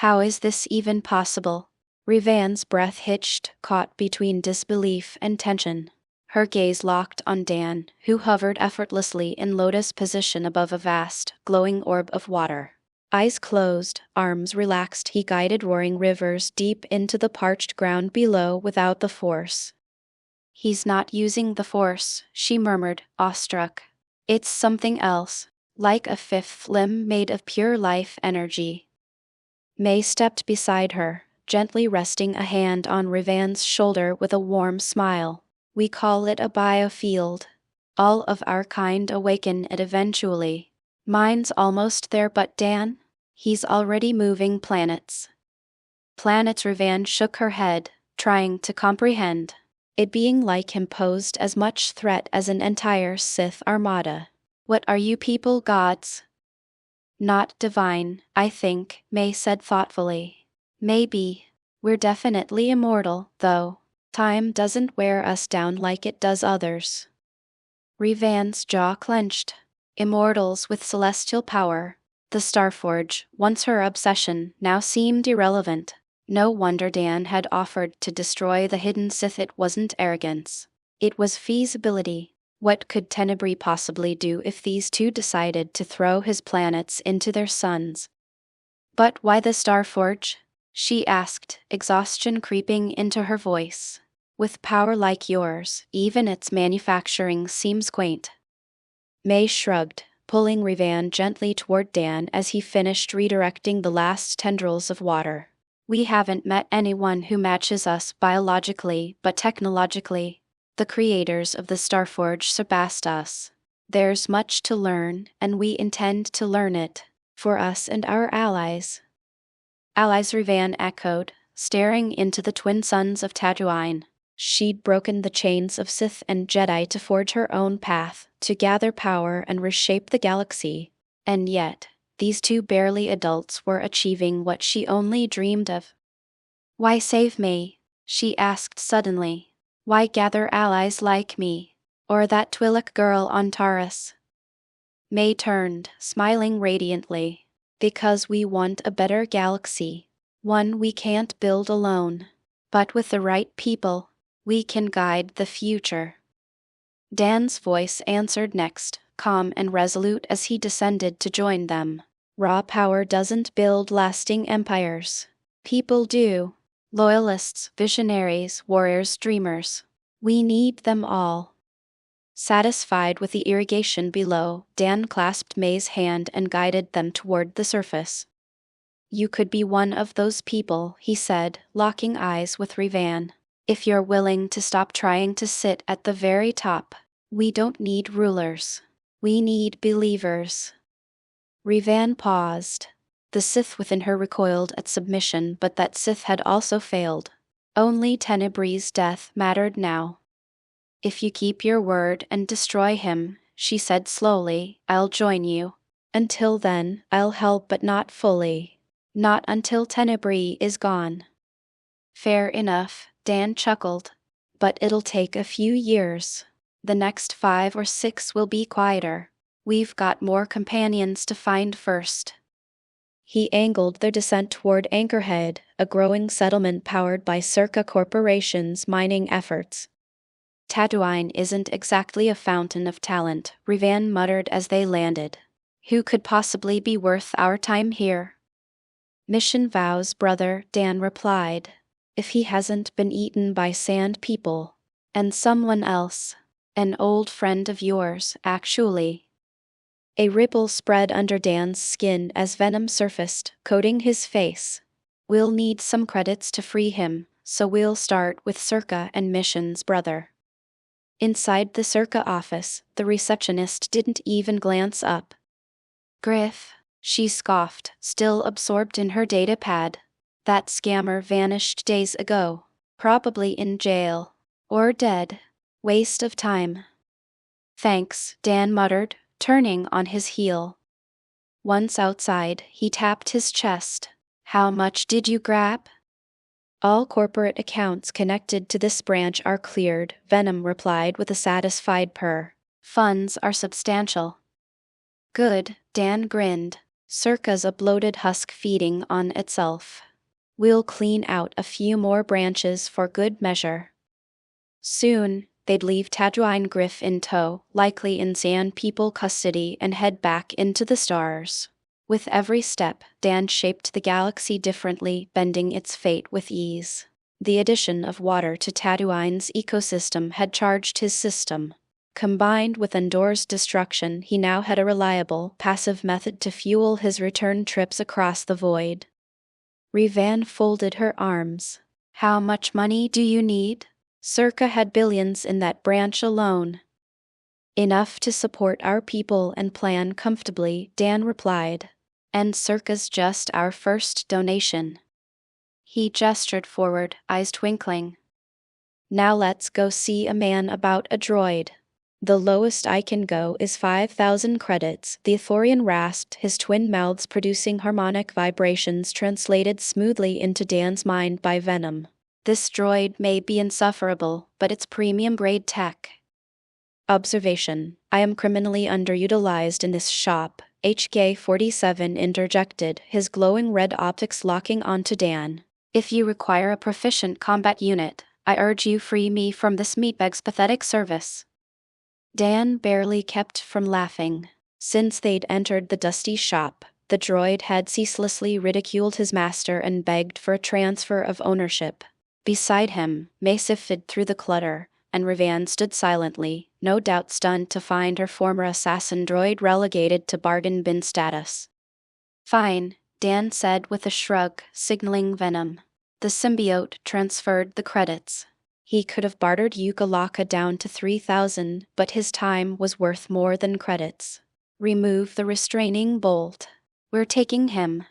How is this even possible? Rivan's breath hitched, caught between disbelief and tension. Her gaze locked on Dan, who hovered effortlessly in lotus position above a vast, glowing orb of water. Eyes closed, arms relaxed, he guided roaring rivers deep into the parched ground below without the force. He's not using the force, she murmured, awestruck. It's something else, like a fifth limb made of pure life energy. May stepped beside her, gently resting a hand on Rivan's shoulder with a warm smile. We call it a biofield. All of our kind awaken it eventually. Mine's almost there, but Dan? He's already moving planets. Planets. Rivan shook her head, trying to comprehend. It being like him posed as much threat as an entire Sith armada. What are you people, gods? Not divine, I think, May said thoughtfully. Maybe. We're definitely immortal, though. Time doesn't wear us down like it does others. Rivan's jaw clenched. Immortals with celestial power. The Starforge, once her obsession, now seemed irrelevant. No wonder Dan had offered to destroy the hidden Sith. It wasn't arrogance. It was feasibility. What could Tenebrae possibly do if these two decided to throw his planets into their suns? But why the Starforge? She asked, exhaustion creeping into her voice. With power like yours, even its manufacturing seems quaint. May shrugged, pulling Rivan gently toward Dan as he finished redirecting the last tendrils of water. We haven't met anyone who matches us biologically, but technologically. The creators of the Starforge surpassed us. There's much to learn, and we intend to learn it, for us and our allies. Allies, Rivan echoed, staring into the twin suns of Tatooine. She'd broken the chains of Sith and Jedi to forge her own path, to gather power and reshape the galaxy. And yet, these two barely adults were achieving what she only dreamed of. Why save me? She asked suddenly. Why gather allies like me? Or that Twi'lek girl on Taurus? May turned, smiling radiantly. Because we want a better galaxy. One we can't build alone. But with the right people, we can guide the future. Dan's voice answered next, calm and resolute as he descended to join them. Raw power doesn't build lasting empires. People do. Loyalists, visionaries, warriors, dreamers. We need them all. Satisfied with the irrigation below, Dan clasped May's hand and guided them toward the surface. You could be one of those people, he said, locking eyes with Rivan. If you're willing to stop trying to sit at the very top. We don't need rulers. We need believers. Rivan paused. The Sith within her recoiled at submission, but that Sith had also failed. Only Tenebrae's death mattered now. If you keep your word and destroy him, she said slowly, I'll join you. Until then, I'll help, but not fully. Not until Tenebrae is gone. Fair enough, Dan chuckled. But it'll take a few years. The next 5 or 6 will be quieter. We've got more companions to find first. He angled their descent toward Anchorhead, a growing settlement powered by Circa Corporation's mining efforts. Tatooine isn't exactly a fountain of talent, Rivan muttered as they landed. Who could possibly be worth our time here? Mission vows, brother, Dan replied. If he hasn't been eaten by sand people. And someone else. An old friend of yours, actually. A ripple spread under Dan's skin as venom surfaced, coating his face. We'll need some credits to free him, so we'll start with Circa and missions, brother. Inside the Circa office, the receptionist didn't even glance up. Griff, she scoffed, still absorbed in her data pad. That scammer vanished days ago, probably in jail. Or dead. Waste of time. Thanks, Dan muttered, turning on his heel. Once outside, he tapped his chest. How much did you grab? All corporate accounts connected to this branch are cleared, Venom replied with a satisfied purr. Funds are substantial. Good, Dan grinned. Circa's a bloated husk feeding on itself. We'll clean out a few more branches for good measure. Soon, they'd leave Tatooine Griff in tow, likely in Sand People custody, and head back into the stars. With every step, Dan shaped the galaxy differently, bending its fate with ease. The addition of water to Tatooine's ecosystem had charged his system. Combined with Endor's destruction, he now had a reliable, passive method to fuel his return trips across the void. Revan folded her arms. How much money do you need? Circa had billions in that branch alone. Enough to support our people and plan comfortably, Dan replied. And Circa's just our first donation. He gestured forward, eyes twinkling. Now let's go see a man about a droid. The lowest I can go is 5,000 credits, the Ithorian rasped, his twin mouths producing harmonic vibrations translated smoothly into Dan's mind by Venom. This droid may be insufferable, but it's premium-grade tech. Observation. I am criminally underutilized in this shop, HK-47 interjected, his glowing red optics locking onto Dan. If you require a proficient combat unit, I urge you free me from this meatbag's pathetic service. Dan barely kept from laughing. Since they'd entered the dusty shop, the droid had ceaselessly ridiculed his master and begged for a transfer of ownership. Beside him, May sifted through the clutter, and Revan stood silently, no doubt stunned to find her former assassin droid relegated to bargain bin status. Fine, Dan said with a shrug, signaling Venom. The symbiote transferred the credits. He could have bartered Yukalaka down to 3,000, but his time was worth more than credits. Remove the restraining bolt. We're taking him.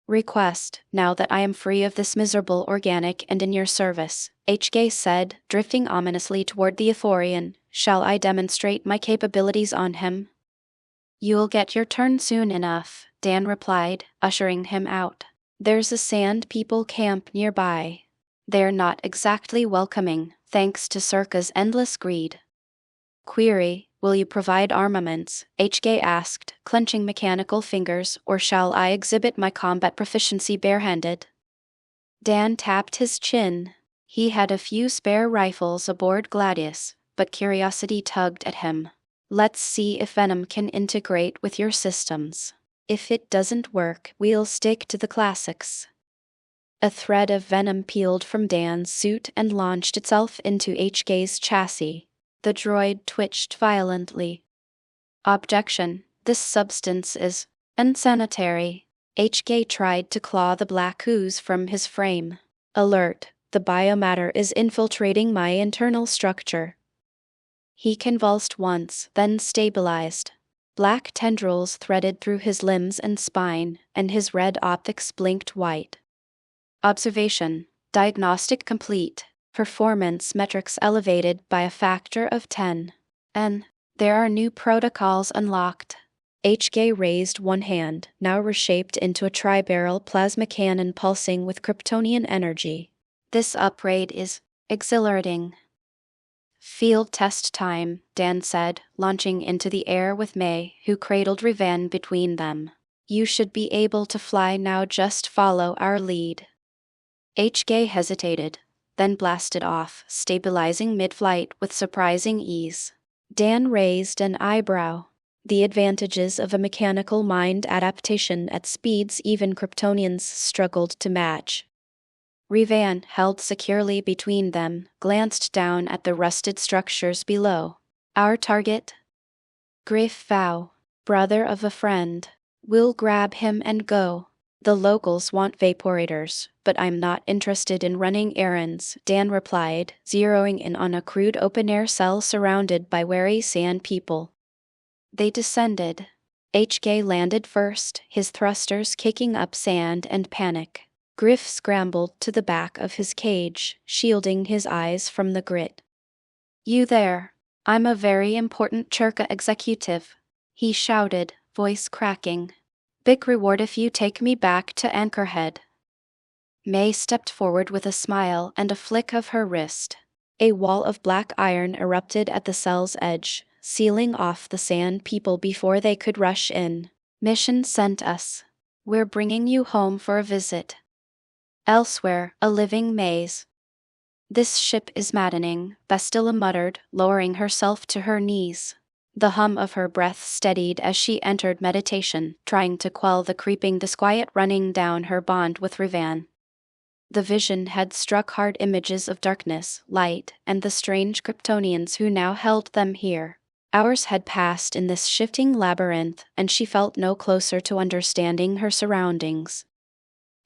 Request, now that I am free of this miserable organic and in your service, HK said, drifting ominously toward the Ithorian. Shall I demonstrate my capabilities on him? You'll get your turn soon enough, Dan replied, ushering him out. There's a Sand People camp nearby. They're not exactly welcoming, thanks to Circa's endless greed. Query, will you provide armaments? HK asked, clenching mechanical fingers, or shall I exhibit my combat proficiency barehanded? Dan tapped his chin. He had a few spare rifles aboard Gladius, but curiosity tugged at him. Let's see if Venom can integrate with your systems. If it doesn't work, we'll stick to the classics. A thread of venom peeled from Dan's suit and launched itself into HK's chassis. The droid twitched violently. Objection. This substance is unsanitary. HK tried to claw the black ooze from his frame. Alert. The biomatter is infiltrating my internal structure. He convulsed once, then stabilized. Black tendrils threaded through his limbs and spine, and his red optics blinked white. Observation. Diagnostic complete. Performance metrics elevated by a factor of 10. And there are new protocols unlocked. HK raised one hand, now reshaped into a tri-barrel plasma cannon pulsing with Kryptonian energy. This upgrade is exhilarating. Field test time, Dan said, launching into the air with May, who cradled Revan between them. You should be able to fly now, just follow our lead. HK hesitated, then blasted off, stabilizing mid-flight with surprising ease. Dan raised an eyebrow. The advantages of a mechanical mind adaptation at speeds even Kryptonians struggled to match. Revan, held securely between them, glanced down at the rusted structures below. Our target? Griff Vow, brother of a friend. We'll grab him and go. The locals want vaporators, but I'm not interested in running errands, Dan replied, zeroing in on a crude open-air cell surrounded by wary Sand People. They descended. HK landed first, his thrusters kicking up sand and panic. Griff scrambled to the back of his cage, shielding his eyes from the grit. You there. I'm a very important Churka executive, he shouted, voice cracking. Big reward if you take me back to Anchorhead. May stepped forward with a smile and a flick of her wrist. A wall of black iron erupted at the cell's edge, sealing off the Sand People before they could rush in. Mission sent us. We're bringing you home for a visit. Elsewhere, a living maze. This ship is maddening, Bastilla muttered, lowering herself to her knees. The hum of her breath steadied as she entered meditation, trying to quell the creeping disquiet running down her bond with Revan. The vision had struck hard images of darkness, light, and the strange Kryptonians who now held them here. Hours had passed in this shifting labyrinth, and she felt no closer to understanding her surroundings.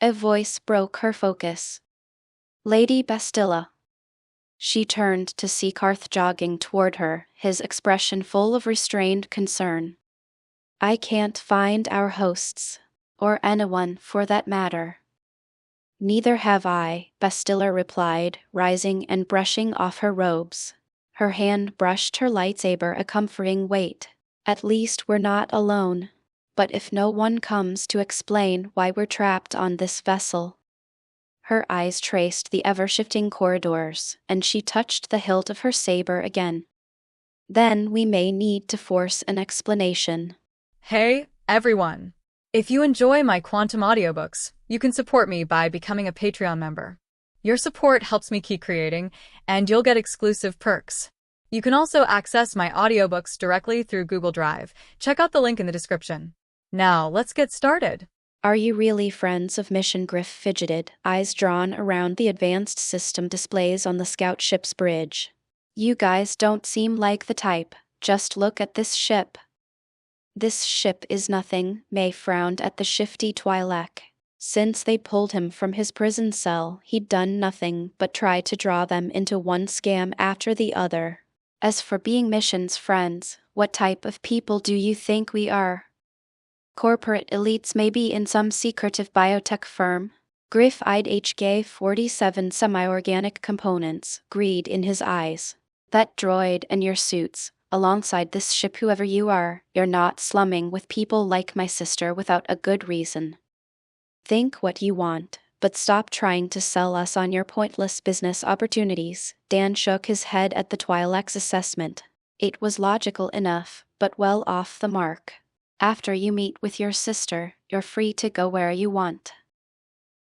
A voice broke her focus. Lady Bastilla. She turned to see Karth jogging toward her, his expression full of restrained concern. I can't find our hosts, or anyone for that matter. Neither have I, Bastilla replied, rising and brushing off her robes. Her hand brushed her lightsaber, a comforting weight. At least we're not alone. But if no one comes to explain why we're trapped on this vessel. Her eyes traced the ever-shifting corridors, and she touched the hilt of her saber again. Then we may need to force an explanation. Hey, everyone! If you enjoy my quantum audiobooks, you can support me by becoming a Patreon member. Your support helps me keep creating, and you'll get exclusive perks. You can also access my audiobooks directly through Google Drive. Check out the link in the description. Now, let's get started. Are you really friends of Mission? Griff fidgeted, eyes drawn around the advanced system displays on the scout ship's bridge. You guys don't seem like the type. Just look at this ship. This ship is nothing, May frowned at the shifty Twi'lek. Since they pulled him from his prison cell, he'd done nothing but try to draw them into one scam after the other. As for being Mission's friends, what type of people do you think we are? Corporate elites maybe in some secretive biotech firm? Griff eyed HK-47 semi-organic components, greed in his eyes. That droid and your suits, alongside this ship, whoever you are, you're not slumming with people like my sister without a good reason. Think what you want, but stop trying to sell us on your pointless business opportunities. Dan shook his head at the Twi'lek's assessment. It was logical enough, but well off the mark. After you meet with your sister, you're free to go where you want.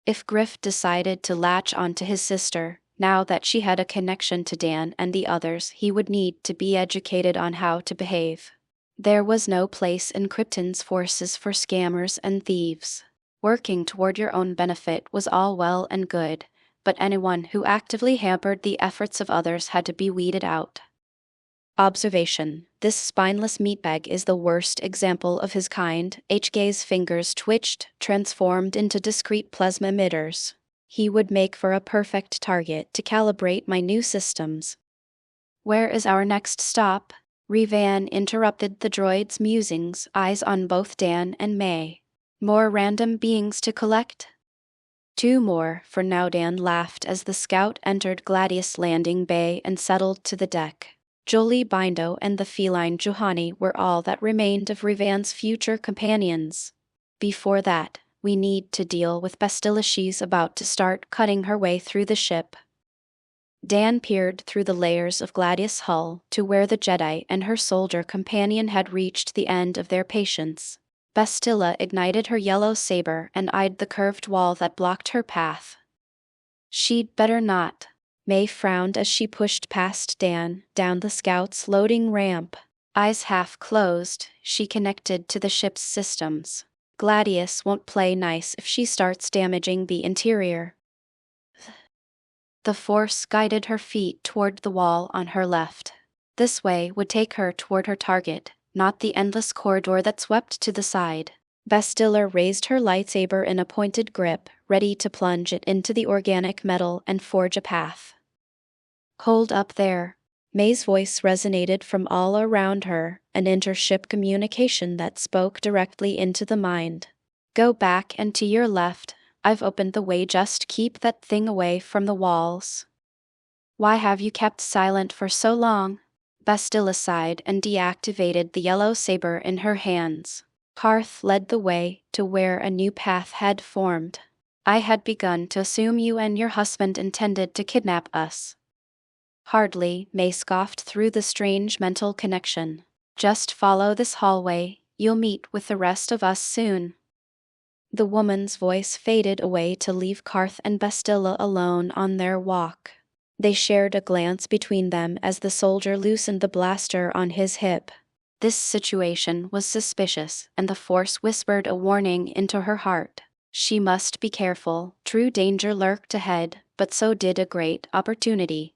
If Griff decided to latch onto his sister, now that she had a connection to Dan and the others, he would need to be educated on how to behave. There was no place in Krypton's forces for scammers and thieves. Working toward your own benefit was all well and good, but anyone who actively hampered the efforts of others had to be weeded out. Observation. This spineless meatbag is the worst example of his kind. HK's fingers twitched, transformed into discrete plasma emitters. He would make for a perfect target to calibrate my new systems. Where is our next stop? Revan interrupted the droid's musings, eyes on both Dan and May. More random beings to collect? 2 more, for now. Dan laughed as the scout entered Gladius landing bay and settled to the deck. Jolie, Bindo, and the feline Juhani were all that remained of Revan's future companions. Before that, we need to deal with Bastilla. She's about to start cutting her way through the ship. Dan peered through the layers of Gladius' hull to where the Jedi and her soldier companion had reached the end of their patience. Bastilla ignited her yellow saber and eyed the curved wall that blocked her path. She'd better not. May frowned as she pushed past Dan, down the scout's loading ramp. Eyes half closed, she connected to the ship's systems. Gladius won't play nice if she starts damaging the interior. The Force guided her feet toward the wall on her left. This way would take her toward her target, not the endless corridor that swept to the side. Bastilla raised her lightsaber in a pointed grip, ready to plunge it into the organic metal and forge a path. Hold up there. May's voice resonated from all around her, an intership communication that spoke directly into the mind. Go back and to your left. I've opened the way. Just keep that thing away from the walls. Why have you kept silent for so long? Bastilla sighed and deactivated the yellow saber in her hands. Karth led the way to where a new path had formed. I had begun to assume you and your husband intended to kidnap us. Hardly, May scoffed through the strange mental connection. Just follow this hallway. You'll meet with the rest of us soon." The woman's voice faded away to leave Karth and Bastilla alone on their walk. They shared a glance between them as the soldier loosened the blaster on his hip. This situation was suspicious, and the Force whispered a warning into her heart. She must be careful. True danger lurked ahead, but so did a great opportunity.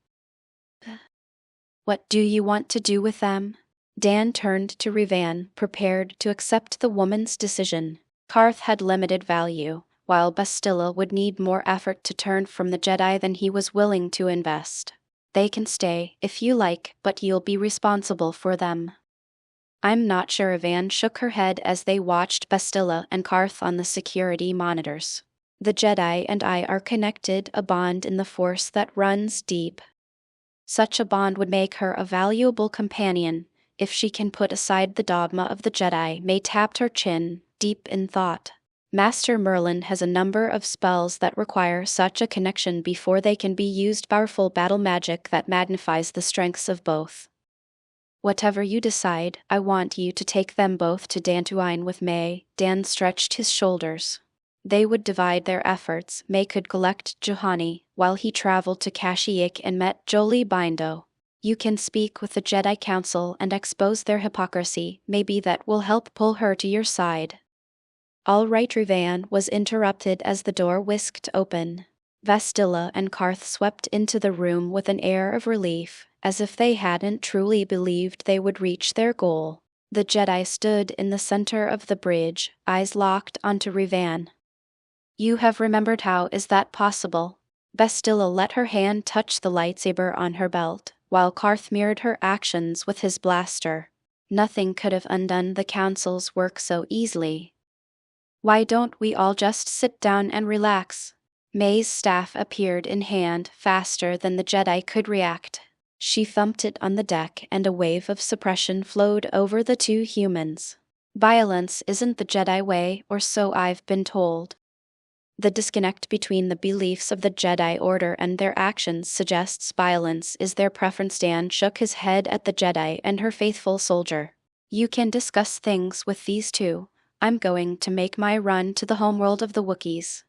"What do you want to do with them?" Dan turned to Revan, prepared to accept the woman's decision. Karth had limited value, while Bastilla would need more effort to turn from the Jedi than he was willing to invest. "They can stay, if you like, but you'll be responsible for them." "I'm not sure." Revan shook her head as they watched Bastilla and Karth on the security monitors. "The Jedi and I are connected, a bond in the Force that runs deep. Such a bond would make her a valuable companion. If she can put aside the dogma of the Jedi." May tapped her chin, deep in thought. "Master Merlin has a number of spells that require such a connection before they can be used. Powerful battle magic that magnifies the strengths of both. Whatever you decide, I want you to take them both to Dantooine with May." Dan stretched his shoulders. They would divide their efforts. May could collect Juhani, while he traveled to Kashyyyk and met Jolie. Bindo. "You can speak with the Jedi Council and expose their hypocrisy. Maybe that will help pull her to your side." "All right." Revan was interrupted as the door whisked open. Bastilla and Karth swept into the room with an air of relief, as if they hadn't truly believed they would reach their goal. The Jedi stood in the center of the bridge, eyes locked onto Revan. "You have remembered. How is that possible?" Bastilla let her hand touch the lightsaber on her belt, while Karth mirrored her actions with his blaster. "Nothing could have undone the Council's work so easily. Why don't we all just sit down and relax?" May's staff appeared in hand faster than the Jedi could react. She thumped it on the deck and a wave of suppression flowed over the two humans. "Violence isn't the Jedi way, or so I've been told. The disconnect between the beliefs of the Jedi Order and their actions suggests violence is their preference." Dan shook his head at the Jedi and her faithful soldier. "You can discuss things with these two. I'm going to make my run to the homeworld of the Wookiees."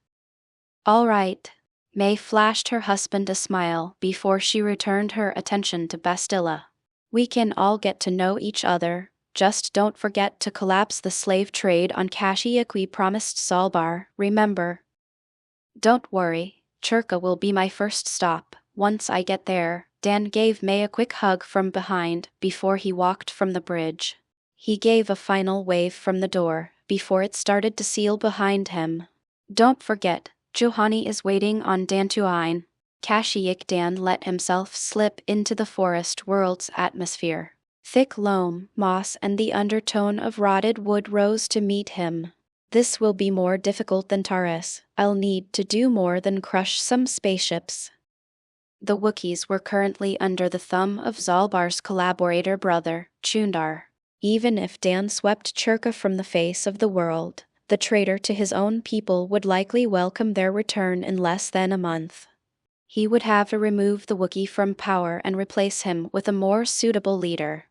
"All right." May flashed her husband a smile before she returned her attention to Bastilla. "We can all get to know each other. Just don't forget to collapse the slave trade on Kashyyyk. We promised Zalbar, remember?" "Don't worry. Chirka will be my first stop. Once I get there." Dan gave May a quick hug from behind before he walked from the bridge. He gave a final wave from the door before it started to seal behind him. "Don't forget, Juhani is waiting on Dantooine." Kashyyyk. Dan let himself slip into the forest world's atmosphere. Thick loam, moss and the undertone of rotted wood rose to meet him. "This will be more difficult than Taris. I'll need to do more than crush some spaceships." The Wookiees were currently under the thumb of Zalbar's collaborator brother, Chundar. Even if Dan swept Chirka from the face of the world, the traitor to his own people would likely welcome their return in less than a month. He would have to remove the Wookiee from power and replace him with a more suitable leader.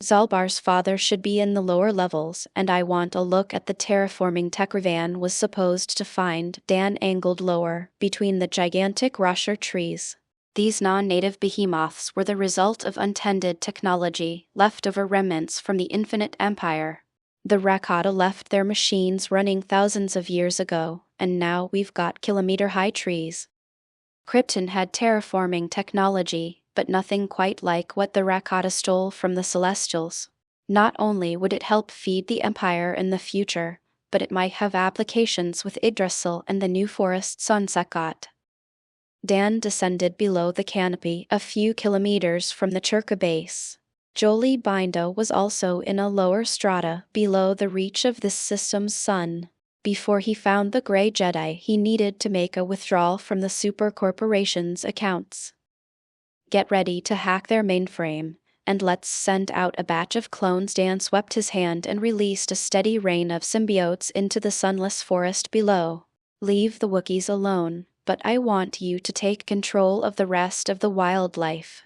"Zalbar's father should be in the lower levels, and I want a look at the terraforming tech Revan was supposed to find." Dan angled lower, between the gigantic Rusher trees. These non-native behemoths were the result of untended technology, leftover remnants from the Infinite Empire. The Rakata left their machines running thousands of years ago, and now we've got kilometer-high trees. Krypton had terraforming technology, but nothing quite like what the Rakata stole from the Celestials. Not only would it help feed the Empire in the future, but it might have applications with Yggdrasil and the new forests on Sekot. Dan descended below the canopy a few kilometers from the Chirka base. Jolie. Bindo was also in a lower strata below the reach of this system's sun. Before he found the Grey Jedi, he needed to make a withdrawal from the Super Corporation's accounts. "Get ready to hack their mainframe, and let's send out a batch of clones." Dan swept his hand and released a steady rain of symbiotes into the sunless forest below. "Leave the Wookiees alone, but I want you to take control of the rest of the wildlife."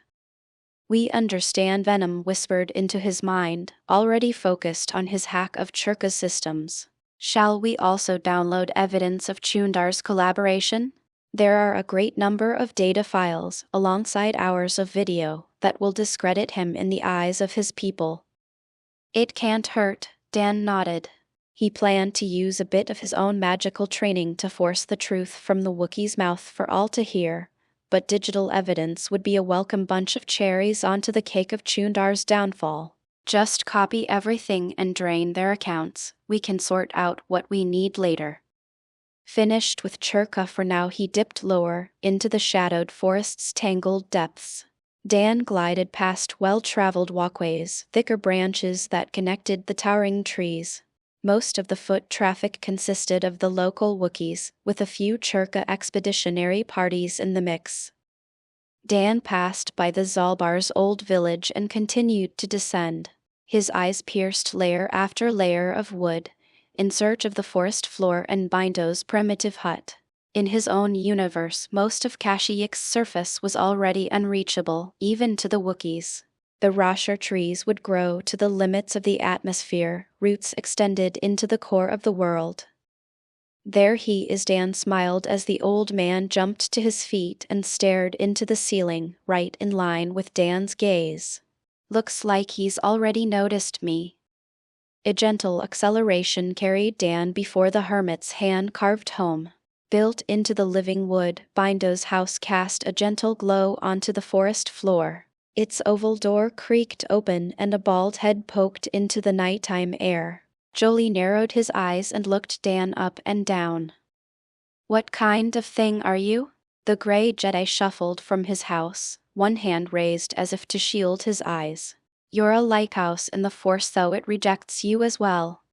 We understand, Venom whispered into his mind, already focused on his hack of Churka's systems. Shall we also download evidence of Chundar's collaboration? There are a great number of data files, alongside hours of video, that will discredit him in the eyes of his people. It can't hurt, Dan nodded. He planned to use a bit of his own magical training to force the truth from the Wookiee's mouth for all to hear, but digital evidence would be a welcome bunch of cherries onto the cake of Chundar's downfall. Just copy everything and drain their accounts. We can sort out what we need later. Finished with Churka for now, he dipped lower into the shadowed forest's tangled depths. Dan glided past well-traveled walkways, thicker branches that connected the towering trees. Most of the foot traffic consisted of the local Wookiees, with a few Churka expeditionary parties in the mix. Dan passed by the Zalbar's old village and continued to descend. His eyes pierced layer after layer of wood, in search of the forest floor and Bindo's primitive hut. In his own universe, most of Kashyyyk's surface was already unreachable, even to the Wookiees. The rasher trees would grow to the limits of the atmosphere, roots extended into the core of the world. There he is, Dan smiled as the old man jumped to his feet and stared into the ceiling, right in line with Dan's gaze. Looks like he's already noticed me. A gentle acceleration carried Dan before the hermit's hand-carved home. Built into the living wood, Bindo's house cast a gentle glow onto the forest floor. Its oval door creaked open and a bald head poked into the nighttime air. Jolie narrowed his eyes and looked Dan up and down. "What kind of thing are you?" The gray Jedi shuffled from his house, one hand raised as if to shield his eyes. "You're a lighthouse in the Force, though it rejects you as well."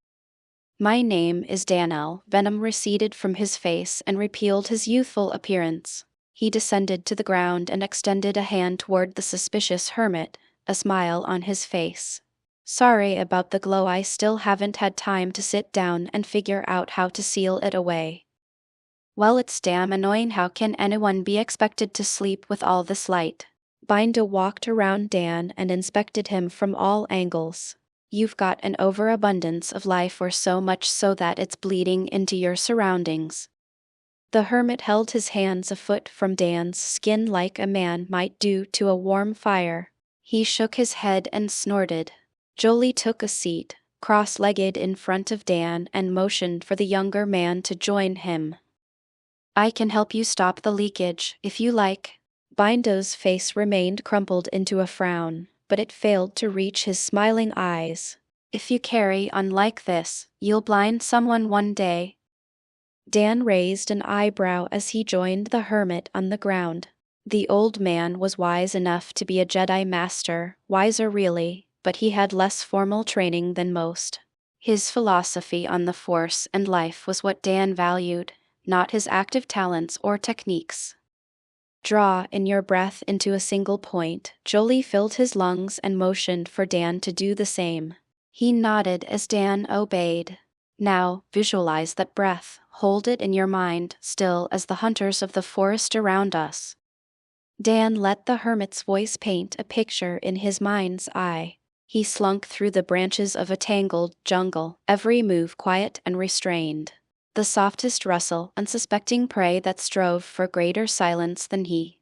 "My name is Danel." Venom receded from his face and repealed his youthful appearance. He descended to the ground and extended a hand toward the suspicious hermit, a smile on his face. "Sorry about the glow, I still haven't had time to sit down and figure out how to seal it away." "Well, it's damn annoying. How can anyone be expected to sleep with all this light?" Bindo walked around Dan and inspected him from all angles. "You've got an overabundance of life, or so much so that it's bleeding into your surroundings." The hermit held his hands a foot from Dan's skin like a man might do to a warm fire. He shook his head and snorted. Jolie took a seat, cross-legged in front of Dan, and motioned for the younger man to join him. "I can help you stop the leakage, if you like." Bindo's face remained crumpled into a frown, but it failed to reach his smiling eyes. "If you carry on like this, you'll blind someone one day." Dan raised an eyebrow as he joined the hermit on the ground. The old man was wise enough to be a Jedi master, wiser really, but he had less formal training than most. His philosophy on the Force and life was what Dan valued, not his active talents or techniques. "Draw in your breath into a single point." Jolie filled his lungs and motioned for Dan to do the same. He nodded as Dan obeyed. "Now, visualize that breath. Hold it in your mind, still as the hunters of the forest around us." Dan let the hermit's voice paint a picture in his mind's eye. He slunk through the branches of a tangled jungle, every move quiet and restrained. The softest rustle, unsuspecting prey that strove for greater silence than he.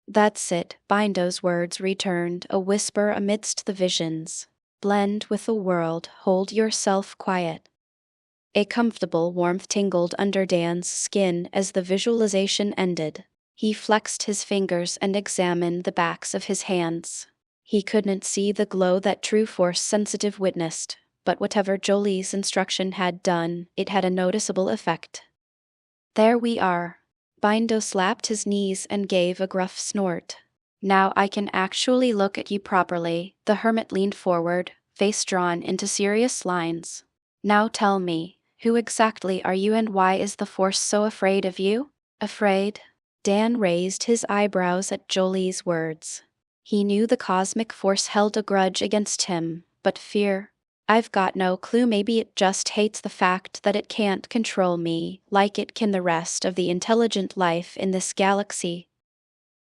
"That's it," Bindo's words returned, a whisper amidst the visions. "Blend with the world, hold yourself quiet." A comfortable warmth tingled under Dan's skin as the visualization ended. He flexed his fingers and examined the backs of his hands. He couldn't see the glow that true Force-sensitive witnessed, but whatever Jolie's instruction had done, it had a noticeable effect. "There we are." Bindo slapped his knees and gave a gruff snort. "Now I can actually look at you properly." The hermit leaned forward, face drawn into serious lines. "Now tell me, who exactly are you and why is the Force so afraid of you?" "Afraid?" Dan raised his eyebrows at Jolie's words. He knew the cosmic Force held a grudge against him, but fear? I've got no clue. Maybe it just hates the fact that it can't control me, like it can the rest of the intelligent life in this galaxy.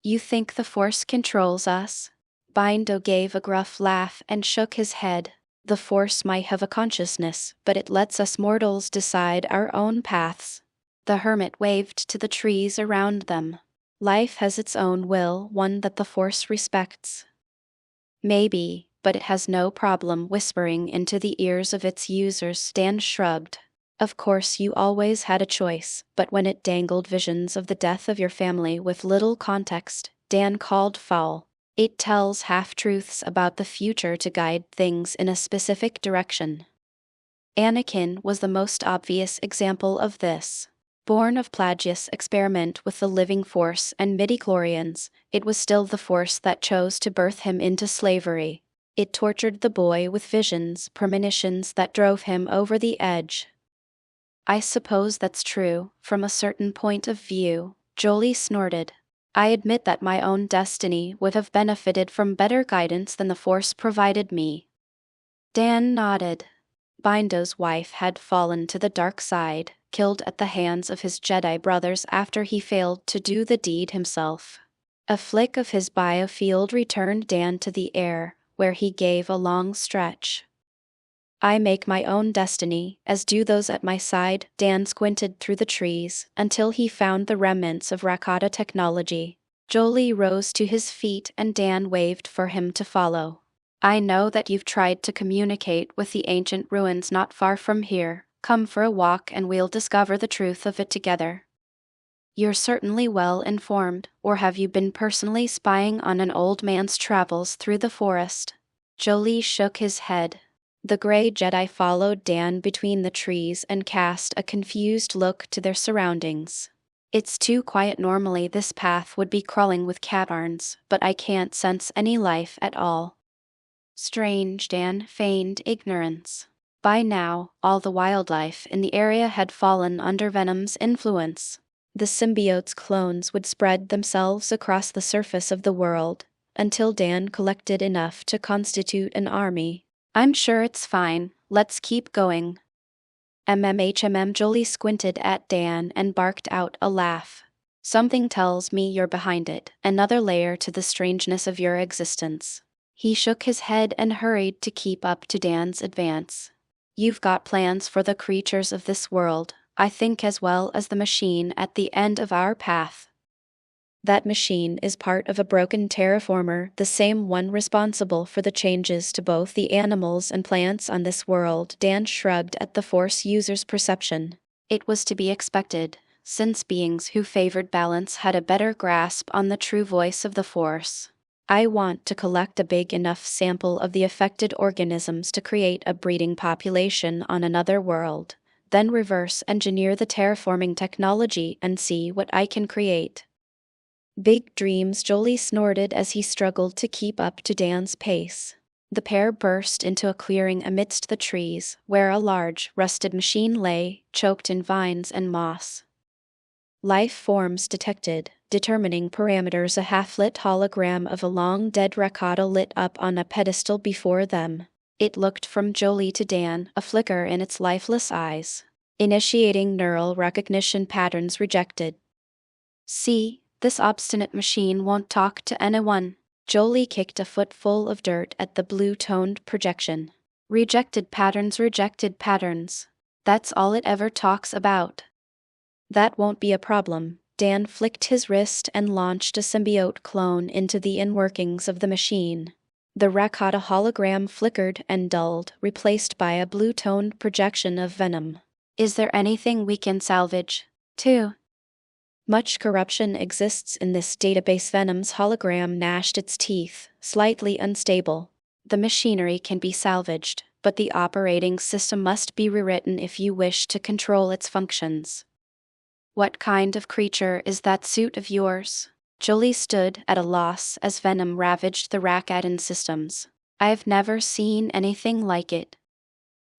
"You think the Force controls us?" Bindo gave a gruff laugh and shook his head. The Force might have a consciousness, but it lets us mortals decide our own paths. The hermit waved to the trees around them. Life has its own will, one that the Force respects. Maybe, but it has no problem whispering into the ears of its users. Dan shrugged. Of course you always had a choice, but when it dangled visions of the death of your family with little context, Dan called foul. It tells half-truths about the future to guide things in a specific direction. Anakin was the most obvious example of this. Born of Plagius' experiment with the living Force and midichlorians, it was still the Force that chose to birth him into slavery. It tortured the boy with visions, premonitions that drove him over the edge. I suppose that's true, from a certain point of view, Jolie snorted. I admit that my own destiny would have benefited from better guidance than the Force provided me. Dan nodded. Bindo's wife had fallen to the dark side, killed at the hands of his Jedi brothers after he failed to do the deed himself. A flick of his biofield returned Dan to the air, where he gave a long stretch. I make my own destiny, as do those at my side. Dan squinted through the trees until he found the remnants of Rakata technology. Jolie rose to his feet and Dan waved for him to follow. I know that you've tried to communicate with the ancient ruins not far from here. Come for a walk and we'll discover the truth of it together. You're certainly well informed, or have you been personally spying on an old man's travels through the forest? Jolie shook his head. The gray Jedi followed Dan between the trees and cast a confused look to their surroundings. It's too quiet. Normally this path would be crawling with catarns, but I can't sense any life at all. Strange. Dan feigned ignorance. By now, all the wildlife in the area had fallen under Venom's influence. The symbiote's clones would spread themselves across the surface of the world, until Dan collected enough to constitute an army. I'm sure it's fine, let's keep going. Jolie squinted at Dan and barked out a laugh. Something tells me you're behind it, another layer to the strangeness of your existence. He shook his head and hurried to keep up to Dan's advance. You've got plans for the creatures of this world, I think, as well as the machine at the end of our path. That machine is part of a broken terraformer, the same one responsible for the changes to both the animals and plants on this world. Dan shrugged at the Force user's perception. It was to be expected, since beings who favored balance had a better grasp on the true voice of the Force. I want to collect a big enough sample of the affected organisms to create a breeding population on another world, then reverse engineer the terraforming technology and see what I can create. Big dreams, Jolie snorted as he struggled to keep up to Dan's pace. The pair burst into a clearing amidst the trees, where a large, rusted machine lay, choked in vines and moss. Life forms detected, determining parameters. A half-lit hologram of a long-dead Rakata lit up on a pedestal before them. It looked from Jolie to Dan, a flicker in its lifeless eyes. Initiating neural recognition patterns rejected. See, this obstinate machine won't talk to anyone. Jolie kicked a footful of dirt at the blue-toned projection. Rejected patterns, rejected patterns. That's all it ever talks about. That won't be a problem. Dan flicked his wrist and launched a symbiote clone into the inworkings of the machine. The Rakata hologram flickered and dulled, replaced by a blue-toned projection of Venom. Is there anything we can salvage, too? Much corruption exists in this database. Venom's hologram gnashed its teeth, slightly unstable. The machinery can be salvaged, but the operating system must be rewritten if you wish to control its functions. What kind of creature is that suit of yours? Jolie stood at a loss as Venom ravaged the Rakatan systems. I've never seen anything like it.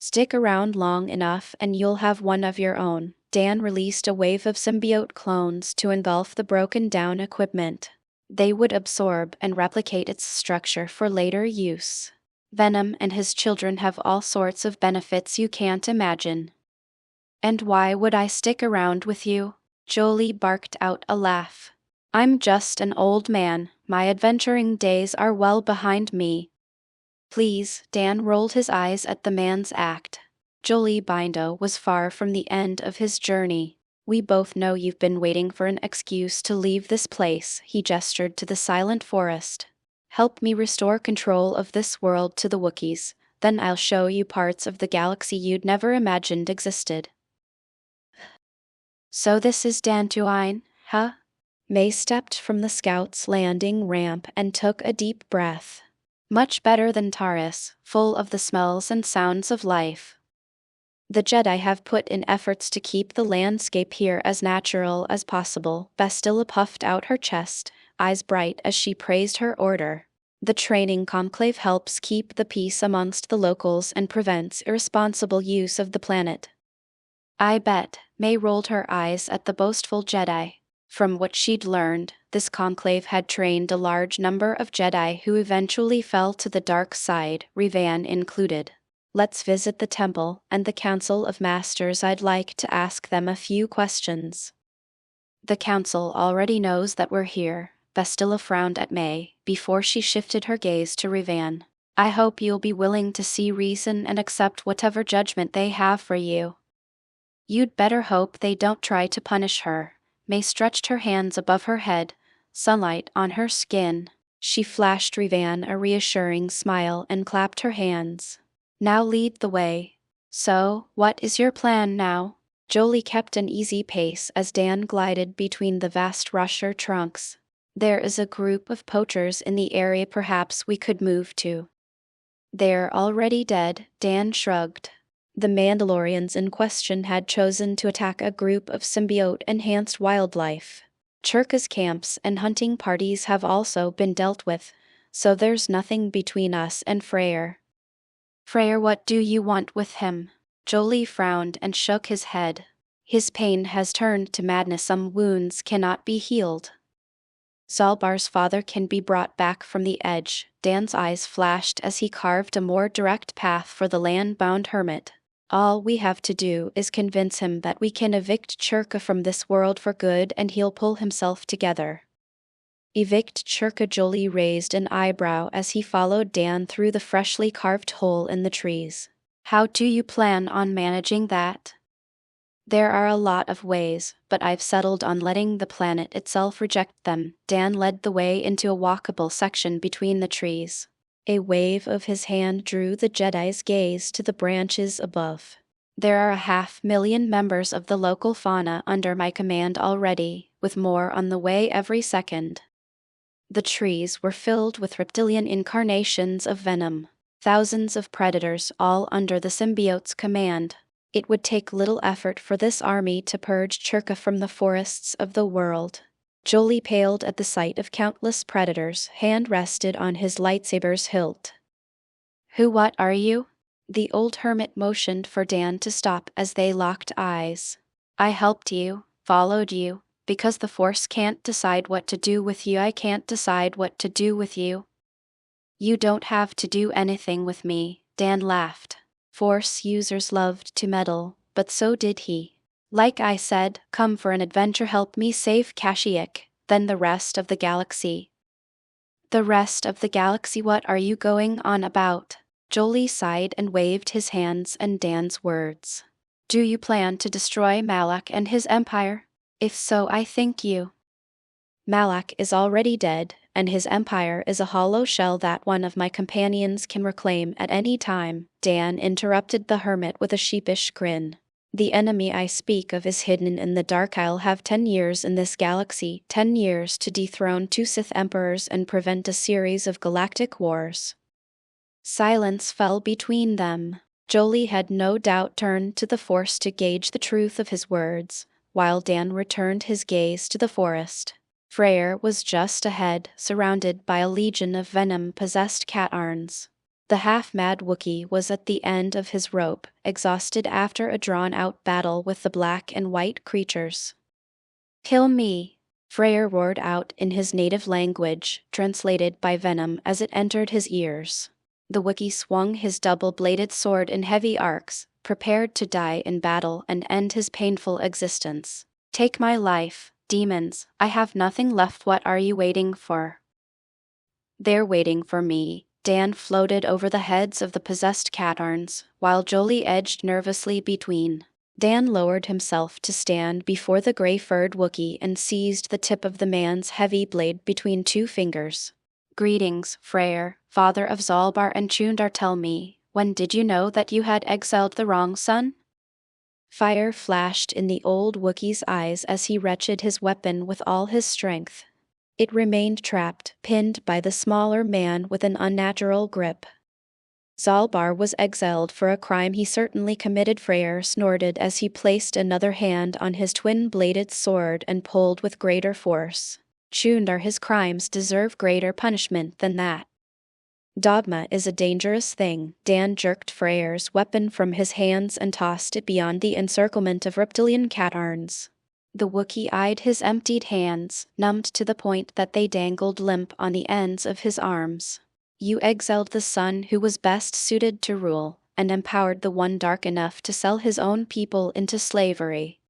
Stick around long enough and you'll have one of your own. Dan released a wave of symbiote clones to engulf the broken-down equipment. They would absorb and replicate its structure for later use. Venom and his children have all sorts of benefits you can't imagine. And why would I stick around with you? Jolie barked out a laugh. I'm just an old man. My adventuring days are well behind me. Please, Dan rolled his eyes at the man's act. Jolie Bindo was far from the end of his journey. We both know you've been waiting for an excuse to leave this place, he gestured to the silent forest. Help me restore control of this world to the Wookiees, then I'll show you parts of the galaxy you'd never imagined existed. So this is Dantooine, huh? May stepped from the scout's landing ramp and took a deep breath. Much better than Taris, full of the smells and sounds of life. The Jedi have put in efforts to keep the landscape here as natural as possible. Bastila puffed out her chest, eyes bright as she praised her order. The training conclave helps keep the peace amongst the locals and prevents irresponsible use of the planet. I bet, May rolled her eyes at the boastful Jedi. From what she'd learned, this conclave had trained a large number of Jedi who eventually fell to the dark side, Revan included. Let's visit the temple and the Council of Masters. I'd like to ask them a few questions. The Council already knows that we're here, Bastila frowned at May, before she shifted her gaze to Revan. I hope you'll be willing to see reason and accept whatever judgment they have for you. You'd better hope they don't try to punish her. May stretched her hands above her head, sunlight on her skin. She flashed Revan a reassuring smile and clapped her hands. Now lead the way. So, what is your plan now? Jolie kept an easy pace as Dan glided between the vast rusher trunks. There is a group of poachers in the area perhaps we could move to. They're already dead, Dan shrugged. The Mandalorians in question had chosen to attack a group of symbiote-enhanced wildlife. Chirka's camps and hunting parties have also been dealt with, so there's nothing between us and Freyr. Freyr, what do you want with him? Jolie frowned and shook his head. His pain has turned to madness. Some wounds cannot be healed. Zalbar's father can be brought back from the edge. Dan's eyes flashed as he carved a more direct path for the land-bound hermit. All we have to do is convince him that we can evict Chirka from this world for good and he'll pull himself together. Evict Chirka? Jolie raised an eyebrow as he followed Dan through the freshly carved hole in the trees. How do you plan on managing that? There are a lot of ways, but I've settled on letting the planet itself reject them. Dan led the way into a walkable section between the trees. A wave of his hand drew the Jedi's gaze to the branches above. There are 500,000 members of the local fauna under my command already, with more on the way every second. The trees were filled with reptilian incarnations of venom. Thousands of predators, all under the symbiote's command. It would take little effort for this army to purge Chirka from the forests of the world. Jolie paled at the sight of countless predators, hand rested on his lightsaber's hilt. What are you? The old hermit motioned for Dan to stop as they locked eyes. I helped you, followed you. Because the Force can't decide what to do with you, I can't decide what to do with you. You don't have to do anything with me, Dan laughed. Force users loved to meddle, but so did he. Like I said, come for an adventure, help me save Kashyyyk, then the rest of the galaxy. The rest of the galaxy? What are you going on about? Jolie sighed and waved his hands and Dan's words. Do you plan to destroy Malak and his empire? If so, I think you. Malak is already dead, and his empire is a hollow shell that one of my companions can reclaim at any time, Dan interrupted the hermit with a sheepish grin. The enemy I speak of is hidden in the dark. I'll have 10 years in this galaxy, 10 years to dethrone 2 Sith emperors and prevent a series of galactic wars. Silence fell between them. Jolie had no doubt turned to the Force to gauge the truth of his words, while Dan returned his gaze to the forest. Freyr was just ahead, surrounded by a legion of venom-possessed cat-arns. The half-mad Wookiee was at the end of his rope, exhausted after a drawn-out battle with the black and white creatures. Kill me! Freyr roared out in his native language, translated by venom as it entered his ears. The Wookiee swung his double-bladed sword in heavy arcs, prepared to die in battle and end his painful existence. Take my life, demons, I have nothing left. What are you waiting for? They're waiting for me. Dan floated over the heads of the possessed catarns, while Jolie edged nervously between. Dan lowered himself to stand before the gray-furred Wookiee and seized the tip of the man's heavy blade between two fingers. Greetings, Freyr, father of Zalbar and Chundar. Tell me, when did you know that you had exiled the wrong son? Fire flashed in the old Wookiee's eyes as he wrenched his weapon with all his strength. It remained trapped, pinned by the smaller man with an unnatural grip. Zalbar was exiled for a crime he certainly committed, Freyr snorted as he placed another hand on his twin-bladed sword and pulled with greater force. Chundar, his crimes deserve greater punishment than that. Dogma is a dangerous thing. Dan jerked Freyr's weapon from his hands and tossed it beyond the encirclement of reptilian catarns. The Wookiee eyed his emptied hands, numbed to the point that they dangled limp on the ends of his arms. You exiled the son who was best suited to rule, and empowered the one dark enough to sell his own people into slavery.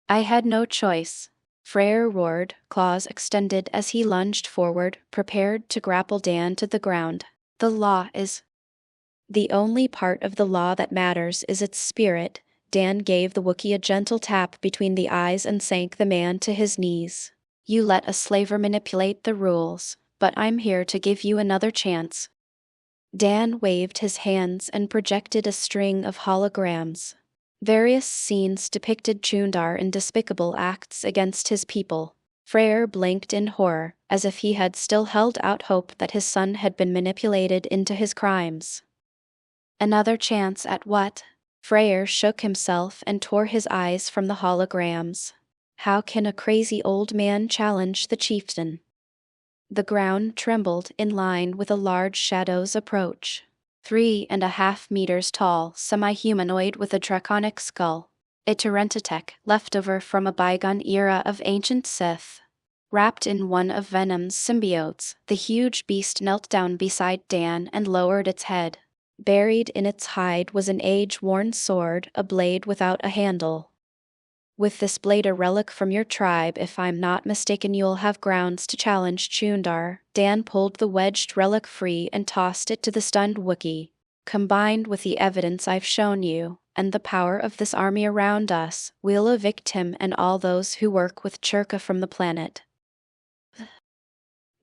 I had no choice. Freyr roared, claws extended as he lunged forward, prepared to grapple Dan to the ground. The law is... The only part of the law that matters is its spirit. Dan gave the Wookiee a gentle tap between the eyes and sank the man to his knees. You let a slaver manipulate the rules, but I'm here to give you another chance. Dan waved his hands and projected a string of holograms. Various scenes depicted Chundar in despicable acts against his people. Freyr blinked in horror, as if he had still held out hope that his son had been manipulated into his crimes. Another chance at what? Freyr shook himself and tore his eyes from the holograms. How can a crazy old man challenge the chieftain? The ground trembled in line with a large shadow's approach. 3.5 meters tall, semi-humanoid with a draconic skull. A Terrentitech, leftover from a bygone era of ancient Sith. Wrapped in one of Venom's symbiotes, the huge beast knelt down beside Dan and lowered its head. Buried in its hide was an age-worn sword, a blade without a handle. With this blade, a relic from your tribe, if I'm not mistaken, you'll have grounds to challenge Chundar. Dan pulled the wedged relic free and tossed it to the stunned Wookiee. Combined with the evidence I've shown you, and the power of this army around us, we'll evict him and all those who work with Churka from the planet.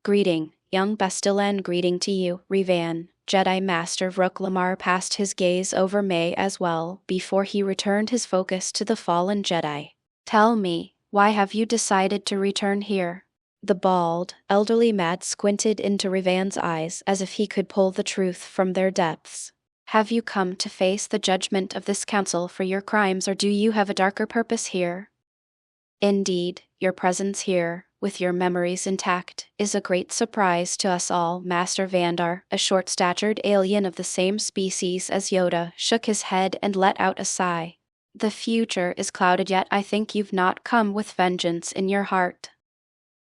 Greeting, young Bastilan. Greeting to you, Revan. Jedi Master Marr passed his gaze over May as well, before he returned his focus to the fallen Jedi. Tell me, why have you decided to return here? The bald, elderly Mad squinted into Revan's eyes as if he could pull the truth from their depths. Have you come to face the judgment of this council for your crimes, or do you have a darker purpose here? Indeed, your presence here, with your memories intact, is a great surprise to us all. Master Vandar, a short-statured alien of the same species as Yoda, shook his head and let out a sigh. The future is clouded, yet I think you've not come with vengeance in your heart.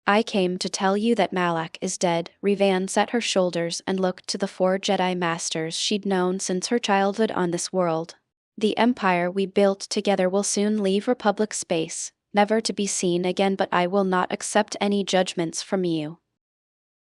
I came to tell you that Malak is dead. Revan set her shoulders and looked to the 4 Jedi Masters she'd known since her childhood on this world. The empire we built together will soon leave Republic space, never to be seen again, but I will not accept any judgments from you.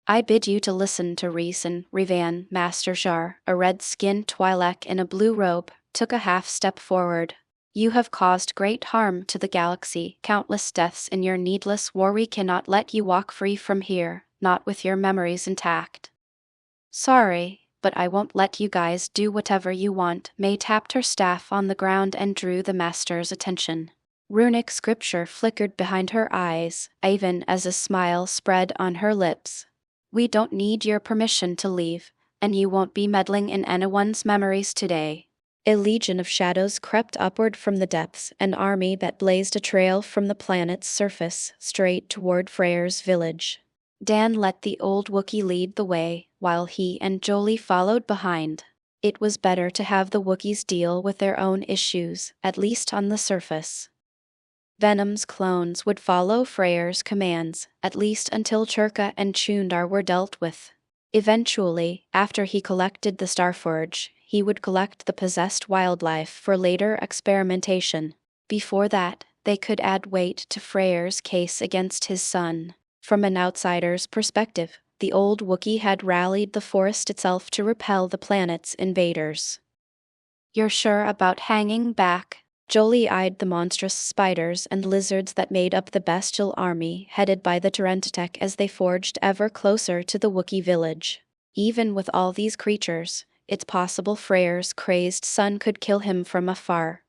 I bid you to listen to reason. Revan. Master Shar, a red-skinned Twi'lek in a blue robe, took a half-step forward. You have caused great harm to the galaxy, countless deaths in your needless war. We cannot let you walk free from here, not with your memories intact. Sorry, but I won't let you guys do whatever you want. May tapped her staff on the ground and drew the Master's attention. Runic scripture flickered behind her eyes, even as a smile spread on her lips. We don't need your permission to leave, and you won't be meddling in anyone's memories today. A legion of shadows crept upward from the depths, an army that blazed a trail from the planet's surface straight toward Freyr's village. Dan let the old Wookiee lead the way, while he and Jolie followed behind. It was better to have the Wookiees deal with their own issues, at least on the surface. Venom's clones would follow Freyr's commands, at least until Churka and Chundar were dealt with. Eventually, after he collected the Starforge, he would collect the possessed wildlife for later experimentation. Before that, they could add weight to Freyr's case against his son. From an outsider's perspective, the old Wookiee had rallied the forest itself to repel the planet's invaders. "You're sure about hanging back?" Jolie eyed the monstrous spiders and lizards that made up the bestial army headed by the Terrentech as they forged ever closer to the Wookiee village. Even with all these creatures, it's possible Freyr's crazed son could kill him from afar.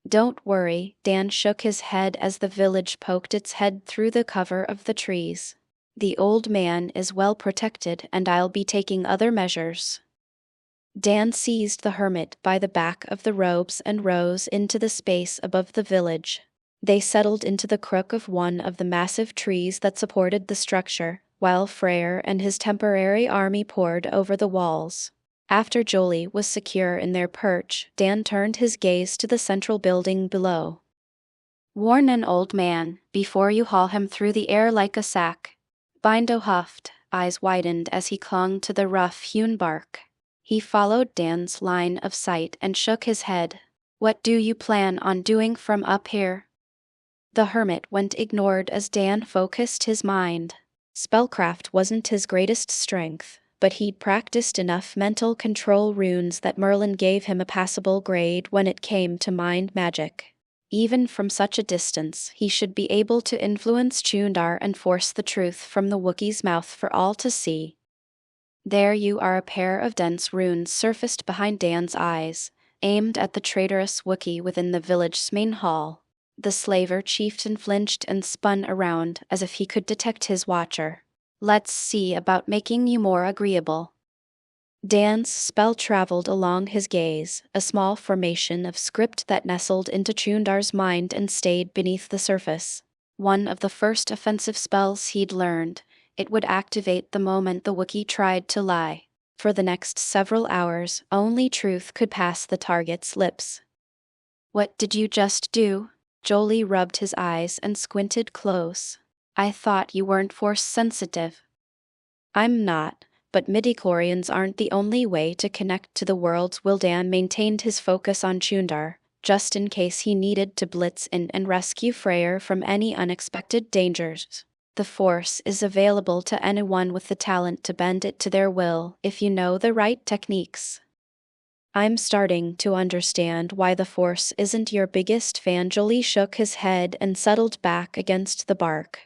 "Don't worry," Dan shook his head as the village poked its head through the cover of the trees. "The old man is well protected and I'll be taking other measures." Dan seized the hermit by the back of the robes and rose into the space above the village. They settled into the crook of one of the massive trees that supported the structure, while Freyr and his temporary army poured over the walls. After Jolie was secure in their perch, Dan turned his gaze to the central building below. "Warn an old man before you haul him through the air like a sack." Bindo huffed, eyes widened as he clung to the rough-hewn bark. He followed Dan's line of sight and shook his head. "What do you plan on doing from up here?" The hermit went ignored as Dan focused his mind. Spellcraft wasn't his greatest strength, but he'd practiced enough mental control runes that Merlin gave him a passable grade when it came to mind magic. Even from such a distance, he should be able to influence Chundar and force the truth from the Wookiee's mouth for all to see. There you are. A pair of dense runes surfaced behind Dan's eyes, aimed at the traitorous Wookiee within the village's main hall. The slaver chieftain flinched and spun around as if he could detect his watcher. "Let's see about making you more agreeable." Dan's spell traveled along his gaze, a small formation of script that nestled into Chundar's mind and stayed beneath the surface. One of the first offensive spells he'd learned. It would activate the moment the Wookiee tried to lie. For the next several hours, only truth could pass the target's lips. "What did you just do?" Jolie rubbed his eyes and squinted close. "I thought you weren't force-sensitive." "I'm not, but midichlorians aren't the only way to connect to the worlds." Dan maintained his focus on Chundar, just in case he needed to blitz in and rescue Freyr from any unexpected dangers. "The Force is available to anyone with the talent to bend it to their will, if you know the right techniques." "I'm starting to understand why the Force isn't your biggest fan." Jolie shook his head and settled back against the bark.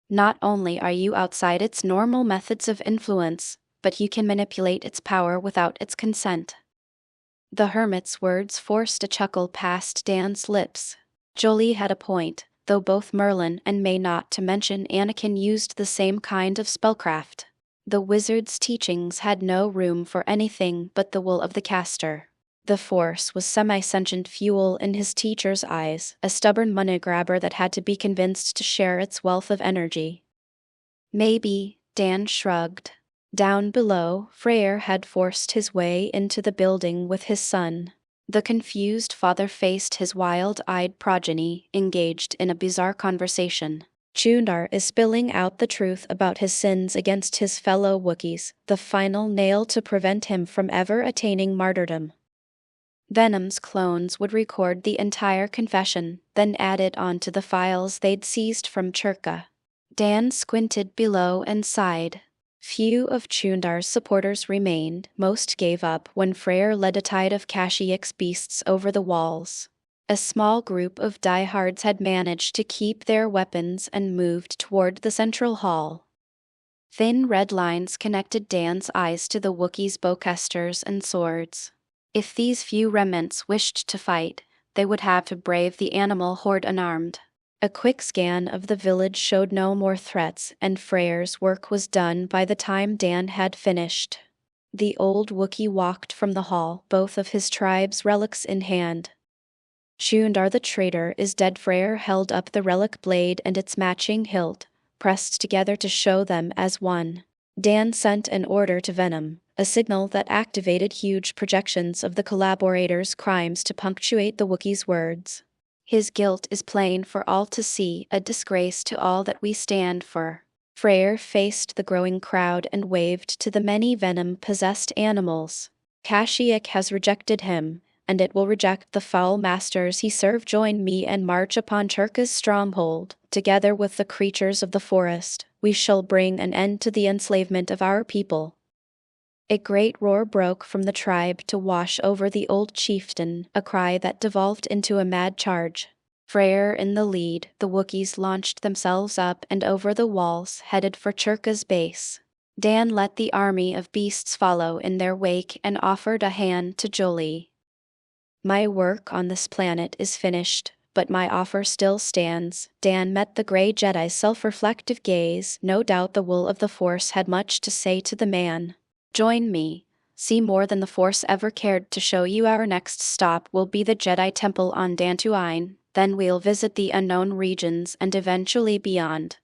"Not only are you outside its normal methods of influence, but you can manipulate its power without its consent." The hermit's words forced a chuckle past Dan's lips. Jolie had a point, though both Merlin and May, not to mention Anakin, used the same kind of spellcraft. The wizard's teachings had no room for anything but the will of the caster. The Force was semi-sentient fuel in his teacher's eyes, a stubborn money grabber that had to be convinced to share its wealth of energy. "Maybe," Dan shrugged. Down below, Freyr had forced his way into the building with his son. The confused father faced his wild-eyed progeny, engaged in a bizarre conversation. Chundar is spilling out the truth about his sins against his fellow Wookiees, the final nail to prevent him from ever attaining martyrdom. Venom's clones would record the entire confession, then add it onto the files they'd seized from Churka. Dan squinted below and sighed. Few of Chundar's supporters remained. Most gave up when Freyr led a tide of Kashyyyk beasts over the walls. A small group of diehards had managed to keep their weapons and moved toward the central hall. Thin red lines connected Dan's eyes to the Wookiees' bowcasters and swords. If these few remnants wished to fight, they would have to brave the animal horde unarmed. A quick scan of the village showed no more threats, and Freyr's work was done by the time Dan had finished. The old Wookiee walked from the hall, both of his tribe's relics in hand. "Chundar the traitor is dead." Freyr held up the relic blade and its matching hilt, pressed together to show them as one. Dan sent an order to Venom, a signal that activated huge projections of the collaborators' crimes to punctuate the Wookiee's words. "His guilt is plain for all to see, a disgrace to all that we stand for." Freyr faced the growing crowd and waved to the many venom-possessed animals. "Kashyyyk has rejected him, and it will reject the foul masters he served. Join me and march upon Turka's stronghold. Together with the creatures of the forest, we shall bring an end to the enslavement of our people." A great roar broke from the tribe to wash over the old chieftain, a cry that devolved into a mad charge. Freyr in the lead, the Wookiees launched themselves up and over the walls, headed for Churka's base. Dan let the army of beasts follow in their wake and offered a hand to Jolie. "My work on this planet is finished, but my offer still stands." Dan met the gray Jedi's self-reflective gaze. No doubt the will of the Force had much to say to the man. "Join me. See more than the Force ever cared to show you. Our next stop will be the Jedi Temple on Dantooine. Then we'll visit the unknown regions and eventually beyond."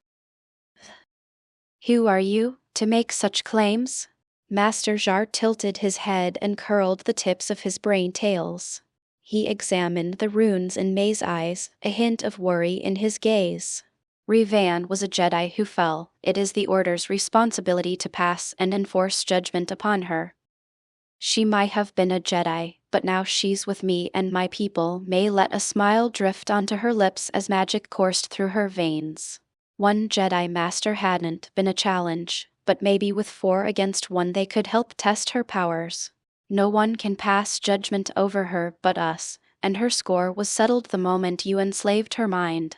"Who are you, to make such claims?" Master Jar tilted his head and curled the tips of his brain tails. He examined the runes in May's eyes, a hint of worry in his gaze. "Revan was a Jedi who fell. It is the Order's responsibility to pass and enforce judgment upon her. She might have been a Jedi, but now she's with me and my people." May let a smile drift onto her lips as magic coursed through her veins. One Jedi Master hadn't been a challenge, but maybe with 4 against 1 they could help test her powers. No one can pass judgment over her but us, and her score was settled the moment you enslaved her mind.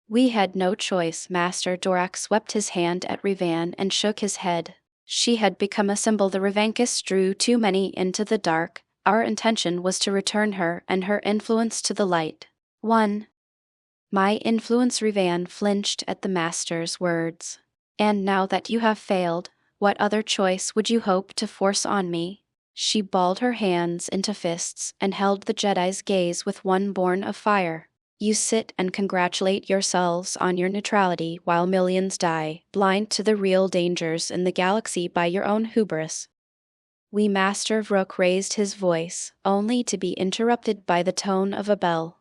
"We had no choice." Master Dorak swept his hand at Revan and shook his head. "She had become a symbol. The Revankists drew too many into the dark. Our intention was to return her and her influence to the light." "One." "My influence?" Revan flinched at the Master's words. "And now that you have failed, what other choice would you hope to force on me?" She balled her hands into fists and held the Jedi's gaze with one born of fire. "You sit and congratulate yourselves on your neutrality while millions die, blind to the real dangers in the galaxy by your own hubris." We Master Vrook raised his voice, only to be interrupted by the tone of a bell.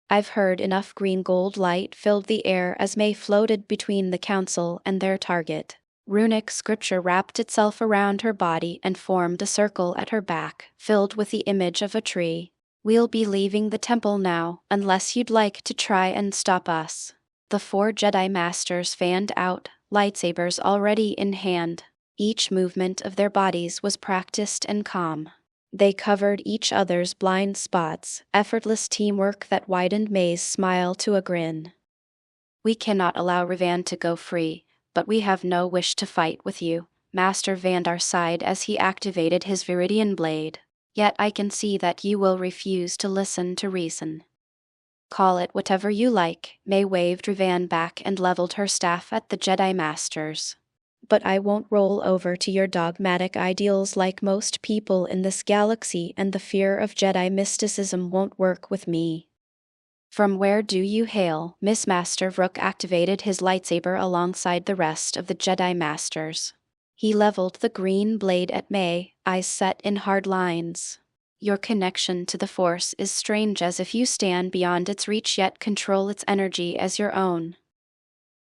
"I've heard enough." Green gold light filled the air as May floated between the Council and their target. Runic scripture wrapped itself around her body and formed a circle at her back, filled with the image of a tree. "We'll be leaving the temple now, unless you'd like to try and stop us." The 4 Jedi Masters fanned out, lightsabers already in hand. Each movement of their bodies was practiced and calm. They covered each other's blind spots, effortless teamwork that widened May's smile to a grin. "We cannot allow Revan to go free, but we have no wish to fight with you." Master Vandar sighed as he activated his Viridian blade. "Yet I can see that you will refuse to listen to reason." "Call it whatever you like." May waved Revan back and leveled her staff at the Jedi Masters. "But I won't roll over to your dogmatic ideals like most people in this galaxy, and the fear of Jedi mysticism won't work with me." "From where do you hail?" Miss Master Vrook activated his lightsaber alongside the rest of the Jedi Masters. He leveled the green blade at May, eyes set in hard lines. "Your connection to the Force is strange, as if you stand beyond its reach yet control its energy as your own."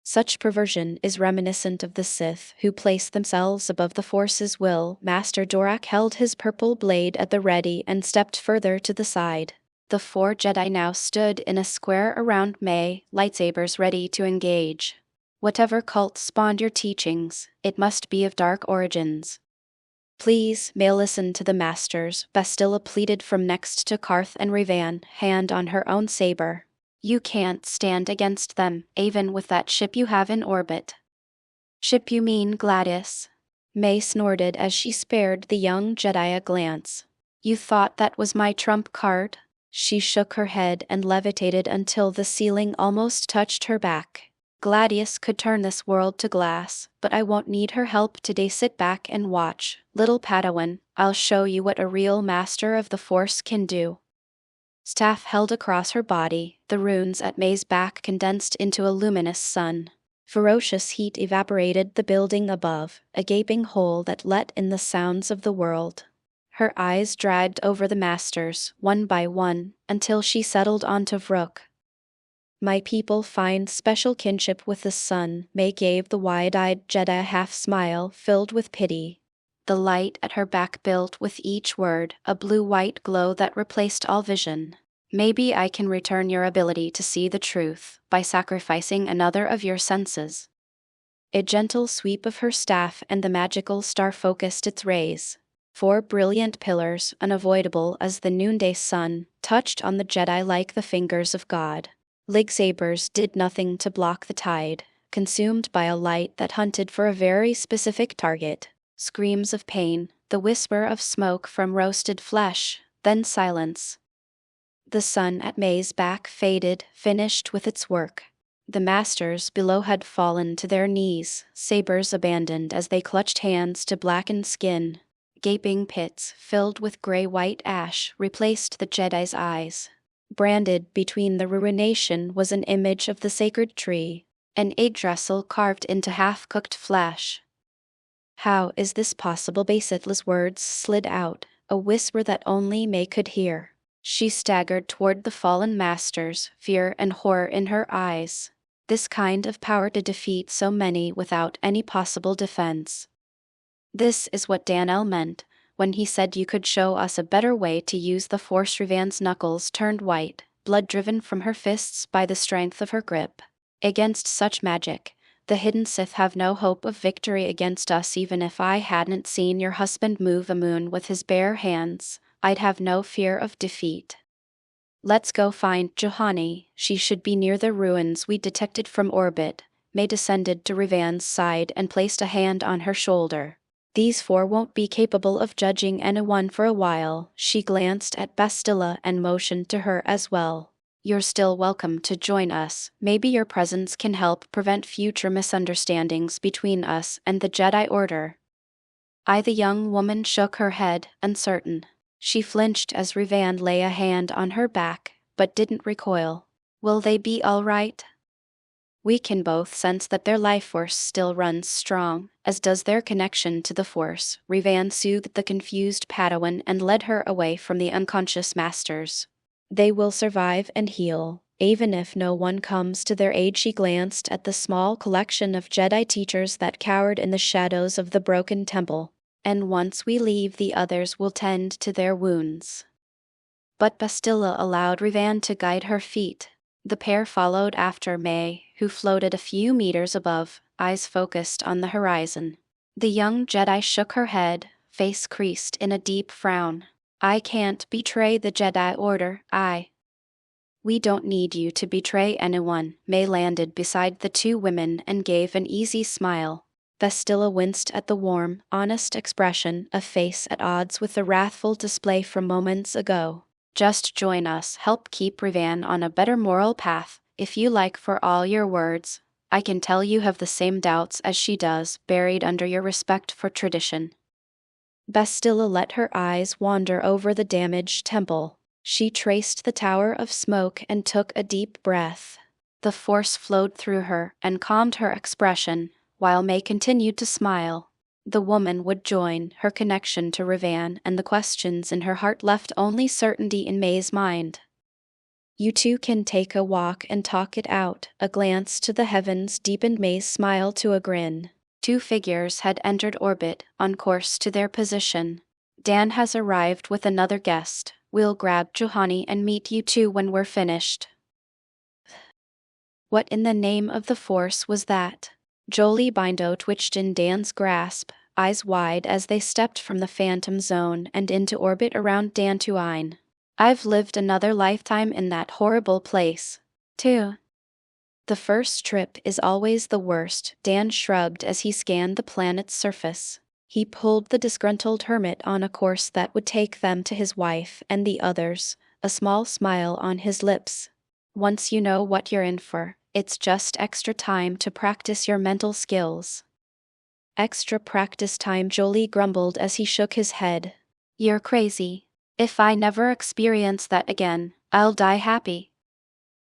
"Such perversion is reminiscent of the Sith, who place themselves above the Force's will." Master Dorak held his purple blade at the ready and stepped further to the side. The 4 Jedi now stood in a square around May, lightsabers ready to engage. "Whatever cult spawned your teachings, it must be of dark origins." "Please, May, listen to the Masters," Bastila pleaded from next to Karth and Revan, hand on her own saber. "You can't stand against them, even with that ship you have in orbit." "Ship, you mean Gladius?" May snorted as she spared the young Jedi a glance. "You thought that was my trump card?" She shook her head and levitated until the ceiling almost touched her back. "Gladius could turn this world to glass, but I won't need her help today. Sit back and watch, little Padawan. I'll show you what a real master of the Force can do." Staff held across her body, the runes at May's back condensed into a luminous sun. Ferocious heat evaporated the building above, a gaping hole that let in the sounds of the world. Her eyes dragged over the Masters, one by one, until she settled onto Vrook. "My people find special kinship with the sun." May gave the wide-eyed Jedi a half-smile filled with pity. the light at her back built with each word a blue-white glow that replaced all vision. Maybe I can return your ability to see the truth by sacrificing another of your senses. A gentle sweep of her staff and the magical star focused its rays. 4 brilliant pillars, unavoidable as the noonday sun, touched on the Jedi like the fingers of God. Lightsabers did nothing to block the tide, consumed by a light that hunted for a very specific target. Screams of pain, the whisper of smoke from roasted flesh, then silence. The sun at May's back faded, finished with its work. The masters below had fallen to their knees, sabers abandoned as they clutched hands to blackened skin. Gaping pits filled with gray-white ash replaced the Jedi's eyes. Branded between the ruination was an image of the sacred tree, an Yggdrasil carved into half-cooked flesh. How is this possible? Basitla's words slid out, a whisper that only May could hear. She staggered toward the fallen masters, fear and horror in her eyes. This kind of power to defeat so many without any possible defense. This is what Dan'el meant when he said you could show us a better way to use the Force. Rivan's knuckles turned white, blood driven from her fists by the strength of her grip. Against such magic, the hidden Sith have no hope of victory against us. Even if I hadn't seen your husband move a moon with his bare hands, I'd have no fear of defeat. Let's go find Juhani. She should be near the ruins we detected from orbit. May descended to Rivan's side and placed a hand on her shoulder. These 4 won't be capable of judging anyone for a while. She glanced at Bastila and motioned to her as well. You're still welcome to join us. Maybe your presence can help prevent future misunderstandings between us and the Jedi Order. The young woman shook her head, uncertain. She flinched as Rivan lay a hand on her back, but didn't recoil. Will they be all right? We can both sense that their life force still runs strong, as does their connection to the Force. Rivan soothed the confused Padawan and led her away from the unconscious masters. They will survive and heal, even if no one comes to their aid. She glanced at the small collection of Jedi teachers that cowered in the shadows of the broken temple. And once we leave, the others will tend to their wounds. But Bastila allowed Rivan to guide her feet. The pair followed after May, who floated a few meters above, eyes focused on the horizon. The young Jedi shook her head, face creased in a deep frown. I can't betray the Jedi Order. We don't need you to betray anyone. May landed beside the 2 women and gave an easy smile. Bastila winced at the warm, honest expression, a face at odds with the wrathful display from moments ago. Just join us, help keep Rivan on a better moral path, if you like. For all your words, I can tell you have the same doubts as she does, buried under your respect for tradition. Bastila let her eyes wander over the damaged temple. She traced the tower of smoke and took a deep breath. The Force flowed through her and calmed her expression, while May continued to smile. The woman would join. Her connection to Rivan and the questions in her heart left only certainty in May's mind. You 2 can take a walk and talk it out. A glance to the heavens deepened May's smile to a grin. 2 figures had entered orbit, on course to their position. Dan has arrived with another guest. We'll grab Juhani and meet you 2 when we're finished. What in the name of the Force was that? Jolie Bindo twitched in Dan's grasp, eyes wide as they stepped from the phantom zone and into orbit around Dantooine. I've lived another lifetime in that horrible place, too. The first trip is always the worst, Dan shrugged as he scanned the planet's surface. He pulled the disgruntled hermit on a course that would take them to his wife and the others, a small smile on his lips. Once you know what you're in for, it's just extra time to practice your mental skills. Extra practice time, Jolie grumbled as he shook his head. You're crazy. If I never experience that again, I'll die happy.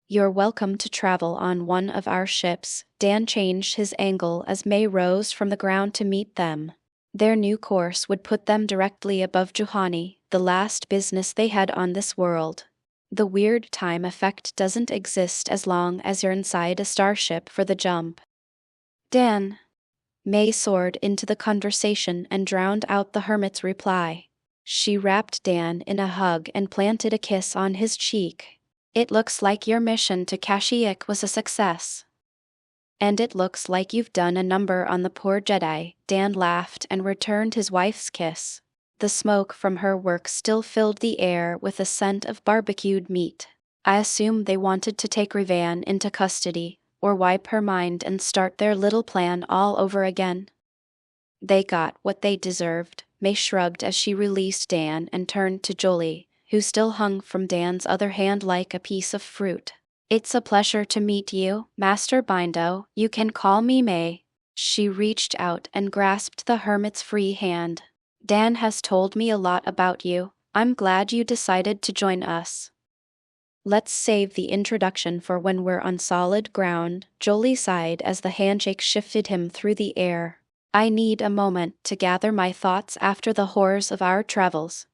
You're welcome to travel on one of our ships. Dan changed his angle as May rose from the ground to meet them. Their new course would put them directly above Juhani, the last business they had on this world. The weird time effect doesn't exist as long as you're inside a starship for the jump. Dan. May soared into the conversation and drowned out the hermit's reply. She wrapped Dan in a hug and planted a kiss on his cheek. It looks like your mission to Kashyyyk was a success. And it looks like you've done a number on the poor Jedi. Dan laughed and returned his wife's kiss. The smoke from her work still filled the air with a scent of barbecued meat. I assume they wanted to take Revan into custody, or wipe her mind and start their little plan all over again. They got what they deserved, May shrugged as she released Dan and turned to Jolie, who still hung from Dan's other hand like a piece of fruit. It's a pleasure to meet you, Master Bindo. You can call me May. She reached out and grasped the hermit's free hand. Dan has told me a lot about you. I'm glad you decided to join us. Let's save the introduction for when we're on solid ground, Jolie sighed as the handshake shifted him through the air. I need a moment to gather my thoughts after the horrors of our travels.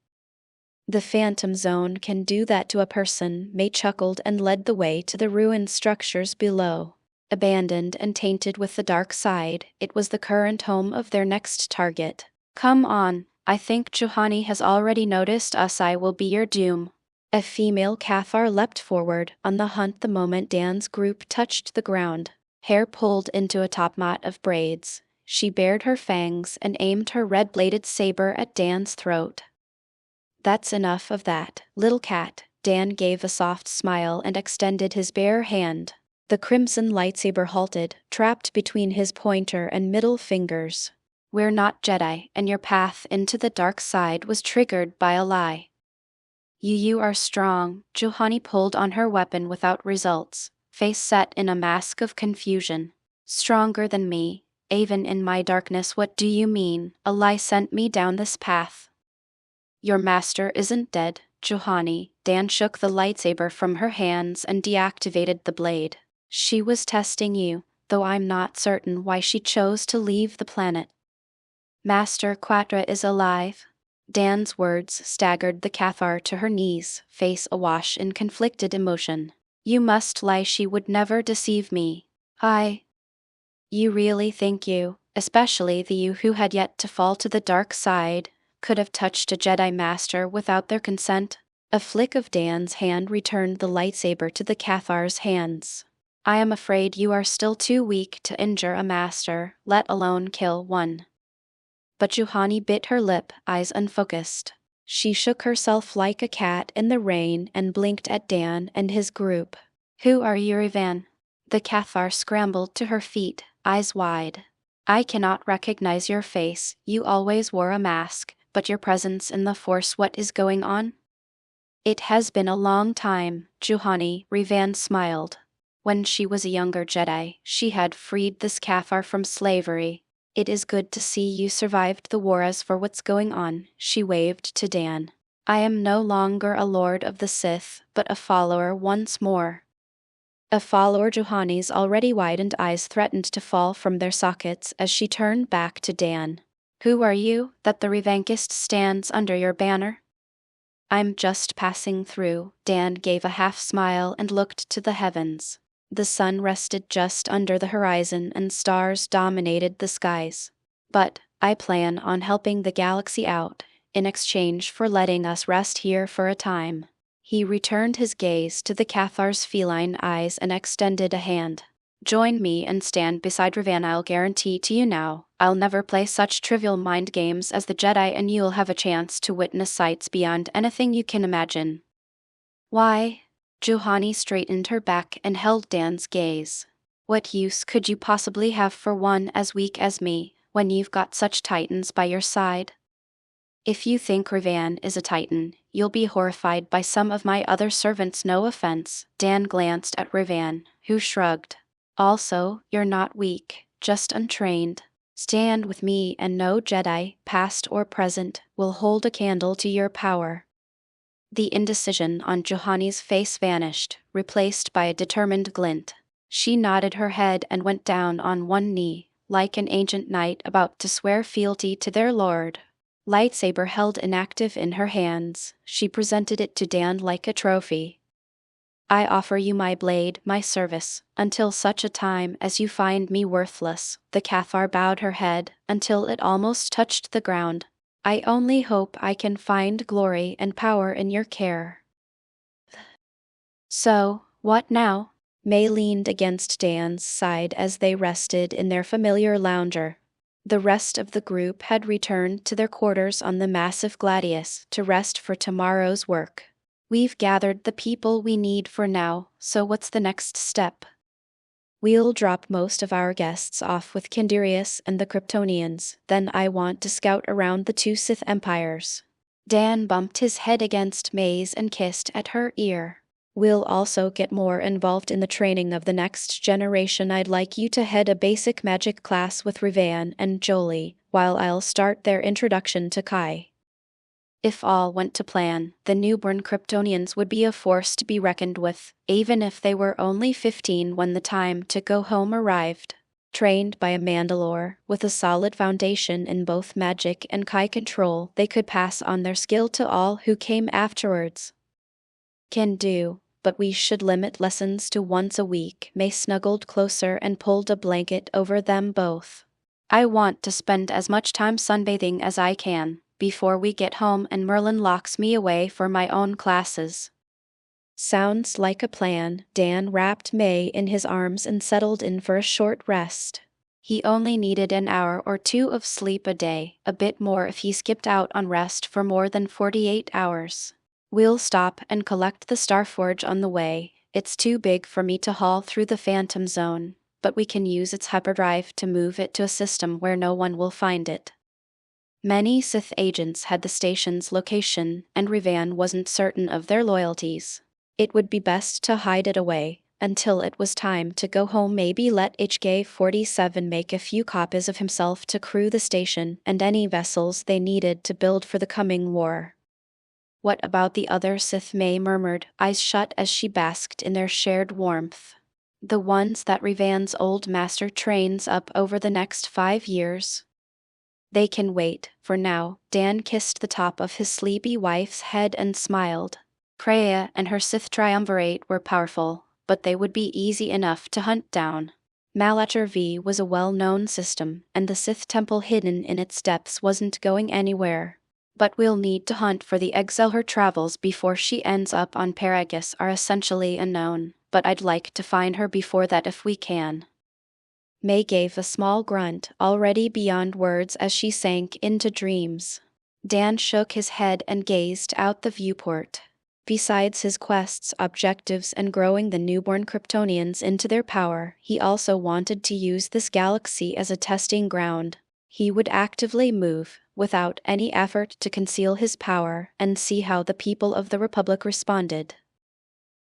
The Phantom Zone can do that to a person, May chuckled and led the way to the ruined structures below. Abandoned and tainted with the dark side, it was the current home of their next target. Come on, I think Juhani has already noticed us. I will be your doom. A female Cathar leapt forward, on the hunt the moment Dan's group touched the ground. Hair pulled into a topknot of braids, she bared her fangs and aimed her red-bladed saber at Dan's throat. That's enough of that, little cat. Dan gave a soft smile and extended his bare hand. The crimson lightsaber halted, trapped between his pointer and middle fingers. We're not Jedi, and your path into the dark side was triggered by a lie. You are strong. Juhani pulled on her weapon without results, face set in a mask of confusion. Stronger than me, even in my darkness. What do you mean? A lie sent me down this path. Your master isn't dead, Juhani. Dan shook the lightsaber from her hands and deactivated the blade. She was testing you, though I'm not certain why she chose to leave the planet. Master Quatra is alive. Dan's words staggered the Cathar to her knees, face awash in conflicted emotion. You must lie. She would never deceive me. You really think you, especially the you who had yet to fall to the dark side, could have touched a Jedi Master without their consent? A flick of Dan's hand returned the lightsaber to the Cathar's hands. I am afraid you are still too weak to injure a master, let alone kill one. But Juhani bit her lip, eyes unfocused. She shook herself like a cat in the rain and blinked at Dan and his group. Who are you, Revan? The Cathar scrambled to her feet, eyes wide. I cannot recognize your face. You always wore a mask, but your presence in the Force. What is going on? It has been a long time, Juhani. Revan smiled. When she was a younger Jedi, she had freed this Cathar from slavery. It is good to see you survived the war. As for what's going on, she waved to Dan. I am no longer a Lord of the Sith, but a follower once more. A follower. Juhani's already widened eyes threatened to fall from their sockets as she turned back to Dan. Who are you, that the Revankist stands under your banner? I'm just passing through. Dan gave a half smile and looked to the heavens. The sun rested just under the horizon and stars dominated the skies. But I plan on helping the galaxy out, in exchange for letting us rest here for a time. He returned his gaze to the Cathar's feline eyes and extended a hand. Join me and stand beside Revan. I'll guarantee to you now, I'll never play such trivial mind games as the Jedi, and you'll have a chance to witness sights beyond anything you can imagine. Why? Juhani straightened her back and held Dan's gaze. What use could you possibly have for one as weak as me, when you've got such titans by your side? If you think Revan is a titan, you'll be horrified by some of my other servants. No offense. Dan glanced at Revan, who shrugged. Also, you're not weak, just untrained. Stand with me and no Jedi, past or present, will hold a candle to your power. The indecision on Juhani's face vanished, replaced by a determined glint. She nodded her head and went down on one knee, like an ancient knight about to swear fealty to their lord. Lightsaber held inactive in her hands, she presented it to Dan like a trophy. I offer you my blade, my service, until such a time as you find me worthless." The Cathar bowed her head until it almost touched the ground. "I only hope I can find glory and power in your care." "So, what now?" May leaned against Dan's side as they rested in their familiar lounger. The rest of the group had returned to their quarters on the massive Gladius to rest for tomorrow's work. "We've gathered the people we need for now, so what's the next step?" "We'll drop most of our guests off with Kindirius and the Kryptonians, then I want to scout around the two Sith empires." Dan bumped his head against May's and kissed at her ear. "We'll also get more involved in the training of the next generation. I'd like you to head a basic magic class with Revan and Jolie, while I'll start their introduction to Kai." If all went to plan, the newborn Kryptonians would be a force to be reckoned with, even if they were only 15 when the time to go home arrived. Trained by a Mandalore, with a solid foundation in both magic and Kai control, they could pass on their skill to all who came afterwards. "Can do, but we should limit lessons to once a week." May snuggled closer and pulled a blanket over them both. "I want to spend as much time sunbathing as I can before we get home and Merlin locks me away for my own classes." "Sounds like a plan." Dan wrapped May in his arms and settled in for a short rest. He only needed an hour or two of sleep a day, a bit more if he skipped out on rest for more than 48 hours. "We'll stop and collect the Starforge on the way. It's too big for me to haul through the Phantom Zone, but we can use its hyperdrive to move it to a system where no one will find it." Many Sith agents had the station's location, and Revan wasn't certain of their loyalties. It would be best to hide it away until it was time to go home. Maybe let HK-47 make a few copies of himself to crew the station and any vessels they needed to build for the coming war. "What about the other Sith?" May murmured, eyes shut as she basked in their shared warmth. "The ones that Revan's old master trains up over the next 5 years. They can wait, for now." Dan kissed the top of his sleepy wife's head and smiled. Kreia and her Sith triumvirate were powerful, but they would be easy enough to hunt down. Malachor V was a well-known system, and the Sith temple hidden in its depths wasn't going anywhere. But we'll need to hunt for the exile. Her travels before she ends up on Paragus are essentially unknown, but I'd like to find her before that if we can. May gave a small grunt, already beyond words as she sank into dreams. Dan shook his head and gazed out the viewport. Besides his quests, objectives, and growing the newborn Kryptonians into their power, he also wanted to use this galaxy as a testing ground. He would actively move, without any effort to conceal his power, and see how the people of the Republic responded.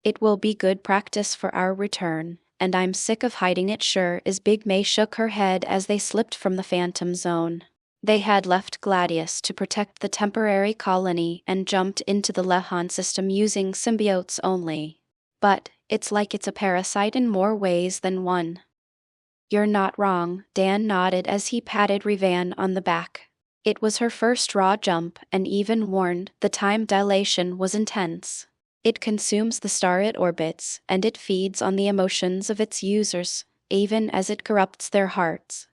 "It will be good practice for our return, and I'm sick of hiding it." "Sure is." Big May shook her head as they slipped from the Phantom Zone. They had left Gladius to protect the temporary colony and jumped into the Lehan system using symbiotes only. But it's like it's a parasite in more ways than one. "You're not wrong." Dan nodded as he patted Revan on the back. It was her first raw jump, and even warned, the time dilation was intense. It consumes the star it orbits, and it feeds on the emotions of its users, even as it corrupts their hearts.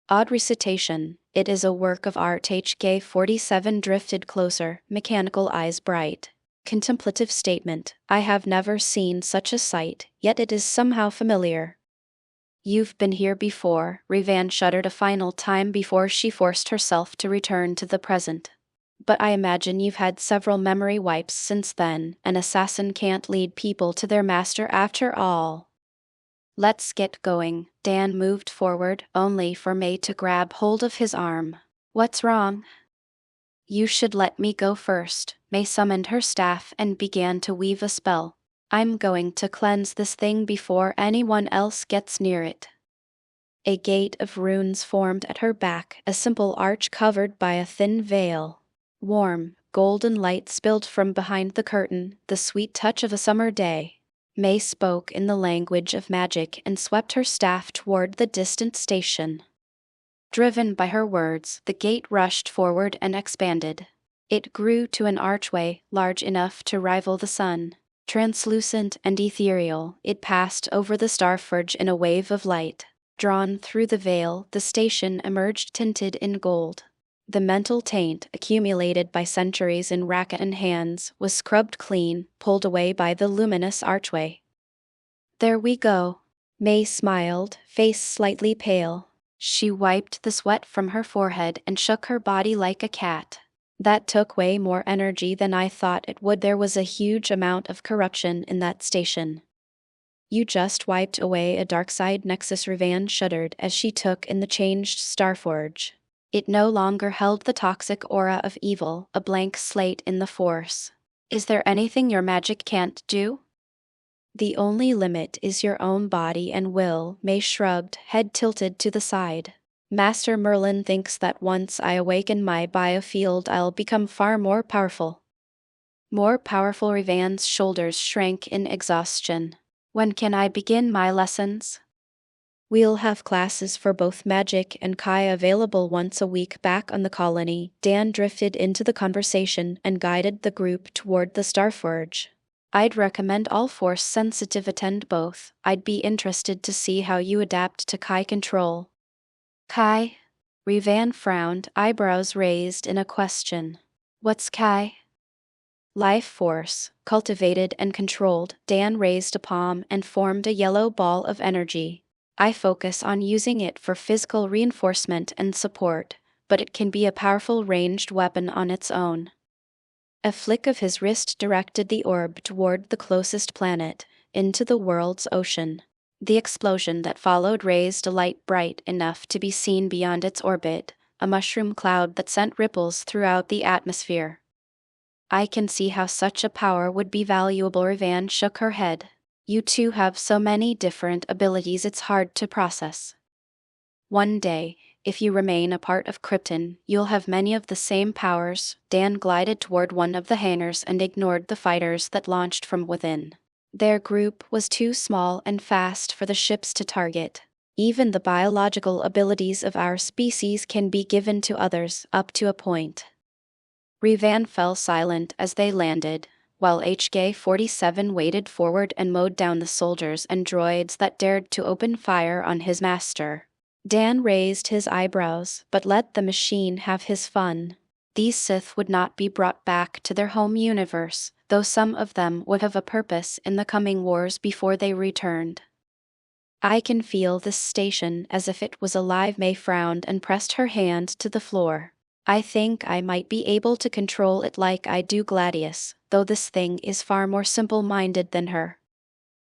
Odd recitation. It is a work of art. HK-47 drifted closer, mechanical eyes bright. Contemplative statement. "I have never seen such a sight, yet it is somehow familiar." "You've been here before." Revan shuddered a final time before she forced herself to return to the present. "But I imagine you've had several memory wipes since then. An assassin can't lead people to their master after all." "Let's get going." Dan moved forward, only for May to grab hold of his arm. "What's wrong?" "You should let me go first." May summoned her staff and began to weave a spell. "I'm going to cleanse this thing before anyone else gets near it." A gate of runes formed at her back, a simple arch covered by a thin veil. Warm, golden light spilled from behind the curtain, the sweet touch of a summer day. May spoke in the language of magic and swept her staff toward the distant station. Driven by her words, the gate rushed forward and expanded. It grew to an archway large enough to rival the sun. Translucent and ethereal, it passed over the Starforge in a wave of light. Drawn through the veil, the station emerged tinted in gold. The mental taint, accumulated by centuries in racket and hands, was scrubbed clean, pulled away by the luminous archway. "There we go." May smiled, face slightly pale. She wiped the sweat from her forehead and shook her body like a cat. "That took way more energy than I thought it would. There was a huge amount of corruption in that station." "You just wiped away a darkside nexus." Revan shuddered as she took in the changed Starforge. It no longer held the toxic aura of evil, a blank slate in the Force. "Is there anything your magic can't do?" "The only limit is your own body and will." May shrugged, head tilted to the side. "Master Merlin thinks that once I awaken my biofield I'll become far more powerful." "More powerful?" Revan's shoulders shrank in exhaustion. "When can I begin my lessons?" "We'll have classes for both magic and Kai available once a week." Back on the colony, Dan drifted into the conversation and guided the group toward the Starforge. "I'd recommend all Force-sensitive attend both. I'd be interested to see how you adapt to Kai control." "Kai?" Revan frowned, eyebrows raised in a question. "What's Kai?" "Life force, cultivated and controlled." Dan raised a palm and formed a yellow ball of energy. "I focus on using it for physical reinforcement and support, but it can be a powerful ranged weapon on its own." A flick of his wrist directed the orb toward the closest planet, into the world's ocean. The explosion that followed raised a light bright enough to be seen beyond its orbit, a mushroom cloud that sent ripples throughout the atmosphere. "I can see how such a power would be valuable." Revan shook her head. "You two have so many different abilities it's hard to process. One day, if you remain a part of Krypton, you'll have many of the same powers." Dan glided toward one of the hangars and ignored the fighters that launched from within. Their group was too small and fast for the ships to target. "Even the biological abilities of our species can be given to others, up to a point." Revan fell silent as they landed, while HK-47 waded forward and mowed down the soldiers and droids that dared to open fire on his master. Dan raised his eyebrows, but let the machine have his fun. These Sith would not be brought back to their home universe, though some of them would have a purpose in the coming wars before they returned. "I can feel this station as if it was alive." May frowned and pressed her hand to the floor. "I think I might be able to control it like I do Gladius, though this thing is far more simple-minded than her."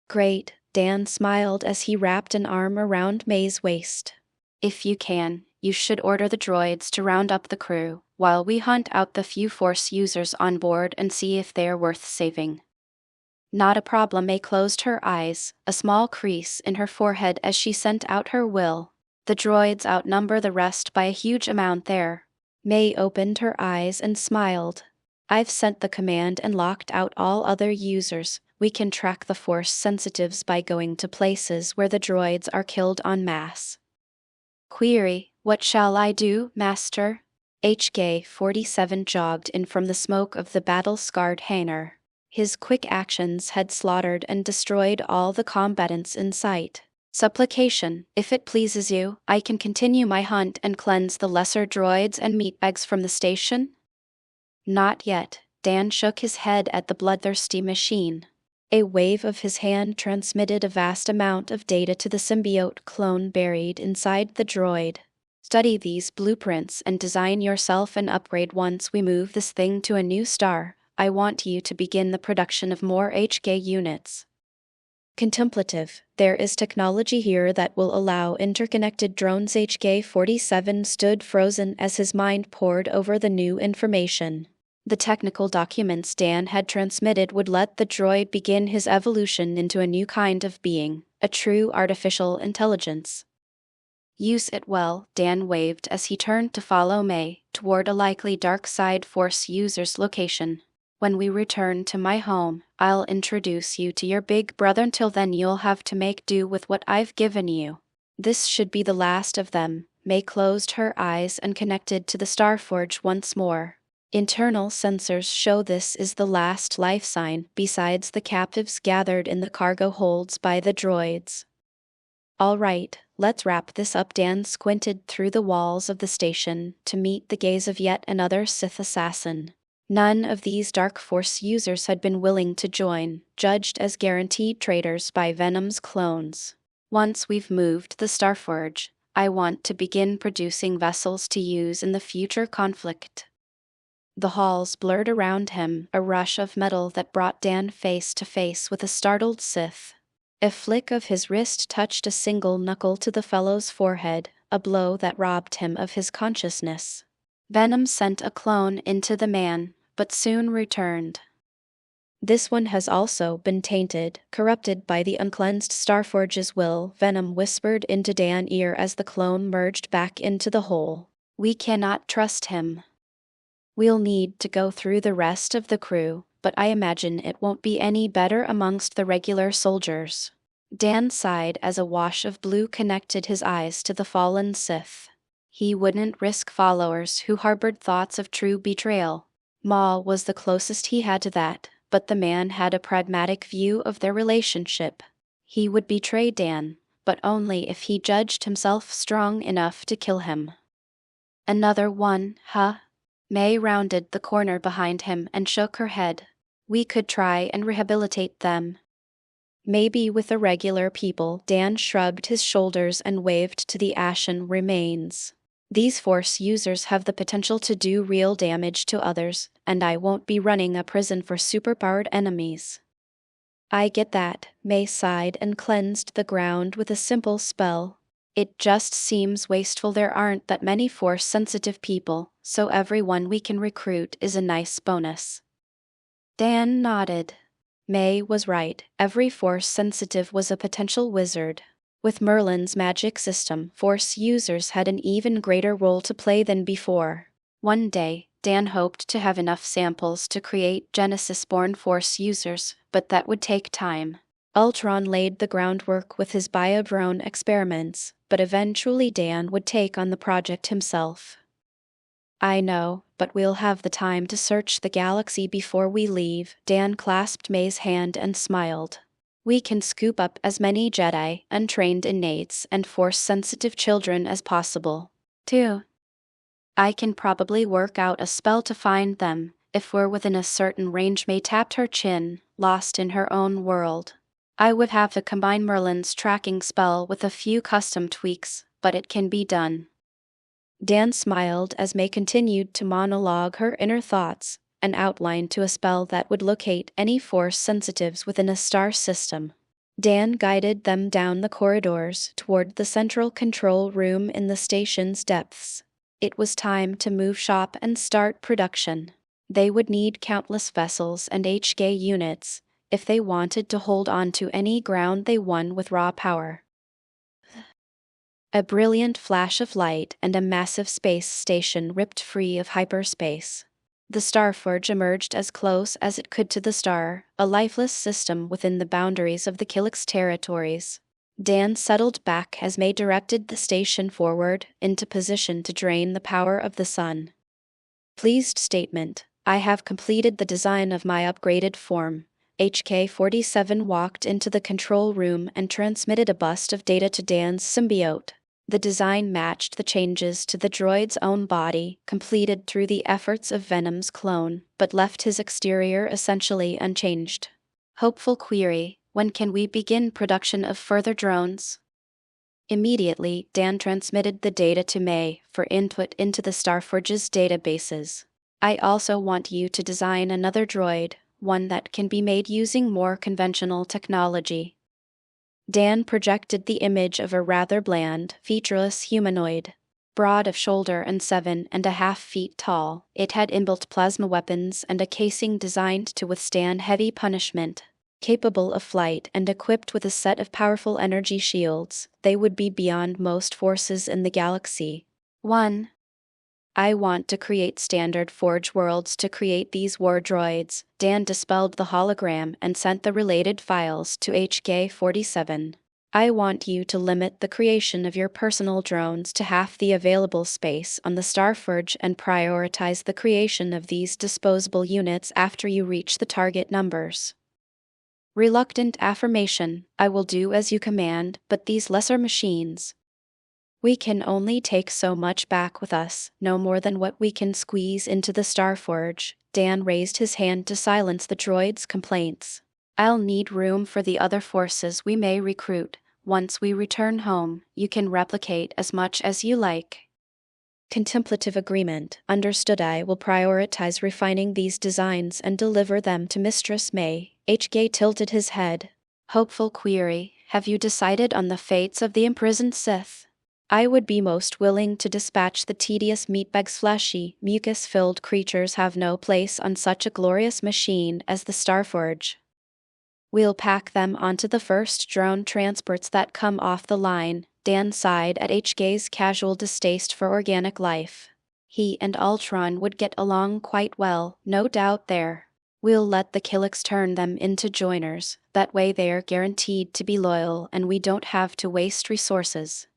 "Great," Dan smiled as he wrapped an arm around May's waist. "If you can, you should order the droids to round up the crew, while we hunt out the few Force users on board and see if they're worth saving." "Not a problem." May closed her eyes, a small crease in her forehead as she sent out her will. "The droids outnumber the rest by a huge amount there." May opened her eyes and smiled. "I've sent the command and locked out all other users. We can track the Force sensitives by going to places where the droids are killed en masse." "Query, what shall I do, Master?" HK-47 jogged in from the smoke of the battle-scarred hangar. His quick actions had slaughtered and destroyed all the combatants in sight. "Supplication, if it pleases you, I can continue my hunt and cleanse the lesser droids and meatbags from the station?" "Not yet." Dan shook his head at the bloodthirsty machine. A wave of his hand transmitted a vast amount of data to the symbiote clone buried inside the droid. "Study these blueprints and design yourself an upgrade. Once we move this thing to a new star, I want you to begin the production of more HK units." Contemplative, "There is technology here that will allow interconnected drones." HK-47 stood frozen as his mind pored over the new information. The technical documents Dan had transmitted would let the droid begin his evolution into a new kind of being, a true artificial intelligence. "Use it well." Dan waved as he turned to follow May toward a likely dark side Force user's location. "When we return to my home, I'll introduce you to your big brother. Until then you'll have to make do with what I've given you." This should be the last of them. May closed her eyes and connected to the Starforge once more. Internal sensors show this is the last life sign besides the captives gathered in the cargo holds by the droids. All right, let's wrap this up. Dan squinted through the walls of the station to meet the gaze of yet another Sith assassin. None of these Dark Force users had been willing to join, judged as guaranteed traitors by Venom's clones. Once we've moved the Starforge, I want to begin producing vessels to use in the future conflict. The halls blurred around him, a rush of metal that brought Dan face to face with a startled Sith. A flick of his wrist touched a single knuckle to the fellow's forehead, a blow that robbed him of his consciousness. Venom sent a clone into the man, but soon returned. This one has also been tainted, corrupted by the uncleansed Starforge's will, Venom whispered into Dan's ear as the clone merged back into the hole. We cannot trust him. We'll need to go through the rest of the crew, but I imagine it won't be any better amongst the regular soldiers. Dan sighed as a wash of blue connected his eyes to the fallen Sith. He wouldn't risk followers who harbored thoughts of true betrayal. Maul was the closest he had to that, but the man had a pragmatic view of their relationship. He would betray Dan, but only if he judged himself strong enough to kill him. Another one, huh? May rounded the corner behind him and shook her head. We could try and rehabilitate them. Maybe with the regular people. Dan shrugged his shoulders and waved to the ashen remains. These Force users have the potential to do real damage to others, and I won't be running a prison for superpowered enemies. I get that, May sighed and cleansed the ground with a simple spell. It just seems wasteful. There aren't that many Force-sensitive people, so everyone we can recruit is a nice bonus. Dan nodded. May was right, every Force-sensitive was a potential wizard. With Merlin's magic system, Force users had an even greater role to play than before. One day, Dan hoped to have enough samples to create Genesis-born Force users, but that would take time. Ultron laid the groundwork with his bio-drone experiments, but eventually Dan would take on the project himself. I know, but we'll have the time to search the galaxy before we leave. Dan clasped May's hand and smiled. We can scoop up as many Jedi, untrained innates, and Force-sensitive children as possible, too. I can probably work out a spell to find them, if we're within a certain range. May tapped her chin, lost in her own world. I would have to combine Merlin's tracking spell with a few custom tweaks, but it can be done. Dan smiled as May continued to monologue her inner thoughts, an outline to a spell that would locate any Force sensitives within a star system. Dan guided them down the corridors toward the central control room in the station's depths. It was time to move shop and start production. They would need countless vessels and HK units if they wanted to hold on to any ground they won with raw power. A brilliant flash of light and a massive space station ripped free of hyperspace. The Starforge emerged as close as it could to the star, a lifeless system within the boundaries of the Kashyyyk territories. Dan settled back as May directed the station forward, into position to drain the power of the sun. Pleased statement, I have completed the design of my upgraded form. HK-47 walked into the control room and transmitted a bust of data to Dan's symbiote. The design matched the changes to the droid's own body, completed through the efforts of Venom's clone, but left his exterior essentially unchanged. Hopeful query, when can we begin production of further drones? Immediately, Dan transmitted the data to May for input into the Starforge's databases. I also want you to design another droid, one that can be made using more conventional technology. Dan projected the image of a rather bland, featureless humanoid. Broad of shoulder and 7.5 feet tall, it had inbuilt plasma weapons and a casing designed to withstand heavy punishment. Capable of flight and equipped with a set of powerful energy shields, they would be beyond most forces in the galaxy. 1. I want to create standard Forge worlds to create these war droids. Dan dispelled the hologram and sent the related files to HK-47. I want you to limit the creation of your personal drones to half the available space on the Starforge and prioritize the creation of these disposable units after you reach the target numbers. Reluctant affirmation, I will do as you command, but these lesser machines. We can only take so much back with us, no more than what we can squeeze into the Starforge. Dan raised his hand to silence the droid's complaints. I'll need room for the other forces we may recruit. Once we return home, you can replicate as much as you like. Contemplative agreement. Understood. I will prioritize refining these designs and deliver them to Mistress May. H.G. tilted his head. Hopeful query. Have you decided on the fates of the imprisoned Sith? I would be most willing to dispatch the tedious meatbags. Fleshy, mucus-filled creatures have no place on such a glorious machine as the Starforge. We'll pack them onto the first drone transports that come off the line. Dan sighed at HG's casual distaste for organic life. He and Ultron would get along quite well, no doubt there. We'll let the Kashyyyk turn them into joiners, that way they're guaranteed to be loyal and we don't have to waste resources.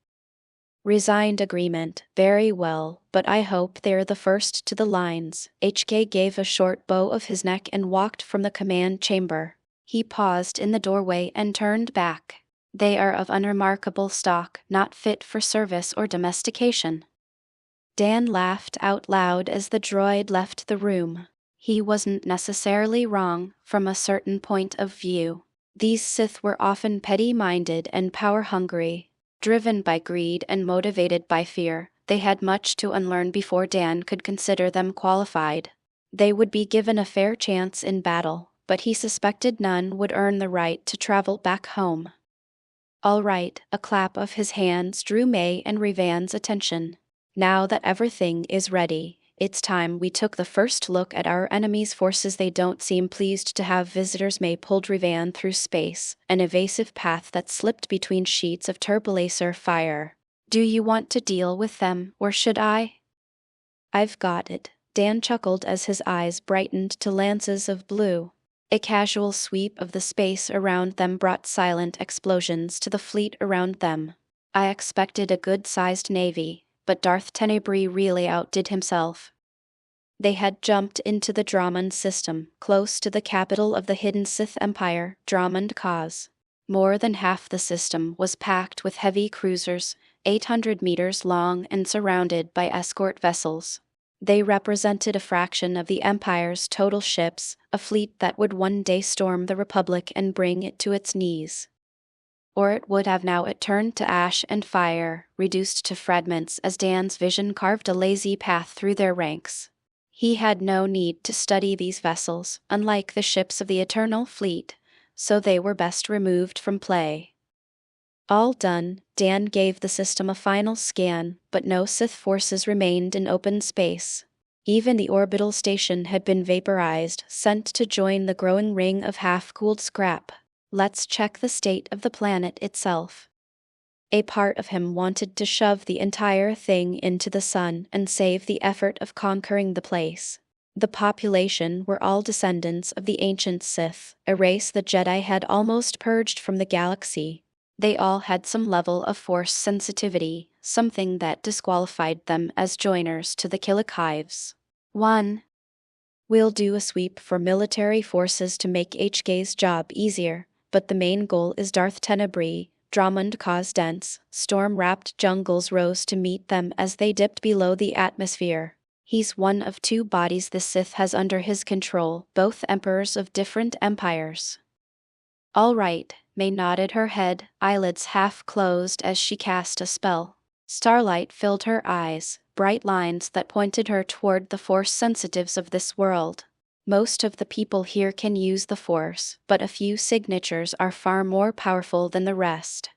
Resigned agreement. Very well, but I hope they're the first to the lines. HK gave a short bow of his neck and walked from the command chamber. He paused in the doorway and turned back. They are of unremarkable stock, not fit for service or domestication. Dan laughed out loud as the droid left the room. He wasn't necessarily wrong, from a certain point of view. These Sith were often petty-minded and power-hungry. Driven by greed and motivated by fear, they had much to unlearn before Dan could consider them qualified. They would be given a fair chance in battle, but he suspected none would earn the right to travel back home. All right, a clap of his hands drew May and Revan's attention. Now that everything is ready, it's time we took the first look at our enemy's forces. They don't seem pleased to have visitors. May pulled Revan through space, an evasive path that slipped between sheets of turbolaser fire. Do you want to deal with them, or should I? I've got it. Dan chuckled as his eyes brightened to lances of blue. A casual sweep of the space around them brought silent explosions to the fleet around them. I expected a good-sized navy, but Darth Tenebrae really outdid himself. They had jumped into the Drummond system, close to the capital of the hidden Sith Empire, Drummond Cause. More than half the system was packed with heavy cruisers, 800 meters long and surrounded by escort vessels. They represented a fraction of the Empire's total ships, a fleet that would one day storm the Republic and bring it to its knees. Or it would have. Now it turned to ash and fire, reduced to fragments as Dan's vision carved a lazy path through their ranks. He had no need to study these vessels, unlike the ships of the Eternal Fleet, so they were best removed from play. All done, Dan gave the system a final scan, but no Sith forces remained in open space. Even the orbital station had been vaporized, sent to join the growing ring of half-cooled scrap. Let's check the state of the planet itself. A part of him wanted to shove the entire thing into the sun and save the effort of conquering the place. The population were all descendants of the ancient Sith, a race the Jedi had almost purged from the galaxy. They all had some level of force sensitivity, something that disqualified them as joiners to the Kashyyyk hives. 1. We'll do a sweep for military forces to make HK's job easier, but the main goal is Darth Tenebrae. Drummond caused dense, storm-wrapped jungles rose to meet them as they dipped below the atmosphere. He's one of two bodies the Sith has under his control, both emperors of different empires. All right, May nodded her head, eyelids half closed as she cast a spell. Starlight filled her eyes, bright lines that pointed her toward the force sensitives of this world. Most of the people here can use the Force, but a few signatures are far more powerful than the rest.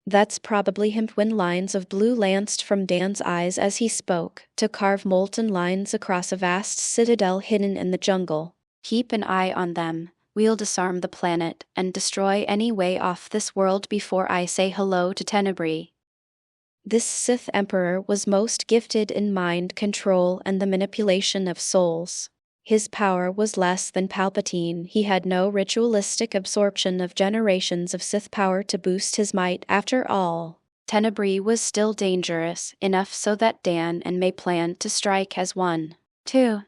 That's probably him. Twin lines of blue lanced from Dan's eyes as he spoke, to carve molten lines across a vast citadel hidden in the jungle. Keep an eye on them. We'll disarm the planet and destroy any way off this world before I say hello to Tenebrae. This Sith Emperor was most gifted in mind control and the manipulation of souls. His power was less than Palpatine. He had no ritualistic absorption of generations of Sith power to boost his might. After all, Tenebrae was still dangerous enough so that Dan and May planned to strike as one. 2.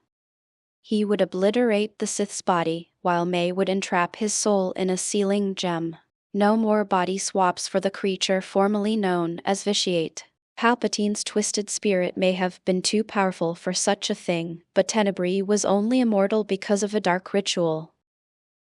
He would obliterate the Sith's body, while May would entrap his soul in a sealing gem. No more body swaps for the creature formerly known as Vitiate. Palpatine's twisted spirit may have been too powerful for such a thing, but Tenebrae was only immortal because of a dark ritual.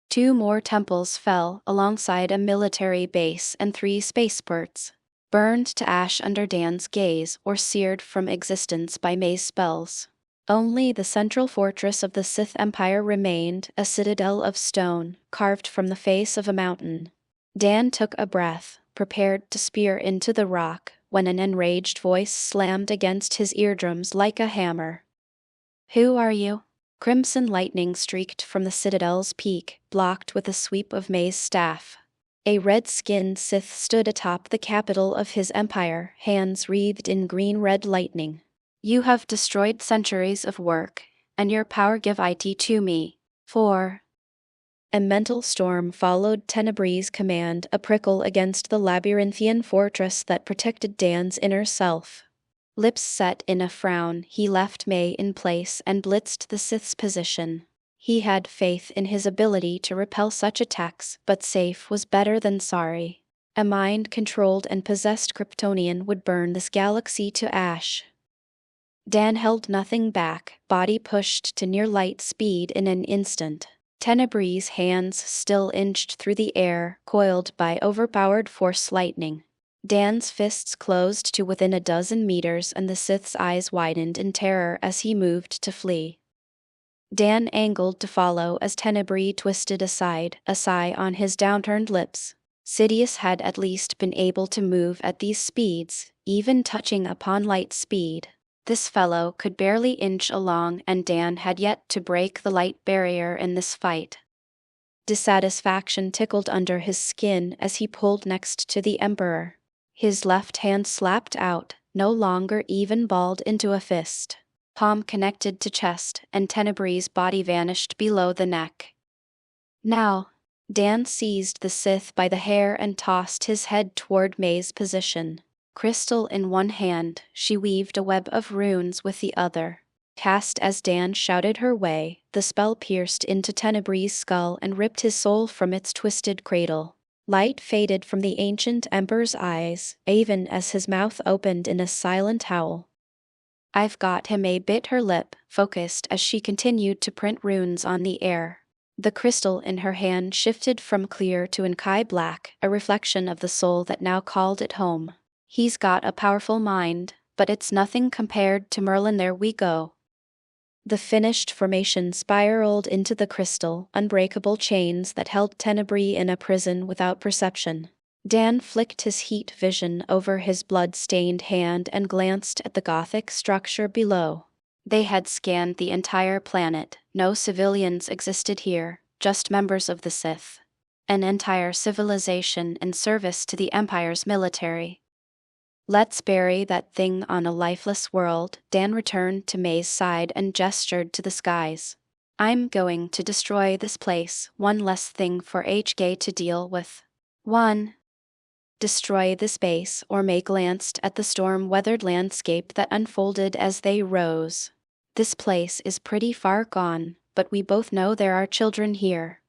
2 more temples fell alongside a military base, and 3 spaceports burned to ash under Dan's gaze or seared from existence by May's spells. Only the central fortress of the Sith Empire remained, a citadel of stone, carved from the face of a mountain. Dan took a breath, prepared to spear into the rock, when an enraged voice slammed against his eardrums like a hammer. "Who are you?" Crimson lightning streaked from the citadel's peak, blocked with a sweep of May's staff. A red-skinned Sith stood atop the capital of his empire, hands wreathed in green-red lightning. "You have destroyed centuries of work, and your power give it to me. 4. A mental storm followed Tenebrae's command, a prickle against the labyrinthian fortress that protected Dan's inner self. Lips set in a frown, he left May in place and blitzed the Sith's position. He had faith in his ability to repel such attacks, but safe was better than sorry. A mind-controlled and possessed Kryptonian would burn this galaxy to ash. Dan held nothing back, body pushed to near light speed in an instant. Tenebrae's hands still inched through the air, coiled by overpowered force lightning. Dan's fists closed to within a dozen meters, and the Sith's eyes widened in terror as he moved to flee. Dan angled to follow as Tenebrae twisted aside, a sigh on his downturned lips. Sidious had at least been able to move at these speeds, even touching upon light speed. This fellow could barely inch along, and Dan had yet to break the light barrier in this fight. Dissatisfaction tickled under his skin as he pulled next to the Emperor. His left hand slapped out, no longer even balled into a fist. Palm connected to chest, and Tenebrae's body vanished below the neck. "Now!" Dan seized the Sith by the hair and tossed his head toward May's position. Crystal in one hand, she weaved a web of runes with the other. Cast as Dan shouted her way, the spell pierced into Tenebrae's skull and ripped his soul from its twisted cradle. Light faded from the ancient Emperor's eyes, even as his mouth opened in a silent howl. "I've got him." May bit her lip, focused as she continued to print runes on the air. The crystal in her hand shifted from clear to inky black, a reflection of the soul that now called it home. "He's got a powerful mind, but it's nothing compared to Merlin." There we go. The finished formation spiraled into the crystal, unbreakable chains that held Tenebrae in a prison without perception. Dan flicked his heat vision over his blood-stained hand and glanced at the Gothic structure below. They had scanned the entire planet. No civilians existed here, just members of the Sith. An entire civilization in service to the Empire's military. "Let's bury that thing on a lifeless world." Dan returned to May's side and gestured to the skies. "I'm going to destroy this place, one less thing for HK to deal with." 1. Destroy this base, or May glanced at the storm-weathered landscape that unfolded as they rose. "This place is pretty far gone, but we both know there are children here."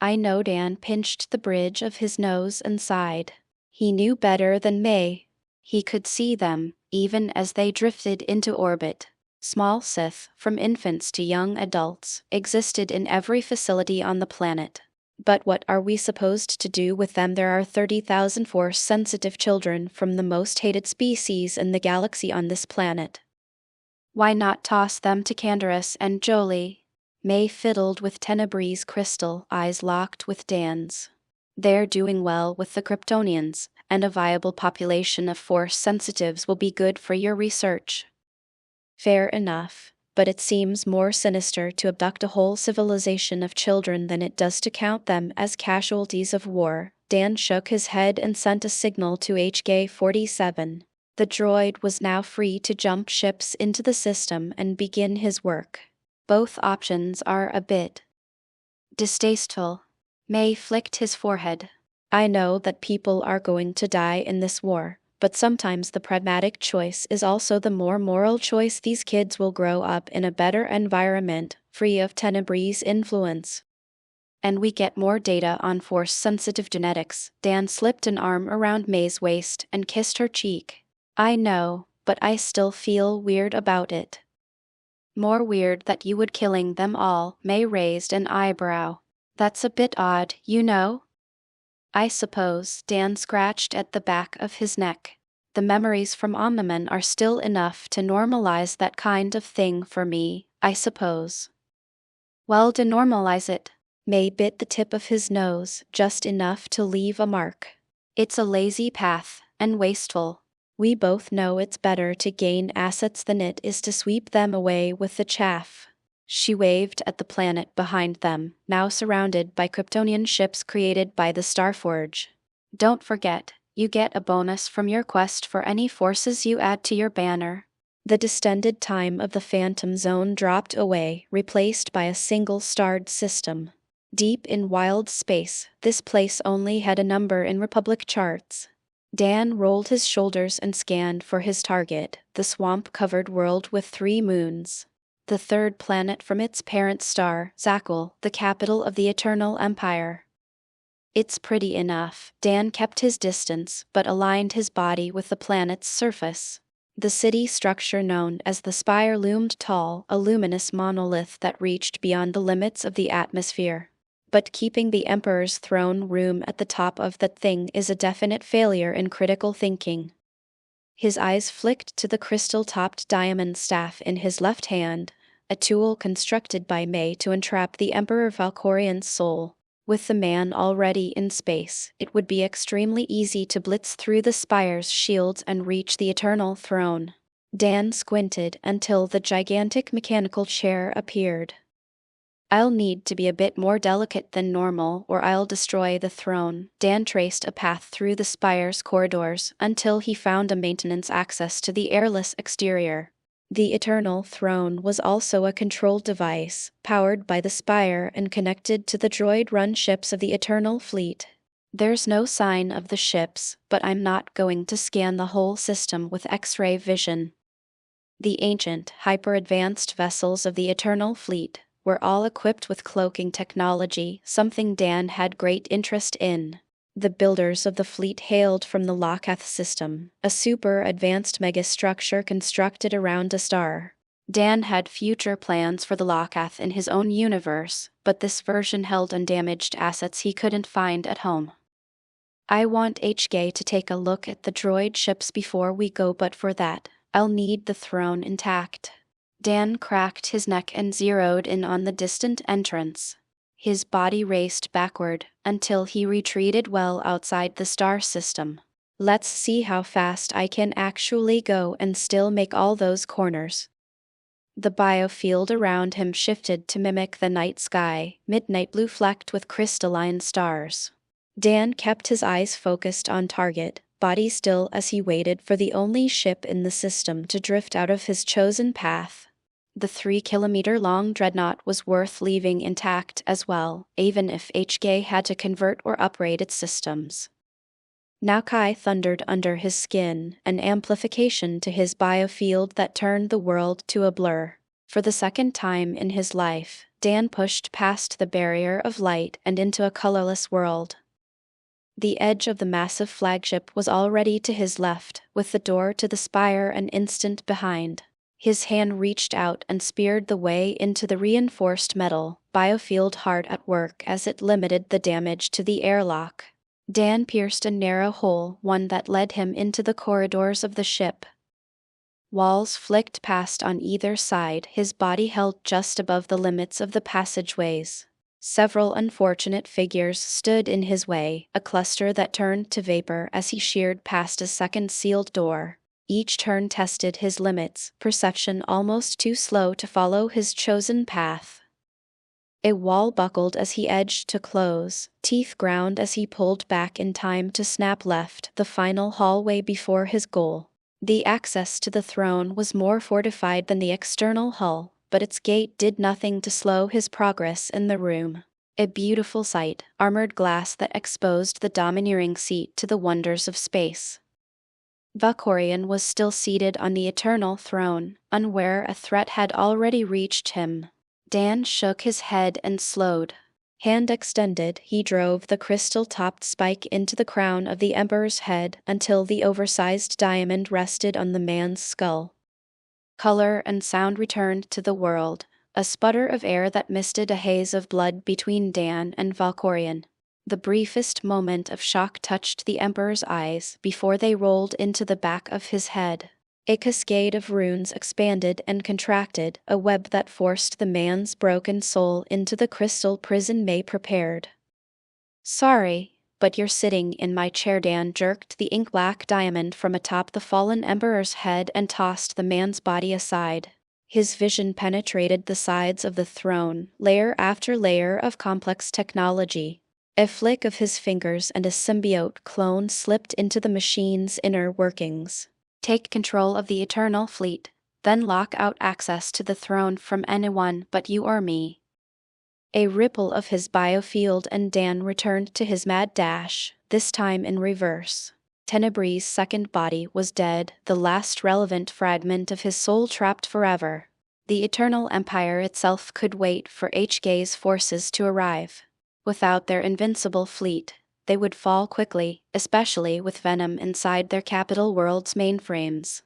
"I know." Dan pinched the bridge of his nose and sighed. He knew better than May. He could see them, even as they drifted into orbit. Small Sith, from infants to young adults, existed in every facility on the planet. But what are we supposed to do with them? There are 30,000 force-sensitive children from the most hated species in the galaxy on this planet. Why not toss them to Canderous and Jolie? May fiddled with Tenebrae's crystal, eyes locked with Dan's. "They're doing well with the Kryptonians, and a viable population of force-sensitives will be good for your research." "Fair enough, but it seems more sinister to abduct a whole civilization of children than it does to count them as casualties of war." Dan shook his head and sent a signal to HK-47. The droid was now free to jump ships into the system and begin his work. Both options are a bit distasteful. May flicked his forehead. I know that people are going to die in this war, but sometimes the pragmatic choice is also the more moral choice. These kids will grow up in a better environment, free of Tenebrie's influence. And we get more data on force-sensitive genetics. Dan slipped an arm around May's waist and kissed her cheek. I know, but I still feel weird about it. More weird that you would killing them all. May raised an eyebrow. That's a bit odd, you know? I suppose. Dan scratched at the back of his neck. The memories from Omniman are still enough to normalize that kind of thing for me, I suppose. Well, denormalize it. May bit the tip of his nose, just enough to leave a mark. It's a lazy path, and wasteful. We both know it's better to gain assets than it is to sweep them away with the chaff. She waved at the planet behind them, now surrounded by Kryptonian ships created by the Starforge. Don't forget, you get a bonus from your quest for any forces you add to your banner. The distended time of the Phantom Zone dropped away, replaced by a single-starred system. Deep in wild space, this place only had a number in Republic charts. Dan rolled his shoulders and scanned for his target, the swamp-covered world with 3 moons. The third planet from its parent star, Zakul, the capital of the Eternal Empire. It's pretty enough. Dan kept his distance, but aligned his body with the planet's surface. The city structure known as the Spire loomed tall, a luminous monolith that reached beyond the limits of the atmosphere. But keeping the Emperor's throne room at the top of that thing is a definite failure in critical thinking. His eyes flicked to the crystal-topped diamond staff in his left hand, a tool constructed by May to entrap the Emperor Valkorian's soul. With the man already in space, it would be extremely easy to blitz through the Spire's shields and reach the Eternal Throne. Dan squinted until the gigantic mechanical chair appeared. I'll need to be a bit more delicate than normal, or I'll destroy the throne. Dan traced a path through the Spire's corridors until he found a maintenance access to the airless exterior. The Eternal Throne was also a control device, powered by the Spire and connected to the droid-run ships of the Eternal Fleet. There's no sign of the ships, but I'm not going to scan the whole system with X-ray vision. The ancient, hyper-advanced vessels of the Eternal Fleet were all equipped with cloaking technology, something Dan had great interest in. The builders of the fleet hailed from the Lokath system, a super-advanced megastructure constructed around a star. Dan had future plans for the Lokath in his own universe, but this version held undamaged assets he couldn't find at home. I want HK to take a look at the droid ships before we go, but for that, I'll need the throne intact. Dan cracked his neck and zeroed in on the distant entrance. His body raced backward until he retreated well outside the star system. Let's see how fast I can actually go and still make all those corners. The biofield around him shifted to mimic the night sky, midnight blue flecked with crystalline stars. Dan kept his eyes focused on target, body still as he waited for the only ship in the system to drift out of his chosen path. The 3-kilometer-long dreadnought was worth leaving intact as well, even if HK had to convert or upgrade its systems. Now Kai thundered under his skin, an amplification to his biofield that turned the world to a blur. For the second time in his life, Dan pushed past the barrier of light and into a colorless world. The edge of the massive flagship was already to his left, with the door to the Spire an instant behind. His hand reached out and speared the way into the reinforced metal, biofield hard at work as it limited the damage to the airlock. Dan pierced a narrow hole, one that led him into the corridors of the ship. Walls flicked past on either side, his body held just above the limits of the passageways. Several unfortunate figures stood in his way, a cluster that turned to vapor as he sheared past a second sealed door. Each turn tested his limits, perception almost too slow to follow his chosen path. A wall buckled as he edged to close, teeth ground as he pulled back in time to snap left, the final hallway before his goal. The access to the throne was more fortified than the external hull, but its gate did nothing to slow his progress in the room. A beautiful sight, armored glass that exposed the domineering seat to the wonders of space. Valkorion was still seated on the eternal throne, unaware a threat had already reached him. Dan shook his head and slowed. Hand extended, he drove the crystal-topped spike into the crown of the Emperor's head until the oversized diamond rested on the man's skull. Color and sound returned to the world, a sputter of air that misted a haze of blood between Dan and Valkorion. The briefest moment of shock touched the Emperor's eyes before they rolled into the back of his head. A cascade of runes expanded and contracted, a web that forced the man's broken soul into the crystal prison May prepared. "Sorry, but you're sitting in my chair." Dan jerked the ink-black diamond from atop the fallen Emperor's head and tossed the man's body aside. His vision penetrated the sides of the throne, layer after layer of complex technology. A flick of his fingers and a symbiote clone slipped into the machine's inner workings. "Take control of the Eternal Fleet, then lock out access to the throne from anyone but you or me." A ripple of his biofield and Dan returned to his mad dash, this time in reverse. Tenebrie's second body was dead, the last relevant fragment of his soul trapped forever. The Eternal Empire itself could wait for HK's forces to arrive. Without their invincible fleet, they would fall quickly, especially with venom inside their capital world's mainframes.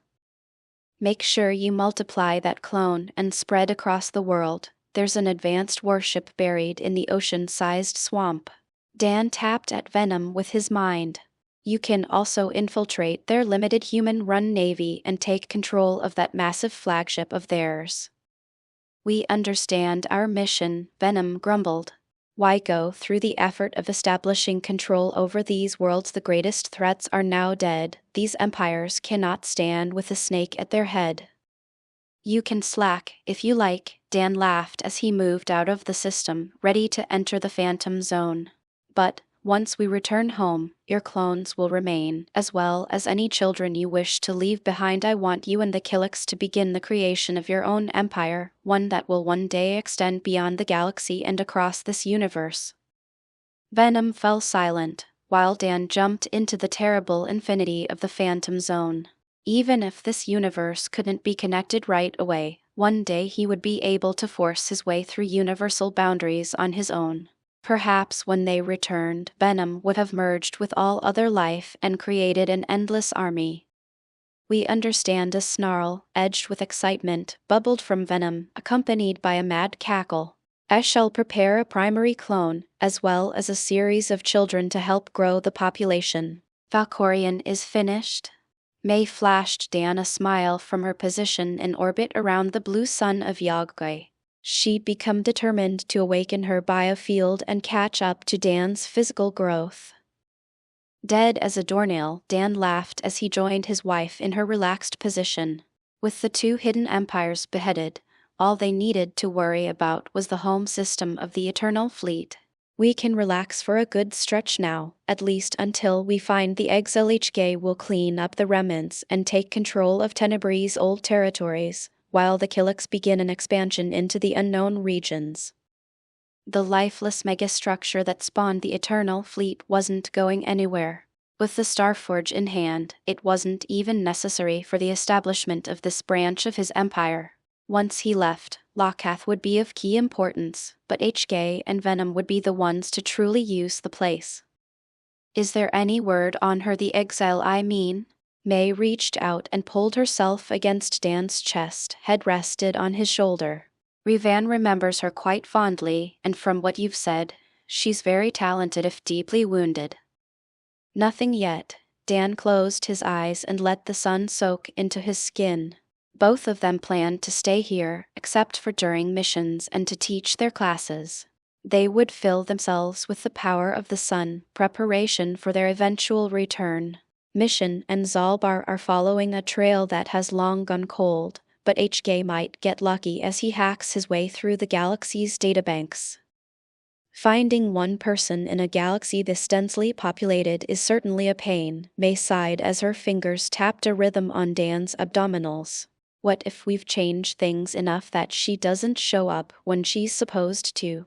"Make sure you multiply that clone and spread across the world. There's an advanced warship buried in the ocean-sized swamp." Dan tapped at venom with his mind. "You can also infiltrate their limited human-run navy and take control of that massive flagship of theirs." "We understand our mission," Venom grumbled. "Why go through the effort of establishing control over these worlds? The greatest threats are now dead. These empires cannot stand with a snake at their head." "You can slack, if you like," Dan laughed as he moved out of the system, ready to enter the Phantom Zone. "But once we return home, your clones will remain, as well as any children you wish to leave behind. I want you and the Kashyyyks to begin the creation of your own empire, one that will one day extend beyond the galaxy and across this universe." Venom fell silent, while Dan jumped into the terrible infinity of the Phantom Zone. Even if this universe couldn't be connected right away, one day he would be able to force his way through universal boundaries on his own. Perhaps when they returned, Venom would have merged with all other life and created an endless army. "We understand." A snarl, edged with excitement, bubbled from Venom, accompanied by a mad cackle. "I shall prepare a primary clone, as well as a series of children to help grow the population." "Valkorion is finished?" May flashed Dan a smile from her position in orbit around the blue sun of Yagwe. She'd become determined to awaken her biofield and catch up to Dan's physical growth. Dead as a doornail, Dan laughed as he joined his wife in her relaxed position. With the two hidden empires beheaded, all they needed to worry about was the home system of the Eternal Fleet. "We can relax for a good stretch now, at least until we find the exile. HK will clean up the remnants and take control of Tenebrie's old territories, while the Kashyyyks begin an expansion into the unknown regions." The lifeless megastructure that spawned the Eternal Fleet wasn't going anywhere. With the Starforge in hand, it wasn't even necessary for the establishment of this branch of his empire. Once he left, Lokath would be of key importance, but HK and Venom would be the ones to truly use the place. "Is there any word on her, the exile I mean?" May reached out and pulled herself against Dan's chest, head rested on his shoulder. "Revan remembers her quite fondly, and from what you've said, she's very talented if deeply wounded." "Nothing yet." Dan closed his eyes and let the sun soak into his skin. Both of them planned to stay here, except for during missions and to teach their classes. They would fill themselves with the power of the sun, preparation for their eventual return. Mission and Zalbar are following a trail that has long gone cold, but HK might get lucky as he hacks his way through the galaxy's databanks. Finding one person in a galaxy this densely populated is certainly a pain, May sighed as her fingers tapped a rhythm on Dan's abdominals. What if we've changed things enough that she doesn't show up when she's supposed to?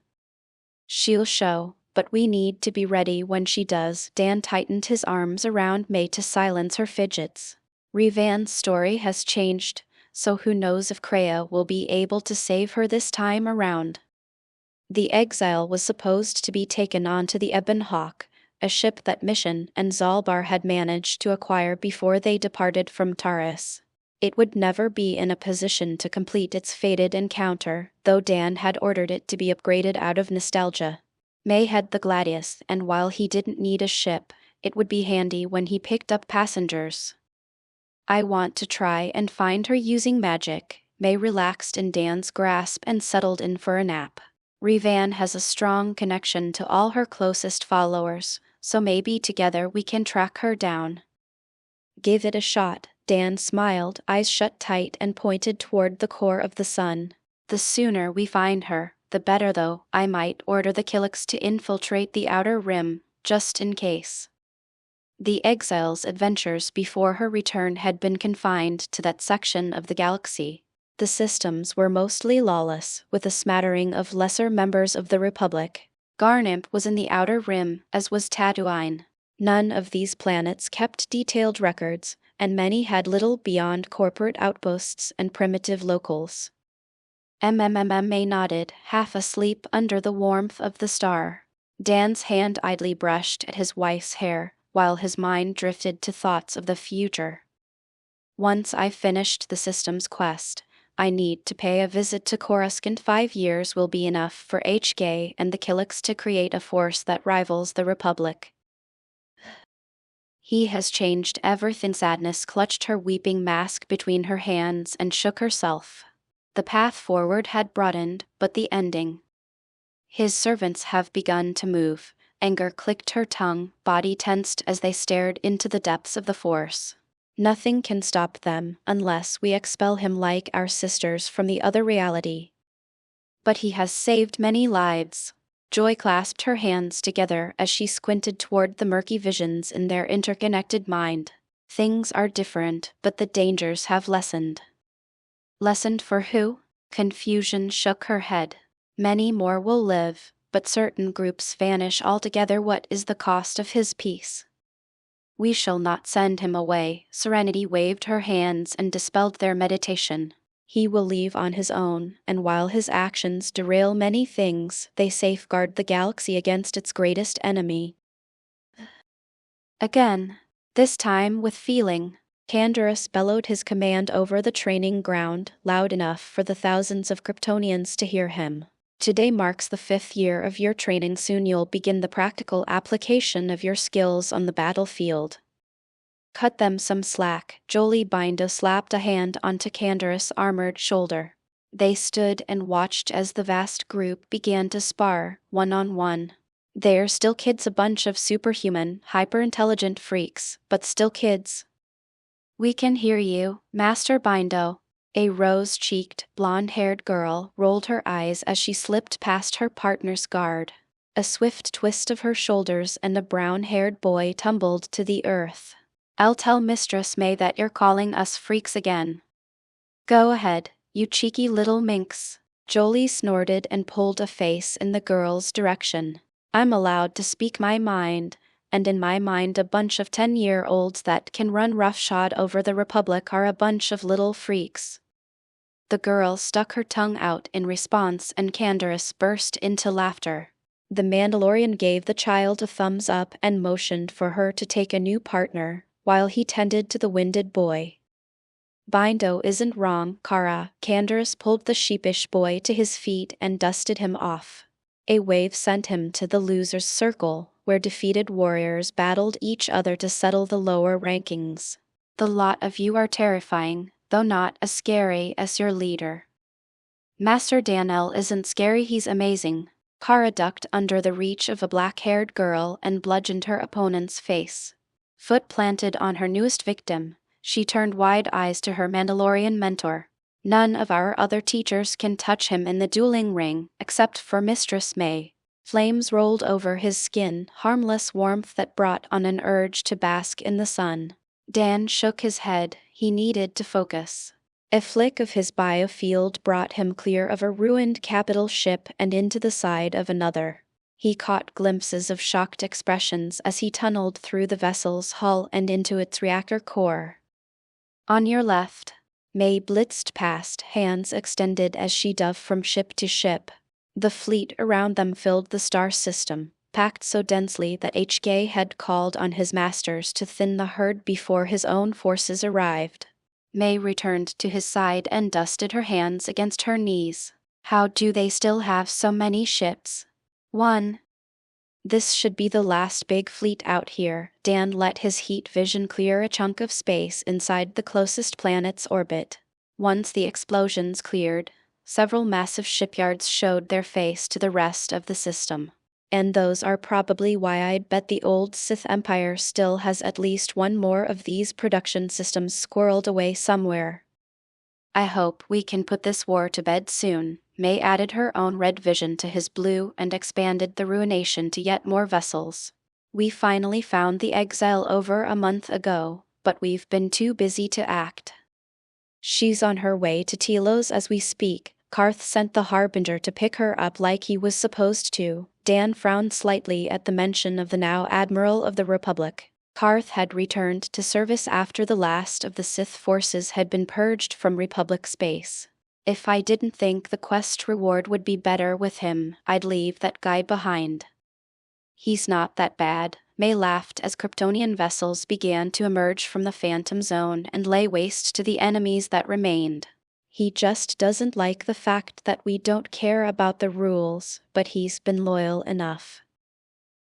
She'll show, but we need to be ready when she does. Dan tightened his arms around May to silence her fidgets. Revan's story has changed, so who knows if Kreia will be able to save her this time around. The exile was supposed to be taken onto the Ebon Hawk, a ship that Mission and Zalbar had managed to acquire before they departed from Taris. It would never be in a position to complete its fated encounter, though Dan had ordered it to be upgraded out of nostalgia. May had the Gladius, and while he didn't need a ship, it would be handy when he picked up passengers. I want to try and find her using magic. May relaxed in Dan's grasp and settled in for a nap. Revan has a strong connection to all her closest followers, so maybe together we can track her down. Give it a shot, Dan smiled, eyes shut tight, and pointed toward the core of the sun. The sooner we find her, the better, though. I might order the Kashyyyk to infiltrate the outer rim, just in case. The exile's adventures before her return had been confined to that section of the galaxy. The systems were mostly lawless, with a smattering of lesser members of the Republic. Garnimp was in the outer rim, as was Tatooine. None of these planets kept detailed records, and many had little beyond corporate outposts and primitive locals. May nodded, half asleep under the warmth of the star. Dan's hand idly brushed at his wife's hair, while his mind drifted to thoughts of the future. Once I've finished the system's quest, I need to pay a visit to Coruscant. 5 years will be enough for HK and the Kashyyyk to create a force that rivals the Republic. He has changed everything. Sadness clutched her weeping mask between her hands and shook herself. The path forward had broadened, but the ending. His servants have begun to move. Anger clicked her tongue, body tensed as they stared into the depths of the Force. Nothing can stop them, unless we expel him like our sisters from the other reality. But he has saved many lives. Joy clasped her hands together as she squinted toward the murky visions in their interconnected mind. Things are different, but the dangers have lessened. Lessened for who? Confusion shook her head. Many more will live, but certain groups vanish altogether. What is the cost of his peace? We shall not send him away. Serenity waved her hands and dispelled their meditation. He will leave on his own, and while his actions derail many things, they safeguard the galaxy against its greatest enemy. Again, this time with feeling, Canderous bellowed his command over the training ground, loud enough for the thousands of Kryptonians to hear him. Today marks the 5th year of your training. Soon you'll begin the practical application of your skills on the battlefield. Cut them some slack. Jolie Bindo slapped a hand onto Canderous' armored shoulder. They stood and watched as the vast group began to spar, one-on-one. They're still kids, a bunch of superhuman, hyper-intelligent freaks, but still kids. We can hear you, Master Bindo. A rose-cheeked, blonde-haired girl rolled her eyes as she slipped past her partner's guard. A swift twist of her shoulders and a brown-haired boy tumbled to the earth. I'll tell Mistress May that you're calling us freaks again. Go ahead, you cheeky little minx. Jolie snorted and pulled a face in the girl's direction. I'm allowed to speak my mind, and in my mind a bunch of 10-year-olds that can run roughshod over the Republic are a bunch of little freaks. The girl stuck her tongue out in response and Canderous burst into laughter. The Mandalorian gave the child a thumbs up and motioned for her to take a new partner, while he tended to the winded boy. Bindo isn't wrong, Kara. Canderous pulled the sheepish boy to his feet and dusted him off. A wave sent him to the loser's circle, where defeated warriors battled each other to settle the lower rankings. The lot of you are terrifying, though not as scary as your leader. Master Danel isn't scary, he's amazing. Kara ducked under the reach of a black-haired girl and bludgeoned her opponent's face. Foot planted on her newest victim, she turned wide eyes to her Mandalorian mentor. None of our other teachers can touch him in the dueling ring, except for Mistress May. Flames rolled over his skin, harmless warmth that brought on an urge to bask in the sun. Dan shook his head. He needed to focus. A flick of his biofield brought him clear of a ruined capital ship and into the side of another. He caught glimpses of shocked expressions as he tunneled through the vessel's hull and into its reactor core. On your left, May blitzed past, hands extended as she dove from ship to ship. The fleet around them filled the star system, packed so densely that HK had called on his masters to thin the herd before his own forces arrived. May returned to his side and dusted her hands against her knees. How do they still have so many ships? 1. This should be the last big fleet out here. Dan let his heat vision clear a chunk of space inside the closest planet's orbit. Once the explosions cleared, several massive shipyards showed their face to the rest of the system. And those are probably why I'd bet the old Sith Empire still has at least one more of these production systems squirreled away somewhere. I hope we can put this war to bed soon. May added her own red vision to his blue and expanded the ruination to yet more vessels. We finally found the exile over a month ago, but we've been too busy to act. She's on her way to Telos as we speak. Karth sent the Harbinger to pick her up like he was supposed to. Dan frowned slightly at the mention of the now Admiral of the Republic. Karth had returned to service after the last of the Sith forces had been purged from Republic space. If I didn't think the quest reward would be better with him, I'd leave that guy behind. He's not that bad, May laughed as Kryptonian vessels began to emerge from the Phantom Zone and lay waste to the enemies that remained. He just doesn't like the fact that we don't care about the rules, but he's been loyal enough.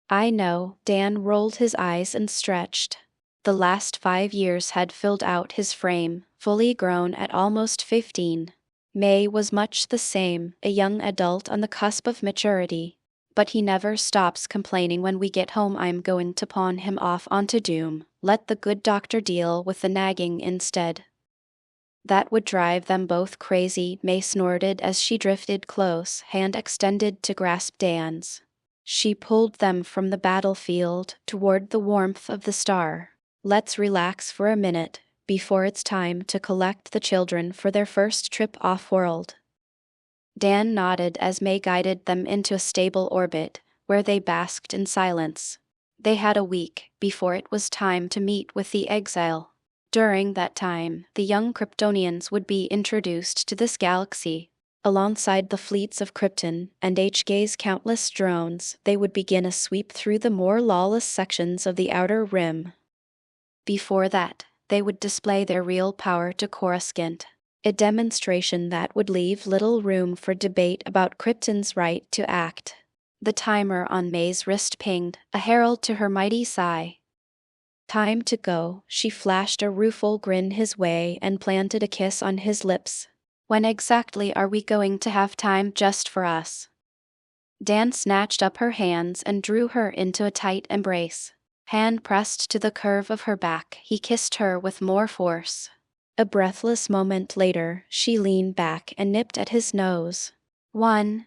I know, Dan rolled his eyes and stretched. The last 5 years had filled out his frame, fully grown at almost 15. May was much the same, a young adult on the cusp of maturity. But he never stops complaining when we get home. I'm going to pawn him off onto Doom. Let the good doctor deal with the nagging instead. That would drive them both crazy, May snorted as she drifted close, hand extended to grasp Dan's. She pulled them from the battlefield toward the warmth of the star. Let's relax for a minute, before it's time to collect the children for their first trip off-world. Dan nodded as May guided them into a stable orbit, where they basked in silence. They had a week before it was time to meet with the exile. During that time, the young Kryptonians would be introduced to this galaxy. Alongside the fleets of Krypton and HK's countless drones, they would begin a sweep through the more lawless sections of the Outer Rim. Before that, they would display their real power to Coruscant, a demonstration that would leave little room for debate about Krypton's right to act. The timer on May's wrist pinged, a herald to her mighty sigh. Time to go, she flashed a rueful grin his way and planted a kiss on his lips. When exactly are we going to have time just for us? Dan snatched up her hands and drew her into a tight embrace. Hand pressed to the curve of her back, he kissed her with more force. A breathless moment later, she leaned back and nipped at his nose. 1.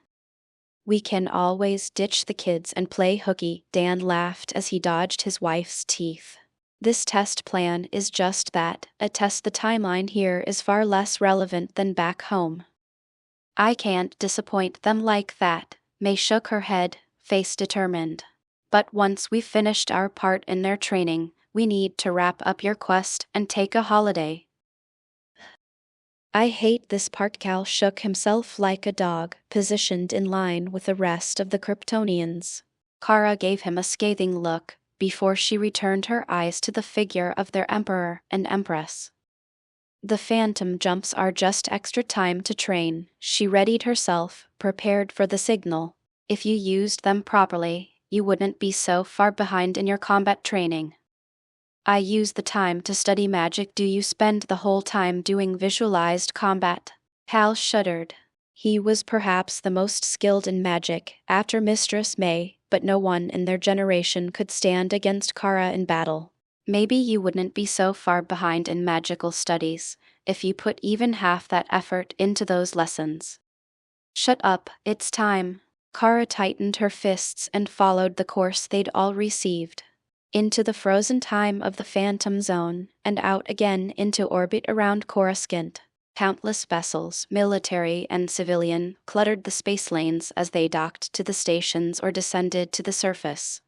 We can always ditch the kids and play hooky, Dan laughed as he dodged his wife's teeth. This test plan is just that, a test. The timeline here is far less relevant than back home. I can't disappoint them like that, May shook her head, face determined. But once we've finished our part in their training, we need to wrap up your quest and take a holiday. I hate this part. Cal shook himself like a dog, positioned in line with the rest of the Kryptonians. Kara gave him a scathing look, before she returned her eyes to the figure of their emperor and empress. The phantom jumps are just extra time to train, she readied herself, prepared for the signal. If you used them properly, you wouldn't be so far behind in your combat training. I use the time to study magic. Do you spend the whole time doing visualized combat? Hal shuddered. He was perhaps the most skilled in magic, after Mistress May, but no one in their generation could stand against Kara in battle. Maybe you wouldn't be so far behind in magical studies, if you put even half that effort into those lessons. Shut up, it's time. Kara tightened her fists and followed the course they'd all received. Into the frozen time of the Phantom Zone, and out again into orbit around Coruscant. Countless vessels, military and civilian, cluttered the space lanes as they docked to the stations or descended to the surface.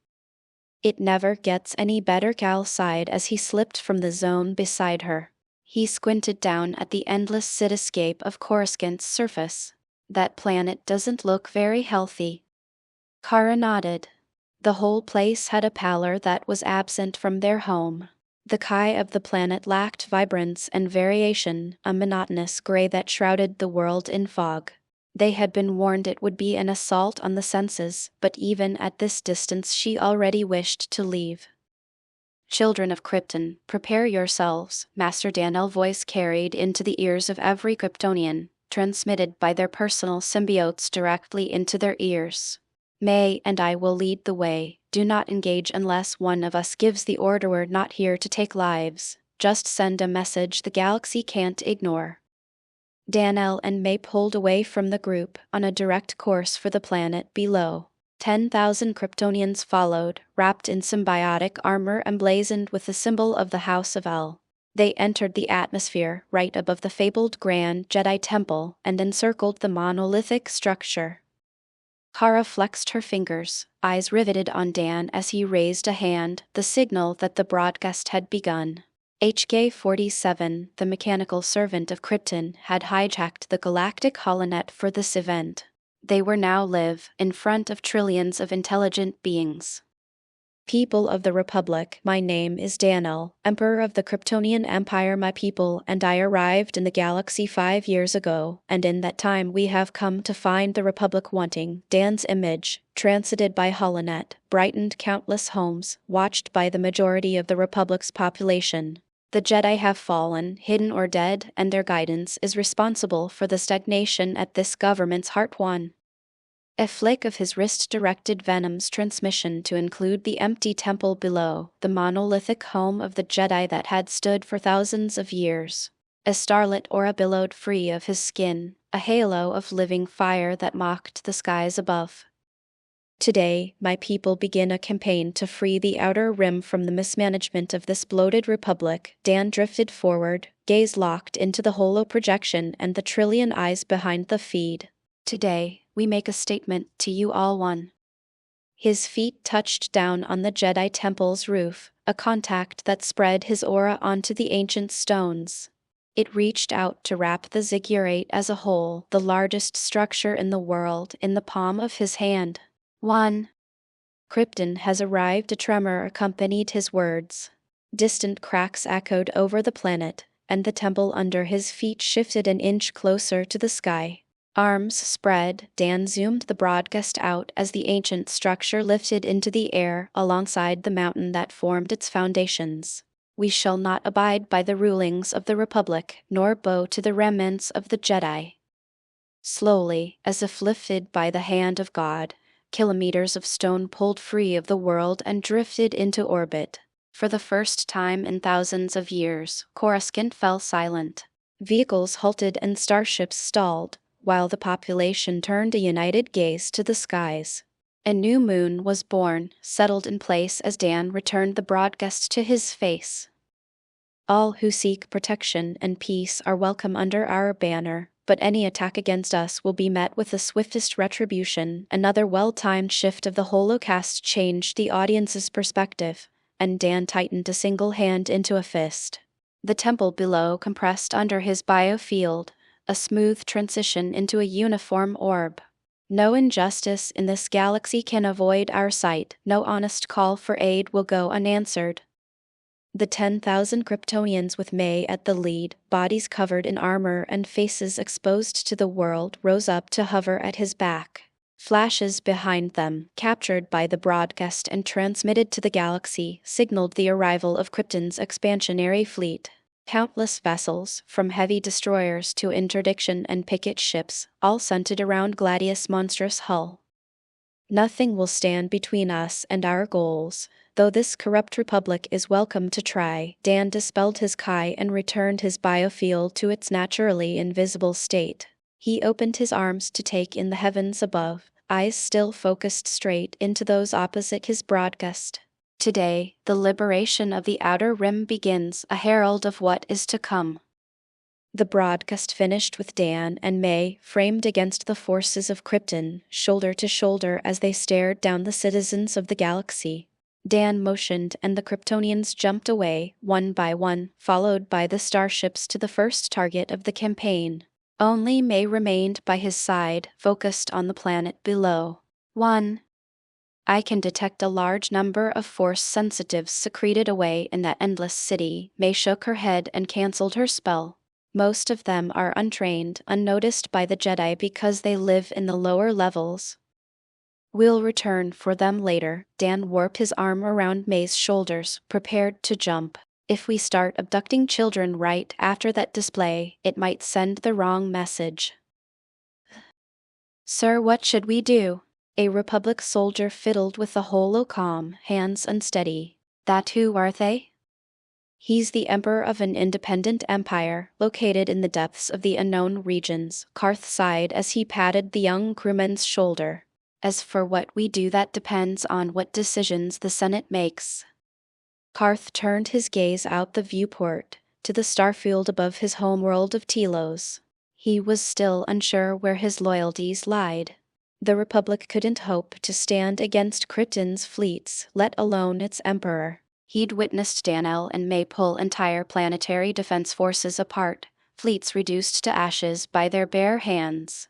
"It never gets any better," Cal sighed as he slipped from the zone beside her. He squinted down at the endless cityscape of Coruscant's surface. "That planet doesn't look very healthy." Kara nodded. The whole place had a pallor that was absent from their home. The sky of the planet lacked vibrance and variation, a monotonous gray that shrouded the world in fog. They had been warned it would be an assault on the senses, but even at this distance she already wished to leave. "Children of Krypton, prepare yourselves," Master Danel's voice carried into the ears of every Kryptonian, transmitted by their personal symbiotes directly into their ears. "May and I will lead the way. Do not engage unless one of us gives the order. We're not here to take lives. Just send a message the galaxy can't ignore." Danel and May pulled away from the group, on a direct course for the planet below. 10,000 Kryptonians followed, wrapped in symbiotic armor emblazoned with the symbol of the House of El. They entered the atmosphere, right above the fabled Grand Jedi Temple, and encircled the monolithic structure. Kara flexed her fingers, eyes riveted on Dan as he raised a hand, the signal that the broadcast had begun. HK-47, the mechanical servant of Krypton, had hijacked the galactic holonet for this event. They were now live, in front of trillions of intelligent beings. "People of the Republic, my name is Danel, Emperor of the Kryptonian Empire. My people and I arrived in the galaxy 5 years ago, and in that time we have come to find the Republic wanting." Dan's image, transited by holonet, brightened countless homes, watched by the majority of the Republic's population. "The Jedi have fallen, hidden or dead, and their guidance is responsible for the stagnation at this government's heart. One." A flick of his wrist directed Venom's transmission to include the empty temple below, the monolithic home of the Jedi that had stood for thousands of years. A starlit aura billowed free of his skin, a halo of living fire that mocked the skies above. "Today, my people begin a campaign to free the Outer Rim from the mismanagement of this bloated republic." Dan drifted forward, gaze locked into the holo projection and the trillion eyes behind the feed. "Today, we make a statement to you all. One." His feet touched down on the Jedi Temple's roof, a contact that spread his aura onto the ancient stones. It reached out to wrap the ziggurat as a whole, the largest structure in the world, in the palm of his hand. "One. Krypton has arrived." A tremor accompanied his words. Distant cracks echoed over the planet, and the temple under his feet shifted an inch closer to the sky. Arms spread, Dan zoomed the broadcast out as the ancient structure lifted into the air alongside the mountain that formed its foundations. "We shall not abide by the rulings of the Republic, nor bow to the remnants of the Jedi." Slowly, as if lifted by the hand of God, kilometers of stone pulled free of the world and drifted into orbit. For the first time in thousands of years, Coruscant fell silent. Vehicles halted and starships stalled, while the population turned a united gaze to the skies. A new moon was born, settled in place as Dan returned the broadcast to his face. "All who seek protection and peace are welcome under our banner, but any attack against us will be met with the swiftest retribution." Another well-timed shift of the holocast changed the audience's perspective, and Dan tightened a single hand into a fist. The temple below compressed under his biofield, a smooth transition into a uniform orb. "No injustice in this galaxy can avoid our sight. No honest call for aid will go unanswered." The 10,000 Kryptonians, with May at the lead, bodies covered in armor and faces exposed to the world, rose up to hover at his back. Flashes behind them, captured by the broadcast and transmitted to the galaxy, signaled the arrival of Krypton's expansionary fleet. Countless vessels, from heavy destroyers to interdiction and picket ships, all centered around Gladius' monstrous hull. "Nothing will stand between us and our goals, though this corrupt republic is welcome to try." Dan dispelled his Kai and returned his biofield to its naturally invisible state. He opened his arms to take in the heavens above, eyes still focused straight into those opposite his broadcast. "Today, the liberation of the Outer Rim begins, a herald of what is to come." The broadcast finished with Dan and May framed against the forces of Krypton, shoulder to shoulder as they stared down the citizens of the galaxy. Dan motioned and the Kryptonians jumped away, one by one, followed by the starships to the first target of the campaign. Only May remained by his side, focused on the planet below. 1. I can detect a large number of force sensitives secreted away in that endless city. May shook her head and cancelled her spell. Most of them are untrained, unnoticed by the Jedi because they live in the lower levels. We'll return for them later. Dan warped his arm around May's shoulders, prepared to jump. If we start abducting children right after that display, it might send the wrong message. Sir, what should we do? A Republic soldier fiddled with the holocom, hands unsteady. That who are they? He's the emperor of an independent empire, located in the depths of the unknown regions. Karth sighed as he patted the young crewman's shoulder. As for what we do, that depends on what decisions the Senate makes. Karth turned his gaze out the viewport, to the starfield above his homeworld of Telos. He was still unsure where his loyalties lied. The Republic couldn't hope to stand against Krypton's fleets, let alone its emperor. He'd witnessed Danelle and May pull entire planetary defense forces apart, fleets reduced to ashes by their bare hands.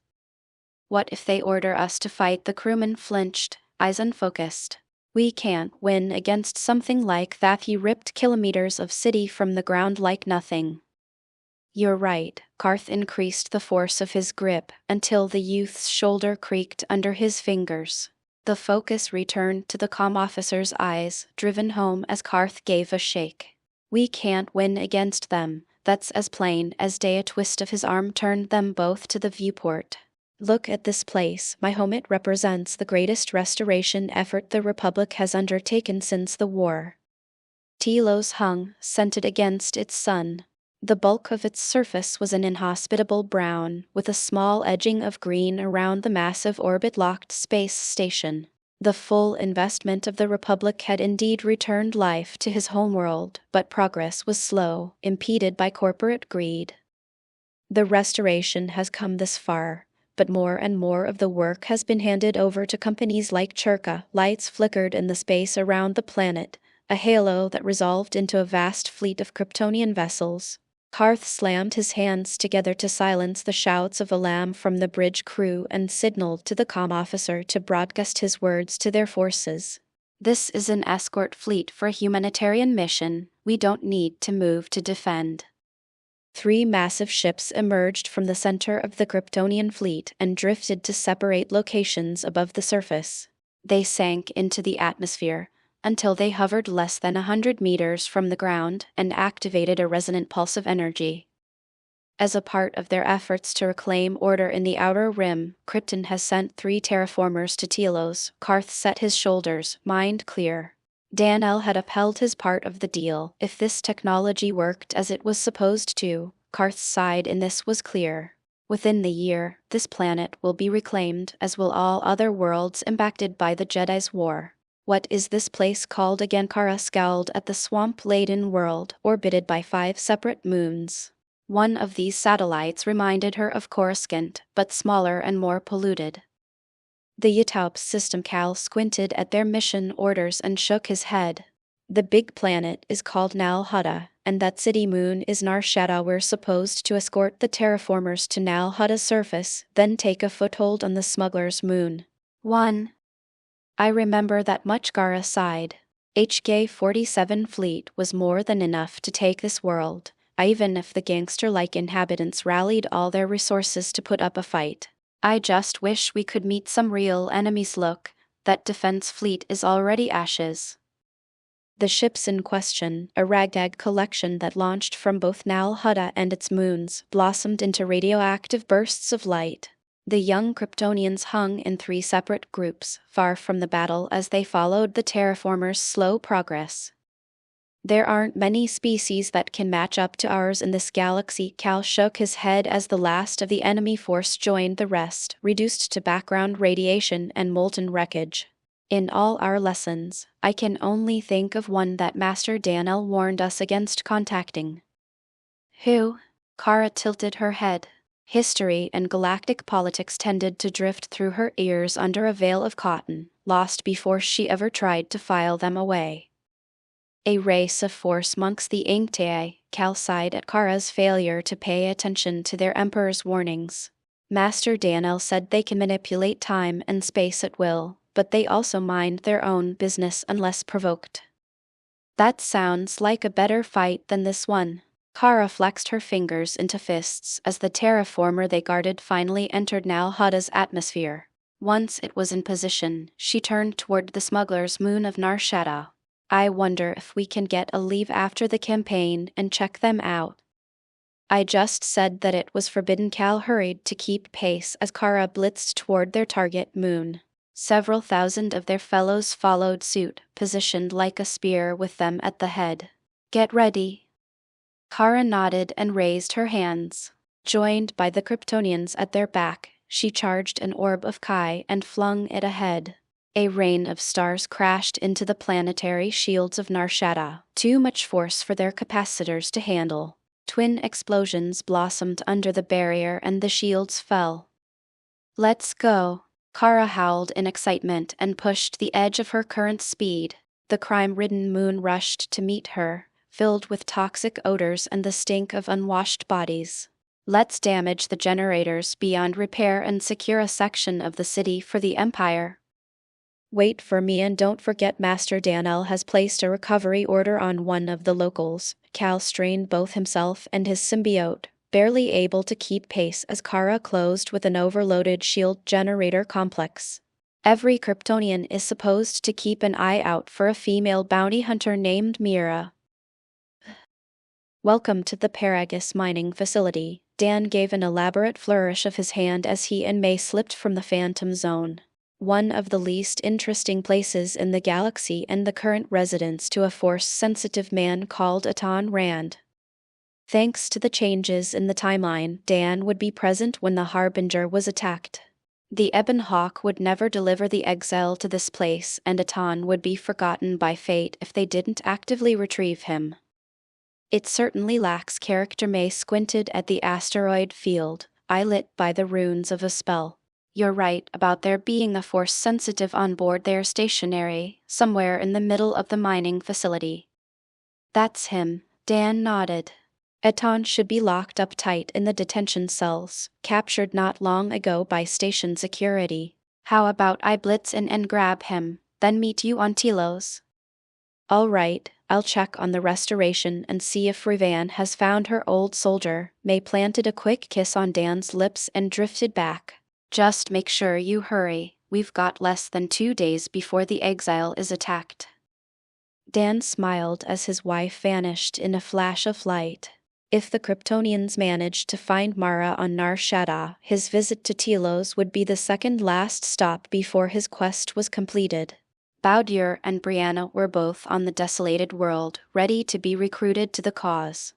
What if they order us to fight? The crewman flinched, eyes unfocused. We can't win against something like that. He ripped kilometers of city from the ground like nothing. You're right. Karth increased the force of his grip until the youth's shoulder creaked under his fingers. The focus returned to the comm officer's eyes, driven home as Karth gave a shake. We can't win against them. That's as plain as day. A twist of his arm turned them both to the viewport. Look at this place, my home. It represents the greatest restoration effort the Republic has undertaken since the war. Telos hung, scented against its sun. The bulk of its surface was an inhospitable brown, with a small edging of green around the massive orbit-locked space station. The full investment of the Republic had indeed returned life to his homeworld, but progress was slow, impeded by corporate greed. The restoration has come this far, but more and more of the work has been handed over to companies like Churka. Lights flickered in the space around the planet, a halo that resolved into a vast fleet of Kryptonian vessels. Karth slammed his hands together to silence the shouts of alarm from the bridge crew and signaled to the comm officer to broadcast his words to their forces. This is an escort fleet for a humanitarian mission. We don't need to move to defend. 3 massive ships emerged from the center of the Kryptonian fleet and drifted to separate locations above the surface. They sank into the atmosphere until they hovered less than 100 meters from the ground and activated a resonant pulse of energy. As a part of their efforts to reclaim order in the Outer Rim, Krypton has sent 3 terraformers to Telos. Karth set his shoulders, mind clear. Danelle had upheld his part of the deal. If this technology worked as it was supposed to, Karth's side in this was clear. Within the year, this planet will be reclaimed, as will all other worlds impacted by the Jedi's war. What is this place called again? Kara scowled at the swamp-laden world, orbited by 5 separate moons. One of these satellites reminded her of Coruscant, but smaller and more polluted. The Ytaup system. Cal squinted at their mission orders and shook his head. The big planet is called Nal Hutta, and that city moon is Nar Shaddaa. We're supposed to escort the terraformers to Nal Hutta's surface, then take a foothold on the smuggler's moon. 1. I remember that much. Gara sighed. HK-47 fleet was more than enough to take this world, even if the gangster-like inhabitants rallied all their resources to put up a fight. I just wish we could meet some real enemies. Look, that defense fleet is already ashes. The ships in question, a ragtag collection that launched from both Nal Hutta and its moons, blossomed into radioactive bursts of light. The young Kryptonians hung in 3 separate groups, far from the battle as they followed the terraformers' slow progress. There aren't many species that can match up to ours in this galaxy. Cal shook his head as the last of the enemy force joined the rest, reduced to background radiation and molten wreckage. In all our lessons, I can only think of one that Master Danelle warned us against contacting. Who? Kara tilted her head. History and galactic politics tended to drift through her ears under a veil of cotton, lost before she ever tried to file them away. A race of Force monks, the Inktai, Cal sighed at Kara's failure to pay attention to their emperor's warnings. Master Daniel said they can manipulate time and space at will, but they also mind their own business unless provoked. That sounds like a better fight than this one. Kara flexed her fingers into fists as the terraformer they guarded finally entered Nalhada's atmosphere. Once it was in position, she turned toward the smuggler's moon of Nar Shaddaa. I wonder if we can get a leave after the campaign and check them out. I just said that it was forbidden. Cal hurried to keep pace as Kara blitzed toward their target moon. Several thousand of their fellows followed suit, positioned like a spear with them at the head. Get ready. Kara nodded and raised her hands. Joined by the Kryptonians at their back, she charged an orb of Kai and flung it ahead. A rain of stars crashed into the planetary shields of Nar Shaddaa, too much force for their capacitors to handle. Twin explosions blossomed under the barrier and the shields fell. Let's go. Kara howled in excitement and pushed the edge of her current speed. The crime-ridden moon rushed to meet her, filled with toxic odors and the stink of unwashed bodies. Let's damage the generators beyond repair and secure a section of the city for the Empire. Wait for me and don't forget Master Daniel has placed a recovery order on one of the locals. Cal strained both himself and his symbiote, barely able to keep pace as Kara closed with an overloaded shield generator complex. Every Kryptonian is supposed to keep an eye out for a female bounty hunter named Mira. Welcome to the Paragus mining facility. Dan gave an elaborate flourish of his hand as he and May slipped from the Phantom Zone. One of the least interesting places in the galaxy and the current residence to a Force-sensitive man called Atan Rand. Thanks to the changes in the timeline, Dan would be present when the Harbinger was attacked. The Ebon Hawk would never deliver the exile to this place, and Atan would be forgotten by fate if they didn't actively retrieve him. It certainly lacks character. May squinted at the asteroid field, eye lit by the runes of a spell. You're right about there being a Force-sensitive on board. They're stationary, somewhere in the middle of the mining facility. That's him. Dan nodded. Atan should be locked up tight in the detention cells, captured not long ago by station security. How about I blitz in and grab him, then meet you on Telos? All right, I'll check on the restoration and see if Revan has found her old soldier. May planted a quick kiss on Dan's lips and drifted back. Just make sure you hurry, we've got less than 2 days before the exile is attacked. Dan smiled as his wife vanished in a flash of light. If the Kryptonians managed to find Marr on Nar Shaddaa, his visit to Telos would be the second last stop before his quest was completed. Baudur and Brianna were both on the desolated world, ready to be recruited to the cause.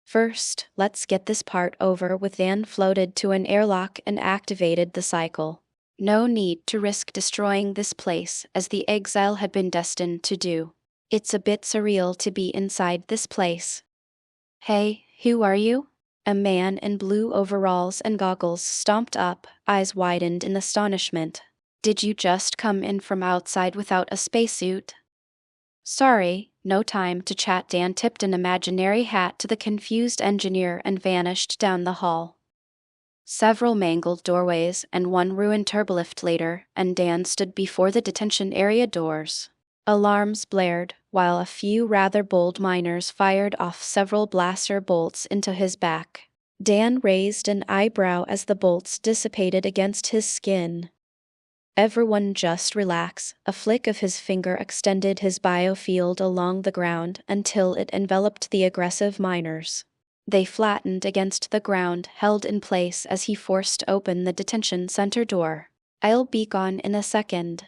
First, let's get this part over with. Dan floated to an airlock and activated the cycle. No need to risk destroying this place, as the exile had been destined to do. It's a bit surreal to be inside this place. Hey, who are you? A man in blue overalls and goggles stomped up, eyes widened in astonishment. Did you just come in from outside without a spacesuit? Sorry, no time to chat. Dan tipped an imaginary hat to the confused engineer and vanished down the hall. Several mangled doorways and one ruined turbolift later, and Dan stood before the detention area doors. Alarms blared, while a few rather bold miners fired off several blaster bolts into his back. Dan raised an eyebrow as the bolts dissipated against his skin. Everyone just relax. A flick of his finger extended his biofield along the ground until it enveloped the aggressive miners. They flattened against the ground, held in place as he forced open the detention center door. I'll be gone in a second.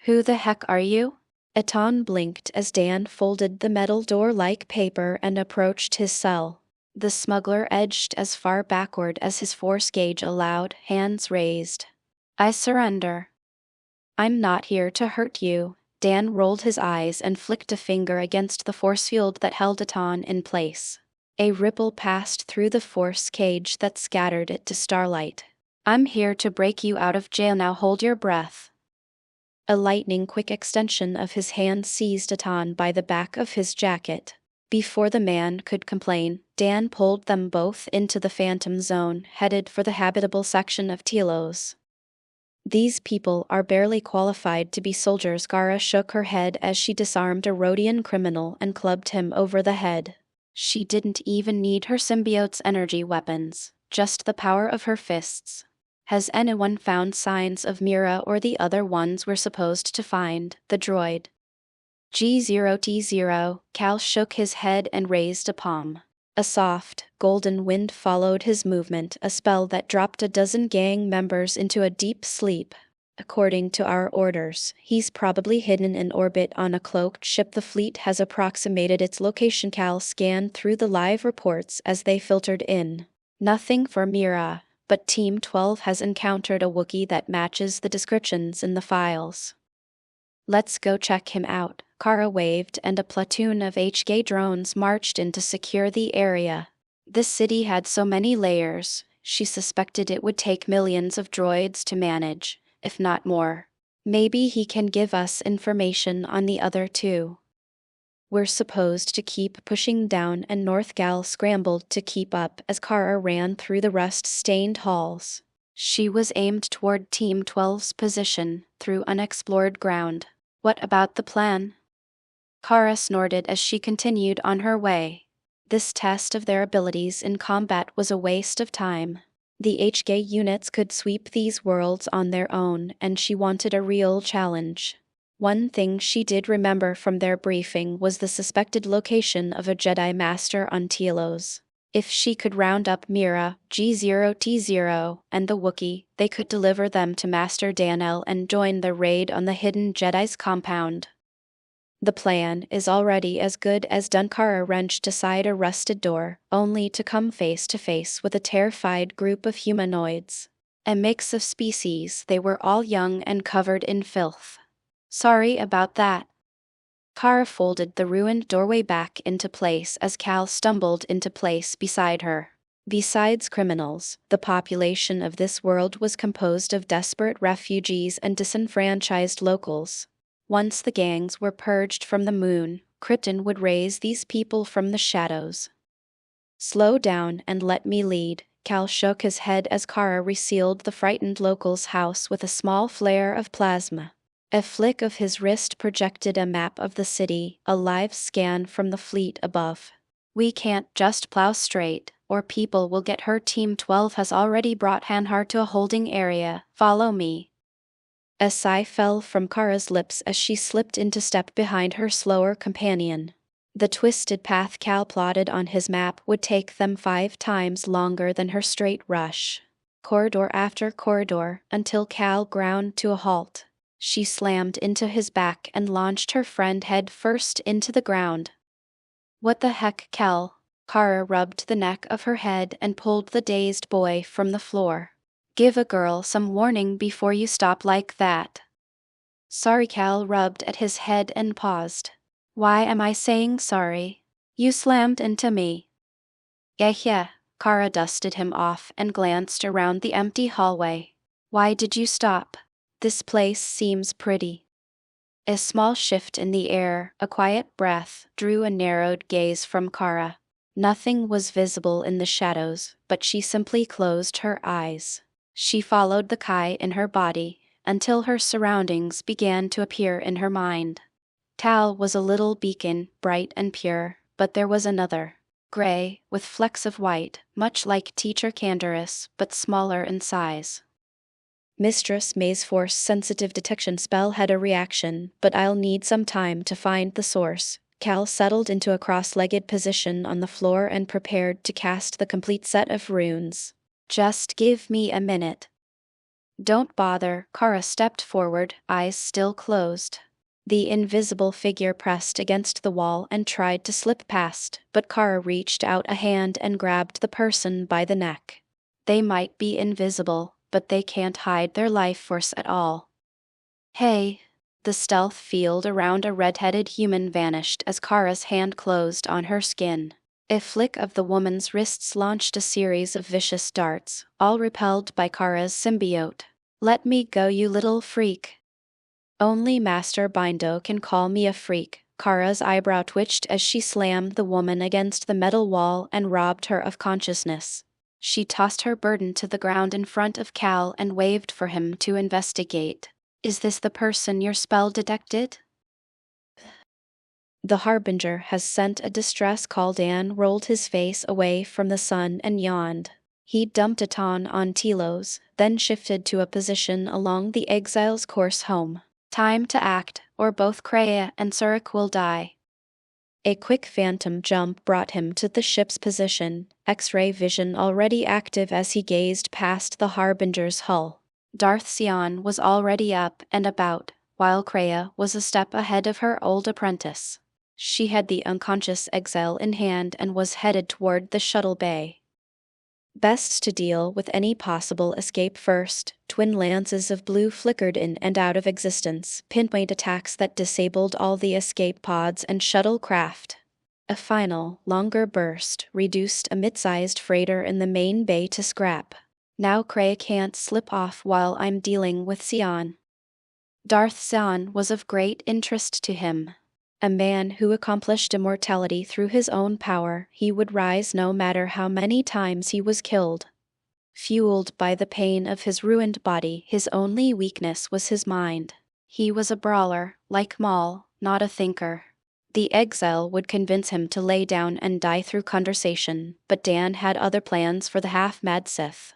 Who the heck are you? Atan blinked as Dan folded the metal door like paper and approached his cell. The smuggler edged as far backward as his force gauge allowed, hands raised. I surrender. I'm not here to hurt you. Dan rolled his eyes and flicked a finger against the force field that held Atan in place. A ripple passed through the force cage that scattered it to starlight. I'm here to break you out of jail, now hold your breath. A lightning-quick extension of his hand seized Atan by the back of his jacket. Before the man could complain, Dan pulled them both into the Phantom Zone, headed for the habitable section of Telos. These people are barely qualified to be soldiers. Kara shook her head as she disarmed a Rhodian criminal and clubbed him over the head. She didn't even need her symbiote's energy weapons, just the power of her fists. Has anyone found signs of Mira or the other ones we're supposed to find? The droid. G0T0, Cal shook his head and raised a palm. A soft, golden wind followed his movement, a spell that dropped a dozen gang members into a deep sleep. According to our orders, he's probably hidden in orbit on a cloaked ship. The fleet has approximated its location. Cal scanned through the live reports as they filtered in. Nothing for Mira, but Team 12 has encountered a Wookiee that matches the descriptions in the files. Let's go check him out. Kara waved and a platoon of HK drones marched in to secure the area. This city had so many layers, she suspected it would take millions of droids to manage, if not more. Maybe he can give us information on the other two. We're supposed to keep pushing down, and Northgal scrambled to keep up as Kara ran through the rust-stained halls. She was aimed toward Team 12's position, through unexplored ground. What about the plan? Kara snorted as she continued on her way. This test of their abilities in combat was a waste of time. The HK units could sweep these worlds on their own, and she wanted a real challenge. One thing she did remember from their briefing was the suspected location of a Jedi Master on Telos. If she could round up Mira, G0T0, and the Wookiee, they could deliver them to Master Danel and join the raid on the hidden Jedi's compound. The plan is already as good as done. Kara wrenched aside a rusted door, only to come face to face with a terrified group of humanoids. A mix of species, they were all young and covered in filth. Sorry about that. Kara folded the ruined doorway back into place as Cal stumbled into place beside her. Besides criminals, the population of this world was composed of desperate refugees and disenfranchised locals. Once the gangs were purged from the moon, Krypton would raise these people from the shadows. Slow down and let me lead. Cal shook his head as Kara resealed the frightened local's house with a small flare of plasma. A flick of his wrist projected a map of the city, a live scan from the fleet above. We can't just plow straight, or people will get hurt. Team 12 has already brought Hanhar to a holding area. Follow me. A sigh fell from Kara's lips as she slipped into step behind her slower companion. The twisted path Cal plotted on his map would take them 5 times longer than her straight rush. Corridor after corridor, until Cal ground to a halt. She slammed into his back and launched her friend head first into the ground. What the heck, Cal? Kara rubbed the neck of her head and pulled the dazed boy from the floor. Give a girl some warning before you stop like that. Sorry. Cal rubbed at his head and paused. Why am I saying sorry? You slammed into me. Yeah. Kara dusted him off and glanced around the empty hallway. Why did you stop? This place seems pretty. A small shift in the air, a quiet breath, drew a narrowed gaze from Kara. Nothing was visible in the shadows, but she simply closed her eyes. She followed the Kai in her body, until her surroundings began to appear in her mind. Tal was a little beacon, bright and pure, but there was another. Gray, with flecks of white, much like Teacher Canderous, but smaller in size. Mistress May's force-sensitive detection spell had a reaction, but I'll need some time to find the source. Cal settled into a cross-legged position on the floor and prepared to cast the complete set of runes. Just give me a minute. Don't bother. Kara stepped forward, eyes still closed. The invisible figure pressed against the wall and tried to slip past, but Kara reached out a hand and grabbed the person by the neck. They might be invisible, but they can't hide their life force at all. Hey! The stealth field around a red-headed human vanished as Kara's hand closed on her skin. A flick of the woman's wrists launched a series of vicious darts, all repelled by Kara's symbiote. "Let me go, you little freak." "Only Master Bindo can call me a freak." Kara's eyebrow twitched as she slammed the woman against the metal wall and robbed her of consciousness. She tossed her burden to the ground in front of Cal and waved for him to investigate. "Is this the person your spell detected?" "The Harbinger has sent a distress call." Dan rolled his face away from the sun and yawned. He dumped a ton on Telos, then shifted to a position along the exile's course home. "Time to act, or both Kreia and Surik will die." A quick phantom jump brought him to the ship's position, X-ray vision already active as he gazed past the Harbinger's hull. Darth Sion was already up and about, while Kreia was a step ahead of her old apprentice. She had the unconscious exile in hand and was headed toward the shuttle bay. Best to deal with any possible escape first. Twin lances of blue flickered in and out of existence, pinpoint attacks that disabled all the escape pods and shuttle craft. A final, longer burst reduced a mid-sized freighter in the main bay to scrap. "Now Kreia can't slip off while I'm dealing with Sion." Darth Sion was of great interest to him. A man who accomplished immortality through his own power, he would rise no matter how many times he was killed. Fueled by the pain of his ruined body, his only weakness was his mind. He was a brawler, like Maul, not a thinker. The exile would convince him to lay down and die through conversation, but Dan had other plans for the half-mad Sith.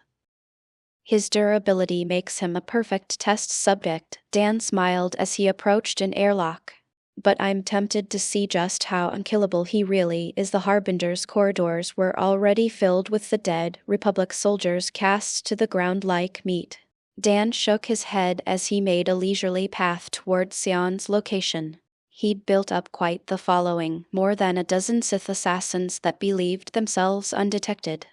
"His durability makes him a perfect test subject." Dan smiled as he approached an airlock. "But I'm tempted to see just how unkillable he really is." The Harbinger's corridors were already filled with the dead Republic soldiers cast to the ground like meat. Dan shook his head as he made a leisurely path toward Sion's location. He'd built up quite the following, more than a dozen Sith assassins that believed themselves undetected.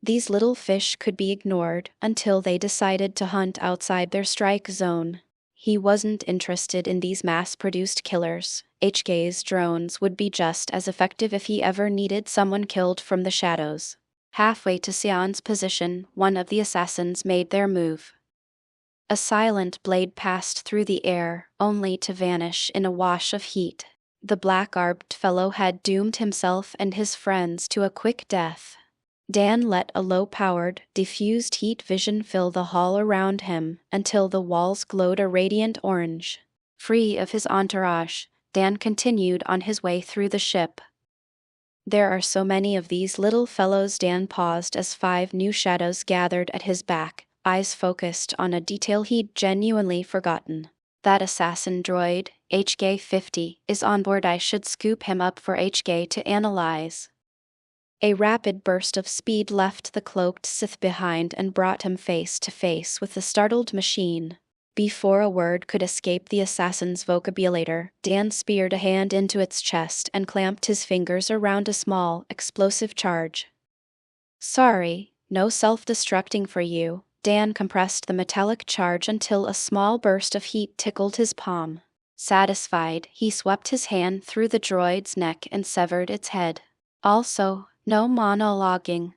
These little fish could be ignored until they decided to hunt outside their strike zone. He wasn't interested in these mass-produced killers. HK's drones would be just as effective if he ever needed someone killed from the shadows. Halfway to Sion's position, one of the assassins made their move. A silent blade passed through the air, only to vanish in a wash of heat. The black-garbed fellow had doomed himself and his friends to a quick death. Dan let a low-powered, diffused heat vision fill the hall around him until the walls glowed a radiant orange. Free of his entourage, Dan continued on his way through the ship. "There are so many of these little fellows." Dan paused as 5 new shadows gathered at his back, eyes focused on a detail he'd genuinely forgotten. "That assassin droid, HK-50, is on board. I should scoop him up for HK to analyze." A rapid burst of speed left the cloaked Sith behind and brought him face to face with the startled machine. Before a word could escape the assassin's vocabulator, Dan speared a hand into its chest and clamped his fingers around a small, explosive charge. "Sorry, no self-destructing for you." Dan compressed the metallic charge until a small burst of heat tickled his palm. Satisfied, he swept his hand through the droid's neck and severed its head. "Also, no monologuing."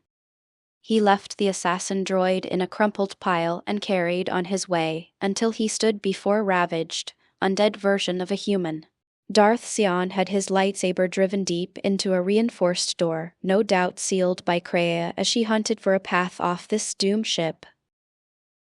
He left the assassin droid in a crumpled pile and carried on his way until he stood before a ravaged, undead version of a human. Darth Sion had his lightsaber driven deep into a reinforced door, no doubt sealed by Kreia as she hunted for a path off this doomed ship.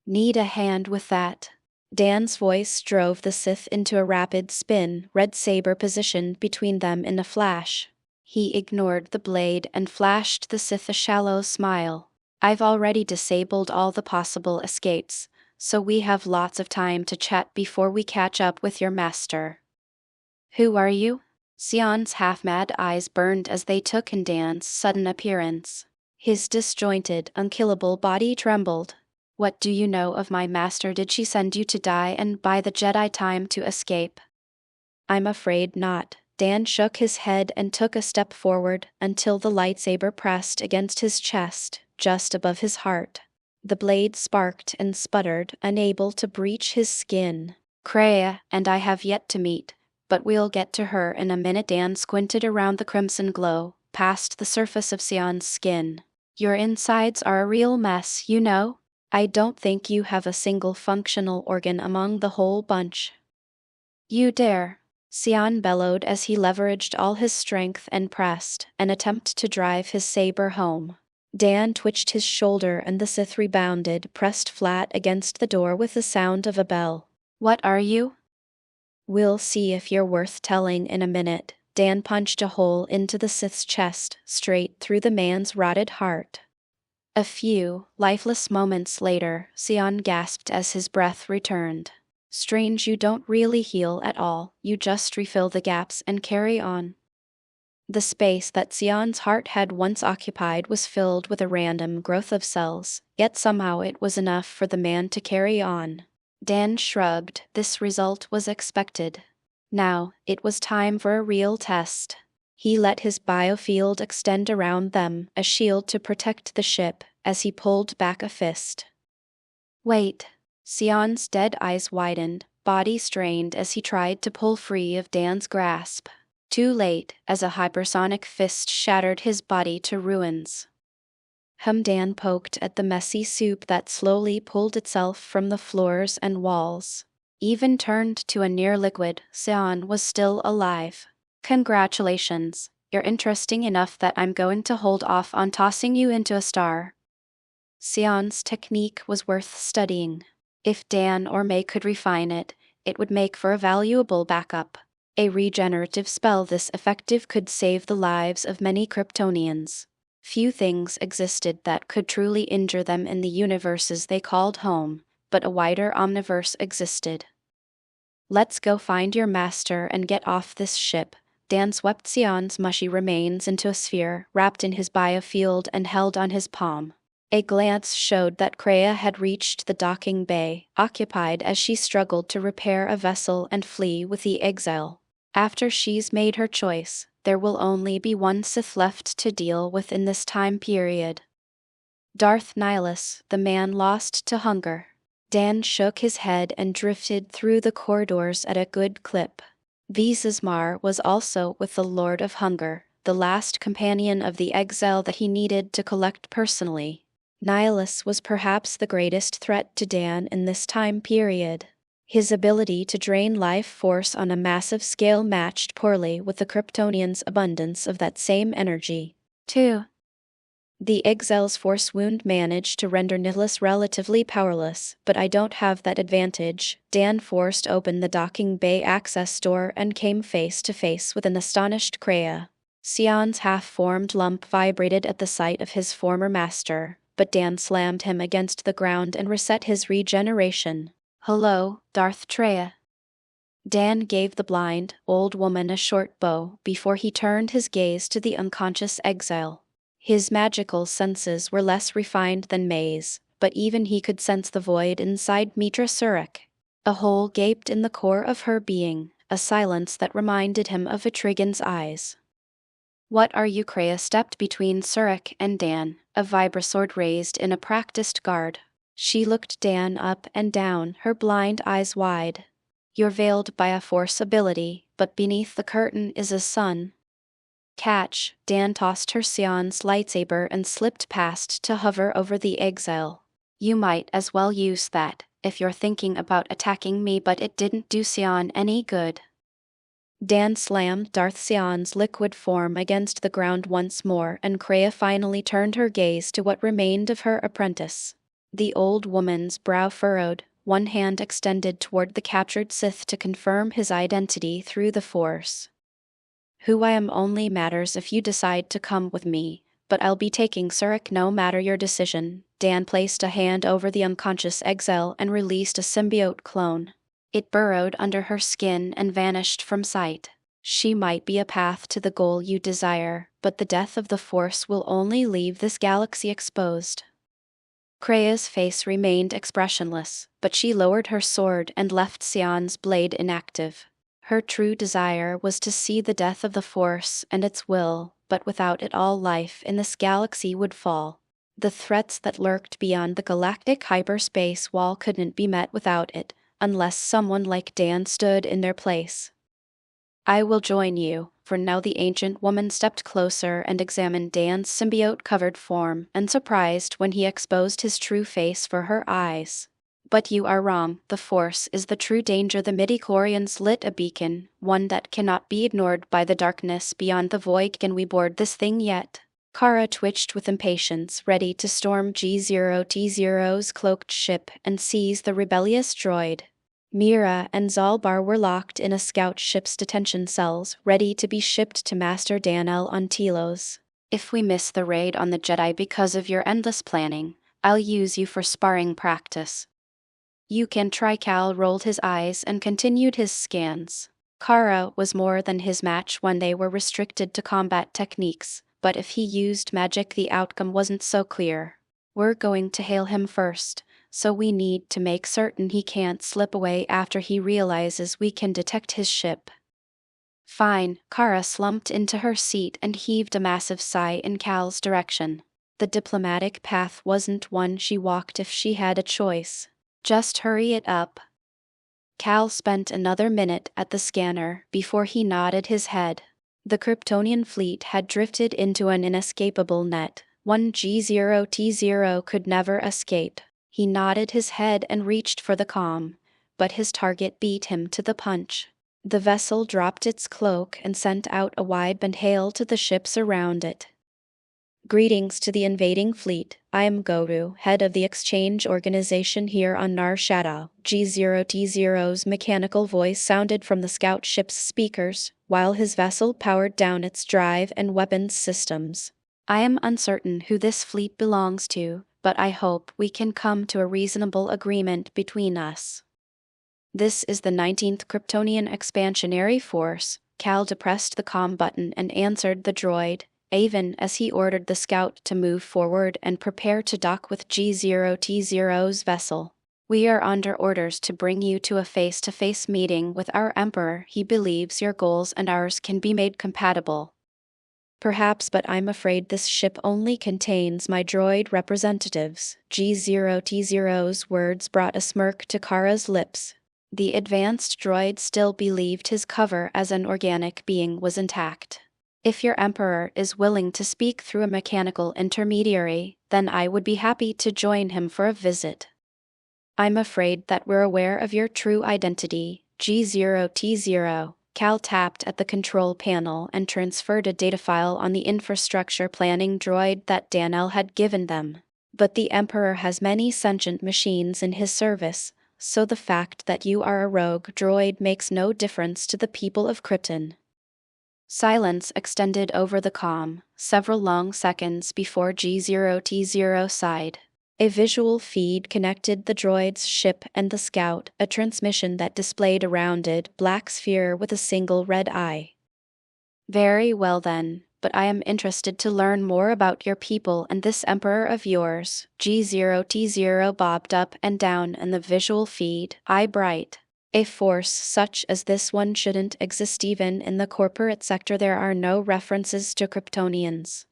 "Need a hand with that?" Dan's voice drove the Sith into a rapid spin, red saber positioned between them in a flash. He ignored the blade and flashed the Sith a shallow smile. "I've already disabled all the possible escapes, so we have lots of time to chat before we catch up with your master." "Who are you?" Sion's half-mad eyes burned as they took in Dan's sudden appearance. His disjointed, unkillable body trembled. "What do you know of my master? Did she send you to die and buy the Jedi time to escape?" "I'm afraid not." Dan shook his head and took a step forward until the lightsaber pressed against his chest, just above his heart. The blade sparked and sputtered, unable to breach his skin. "Kreia and I have yet to meet, but we'll get to her in a minute." Dan squinted around the crimson glow. past the surface of Sion's skin. Your insides are a real mess, you know? I don't think you have a single functional organ among the whole bunch. You dare, Sion bellowed as he leveraged all his strength and pressed an attempt to drive his saber home. Dan twitched his shoulder and the Sith rebounded, pressed flat against the door with the sound of a bell. What are you? We'll see if you're worth telling in a minute. Dan punched a hole into the Sith's chest, straight through the man's rotted heart. A few lifeless moments later, Sion gasped as his breath returned. Strange, you don't really heal at all, you just refill the gaps and carry on. The space that Sion's heart had once occupied was filled with a random growth of cells, yet somehow it was enough for the man to carry on. Dan shrugged. This result was expected. Now, it was time for a real test. He let his biofield extend around them, a shield to protect the ship, as he pulled back a fist. Wait. Sion's dead eyes widened, body strained as he tried to pull free of Dan's grasp. Too late, as a hypersonic fist shattered his body to ruins. Dan poked at the messy soup that slowly pulled itself from the floors and walls. Even turned to a near liquid, Sion was still alive. Congratulations, you're interesting enough that I'm going to hold off on tossing you into a star. Sion's technique was worth studying. If Dan or May could refine it, it would make for a valuable backup. A regenerative spell this effective could save the lives of many Kryptonians. Few things existed that could truly injure them in the universes they called home, but a wider omniverse existed. Let's go find your master and get off this ship. Dan swept Sion's mushy remains into a sphere, wrapped in his biofield and held on his palm. A glance showed that Kreia had reached the docking bay, occupied as she struggled to repair a vessel and flee with the exile. After she's made her choice, there will only be one Sith left to deal with in this time period. Darth Nihilus, the man lost to hunger. Dan shook his head and drifted through the corridors at a good clip. Marr was also with the Lord of Hunger, the last companion of the exile that he needed to collect personally. Nihilus was perhaps the greatest threat to Dan in this time period. His ability to drain life force on a massive scale matched poorly with the Kryptonians' abundance of that same energy. 2. The exile's force wound managed to render Nihilus relatively powerless, but I don't have that advantage. Dan forced open the docking bay access door and came face to face with an astonished Kreia. Sion's half-formed lump vibrated at the sight of his former master, but Dan slammed him against the ground and reset his regeneration. Hello, Darth Treya. Dan gave the blind, old woman a short bow before he turned his gaze to the unconscious exile. His magical senses were less refined than May's, but even he could sense the void inside Mitra Surik. A hole gaped in the core of her being, a silence that reminded him of Etrigan's eyes. What are you? Kreia stepped between Surik and Dan, a vibrasword raised in a practiced guard. She looked Dan up and down, her blind eyes wide. You're veiled by a force ability, but beneath the curtain is a sun. Catch. Dan tossed her Sion's lightsaber and slipped past to hover over the exile. You might as well use that, if you're thinking about attacking me, but it didn't do Sion any good. Dan slammed Darth Sion's liquid form against the ground once more, and Kreia finally turned her gaze to what remained of her apprentice. The old woman's brow furrowed, one hand extended toward the captured Sith to confirm his identity through the Force. Who I am only matters if you decide to come with me, but I'll be taking Surik no matter your decision. Dan placed a hand over the unconscious exile and released a symbiote clone. It burrowed under her skin and vanished from sight. She might be a path to the goal you desire, but the death of the Force will only leave this galaxy exposed. Kreia's face remained expressionless, but she lowered her sword and left Sion's blade inactive. Her true desire was to see the death of the Force and its will, but without it all life in this galaxy would fall. The threats that lurked beyond the galactic hyperspace wall couldn't be met without it, unless someone like Dan stood in their place. I will join you, For now the ancient woman stepped closer and examined Dan's symbiote-covered form, and surprised when he exposed his true face for her eyes. But you are wrong, the Force is the true danger. The midichlorians lit a beacon, one that cannot be ignored by the darkness beyond the void. Can we board this thing yet? Kara twitched with impatience, ready to storm G0T0's cloaked ship and seize the rebellious droid. Mira and Zalbar were locked in a scout ship's detention cells, ready to be shipped to Master Danel on Telos. If we miss the raid on the Jedi because of your endless planning, I'll use you for sparring practice. You can try. Cal rolled his eyes and continued his scans. Kara was more than his match when they were restricted to combat techniques, but if he used magic the outcome wasn't so clear. We're going to hail him first, so we need to make certain he can't slip away after he realizes we can detect his ship. Fine. Kara slumped into her seat and heaved a massive sigh in Cal's direction. The diplomatic path wasn't one she walked if she had a choice. Just hurry it up. Cal spent another minute at the scanner before he nodded his head. The Kryptonian fleet had drifted into an inescapable net. One G0T0 could never escape. He nodded his head and reached for the comm, but his target beat him to the punch. The vessel dropped its cloak and sent out a wideband hail to the ships around it. Greetings to the invading fleet. I am Goru, head of the exchange organization here on Nar Shaddaa. G0T0's mechanical voice sounded from the scout ship's speakers, while his vessel powered down its drive and weapons systems. I am uncertain who this fleet belongs to, but I hope we can come to a reasonable agreement between us. This is the 19th Kryptonian Expansionary Force. Cal depressed the comm button and answered the droid, even as he ordered the scout to move forward and prepare to dock with G0T0's vessel. We are under orders to bring you to a face-to-face meeting with our Emperor. He believes your goals and ours can be made compatible. Perhaps, but I'm afraid this ship only contains my droid representatives. G0T0's words brought a smirk to Kara's lips. The advanced droid still believed his cover as an organic being was intact. If your Emperor is willing to speak through a mechanical intermediary, then I would be happy to join him for a visit. I'm afraid that we're aware of your true identity, G0T0. Cal tapped at the control panel and transferred a data file on the infrastructure planning droid that Danel had given them. But the Emperor has many sentient machines in his service, so the fact that you are a rogue droid makes no difference to the people of Krypton. Silence extended over the comm, several long seconds before G0T0 sighed. A visual feed connected the droid's ship and the scout, a transmission that displayed a rounded, black sphere with a single red eye. Very well then, but I am interested to learn more about your people and this Emperor of yours. G0T0 bobbed up and down in the visual feed, eye bright. A force such as this one shouldn't exist even in the corporate sector. There are no references to Kryptonians.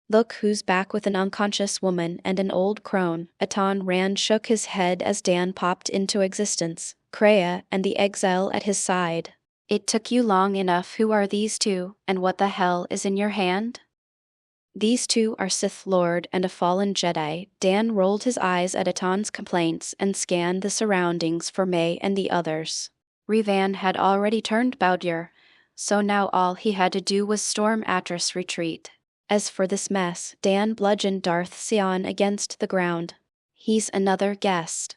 Look who's back with an unconscious woman and an old crone. Atan Rand shook his head as Dan popped into existence, Kreia and the exile at his side. It took you long enough. Who are these two, and what the hell is in your hand? These two are Sith Lord and a fallen Jedi. Dan rolled his eyes at Atan's complaints and scanned the surroundings for May and the others. Revan had already turned Baudir, so now all he had to do was storm Atris' retreat. As for this mess, Dan bludgeoned Darth Sion against the ground. He's another guest.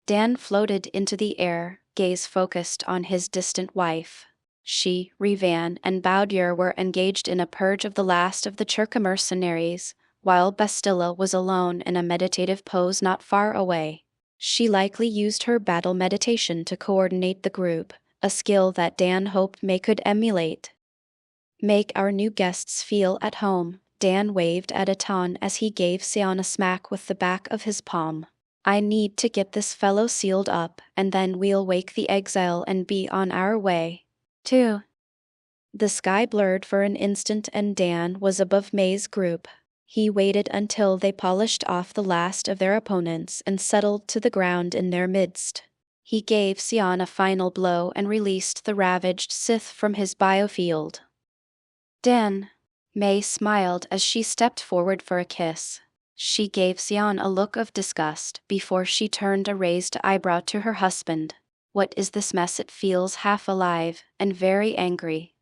Dan floated into the air, gaze focused on his distant wife. She, Revan, and Baudir were engaged in a purge of the last of the Churka mercenaries, while Bastilla was alone in a meditative pose not far away. She likely used her battle meditation to coordinate the group, a skill that Dan hoped May could emulate. Make our new guests feel at home, Dan waved at Atan as he gave Sion a smack with the back of his palm. I need to get this fellow sealed up, and then we'll wake the exile and be on our way. 2. The sky blurred for an instant and Dan was above May's group. He waited until they polished off the last of their opponents and settled to the ground in their midst. He gave Sion a final blow and released the ravaged Sith from his biofield. Dan. May smiled as she stepped forward for a kiss. She gave Sion a look of disgust before she turned a raised eyebrow to her husband. What is this mess? It feels half alive and very angry.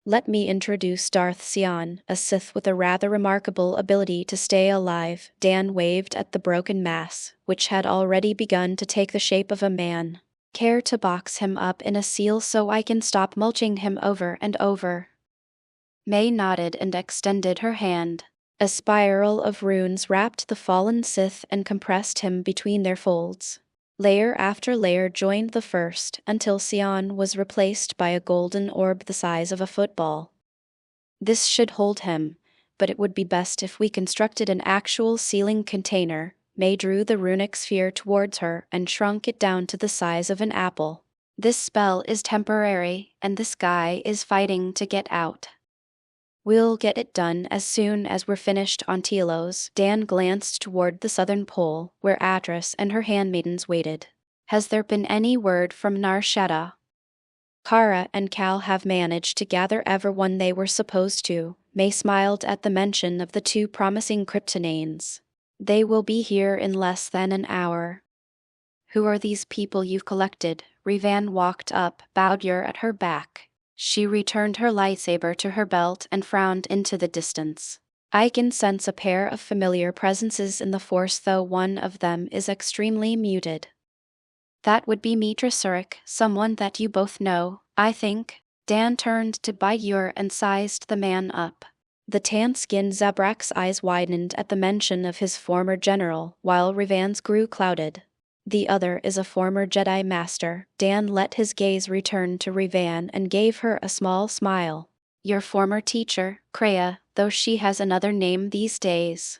Let me introduce Darth Sion, a Sith with a rather remarkable ability to stay alive. Dan waved at the broken mass, which had already begun to take the shape of a man. Care to box him up in a seal so I can stop mulching him over and over? May nodded and extended her hand. A spiral of runes wrapped the fallen Sith and compressed him between their folds. Layer after layer joined the first until Sion was replaced by a golden orb the size of a football. This should hold him, but it would be best if we constructed an actual sealing container. May drew the runic sphere towards her and shrunk it down to the size of an apple. This spell is temporary, and this guy is fighting to get out. We'll get it done as soon as we're finished on Telos. Dan glanced toward the southern pole, where Atris and her handmaidens waited. Has there been any word from Nar Shaddaa? Kara and Cal have managed to gather everyone they were supposed to. May smiled at the mention of the two promising Kryptonians. They will be here in less than an hour. Who are these people you've collected? Revan walked up, Bowdyer at her back. She returned her lightsaber to her belt and frowned into the distance. I can sense a pair of familiar presences in the Force, though one of them is extremely muted. That would be Mitra Surik, someone that you both know, I think. Dan turned to Bowdyer and sized the man up. The tan-skinned Zabrak's eyes widened at the mention of his former general, while Revan's grew clouded. The other is a former Jedi Master. Dan let his gaze return to Revan and gave her a small smile. Your former teacher, Kreia, though she has another name these days.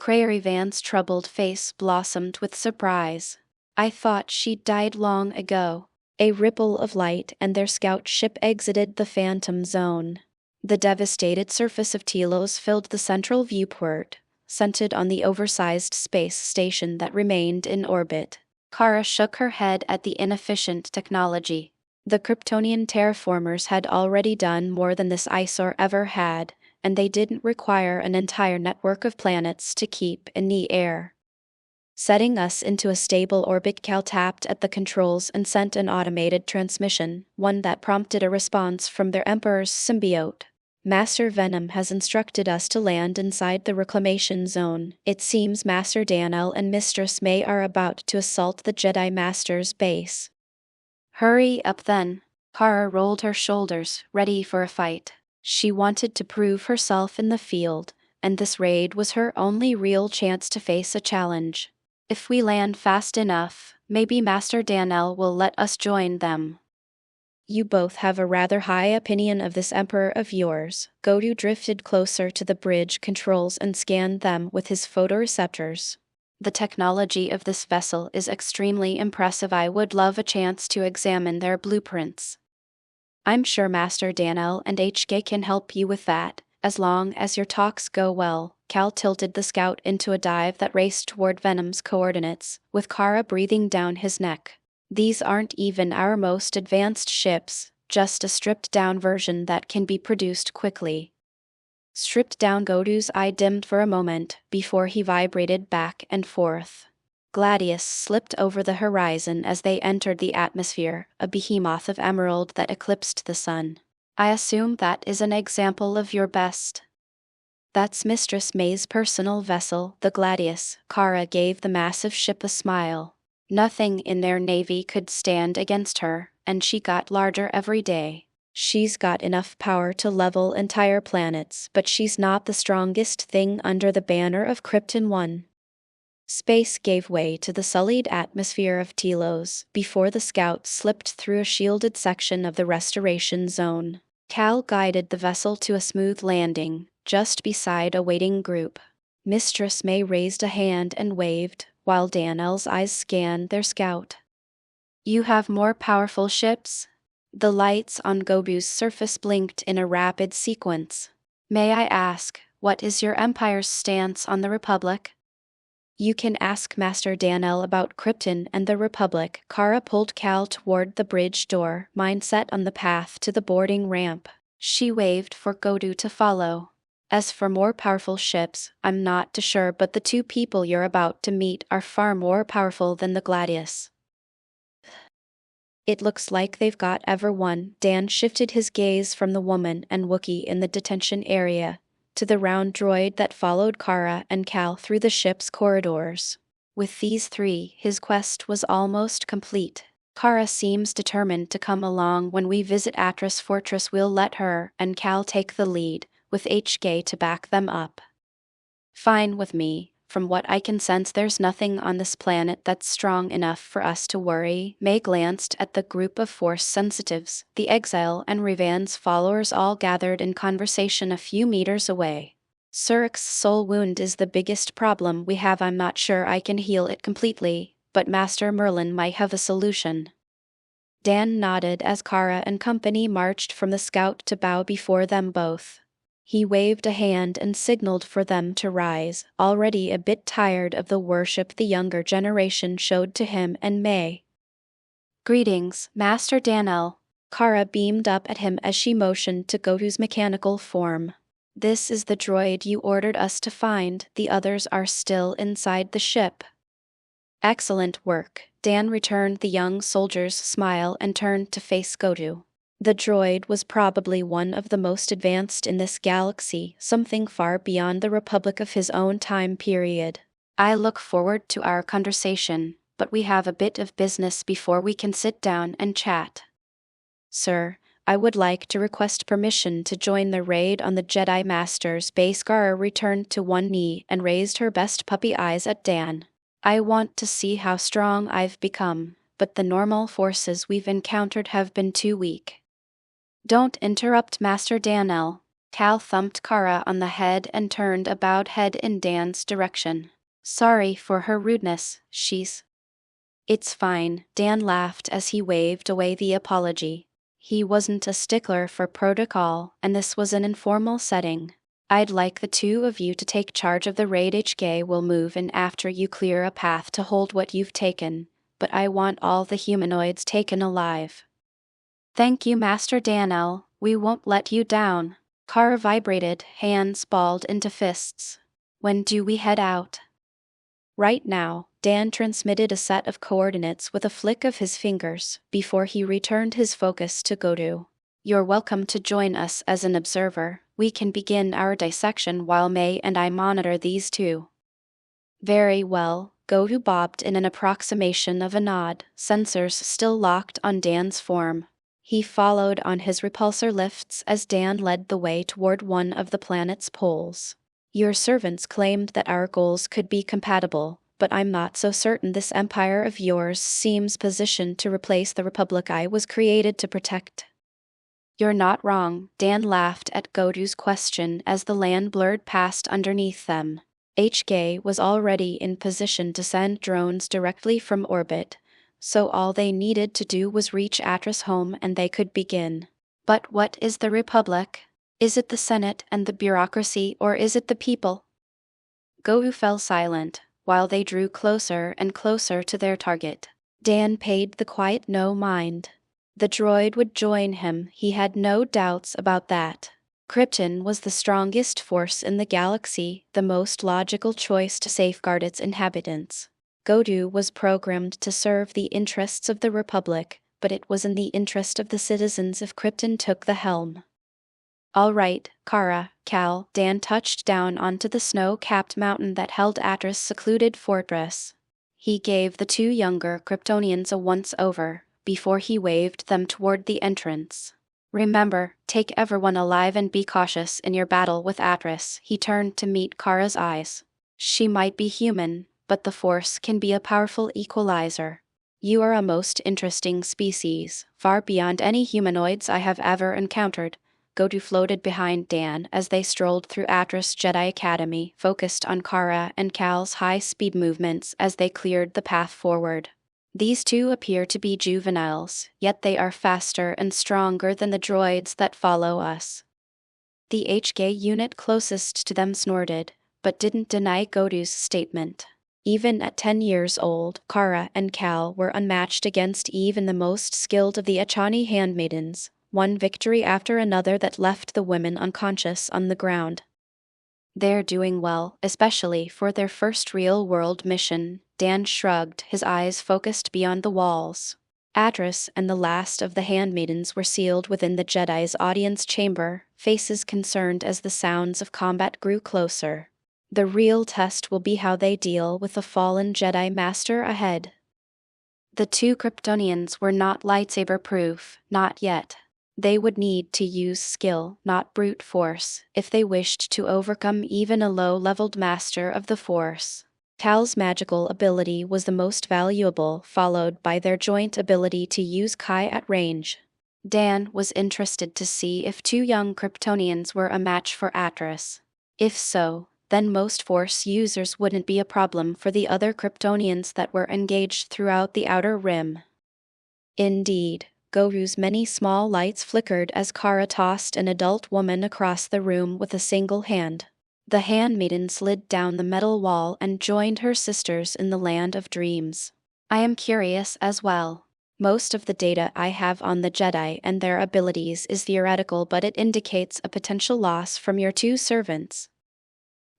Kreia. Revan's troubled face blossomed with surprise. I thought she'd died long ago. A ripple of light and their scout ship exited the phantom zone. The devastated surface of Telos filled the central viewport, centered on the oversized space station that remained in orbit. Kara shook her head at the inefficient technology. The Kryptonian terraformers had already done more than this eyesore ever had, and they didn't require an entire network of planets to keep in the air. Setting us into a stable orbit. Cal tapped at the controls and sent an automated transmission, one that prompted a response from their Emperor's symbiote. Master Venom has instructed us to land inside the reclamation zone. It seems Master Daniel and Mistress May are about to assault the Jedi Master's base. Hurry up then. Kara rolled her shoulders, ready for a fight. She wanted to prove herself in the field, and this raid was her only real chance to face a challenge. If we land fast enough, maybe Master Daniel will let us join them. You both have a rather high opinion of this emperor of yours. Godu drifted closer to the bridge controls and scanned them with his photoreceptors. The technology of this vessel is extremely impressive. I would love a chance to examine their blueprints. I'm sure Master Daniel and HK can help you with that, as long as your talks go well. Cal tilted the scout into a dive that raced toward Venom's coordinates, with Kara breathing down his neck. These aren't even our most advanced ships, just a stripped-down version that can be produced quickly. Stripped down. Godu's eye dimmed for a moment before he vibrated back and forth. Gladius slipped over the horizon as they entered the atmosphere, a behemoth of emerald that eclipsed the sun. I assume that is an example of your best. That's Mistress May's personal vessel, the Gladius. Kara gave the massive ship a smile. Nothing in their navy could stand against her, and she got larger every day. She's got enough power to level entire planets, but she's not the strongest thing under the banner of Krypton 1. Space gave way to the sullied atmosphere of Telos before the scout slipped through a shielded section of the restoration zone. Cal guided the vessel to a smooth landing, just beside a waiting group. Mistress May raised a hand and waved, while Daniel's eyes scanned their scout. You have more powerful ships? The lights on Gobu's surface blinked in a rapid sequence. May I ask, what is your Empire's stance on the Republic? You can ask Master Danel about Krypton and the Republic. Kara pulled Cal toward the bridge door, mindset on the path to the boarding ramp. She waved for Godu to follow. As for more powerful ships, I'm not too sure, but the two people you're about to meet are far more powerful than the Gladius. It looks like they've got everyone. Dan shifted his gaze from the woman and Wookiee in the detention area to the round droid that followed Kara and Cal through the ship's corridors. With these three, his quest was almost complete. Kara seems determined to come along when we visit Atris Fortress. We'll let her and Cal take the lead, with HK to back them up. Fine with me. From what I can sense, there's nothing on this planet that's strong enough for us to worry. May glanced at the group of Force sensitives, the exile and Revan's followers all gathered in conversation a few meters away. Surak's soul wound is the biggest problem we have. I'm not sure I can heal it completely, but Master Merlin might have a solution. Dan nodded as Kara and company marched from the scout to bow before them both. He waved a hand and signaled for them to rise, already a bit tired of the worship the younger generation showed to him and May. Greetings, Master Danel. Kara beamed up at him as she motioned to Godu's mechanical form. This is the droid you ordered us to find. The others are still inside the ship. Excellent work. Dan returned the young soldier's smile and turned to face Godu. The droid was probably one of the most advanced in this galaxy, something far beyond the Republic of his own time period. I look forward to our conversation, but we have a bit of business before we can sit down and chat. Sir, I would like to request permission to join the raid on the Jedi Master's base. Kara returned to one knee and raised her best puppy eyes at Dan. I want to see how strong I've become, but the normal forces we've encountered have been too weak. Don't interrupt, Master Danel. Cal thumped Kara on the head and turned a bowed head in Dan's direction. Sorry for her rudeness, It's fine, Dan laughed as he waved away the apology. He wasn't a stickler for protocol, and this was an informal setting. I'd like the two of you to take charge of the raid. HK will move in after you clear a path to hold what you've taken, but I want all the humanoids taken alive. Thank you, Master Danel. We won't let you down. Kara vibrated, hands balled into fists. When do we head out? Right now. Dan transmitted a set of coordinates with a flick of his fingers before he returned his focus to Godu. You're welcome to join us as an observer. We can begin our dissection while May and I monitor these two. Very well. Godu bobbed in an approximation of a nod, sensors still locked on Dan's form. He followed on his repulsor lifts as Dan led the way toward one of the planet's poles. Your servants claimed that our goals could be compatible, but I'm not so certain. This empire of yours seems positioned to replace the Republic I was created to protect. You're not wrong. Dan laughed at Godu's question as the land blurred past underneath them. HK was already in position to send drones directly from orbit, so all they needed to do was reach Atris home and they could begin. But what is the Republic? Is it the Senate and the bureaucracy, or is it the people? Godu fell silent, while they drew closer and closer to their target. Dan paid the quiet no mind. The droid would join him, he had no doubts about that. Krypton was the strongest force in the galaxy, the most logical choice to safeguard its inhabitants. Godu was programmed to serve the interests of the Republic, but it was in the interest of the citizens if Krypton took the helm. All right, Kara, Cal. Dan touched down onto the snow-capped mountain that held Atris' secluded fortress. He gave the two younger Kryptonians a once-over, before he waved them toward the entrance. Remember, take everyone alive and be cautious in your battle with Atris. He turned to meet Kara's eyes. She might be human, but the Force can be a powerful equalizer. You are a most interesting species, far beyond any humanoids I have ever encountered. Godu floated behind Dan as they strolled through Atris Jedi Academy, focused on Kara and Cal's high-speed movements as they cleared the path forward. These two appear to be juveniles, yet they are faster and stronger than the droids that follow us. The HK unit closest to them snorted, but didn't deny Godu's statement. Even at 10 years old, Kara and Cal were unmatched against even the most skilled of the Achani handmaidens, one victory after another that left the women unconscious on the ground. "They're doing well, especially for their first real-world mission," Dan shrugged, his eyes focused beyond the walls. Atris and the last of the handmaidens were sealed within the Jedi's audience chamber, faces concerned as the sounds of combat grew closer. The real test will be how they deal with the fallen Jedi Master ahead. The two Kryptonians were not lightsaber-proof, not yet. They would need to use skill, not brute force, if they wished to overcome even a low-leveled master of the Force. Cal's magical ability was the most valuable, followed by their joint ability to use Kai at range. Dan was interested to see if two young Kryptonians were a match for Atris. If so, then most Force users wouldn't be a problem for the other Kryptonians that were engaged throughout the Outer Rim. Indeed, Goru's many small lights flickered as Kara tossed an adult woman across the room with a single hand. The handmaiden slid down the metal wall and joined her sisters in the land of dreams. "I am curious as well. Most of the data I have on the Jedi and their abilities is theoretical, but it indicates a potential loss from your two servants."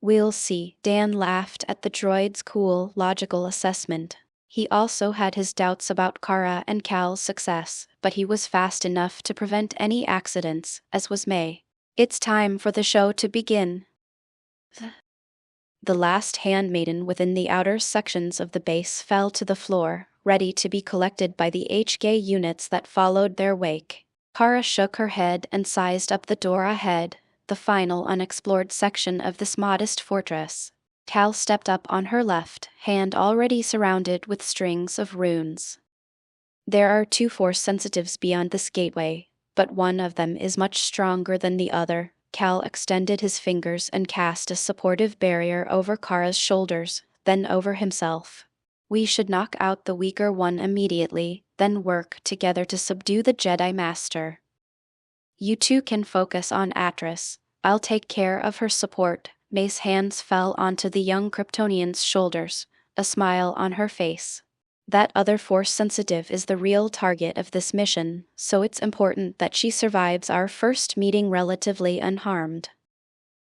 "We'll see," Dan laughed at the droid's cool, logical assessment. He also had his doubts about Kara and Cal's success, but he was fast enough to prevent any accidents, as was May. "It's time for the show to begin." The last handmaiden within the outer sections of the base fell to the floor, ready to be collected by the HK units that followed their wake. Kara shook her head and sized up the door ahead, the final unexplored section of this modest fortress. Cal stepped up on her left, hand already surrounded with strings of runes. "There are two Force sensitives beyond this gateway, but one of them is much stronger than the other." Cal extended his fingers and cast a supportive barrier over Kara's shoulders, then over himself. "We should knock out the weaker one immediately, then work together to subdue the Jedi Master. You two can focus on Atris. I'll take care of her support." May's hands fell onto the young Kryptonian's shoulders, a smile on her face. "That other Force sensitive is the real target of this mission, so it's important that she survives our first meeting relatively unharmed."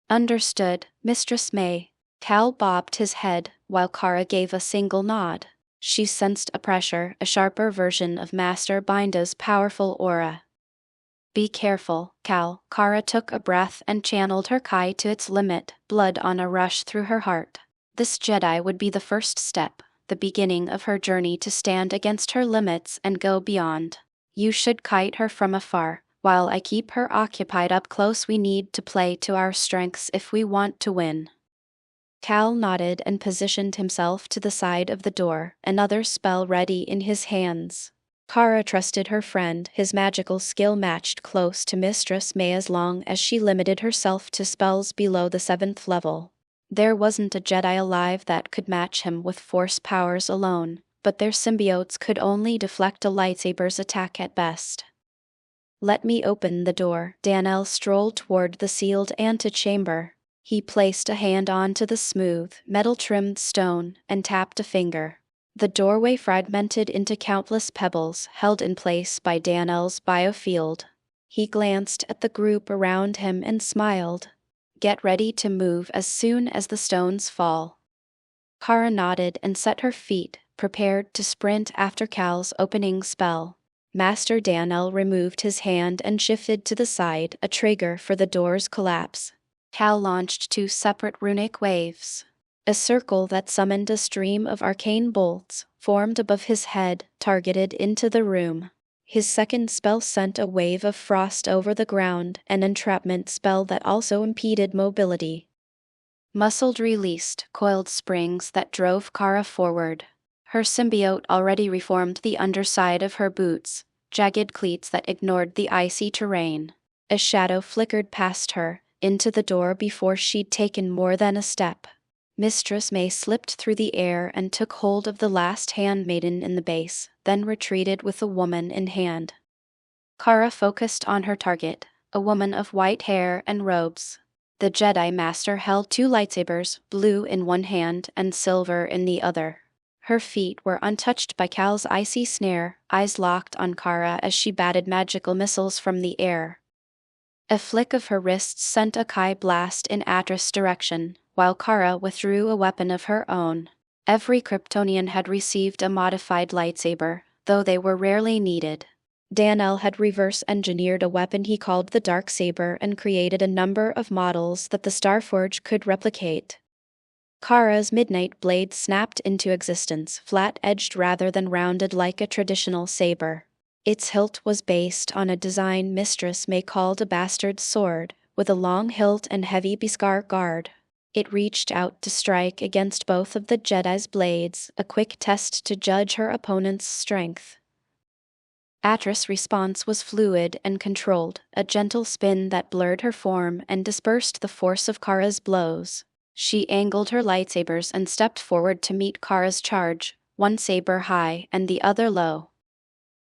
"Understood, Mistress May." Cal bobbed his head, while Kara gave a single nod. She sensed a pressure, a sharper version of Master Bindo's powerful aura. "Be careful, Cal." Kara took a breath and channeled her Kai to its limit, blood on a rush through her heart. This Jedi would be the first step, the beginning of her journey to stand against her limits and go beyond. "You should kite her from afar, while I keep her occupied up close. We need to play to our strengths if we want to win." Cal nodded and positioned himself to the side of the door, another spell ready in his hands. Kara trusted her friend, his magical skill matched close to Mistress May as long as she limited herself to spells below the 7th level. There wasn't a Jedi alive that could match him with Force powers alone, but their symbiotes could only deflect a lightsaber's attack at best. "Let me open the door." Danel strolled toward the sealed antechamber. He placed a hand onto the smooth, metal-trimmed stone and tapped a finger. The doorway fragmented into countless pebbles held in place by Danel's biofield. He glanced at the group around him and smiled. "Get ready to move as soon as the stones fall." Kara nodded and set her feet, prepared to sprint after Cal's opening spell. Master Danel removed his hand and shifted to the side, a trigger for the door's collapse. Cal launched 2 separate runic waves. A circle that summoned a stream of arcane bolts formed above his head, targeted into the room. His second spell sent a wave of frost over the ground, an entrapment spell that also impeded mobility. Muscled released coiled springs that drove Kara forward. Her symbiote already reformed the underside of her boots, jagged cleats that ignored the icy terrain. A shadow flickered past her, into the door before she'd taken more than a step. Mistress May slipped through the air and took hold of the last handmaiden in the base, then retreated with the woman in hand. Kara focused on her target, a woman of white hair and robes. The Jedi Master held two lightsabers, blue in one hand and silver in the other. Her feet were untouched by Cal's icy snare, eyes locked on Kara as she batted magical missiles from the air. A flick of her wrists sent a Kai blast in Atris' direction, while Kara withdrew a weapon of her own. Every Kryptonian had received a modified lightsaber, though they were rarely needed. Danel had reverse-engineered a weapon he called the Dark Saber and created a number of models that the Starforge could replicate. Kara's midnight blade snapped into existence, flat-edged rather than rounded like a traditional saber. Its hilt was based on a design Mistress May called a bastard sword, with a long hilt and heavy Beskar guard. It reached out to strike against both of the Jedi's blades, a quick test to judge her opponent's strength. Atris' response was fluid and controlled, a gentle spin that blurred her form and dispersed the force of Kara's blows. She angled her lightsabers and stepped forward to meet Kara's charge, one saber high and the other low.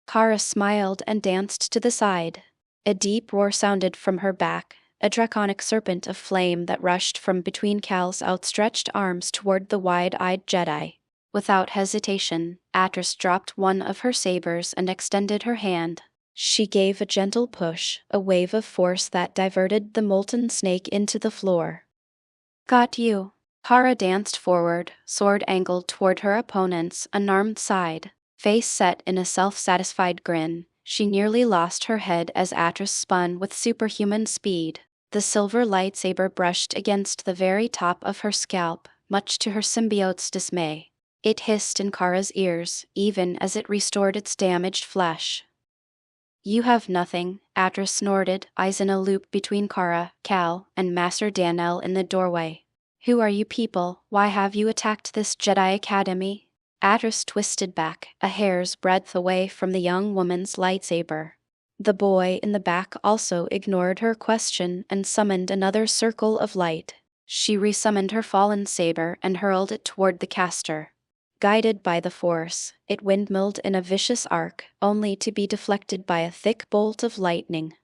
Kara smiled and danced to the side. A deep roar sounded from her back, a draconic serpent of flame that rushed from between Cal's outstretched arms toward the wide-eyed Jedi. Without hesitation, Atris dropped one of her sabers and extended her hand. She gave a gentle push, a wave of force that diverted the molten snake into the floor. "Got you." Kara danced forward, sword angled toward her opponent's unarmed side. Face set in a self-satisfied grin, she nearly lost her head as Atris spun with superhuman speed. The silver lightsaber brushed against the very top of her scalp, much to her symbiote's dismay. It hissed in Kara's ears, even as it restored its damaged flesh. "You have nothing," Atris snorted, eyes in a loop between Kara, Cal, and Master Danel in the doorway. "Who are you people? Why have you attacked this Jedi Academy?" Atris twisted back, a hair's breadth away from the young woman's lightsaber. The boy in the back also ignored her question and summoned another circle of light. She resummoned her fallen saber and hurled it toward the caster. Guided by the Force, it windmilled in a vicious arc, only to be deflected by a thick bolt of lightning.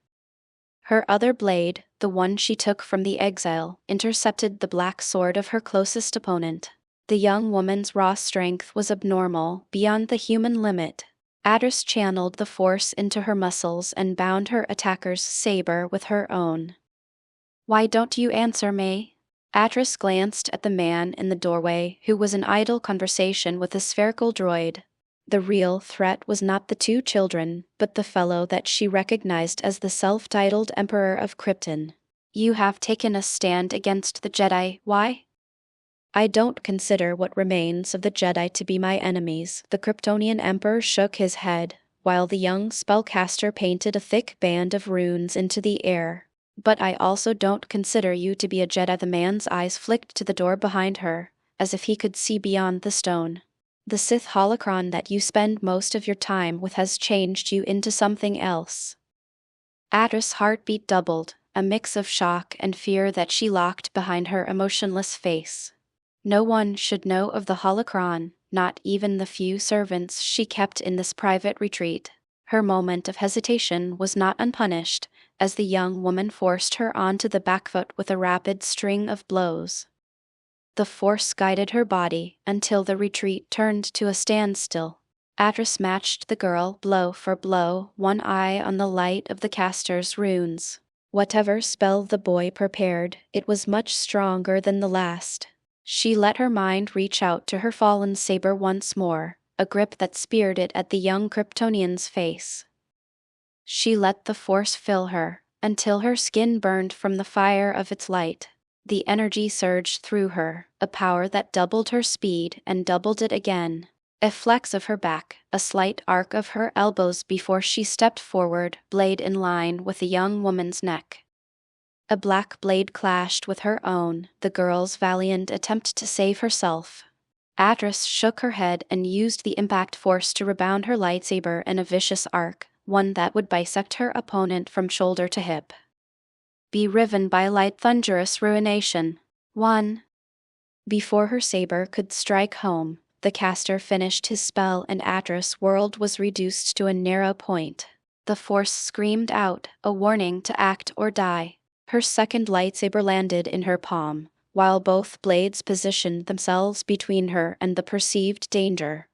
Her other blade, the one she took from the exile, intercepted the black sword of her closest opponent. The young woman's raw strength was abnormal, beyond the human limit. Atris channeled the Force into her muscles and bound her attacker's saber with her own. "Why don't you answer, May?" Atris glanced at the man in the doorway, who was in idle conversation with a spherical droid. The real threat was not the two children, but the fellow that she recognized as the self-titled Emperor of Krypton. "You have taken a stand against the Jedi. Why?" "I don't consider what remains of the Jedi to be my enemies." The Kryptonian Emperor shook his head, while the young spellcaster painted a thick band of runes into the air. "But I also don't consider you to be a Jedi." The man's eyes flicked to the door behind her, as if he could see beyond the stone. "The Sith holocron that you spend most of your time with has changed you into something else." Atris' heartbeat doubled, a mix of shock and fear that she locked behind her emotionless face. No one should know of the holocron, not even the few servants she kept in this private retreat. Her moment of hesitation was not unpunished, as the young woman forced her onto the back foot with a rapid string of blows. The Force guided her body until the retreat turned to a standstill. Atris matched the girl blow for blow, one eye on the light of the caster's runes. Whatever spell the boy prepared, it was much stronger than the last. She let her mind reach out to her fallen saber once more, a grip that speared it at the young Kryptonian's face. She let the Force fill her, until her skin burned from the fire of its light. The energy surged through her, a power that doubled her speed and doubled it again. A flex of her back, a slight arc of her elbows before she stepped forward, blade in line with the young woman's neck. A black blade clashed with her own, the girl's valiant attempt to save herself. Atris shook her head and used the impact force to rebound her lightsaber in a vicious arc, one that would bisect her opponent from shoulder to hip. Be riven by light thunderous ruination. 1. Before her saber could strike home, the caster finished his spell and Atris' world was reduced to a narrow point. The Force screamed out, a warning to act or die. Her second lightsaber landed in her palm, while both blades positioned themselves between her and the perceived danger.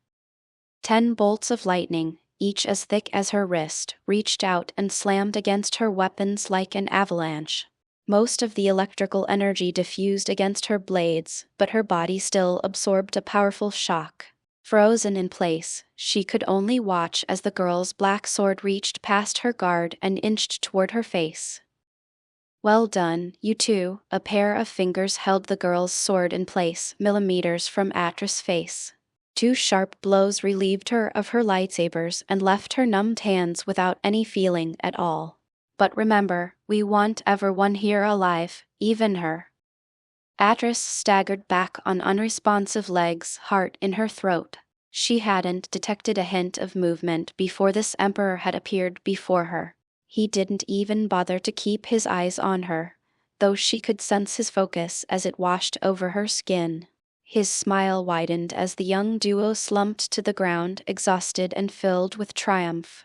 10 bolts of lightning, each as thick as her wrist, reached out and slammed against her weapons like an avalanche. Most of the electrical energy diffused against her blades, but her body still absorbed a powerful shock. Frozen in place, she could only watch as the girl's black sword reached past her guard and inched toward her face. "Well done, you two," a pair of fingers held the girl's sword in place, millimeters from Atris' face. 2 sharp blows relieved her of her lightsabers and left her numbed hands without any feeling at all. "But remember, we want everyone here alive, even her." Atris staggered back on unresponsive legs, heart in her throat. She hadn't detected a hint of movement before this Emperor had appeared before her. He didn't even bother to keep his eyes on her, though she could sense his focus as it washed over her skin. His smile widened as the young duo slumped to the ground, exhausted and filled with triumph.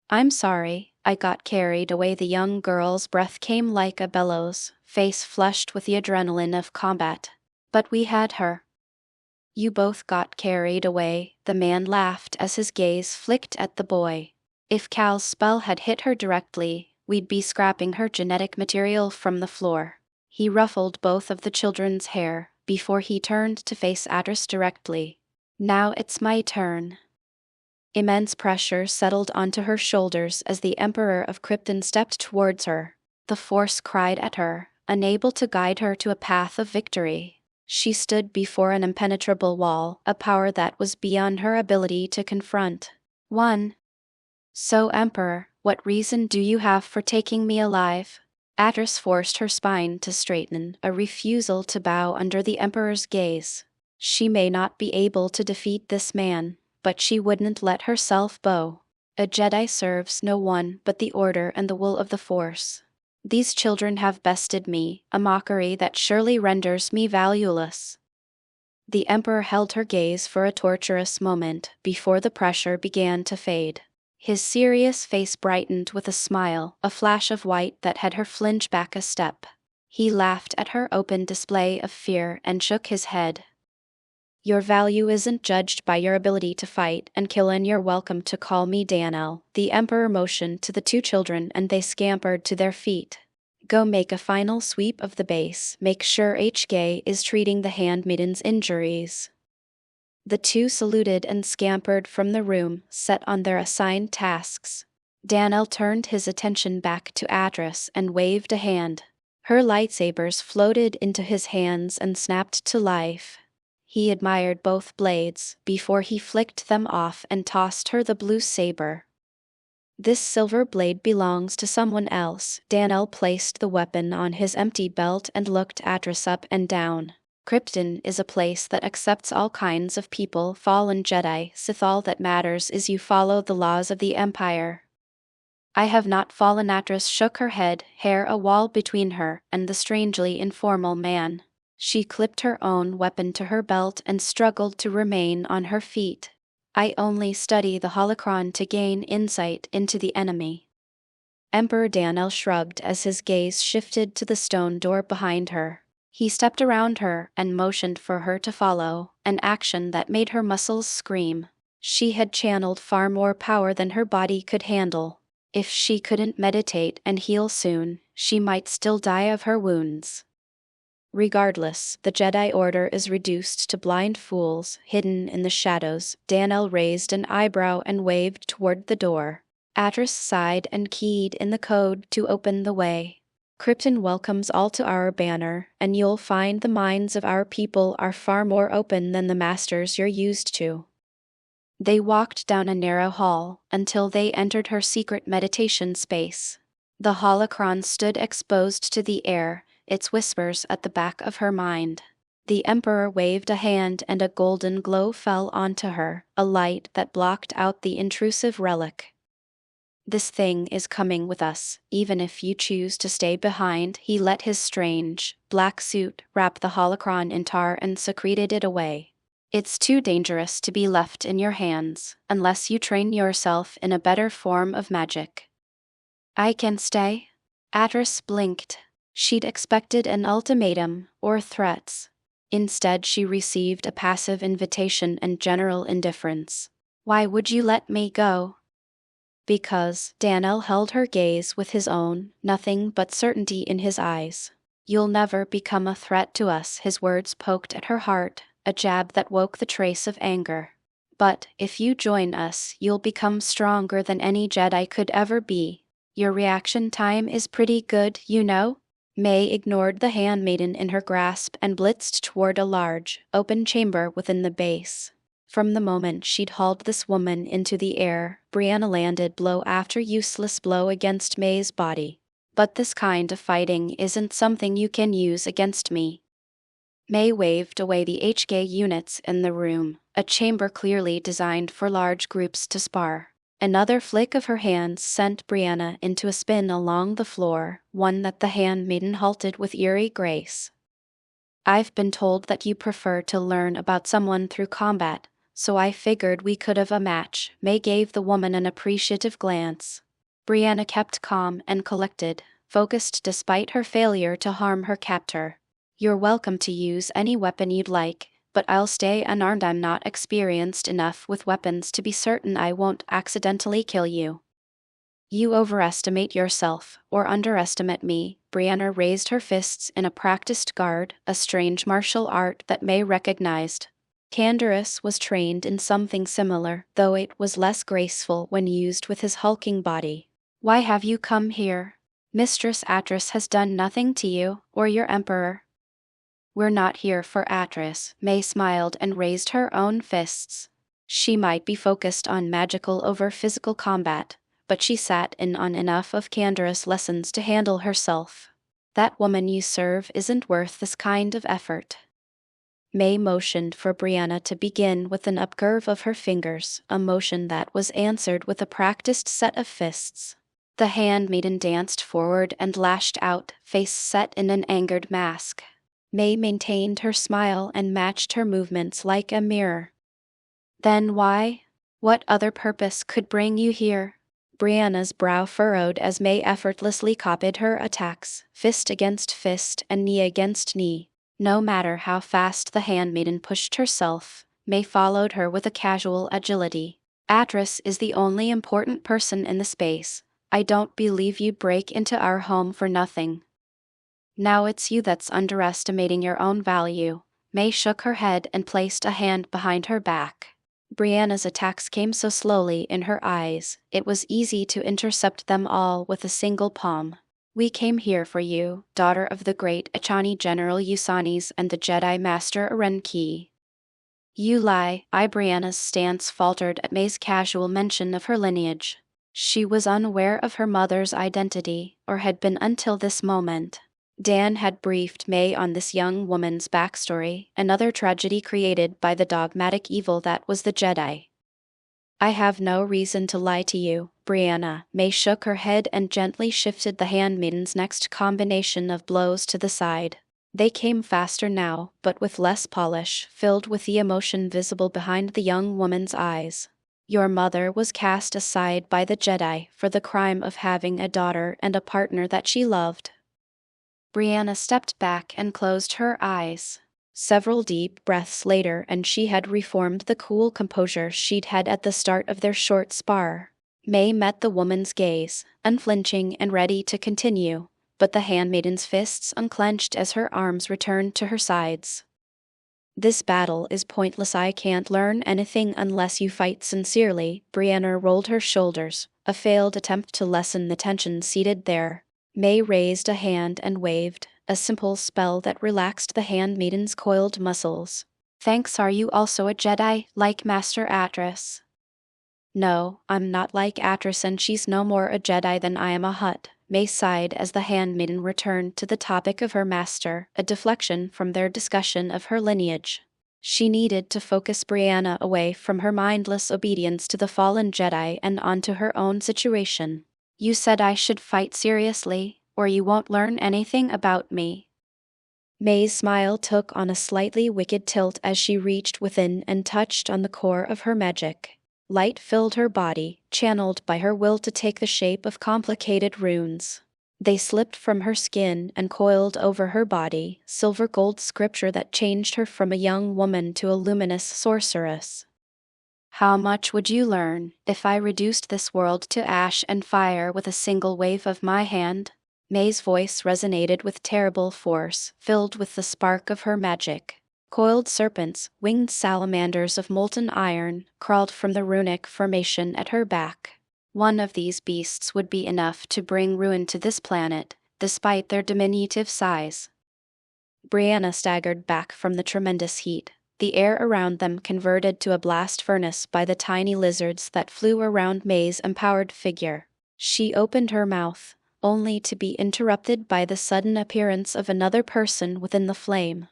"I'm sorry, I got carried away." The young girl's breath came like a bellows, face flushed with the adrenaline of combat. "But we had her." "You both got carried away," the man laughed as his gaze flicked at the boy. "If Cal's spell had hit her directly, we'd be scrapping her genetic material from the floor." He ruffled both of the children's hair before he turned to face Atris directly. "Now it's my turn." Immense pressure settled onto her shoulders as the Emperor of Krypton stepped towards her. The Force cried at her, unable to guide her to a path of victory. She stood before an impenetrable wall, a power that was beyond her ability to confront. "One. So, Emperor, what reason do you have for taking me alive?" Atris forced her spine to straighten, a refusal to bow under the Emperor's gaze. She may not be able to defeat this man, but she wouldn't let herself bow. A Jedi serves no one but the Order and the will of the Force. These children have bested me, a mockery that surely renders me valueless. The Emperor held her gaze for a torturous moment before the pressure began to fade. His serious face brightened with a smile, a flash of white that had her flinch back a step. He laughed at her open display of fear and shook his head. "Your value isn't judged by your ability to fight and kill, and you're welcome to call me Daniel." The Emperor motioned to the 2 children and they scampered to their feet. "Go make a final sweep of the base. Make sure HK is treating the handmaiden's injuries." The 2 saluted and scampered from the room, set on their assigned tasks. Daniel turned his attention back to Atris and waved a hand. Her lightsabers floated into his hands and snapped to life. He admired both blades before he flicked them off and tossed her the blue saber. "This silver blade belongs to someone else." Daniel placed the weapon on his empty belt and looked Atris up and down. "Krypton is a place that accepts all kinds of people, fallen Jedi, Sith. All that matters is you follow the laws of the Empire." "I have not fallen." Atris shook her head, hair a wall between her and the strangely informal man. She clipped her own weapon to her belt and struggled to remain on her feet. "I only study the holocron to gain insight into the enemy." Emperor Daniel shrugged as his gaze shifted to the stone door behind her. He stepped around her and motioned for her to follow, an action that made her muscles scream. She had channeled far more power than her body could handle. If she couldn't meditate and heal soon, she might still die of her wounds. "Regardless, the Jedi Order is reduced to blind fools, hidden in the shadows." Daniel raised an eyebrow and waved toward the door. Atris sighed and keyed in the code to open the way. "Krypton welcomes all to our banner, and you'll find the minds of our people are far more open than the masters you're used to." They walked down a narrow hall until they entered her secret meditation space. The holocron stood exposed to the air, its whispers at the back of her mind. The Emperor waved a hand and a golden glow fell onto her, a light that blocked out the intrusive relic. "This thing is coming with us, even if you choose to stay behind." He let his strange, black suit wrap the holocron in tar and secreted it away. "It's too dangerous to be left in your hands, unless you train yourself in a better form of magic." "I can stay?" Atris blinked. She'd expected an ultimatum, or threats. Instead, she received a passive invitation and general indifference. Why would you let me go? Because, Daniel held her gaze with his own, nothing but certainty in his eyes. You'll never become a threat to us, his words poked at her heart, a jab that woke the trace of anger. But, if you join us, you'll become stronger than any Jedi could ever be. Your reaction time is pretty good, you know? May ignored the handmaiden in her grasp and blitzed toward a large, open chamber within the base. From the moment she'd hauled this woman into the air, Brianna landed blow after useless blow against May's body. But this kind of fighting isn't something you can use against me. May waved away the HK units in the room, a chamber clearly designed for large groups to spar. Another flick of her hands sent Brianna into a spin along the floor, one that the handmaiden halted with eerie grace. I've been told that you prefer to learn about someone through combat, so I figured we could have a match. May gave the woman an appreciative glance. Brianna kept calm and collected, focused despite her failure to harm her captor. You're welcome to use any weapon you'd like, but I'll stay unarmed. I'm not experienced enough with weapons to be certain I won't accidentally kill you. You overestimate yourself, or underestimate me. Brianna raised her fists in a practiced guard, a strange martial art that May recognized. Canderous was trained in something similar, though it was less graceful when used with his hulking body. Why have you come here? Mistress Atris has done nothing to you, or your emperor. We're not here for Atris. May smiled and raised her own fists. She might be focused on magical over physical combat, but she sat in on enough of Canderous lessons to handle herself. That woman you serve isn't worth this kind of effort. May motioned for Brianna to begin with an upcurve of her fingers, a motion that was answered with a practiced set of fists. The handmaiden danced forward and lashed out, face set in an angered mask. May maintained her smile and matched her movements like a mirror. Then why? What other purpose could bring you here? Brianna's brow furrowed as May effortlessly copied her attacks, fist against fist and knee against knee. No matter how fast the handmaiden pushed herself, May followed her with a casual agility. Atris is the only important person in the space. I don't believe you break into our home for nothing. Now it's you that's underestimating your own value. May shook her head and placed a hand behind her back. Brianna's attacks came so slowly in her eyes, it was easy to intercept them all with a single palm. We came here for you, daughter of the great Echani General Usanis and the Jedi Master Arenki. You lie. Brianna's stance faltered at May's casual mention of her lineage. She was unaware of her mother's identity, or had been until this moment. Dan had briefed May on this young woman's backstory, another tragedy created by the dogmatic evil that was the Jedi. I have no reason to lie to you, Brianna. May shook her head and gently shifted the handmaiden's next combination of blows to the side. They came faster now, but with less polish, filled with the emotion visible behind the young woman's eyes. Your mother was cast aside by the Jedi for the crime of having a daughter and a partner that she loved. Brianna stepped back and closed her eyes. Several deep breaths later and she had reformed the cool composure she'd had at the start of their short spar. May met the woman's gaze, unflinching and ready to continue, but the handmaiden's fists unclenched as her arms returned to her sides. This battle is pointless. I can't learn anything unless you fight sincerely. Brianna rolled her shoulders, a failed attempt to lessen the tension seated there. May raised a hand and waved, a simple spell that relaxed the handmaiden's coiled muscles. Thanks. Are you also a Jedi, like Master Atris? No, I'm not like Atris, and she's no more a Jedi than I am a Hutt. May sighed as the handmaiden returned to the topic of her master, a deflection from their discussion of her lineage. She needed to focus Brianna away from her mindless obedience to the fallen Jedi and onto her own situation. You said I should fight seriously, or you won't learn anything about me. May's smile took on a slightly wicked tilt as she reached within and touched on the core of her magic. Light filled her body, channeled by her will to take the shape of complicated runes. They slipped from her skin and coiled over her body, silver gold scripture that changed her from a young woman to a luminous sorceress. How much would you learn if I reduced this world to ash and fire with a single wave of my hand? May's voice resonated with terrible force, filled with the spark of her magic. Coiled serpents, winged salamanders of molten iron, crawled from the runic formation at her back. One of these beasts would be enough to bring ruin to this planet, despite their diminutive size. Brianna staggered back from the tremendous heat. The air around them converted to a blast furnace by the tiny lizards that flew around May's empowered figure. She opened her mouth, only to be interrupted by the sudden appearance of another person within the flame.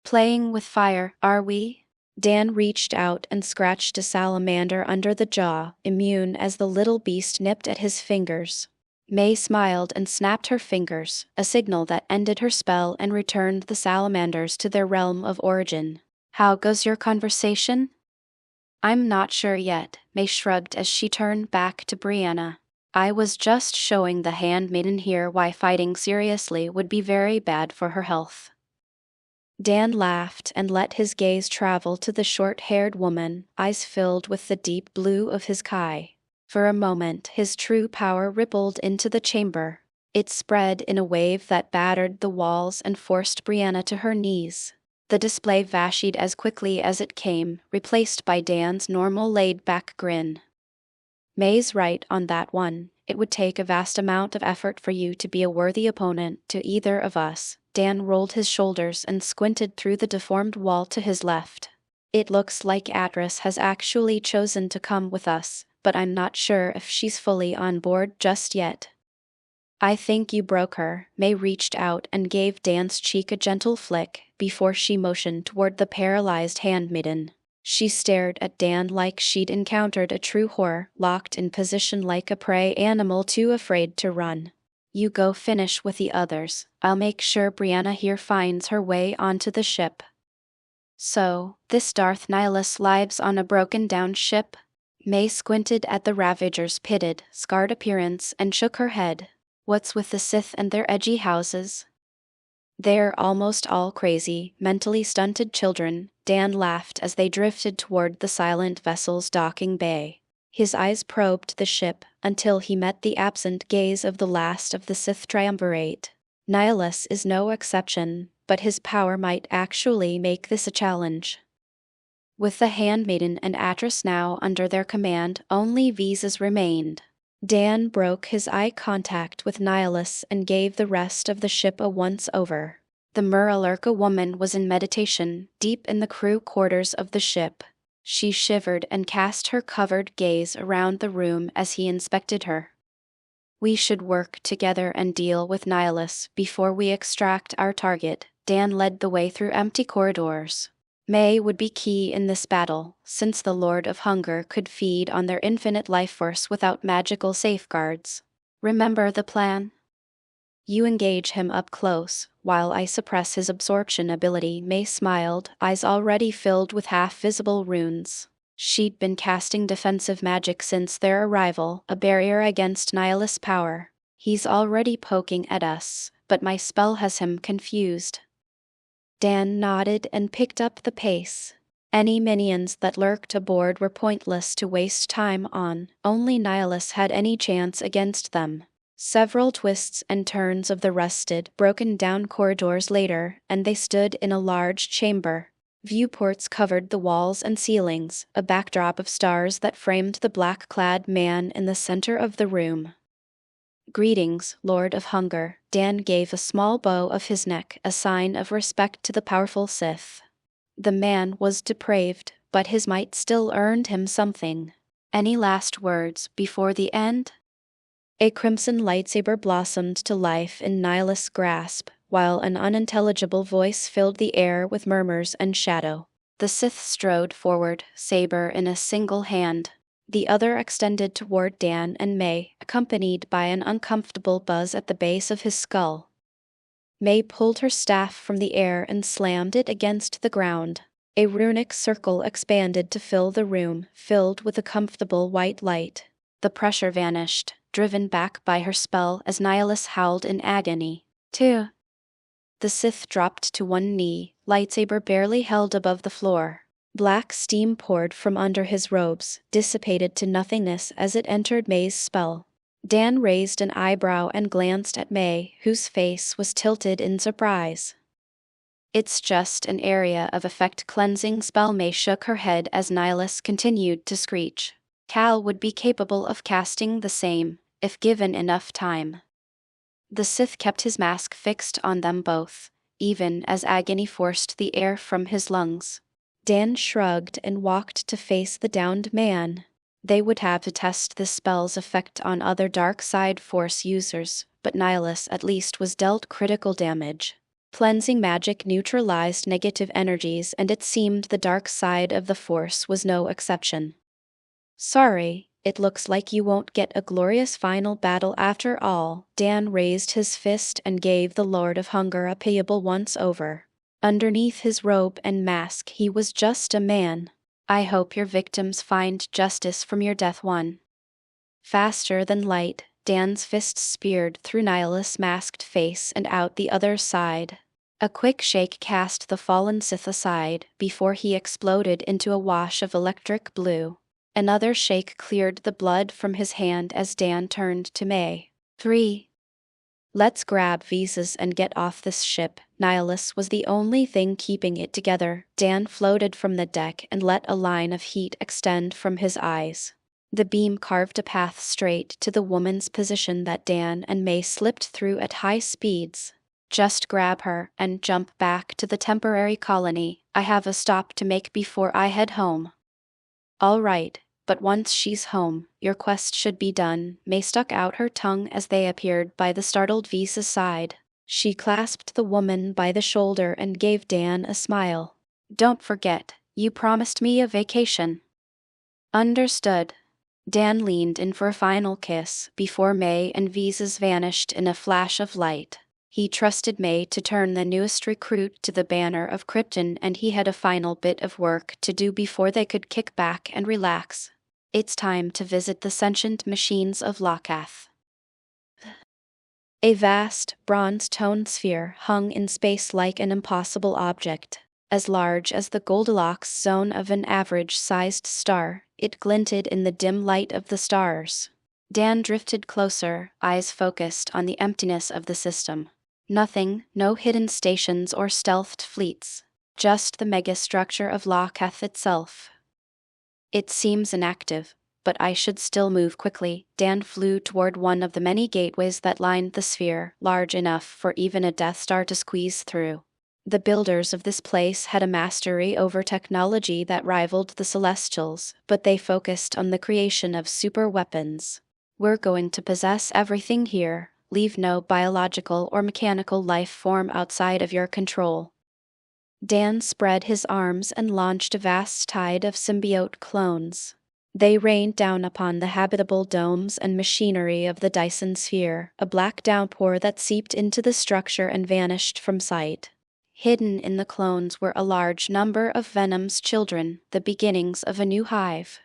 Playing with fire, are we? Dan reached out and scratched a salamander under the jaw, immune as the little beast nipped at his fingers. May smiled and snapped her fingers, a signal that ended her spell and returned the salamanders to their realm of origin. How goes your conversation? I'm not sure yet, May shrugged as she turned back to Brianna. I was just showing the handmaiden here why fighting seriously would be very bad for her health. Dan laughed and let his gaze travel to the short-haired woman, eyes filled with the deep blue of his Kai. For a moment his true power rippled into the chamber. It spread in a wave that battered the walls and forced Brianna to her knees. The display vanished as quickly as it came, replaced by Dan's normal laid-back grin. May's right on that one. It would take a vast amount of effort for you to be a worthy opponent to either of us. Dan rolled his shoulders and squinted through the deformed wall to his left. It looks like Atris has actually chosen to come with us, but I'm not sure if she's fully on board just yet. I think you broke her. May reached out and gave Dan's cheek a gentle flick before she motioned toward the paralyzed handmaiden. She stared at Dan like she'd encountered a true horror, locked in position like a prey animal too afraid to run. You go finish with the others. I'll make sure Brianna here finds her way onto the ship. So, this Darth Nihilus lives on a broken-down ship? May squinted at the Ravager's pitted, scarred appearance and shook her head. What's with the Sith and their edgy houses? They're almost all crazy, mentally stunted children, Dan laughed as they drifted toward the silent vessel's docking bay. His eyes probed the ship until he met the absent gaze of the last of the Sith triumvirate. Nihilus is no exception, but his power might actually make this a challenge. With the handmaiden and Atris now under their command, only visas remained. Dan broke his eye contact with Nihilus and gave the rest of the ship a once-over. The Muralurka woman was in meditation, deep in the crew quarters of the ship. She shivered and cast her covered gaze around the room as he inspected her. We should work together and deal with Nihilus before we extract our target. Dan led the way through empty corridors. May would be key in this battle, since the Lord of Hunger could feed on their infinite life force without magical safeguards. Remember the plan? You engage him up close, while I suppress his absorption ability. May smiled, eyes already filled with half-visible runes. She'd been casting defensive magic since their arrival, a barrier against Nihilus power. He's already poking at us, but my spell has him confused. Dan nodded and picked up the pace. Any minions that lurked aboard were pointless to waste time on. Only Nihilus had any chance against them. Several twists and turns of the rusted, broken-down corridors later, and they stood in a large chamber. Viewports covered the walls and ceilings, a backdrop of stars that framed the black-clad man in the center of the room. Greetings, Lord of Hunger. Dan gave a small bow of his neck, a sign of respect to the powerful Sith. The man was depraved, but his might still earned him something. Any last words before the end? A crimson lightsaber blossomed to life in Nihilus' grasp, while an unintelligible voice filled the air with murmurs and shadow. The Sith strode forward, saber in a single hand. The other extended toward Dan and May, accompanied by an uncomfortable buzz at the base of his skull. May pulled her staff from the air and slammed it against the ground. A runic circle expanded to fill the room, filled with a comfortable white light. The pressure vanished, driven back by her spell as Nihilus howled in agony. 2. The Sith dropped to one knee, lightsaber barely held above the floor. Black steam poured from under his robes, dissipated to nothingness as it entered May's spell. Dan raised an eyebrow and glanced at May, whose face was tilted in surprise. It's just an area of effect cleansing spell. May shook her head as Nihilus continued to screech. Cal would be capable of casting the same, if given enough time. The Sith kept his mask fixed on them both, even as agony forced the air from his lungs. Dan shrugged and walked to face the downed man. They would have to test this spell's effect on other dark side force users, but Nihilus at least was dealt critical damage. Cleansing magic neutralized negative energies, and it seemed the dark side of the force was no exception. Sorry, it looks like you won't get a glorious final battle after all. Dan raised his fist and gave the Lord of Hunger a payable once-over. Underneath his robe and mask he was just a man. I hope your victims find justice from your death one. Faster than light, Dan's fist speared through Nihilus' masked face and out the other side. A quick shake cast the fallen Sith aside before he exploded into a wash of electric blue. Another shake cleared the blood from his hand as Dan turned to May. 3. Let's grab visas and get off this ship. Nihilus was the only thing keeping it together. Dan floated from the deck and let a line of heat extend from his eyes. The beam carved a path straight to the woman's position that Dan and May slipped through at high speeds. Just grab her and jump back to the temporary colony. I have a stop to make before I head home. All right, but once she's home, your quest should be done. May stuck out her tongue as they appeared by the startled Visa's side. She clasped the woman by the shoulder and gave Dan a smile. Don't forget, you promised me a vacation. Understood. Dan leaned in for a final kiss before May and Visas vanished in a flash of light. He trusted May to turn the newest recruit to the banner of Krypton, and he had a final bit of work to do before they could kick back and relax. It's time to visit the sentient machines of Lokath. A vast, bronze-toned sphere hung in space like an impossible object. As large as the Goldilocks zone of an average-sized star, it glinted in the dim light of the stars. Dan drifted closer, eyes focused on the emptiness of the system. Nothing, no hidden stations or stealthed fleets. Just the megastructure of Lokath itself. It seems inactive, but I should still move quickly. Dan flew toward one of the many gateways that lined the sphere, large enough for even a Death Star to squeeze through. The builders of this place had a mastery over technology that rivaled the Celestials, but they focused on the creation of super weapons. We're going to possess everything here, leave no biological or mechanical life form outside of your control. Dan spread his arms and launched a vast tide of symbiote clones. They rained down upon the habitable domes and machinery of the Dyson sphere, a black downpour that seeped into the structure and vanished from sight. Hidden in the clones were a large number of Venom's children, the beginnings of a new hive.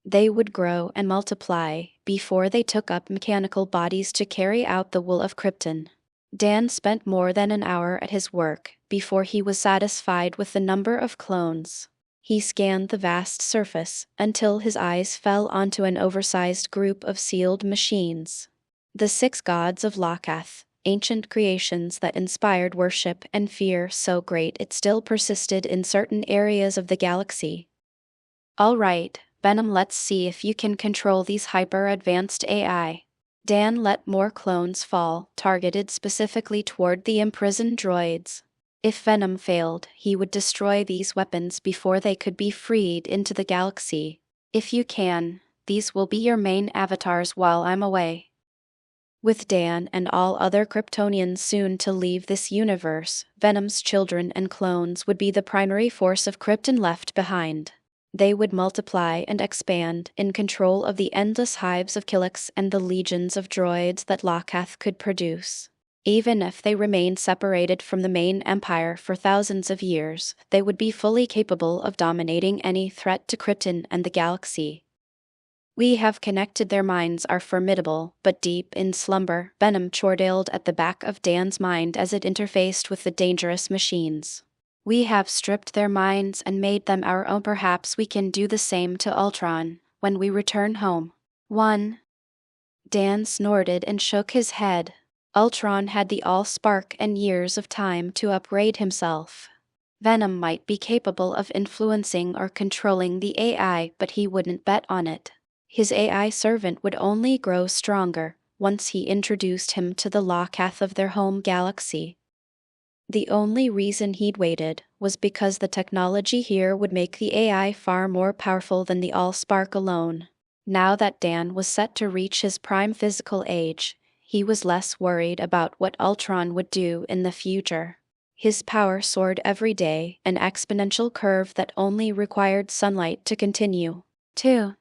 They would grow and multiply before they took up mechanical bodies to carry out the will of Krypton. Dan spent more than an hour at his work before he was satisfied with the number of clones. He scanned the vast surface until his eyes fell onto an oversized group of sealed machines. The 6 gods of Lokath, ancient creations that inspired worship and fear so great it still persisted in certain areas of the galaxy. All right, Venom, let's see if you can control these hyper-advanced AI. Dan let more clones fall, targeted specifically toward the imprisoned droids. If Venom failed, he would destroy these weapons before they could be freed into the galaxy. If you can, these will be your main avatars while I'm away. With Dan and all other Kryptonians soon to leave this universe, Venom's children and clones would be the primary force of Krypton left behind. They would multiply and expand, in control of the endless hives of Kashyyyk and the legions of droids that Lokath could produce. Even if they remained separated from the main empire for thousands of years, they would be fully capable of dominating any threat to Krypton and the galaxy. We have connected. Their minds are formidable, but deep in slumber. Venom chortled at the back of Dan's mind as it interfaced with the dangerous machines. We have stripped their minds and made them our own. Perhaps we can do the same to Ultron when we return home. 1. Dan snorted and shook his head. Ultron had the Allspark and years of time to upgrade himself. Venom might be capable of influencing or controlling the AI, but he wouldn't bet on it. His AI servant would only grow stronger once he introduced him to the Locath of their home galaxy. The only reason he'd waited was because the technology here would make the AI far more powerful than the Allspark alone. Now that Dan was set to reach his prime physical age, he was less worried about what Ultron would do in the future. His power soared every day, an exponential curve that only required sunlight to continue. 2.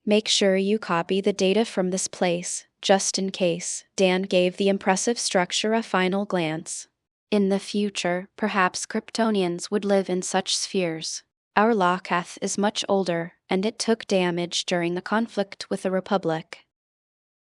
Make sure you copy the data from this place, just in case. Dan gave the impressive structure a final glance. In the future, perhaps Kryptonians would live in such spheres. Our Locath is much older, and it took damage during the conflict with the Republic.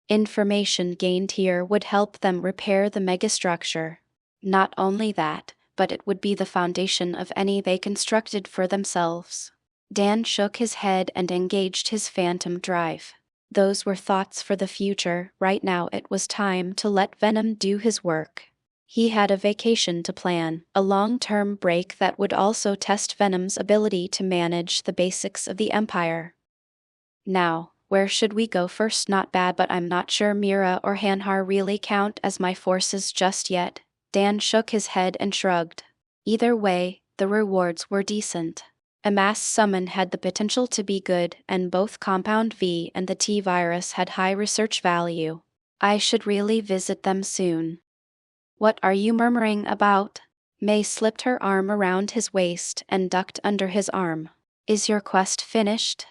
Information gained here would help them repair the megastructure. Not only that, but it would be the foundation of any they constructed for themselves. Dan shook his head and engaged his phantom drive. Those were thoughts for the future. Right now it was time to let Venom do his work. He had a vacation to plan, a long-term break that would also test Venom's ability to manage the basics of the Empire. Now, where should we go first? Not bad, but I'm not sure Mira or Hanhar really count as my forces just yet. Dan shook his head and shrugged. Either way, the rewards were decent. A mass summon had the potential to be good, and both Compound V and the T-Virus had high research value. I should really visit them soon. What are you murmuring about? May slipped her arm around his waist and ducked under his arm. Is your quest finished?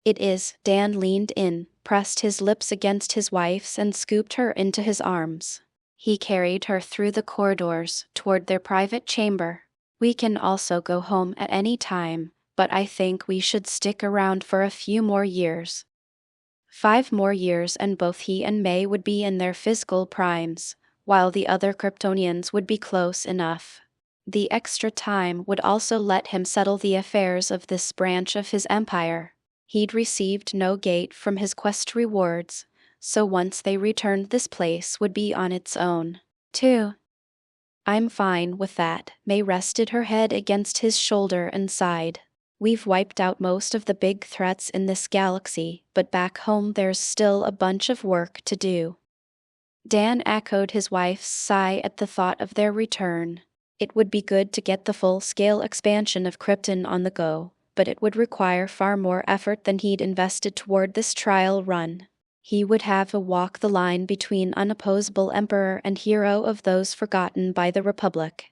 It is. Dan leaned in, pressed his lips against his wife's and scooped her into his arms. He carried her through the corridors, toward their private chamber. We can also go home at any time, but I think we should stick around for a few more years. 5 more years and both he and May would be in their physical primes, while the other Kryptonians would be close enough. The extra time would also let him settle the affairs of this branch of his empire. He'd received no gate from his quest rewards, so once they returned this place would be on its own. 2. I'm fine with that. May rested her head against his shoulder and sighed. We've wiped out most of the big threats in this galaxy, but back home there's still a bunch of work to do. Dan echoed his wife's sigh at the thought of their return. It would be good to get the full-scale expansion of Krypton on the go, but it would require far more effort than he'd invested toward this trial run. He would have to walk the line between unopposable emperor and hero of those forgotten by the Republic.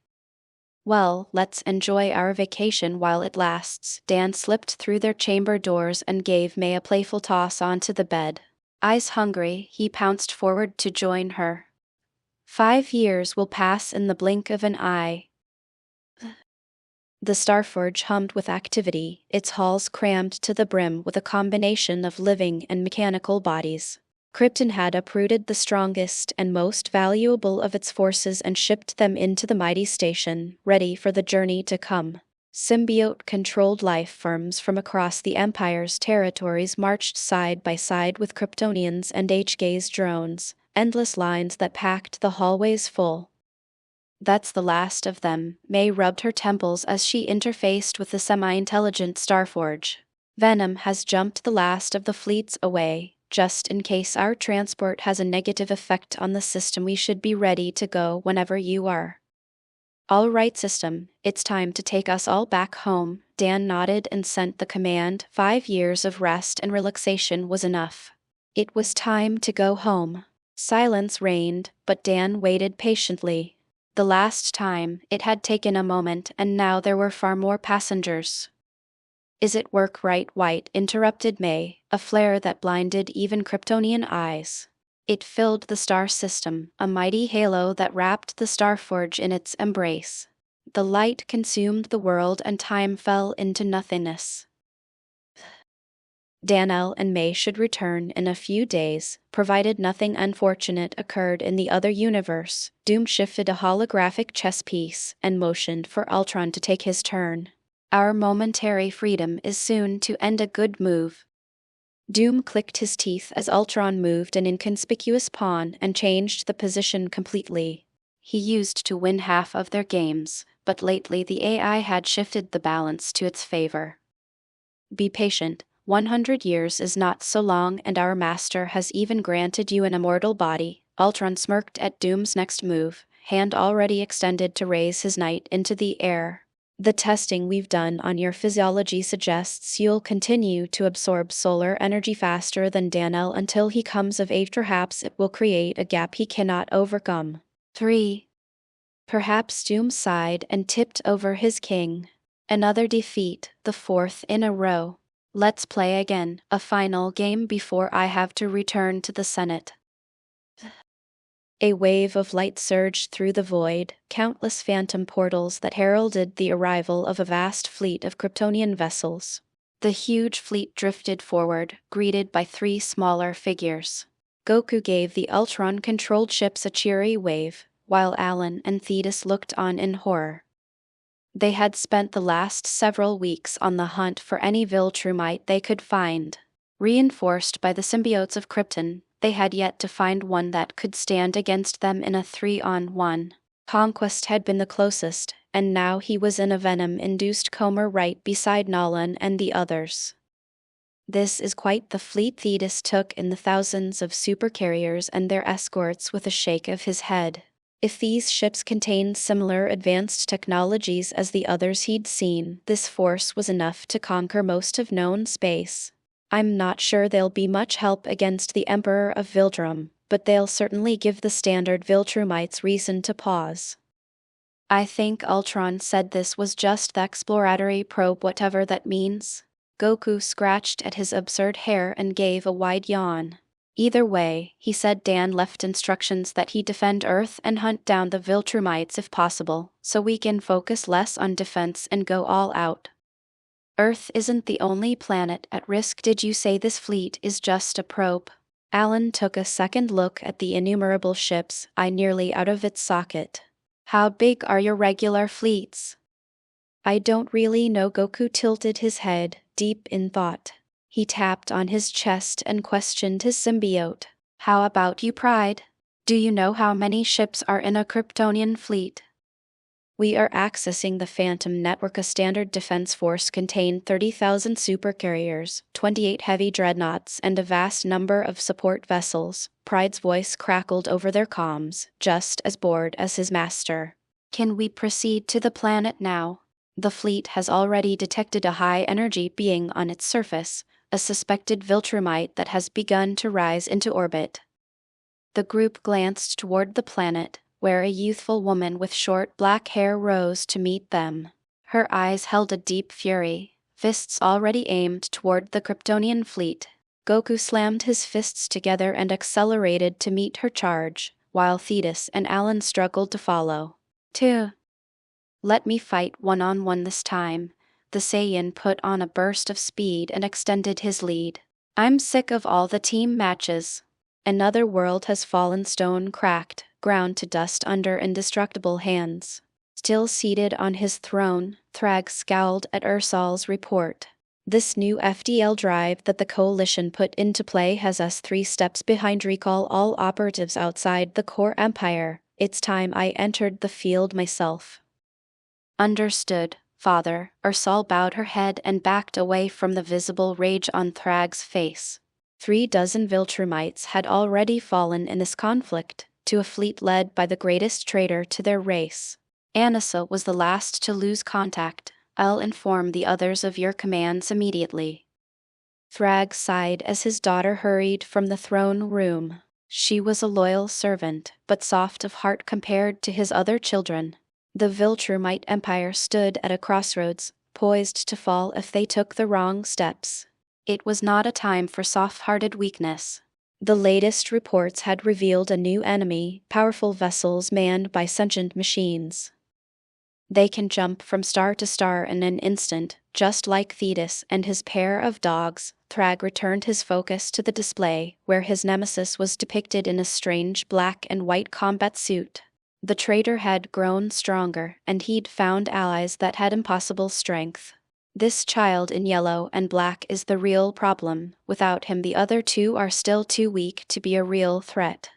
Well, let's enjoy our vacation while it lasts. Dan slipped through their chamber doors and gave May a playful toss onto the bed. Eyes hungry, he pounced forward to join her. 5 years will pass in the blink of an eye. The Starforge hummed with activity, its halls crammed to the brim with a combination of living and mechanical bodies. Krypton had uprooted the strongest and most valuable of its forces and shipped them into the mighty station, ready for the journey to come. Symbiote-controlled life forms from across the Empire's territories marched side by side with Kryptonians and H-gaze drones, endless lines that packed the hallways full. That's the last of them. May rubbed her temples as she interfaced with the semi-intelligent Starforge. Venom has jumped the last of the fleets away. Just in case our transport has a negative effect on the system, we should be ready to go whenever you are. All right, system, it's time to take us all back home. Dan nodded and sent the command. 5 years of rest and relaxation was enough. It was time to go home. Silence reigned, but Dan waited patiently. The last time, it had taken a moment, and now there were far more passengers. Is it work right? White interrupted May, a flare that blinded even Kryptonian eyes. It filled the star system, a mighty halo that wrapped the Starforge in its embrace. The light consumed the world and time fell into nothingness. Danelle and May should return in a few days, provided nothing unfortunate occurred in the other universe. Doom shifted a holographic chess piece and motioned for Ultron to take his turn. Our momentary freedom is soon to end. A good move. Doom clicked his teeth as Ultron moved an inconspicuous pawn and changed the position completely. He used to win half of their games, but lately the AI had shifted the balance to its favor. Be patient. 100 years is not so long, and our master has even granted you an immortal body. Ultron smirked at Doom's next move, hand already extended to raise his knight into the air. The testing we've done on your physiology suggests you'll continue to absorb solar energy faster than Danelle until he comes of age. Perhaps it will create a gap he cannot overcome. 3. Perhaps Doom sighed and tipped over his king. Another defeat, the fourth in a row. Let's play again, a final game before I have to return to the Senate. A wave of light surged through the void, countless phantom portals that heralded the arrival of a vast fleet of Kryptonian vessels. The huge fleet drifted forward, greeted by 3 smaller figures. Goku gave the Ultron-controlled ships a cheery wave, while Alan and Thetis looked on in horror. They had spent the last several weeks on the hunt for any Viltrumite they could find. Reinforced by the symbiotes of Krypton, they had yet to find one that could stand against them in a 3-on-1. Conquest had been the closest, and now he was in a venom-induced coma right beside Nolan and the others. This is quite the fleet. Thetis took in the thousands of supercarriers and their escorts with a shake of his head. If these ships contained similar advanced technologies as the others he'd seen, this force was enough to conquer most of known space. I'm not sure they'll be much help against the Emperor of Vildrum, but they'll certainly give the standard Viltrumites reason to pause. I think Ultron said this was just the exploratory probe, whatever that means. Goku scratched at his absurd hair and gave a wide yawn. Either way, he said Dan left instructions that he defend Earth and hunt down the Viltrumites if possible, so we can focus less on defense and go all out. Earth isn't the only planet at risk. Did you say this fleet is just a probe? Alan took a second look at the innumerable ships, eye nearly out of its socket. How big are your regular fleets? I don't really know. Goku tilted his head, deep in thought. He tapped on his chest and questioned his symbiote. How about you, Pride? Do you know how many ships are in a Kryptonian fleet? We are accessing the Phantom Network. A standard defense force contained 30,000 supercarriers, 28 heavy dreadnoughts, and a vast number of support vessels. Pride's voice crackled over their comms, just as bored as his master. Can we proceed to the planet now? The fleet has already detected a high-energy being on its surface, a suspected Viltrumite that has begun to rise into orbit. The group glanced toward the planet, where a youthful woman with short black hair rose to meet them. Her eyes held a deep fury, fists already aimed toward the Kryptonian fleet. Goku slammed his fists together and accelerated to meet her charge, while Thetis and Alan struggled to follow. 2. Let me fight one-on-one this time. The Saiyan put on a burst of speed and extended his lead. I'm sick of all the team matches. Another world has fallen, stone cracked, ground to dust under indestructible hands. Still seated on his throne, Thrag scowled at Ursal's report. This new FDL drive that the Coalition put into play has us 3 steps behind. Recall all operatives outside the core empire. It's time I entered the field myself. Understood, Father. Ursal bowed her head and backed away from the visible rage on Thrag's face. 3 dozen Viltrumites had already fallen in this conflict, to a fleet led by the greatest traitor to their race. Anissa was the last to lose contact. I'll inform the others of your commands immediately. Thrag sighed as his daughter hurried from the throne room. She was a loyal servant, but soft of heart compared to his other children. The Viltrumite Empire stood at a crossroads, poised to fall if they took the wrong steps. It was not a time for soft-hearted weakness. The latest reports had revealed a new enemy, powerful vessels manned by sentient machines. They can jump from star to star in an instant, just like Thetis and his pair of dogs. Thrag returned his focus to the display, where his nemesis was depicted in a strange black and white combat suit. The traitor had grown stronger, and he'd found allies that had impossible strength. This child in yellow and black is the real problem. Without him, the other two are still too weak to be a real threat.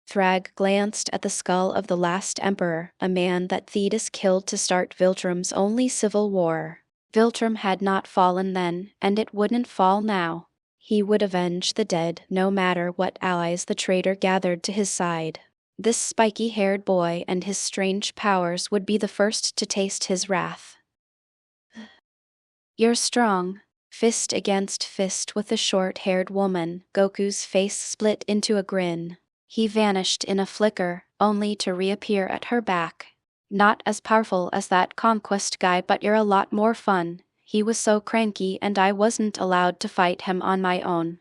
Thrag glanced at the skull of the last emperor, a man that Thetis killed to start Viltrum's only civil war. Viltrum had not fallen then, and it wouldn't fall now. He would avenge the dead, no matter what allies the traitor gathered to his side. This spiky-haired boy and his strange powers would be the first to taste his wrath. "You're strong." Fist against fist with the short-haired woman, Goku's face split into a grin. He vanished in a flicker, only to reappear at her back. "Not as powerful as that conquest guy, but you're a lot more fun. He was so cranky and I wasn't allowed to fight him on my own."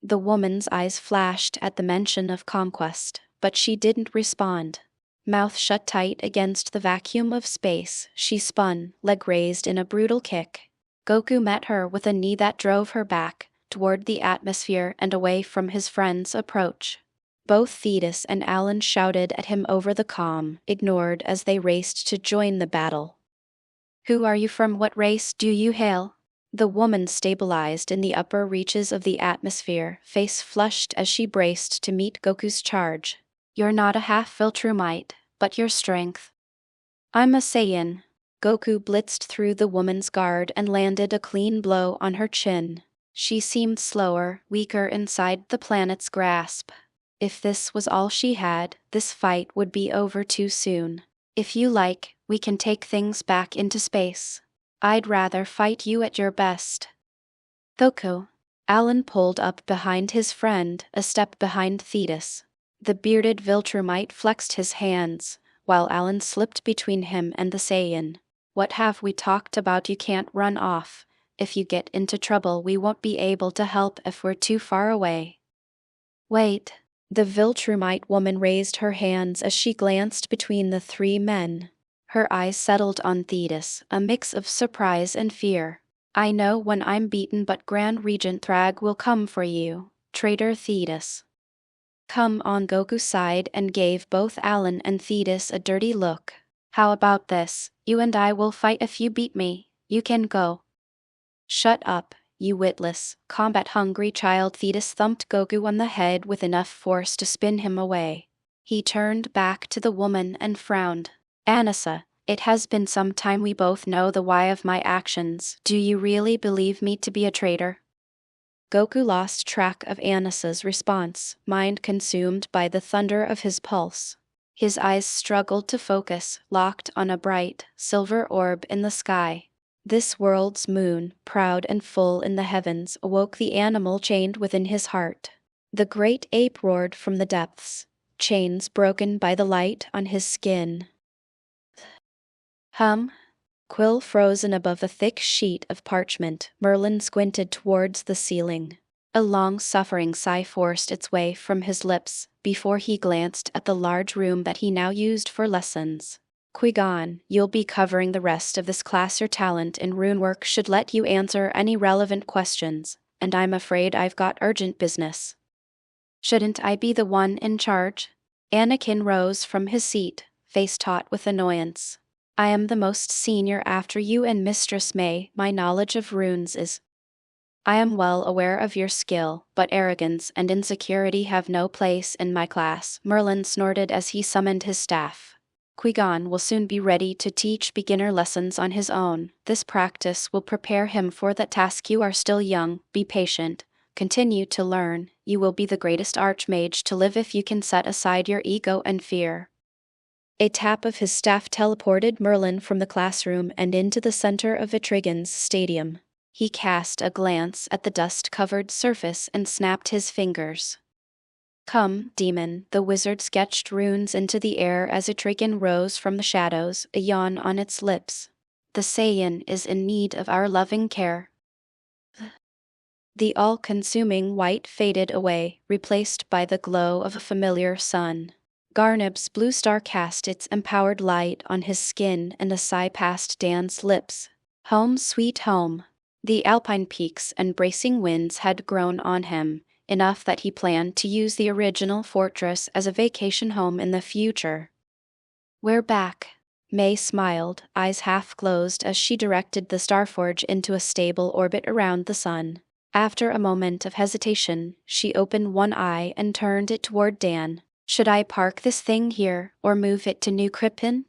The woman's eyes flashed at the mention of conquest, but she didn't respond. Mouth shut tight against the vacuum of space, she spun, leg raised in a brutal kick. Goku met her with a knee that drove her back, toward the atmosphere and away from his friend's approach. Both Thetis and Alan shouted at him over the comm, ignored as they raced to join the battle. "Who are you, from what race do you hail?" The woman stabilized in the upper reaches of the atmosphere, face flushed as she braced to meet Goku's charge. "You're not a half-Viltrumite, but your strength." "I'm a Saiyan." Goku blitzed through the woman's guard and landed a clean blow on her chin. She seemed slower, weaker inside the planet's grasp. If this was all she had, this fight would be over too soon. "If you like, we can take things back into space. I'd rather fight you at your best." "Goku." Alan pulled up behind his friend, a step behind Thetis. The bearded Viltrumite flexed his hands, while Alan slipped between him and the Saiyan. "What have we talked about? You can't run off. If you get into trouble, we won't be able to help if we're too far away." "Wait." The Viltrumite woman raised her hands as she glanced between the three men. Her eyes settled on Thetis, a mix of surprise and fear. "I know when I'm beaten, but Grand Regent Thrag will come for you, traitor Thetis." "Come on." Goku sighed and gave both Alan and Thetis a dirty look. "How about this? You and I will fight. If you beat me, you can go." "Shut up, you witless, combat-hungry child." Thetis thumped Goku on the head with enough force to spin him away. He turned back to the woman and frowned. "Anissa, it has been some time. We both know the why of my actions. Do you really believe me to be a traitor?" Goku lost track of Anissa's response, mind consumed by the thunder of his pulse. His eyes struggled to focus, locked on a bright, silver orb in the sky. This world's moon, proud and full in the heavens, awoke the animal chained within his heart. The great ape roared from the depths, chains broken by the light on his skin. Quill frozen above a thick sheet of parchment, Merlin squinted towards the ceiling. A long-suffering sigh forced its way from his lips before he glanced at the large room that he now used for lessons. "Qui-Gon, you'll be covering the rest of this class. Your talent in runework should let you answer any relevant questions, and I'm afraid I've got urgent business." "Shouldn't I be the one in charge?" Anakin rose from his seat, face taut with annoyance. "I am the most senior after you and Mistress May. My knowledge of runes is—" "I am well aware of your skill, but arrogance and insecurity have no place in my class," Merlin snorted as he summoned his staff. "Qui-Gon will soon be ready to teach beginner lessons on his own. This practice will prepare him for that task. You are still young, be patient, continue to learn. You will be the greatest archmage to live if you can set aside your ego and fear." A tap of his staff teleported Merlin from the classroom and into the center of Etrigan's stadium. He cast a glance at the dust-covered surface and snapped his fingers. "Come, demon." The wizard sketched runes into the air as Etrigan rose from the shadows, a yawn on its lips. "The Saiyan is in need of our loving care." The all-consuming white faded away, replaced by the glow of a familiar sun. Garnab's blue star cast its empowered light on his skin, and a sigh passed Dan's lips. Home sweet home. The alpine peaks and bracing winds had grown on him, enough that he planned to use the original fortress as a vacation home in the future. "We're back." May smiled, eyes half closed as she directed the Starforge into a stable orbit around the sun. After a moment of hesitation, she opened one eye and turned it toward Dan. "Should I park this thing here, or move it to New Krypton?"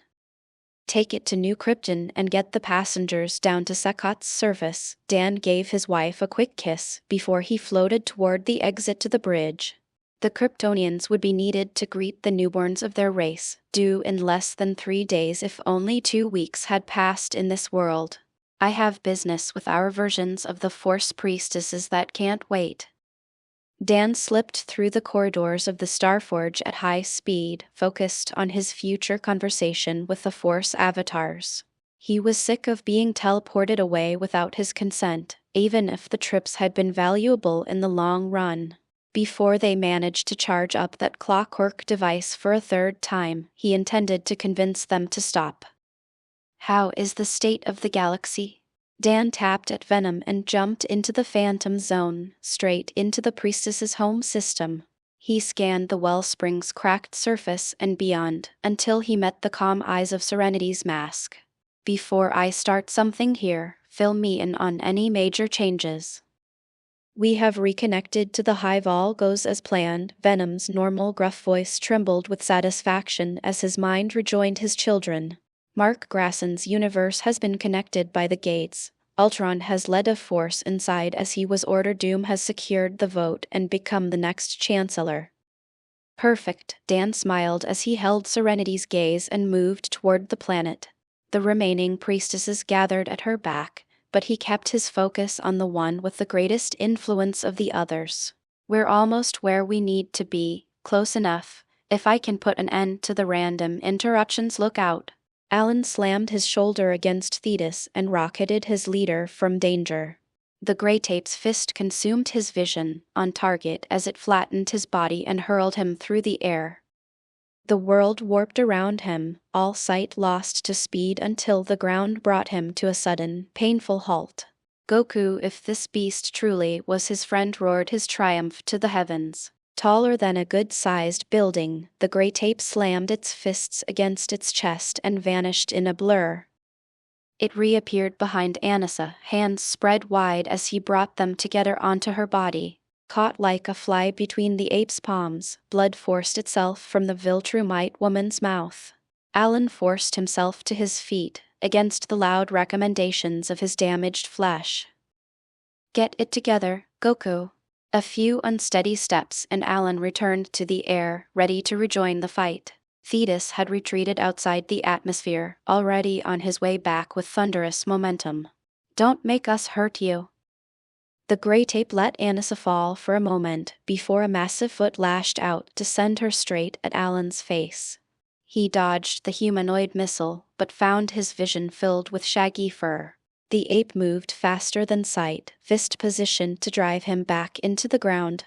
"Take it to New Krypton and get the passengers down to Sekot's surface." Dan gave his wife a quick kiss before he floated toward the exit to the bridge. The Kryptonians would be needed to greet the newborns of their race, due in less than 3 days if only 2 weeks had passed in this world. "I have business with our versions of the Force priestesses that can't wait." Dan slipped through the corridors of the Starforge at high speed, focused on his future conversation with the Force avatars. He was sick of being teleported away without his consent, even if the trips had been valuable in the long run. Before they managed to charge up that clockwork device for a third time, he intended to convince them to stop. "How is the state of the galaxy?" Dan tapped at Venom and jumped into the Phantom Zone, straight into the priestess's home system. He scanned the wellspring's cracked surface and beyond, until he met the calm eyes of Serenity's mask. "Before I start something here, fill me in on any major changes." "We have reconnected to the hive. All goes as planned." Venom's normal gruff voice trembled with satisfaction as his mind rejoined his children. "Mark Grasson's universe has been connected by the gates. Ultron has led a force inside as he was ordered. Doom has secured the vote and become the next chancellor." "Perfect." Dan smiled as he held Serenity's gaze and moved toward the planet. The remaining priestesses gathered at her back, but he kept his focus on the one with the greatest influence of the others. "We're almost where we need to be, close enough. If I can put an end to the random interruptions, look out." Alan slammed his shoulder against Thetis and rocketed his leader from danger. The Grey Tape's fist consumed his vision, on target as it flattened his body and hurled him through the air. The world warped around him, all sight lost to speed until the ground brought him to a sudden, painful halt. "Goku, if this beast truly was his friend," roared his triumph to the heavens. Taller than a good-sized building, the Grey Tape slammed its fists against its chest and vanished in a blur. It reappeared behind Anissa, hands spread wide as he brought them together onto her body. Caught like a fly between the ape's palms, blood forced itself from the Viltrumite woman's mouth. Alan forced himself to his feet, against the loud recommendations of his damaged flesh. "Get it together, Goku." A few unsteady steps and Alan returned to the air, ready to rejoin the fight. Thetis had retreated outside the atmosphere, already on his way back with thunderous momentum. "Don't make us hurt you." The Grey Tape let Anissa fall for a moment before a massive foot lashed out to send her straight at Alan's face. He dodged the humanoid missile, but found his vision filled with shaggy fur. The ape moved faster than sight, fist positioned to drive him back into the ground.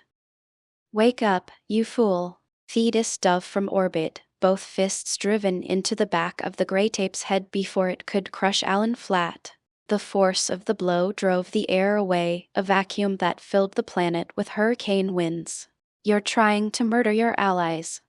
"Wake up, you fool." Thetis dove from orbit, both fists driven into the back of the Grey Tape's head before it could crush Alan flat. The force of the blow drove the air away, a vacuum that filled the planet with hurricane winds. "You're trying to murder your allies."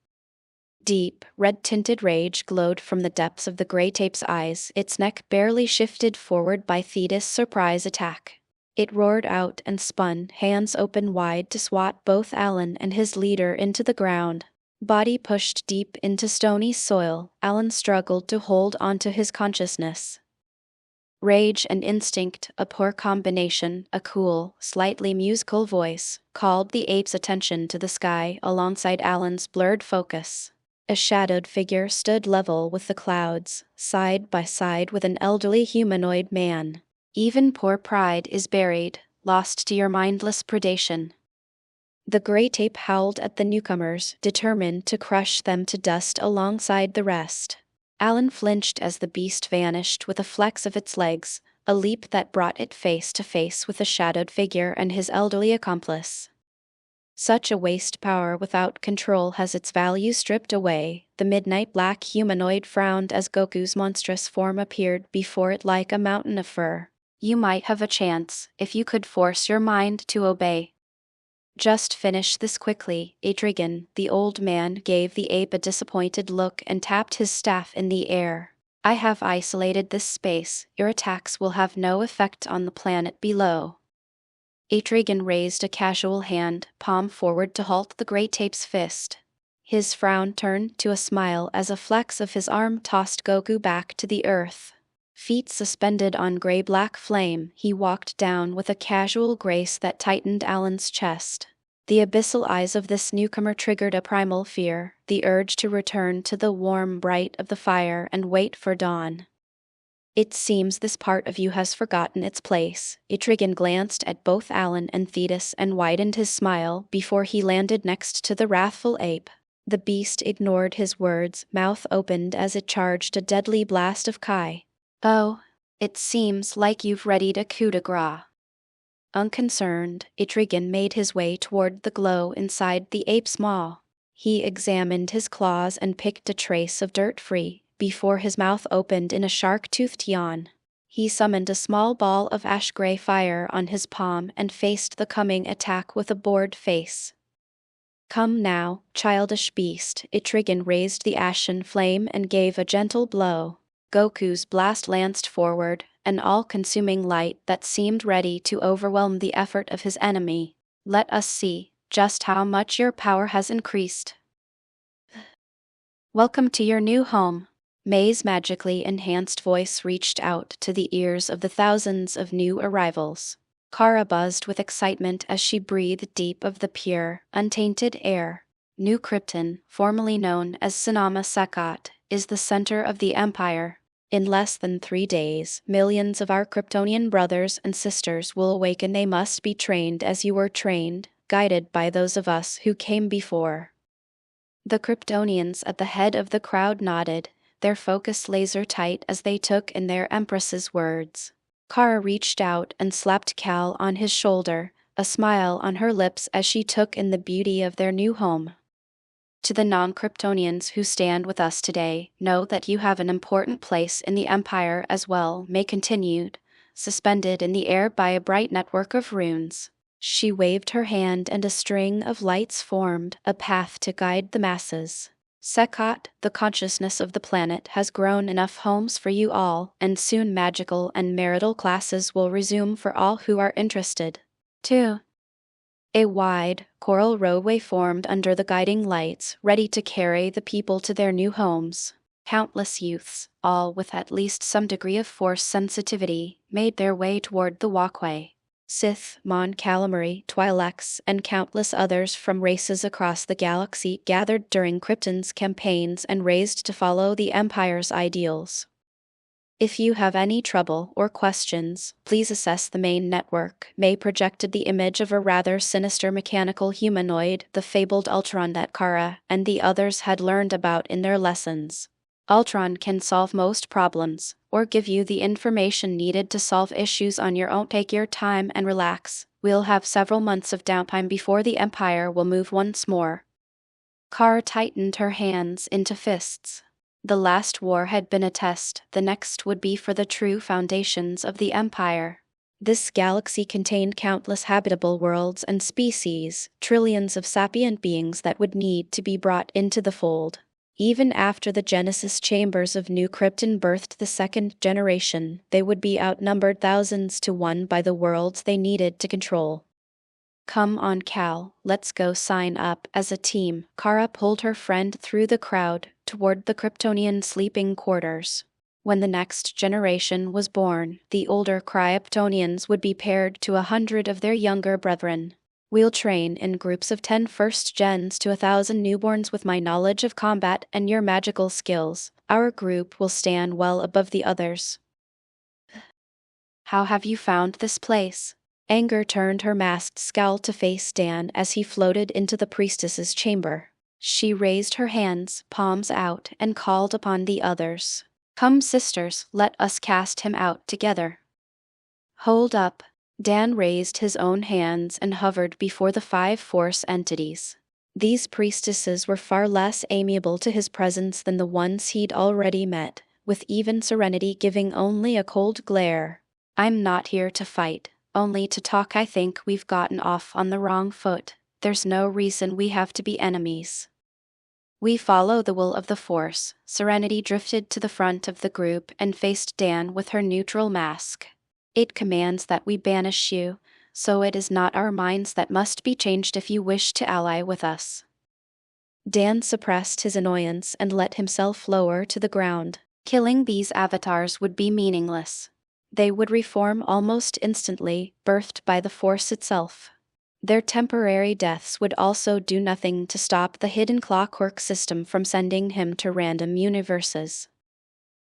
Deep, red-tinted rage glowed from the depths of the Grey Tape's eyes, its neck barely shifted forward by Thetis' surprise attack. It roared out and spun, hands open wide to swat both Alan and his leader into the ground. Body pushed deep into stony soil, Alan struggled to hold onto his consciousness. Rage and instinct, a poor combination, a cool, slightly musical voice, called the ape's attention to the sky alongside Alan's blurred focus. A shadowed figure stood level with the clouds, side by side with an elderly humanoid man. "Even poor pride is buried, lost to your mindless predation." The Grey Tape howled at the newcomers, determined to crush them to dust alongside the rest. Alan flinched as the beast vanished with a flex of its legs, a leap that brought it face to face with the shadowed figure and his elderly accomplice. Such a waste power without control has its value stripped away. The midnight black humanoid frowned as Goku's monstrous form appeared before it like a mountain of fur. You might have a chance, if you could force your mind to obey. Just finish this quickly, Adrigan. The old man gave the ape a disappointed look and tapped his staff in the air. I have isolated this space. Your attacks will have no effect on the planet below. Adrigan raised a casual hand, palm forward to halt the great ape's fist. His frown turned to a smile as a flex of his arm tossed Goku back to the earth. Feet suspended on gray-black flame, he walked down with a casual grace that tightened Alan's chest. The abyssal eyes of this newcomer triggered a primal fear, the urge to return to the warm bright of the fire and wait for dawn. It seems this part of you has forgotten its place. Adrigan glanced at both Alan and Thetis and widened his smile before he landed next to the wrathful ape. The beast ignored his words, mouth opened as it charged a deadly blast of Kai. Oh, it seems like you've readied a coup de grace. Unconcerned, Adrigan made his way toward the glow inside the ape's maw. He examined his claws and picked a trace of dirt free, before his mouth opened in a shark-toothed yawn. He summoned a small ball of ash-gray fire on his palm and faced the coming attack with a bored face. Come now, childish beast. Adrigan raised the ashen flame and gave a gentle blow. Goku's blast lanced forward, an all-consuming light that seemed ready to overwhelm the effort of his enemy. Let us see just how much your power has increased. Welcome to your new home. May's magically enhanced voice reached out to the ears of the thousands of new arrivals. Kara buzzed with excitement as she breathed deep of the pure, untainted air. New Krypton, formerly known as Sanama Sekot, is the center of the Empire. In less than 3 days, millions of our Kryptonian brothers and sisters will awaken. They must be trained as you were trained, guided by those of us who came before. The Kryptonians at the head of the crowd nodded, their focus laser-tight as they took in their Empress's words. Kara reached out and slapped Cal on his shoulder, a smile on her lips as she took in the beauty of their new home. To the non-Kryptonians who stand with us today, know that you have an important place in the Empire as well. May continued, suspended in the air by a bright network of runes. She waved her hand and a string of lights formed, a path to guide the masses. Sekot, the consciousness of the planet, has grown enough homes for you all, and soon magical and marital classes will resume for all who are interested. 2. A wide, coral roadway formed under the guiding lights, ready to carry the people to their new homes. Countless youths, all with at least some degree of force sensitivity, made their way toward the walkway. Sith, Mon Calamari, Twi'leks, and countless others from races across the galaxy gathered during Krypton's campaigns and raised to follow the Empire's ideals. If you have any trouble or questions, please assess the main network. May projected the image of a rather sinister mechanical humanoid, the fabled Ultron that Kara and the others had learned about in their lessons. Ultron can solve most problems, or give you the information needed to solve issues on your own. Take your time and relax. We'll have several months of downtime before the Empire will move once more. Kara tightened her hands into fists. The last war had been a test, the next would be for the true foundations of the Empire. This galaxy contained countless habitable worlds and species, trillions of sapient beings that would need to be brought into the fold. Even after the Genesis chambers of New Krypton birthed the second generation, they would be outnumbered thousands to 1 by the worlds they needed to control. Come on, Cal, let's go sign up as a team. Kara pulled her friend through the crowd, toward the Kryptonian sleeping quarters. When the next generation was born, the older Kryptonians would be paired to 100 of their younger brethren. We'll train in groups of 10 first gens to 1,000 newborns. With my knowledge of combat and your magical skills, our group will stand well above the others. How have you found this place? Anger turned her masked scowl to face Dan as he floated into the priestess's chamber. She raised her hands, palms out, and called upon the others. Come, sisters, let us cast him out together. Hold up. Dan raised his own hands and hovered before the 5 force entities. These priestesses were far less amiable to his presence than the ones he'd already met, with even Serenity giving only a cold glare. "I'm not here to fight, only to talk. I think we've gotten off on the wrong foot. There's no reason we have to be enemies. We follow the will of the Force." Serenity drifted to the front of the group and faced Dan with her neutral mask. "It commands that we banish you, so it is not our minds that must be changed if you wish to ally with us." Dan suppressed his annoyance and let himself lower to the ground. Killing these avatars would be meaningless. They would reform almost instantly, birthed by the Force itself. Their temporary deaths would also do nothing to stop the hidden clockwork system from sending him to random universes.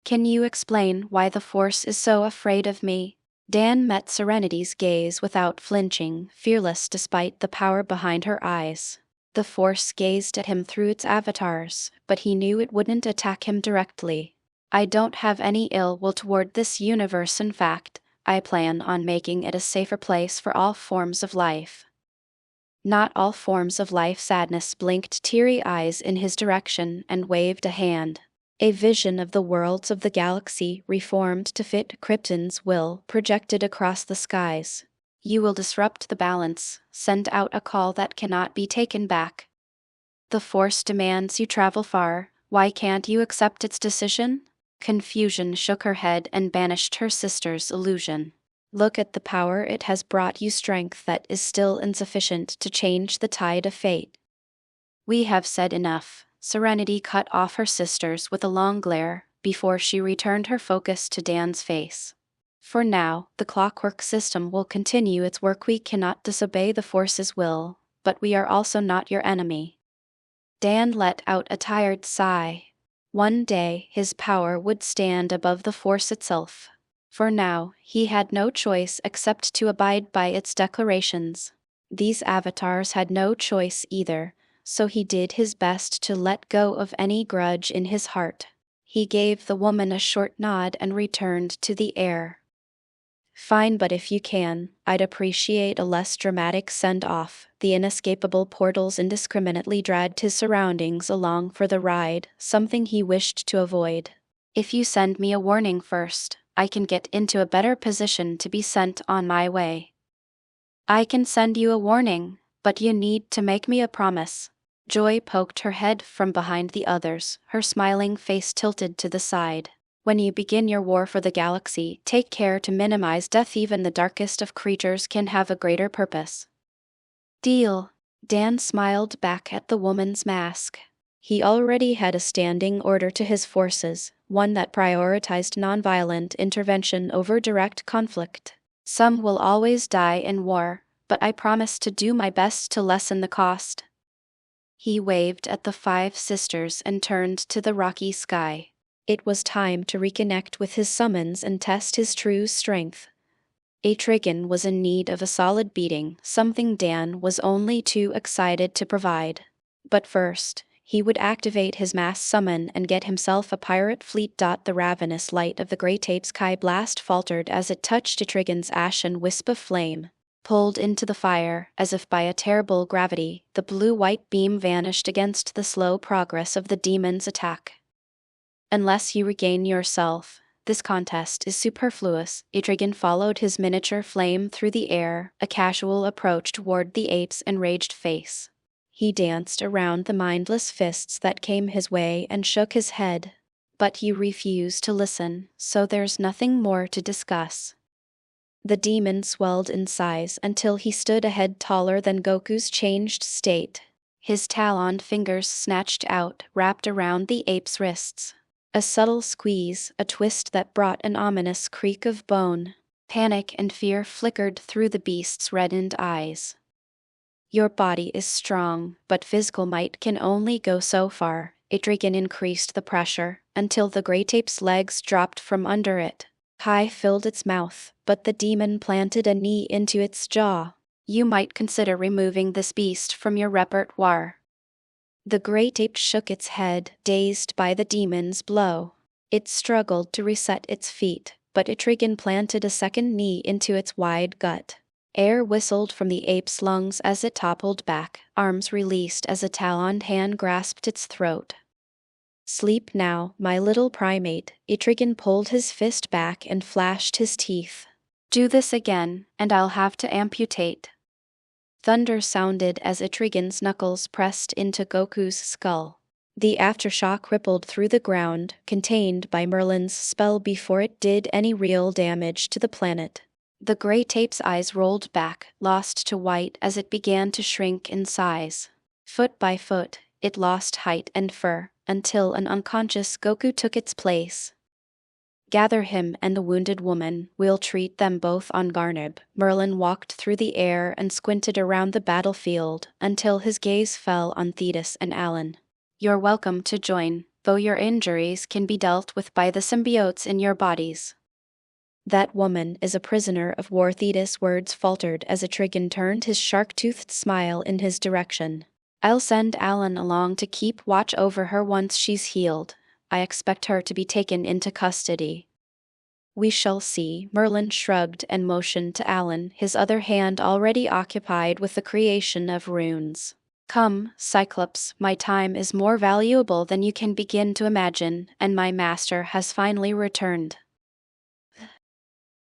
"Can you explain why the Force is so afraid of me?" Dan met Serenity's gaze without flinching, fearless despite the power behind her eyes. The Force gazed at him through its avatars, but he knew it wouldn't attack him directly. "I don't have any ill will toward this universe. In fact, I plan on making it a safer place for all forms of life." "Not all forms of life." Sadness blinked teary eyes in his direction and waved a hand. A vision of the worlds of the galaxy, reformed to fit Krypton's will, projected across the skies. "You will disrupt the balance, send out a call that cannot be taken back. The Force demands you travel far. Why can't you accept its decision?" Confusion shook her head and banished her sister's illusion. "Look at the power it has brought you, strength that is still insufficient to change the tide of fate." "We have said enough." Serenity cut off her sisters with a long glare, before she returned her focus to Dan's face. "For now, the clockwork system will continue its work. We cannot disobey the Force's will, but we are also not your enemy." Dan let out a tired sigh. One day, his power would stand above the Force itself. For now, he had no choice except to abide by its declarations. These avatars had no choice either, so he did his best to let go of any grudge in his heart. He gave the woman a short nod and returned to the air. "Fine, but if you can, I'd appreciate a less dramatic send-off." The inescapable portals indiscriminately dragged his surroundings along for the ride, something he wished to avoid. "If you send me a warning first, I can get into a better position to be sent on my way." "I can send you a warning, but you need to make me a promise." Joy poked her head from behind the others, her smiling face tilted to the side. "When you begin your war for the galaxy, take care to minimize death. Even the darkest of creatures can have a greater purpose." "Deal." Dan smiled back at the woman's mask. He already had a standing order to his forces, one that prioritized nonviolent intervention over direct conflict. "Some will always die in war, but I promise to do my best to lessen the cost." He waved at the 5 sisters and turned to the rocky sky. It was time to reconnect with his summons and test his true strength. Atrigan was in need of a solid beating, something Dan was only too excited to provide. But first, he would activate his mass summon and get himself a pirate fleet. The ravenous light of the great ape's sky blast faltered as it touched Atrigan's ashen wisp of flame. Pulled into the fire, as if by a terrible gravity, the blue-white beam vanished against the slow progress of the demon's attack. "Unless you regain yourself, this contest is superfluous." Atrigan followed his miniature flame through the air, a casual approach toward the ape's enraged face. He danced around the mindless fists that came his way and shook his head. "But you refuse to listen, so there's nothing more to discuss." The demon swelled in size until he stood a head taller than Goku's changed state. His taloned fingers snatched out, wrapped around the ape's wrists. A subtle squeeze, a twist that brought an ominous creak of bone. Panic and fear flickered through the beast's reddened eyes. "Your body is strong, but physical might can only go so far." Atrigan increased the pressure, until the great ape's legs dropped from under it. Kai filled its mouth, but the demon planted a knee into its jaw. "You might consider removing this beast from your repertoire." The great ape shook its head, dazed by the demon's blow. It struggled to reset its feet, but Etrigan planted a second knee into its wide gut. Air whistled from the ape's lungs as it toppled back, arms released as a taloned hand grasped its throat. "Sleep now, my little primate." Etrigan pulled his fist back and flashed his teeth. "Do this again, and I'll have to amputate." Thunder sounded as Etrigan's knuckles pressed into Goku's skull. The aftershock rippled through the ground, contained by Merlin's spell before it did any real damage to the planet. The great ape's eyes rolled back, lost to white as it began to shrink in size. Foot by foot, it lost height and fur, until an unconscious Goku took its place. "Gather him and the wounded woman, we'll treat them both on Garnib." Merlin walked through the air and squinted around the battlefield until his gaze fell on Thetis and Alan. "You're welcome to join, though your injuries can be dealt with by the symbiotes in your bodies." "That woman is a prisoner of war." Thetis' words faltered as Etrigan turned his shark-toothed smile in his direction. "I'll send Alan along to keep watch over her once she's healed. I expect her to be taken into custody." "We shall see." Merlin shrugged and motioned to Alan, his other hand already occupied with the creation of runes. "Come, Cyclops, my time is more valuable than you can begin to imagine, and my master has finally returned."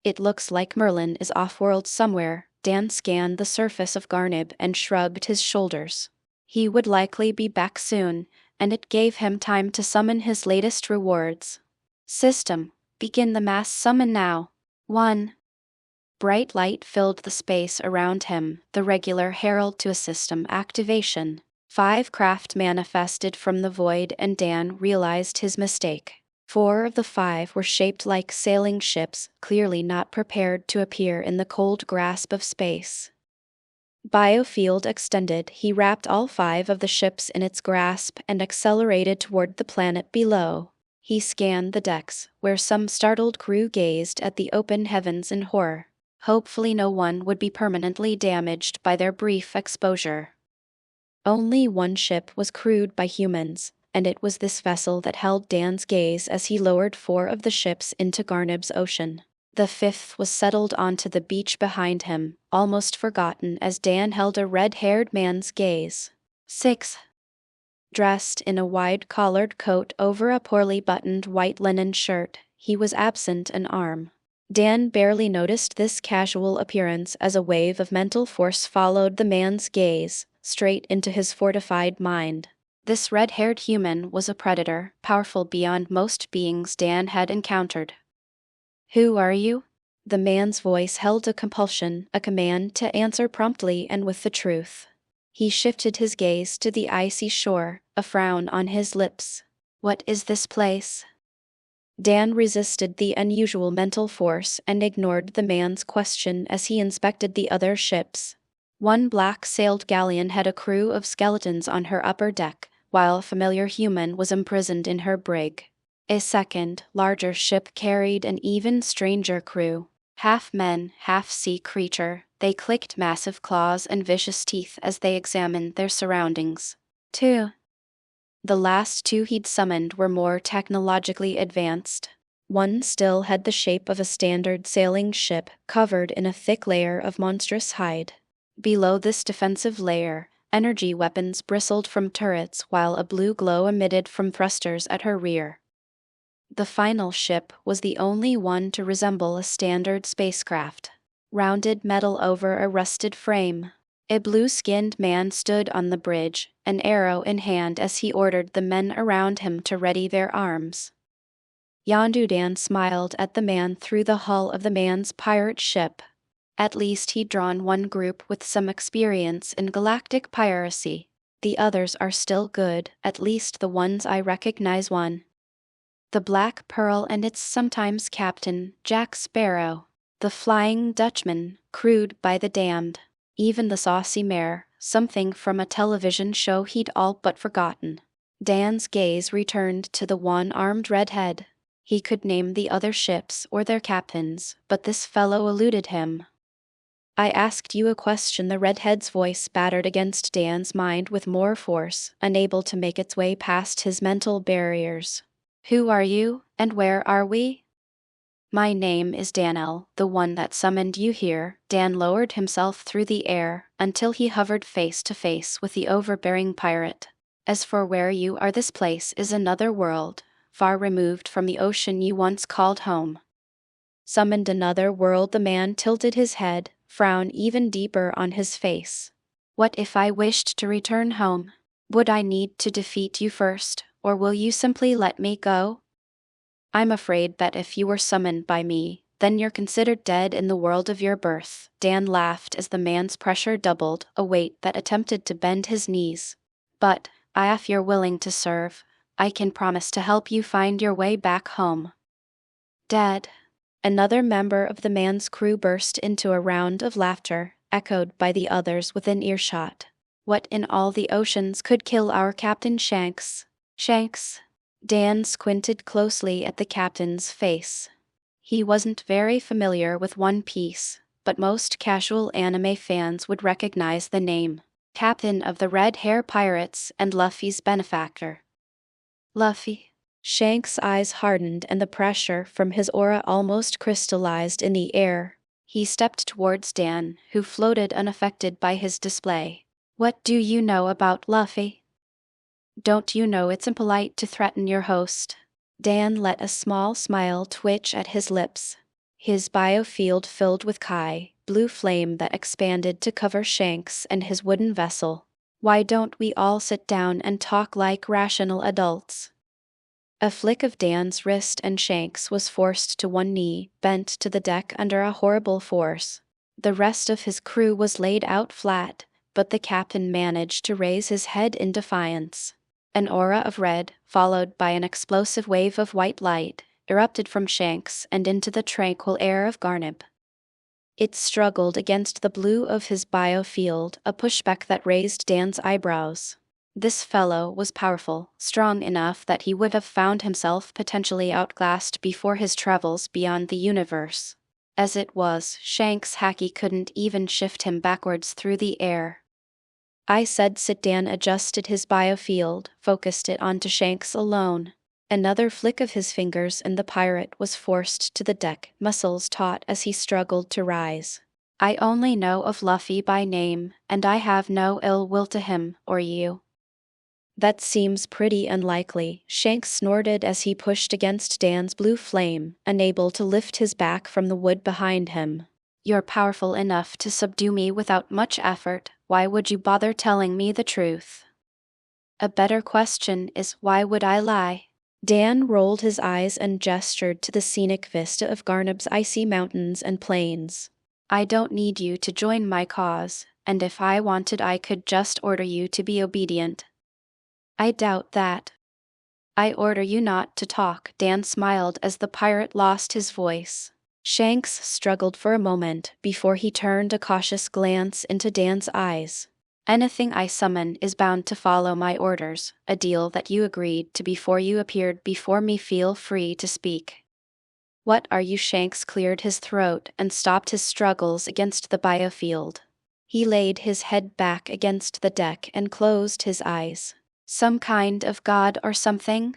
"It looks like Merlin is off-world somewhere." Dan scanned the surface of Garnib and shrugged his shoulders. He would likely be back soon, and it gave him time to summon his latest rewards. "System, begin the mass summon now." 1. Bright light filled the space around him, the regular herald to a system activation. 5 craft manifested from the void, and Dan realized his mistake. 4 of the 5 were shaped like sailing ships, clearly not prepared to appear in the cold grasp of space. Biofield extended. He wrapped all 5 of the ships in its grasp and accelerated toward the planet below. He scanned the decks, where some startled crew gazed at the open heavens in horror. Hopefully no one would be permanently damaged by their brief exposure. Only one ship was crewed by humans, and it was this vessel that held Dan's gaze as he lowered 4 of the ships into Garnib's ocean. The 5th was settled onto the beach behind him, almost forgotten as Dan held a red-haired man's gaze. 6. Dressed in a wide-collared coat over a poorly buttoned white linen shirt, he was absent an arm. Dan barely noticed this casual appearance as a wave of mental force followed the man's gaze, straight into his fortified mind. This red-haired human was a predator, powerful beyond most beings Dan had encountered. "Who are you?" The man's voice held a compulsion, a command to answer promptly and with the truth. He shifted his gaze to the icy shore, a frown on his lips. "What is this place?" Dan resisted the unusual mental force and ignored the man's question as he inspected the other ships. One black-sailed galleon had a crew of skeletons on her upper deck, while a familiar human was imprisoned in her brig. A second, larger ship carried an even stranger crew. Half men, half sea creature, they clicked massive claws and vicious teeth as they examined their surroundings. 2. The last 2 he'd summoned were more technologically advanced. One still had the shape of a standard sailing ship, covered in a thick layer of monstrous hide. Below this defensive layer, energy weapons bristled from turrets while a blue glow emitted from thrusters at her rear. The final ship was the only one to resemble a standard spacecraft. Rounded metal over a rusted frame. A blue-skinned man stood on the bridge, an arrow in hand as he ordered the men around him to ready their arms. Yondu-Dan smiled at the man through the hull of the man's pirate ship. At least he'd drawn one group with some experience in galactic piracy. The others are still good, at least the ones I recognize. 1. The Black Pearl and its sometimes captain, Jack Sparrow. The Flying Dutchman, crewed by the damned. Even the saucy Marr, something from a television show he'd all but forgotten. Dan's gaze returned to the one-armed redhead. He could name the other ships or their captains, but this fellow eluded him. "I asked you a question." The redhead's voice battered against Dan's mind with more force, unable to make its way past his mental barriers. "Who are you, and where are we?" My name is Danel, the one that summoned you here. Dan lowered himself through the air until he hovered face to face with the overbearing pirate. As for where you are, this place is another world, far removed from the ocean you once called home. Summoned another world? The man tilted his head, frown even deeper on his face. What if I wished to return home? Would I need to defeat you first, or will you simply let me go? I'm afraid that if you were summoned by me, then you're considered dead in the world of your birth. Dan laughed as the man's pressure doubled, a weight that attempted to bend his knees. But, if you're willing to serve, I can promise to help you find your way back home. Dead? Another member of the man's crew burst into a round of laughter, echoed by the others within earshot. What in all the oceans could kill our Captain Shanks? Shanks? Dan squinted closely at the captain's face. He wasn't very familiar with One Piece, but most casual anime fans would recognize the name. Captain of the Red Hair Pirates and Luffy's benefactor. Luffy? Shanks' eyes hardened and the pressure from his aura almost crystallized in the air. He stepped towards Dan, who floated unaffected by his display. What do you know about Luffy? Don't you know it's impolite to threaten your host? Dan let a small smile twitch at his lips. His biofield filled with blue flame that expanded to cover Shanks and his wooden vessel. Why don't we all sit down and talk like rational adults? A flick of Dan's wrist and Shanks was forced to one knee, bent to the deck under a horrible force. The rest of his crew was laid out flat, but the captain managed to raise his head in defiance. An aura of red, followed by an explosive wave of white light, erupted from Shanks and into the tranquil air of Garnib. It struggled against the blue of his biofield, a pushback that raised Dan's eyebrows. This fellow was powerful, strong enough that he would have found himself potentially outclassed before his travels beyond the universe. As it was, Shanks' haki couldn't even shift him backwards through the air. I said sit. Dan adjusted his biofield, focused it onto Shanks alone. Another flick of his fingers and the pirate was forced to the deck, muscles taut as he struggled to rise. I only know of Luffy by name, and I have no ill will to him or you. That seems pretty unlikely, Shanks snorted as he pushed against Dan's blue flame, unable to lift his back from the wood behind him. You're powerful enough to subdue me without much effort. Why would you bother telling me the truth? A better question is, why would I lie? Dan rolled his eyes and gestured to the scenic vista of Garnib's icy mountains and plains. I don't need you to join my cause, and if I wanted I could just order you to be obedient. I doubt that. I order you not to talk. Dan smiled as the pirate lost his voice. Shanks struggled for a moment before he turned a cautious glance into Dan's eyes. Anything I summon is bound to follow my orders, a deal that you agreed to before you appeared before me. Feel free to speak. What are you? Shanks cleared his throat and stopped his struggles against the biofield. He laid his head back against the deck and closed his eyes. Some kind of god or something?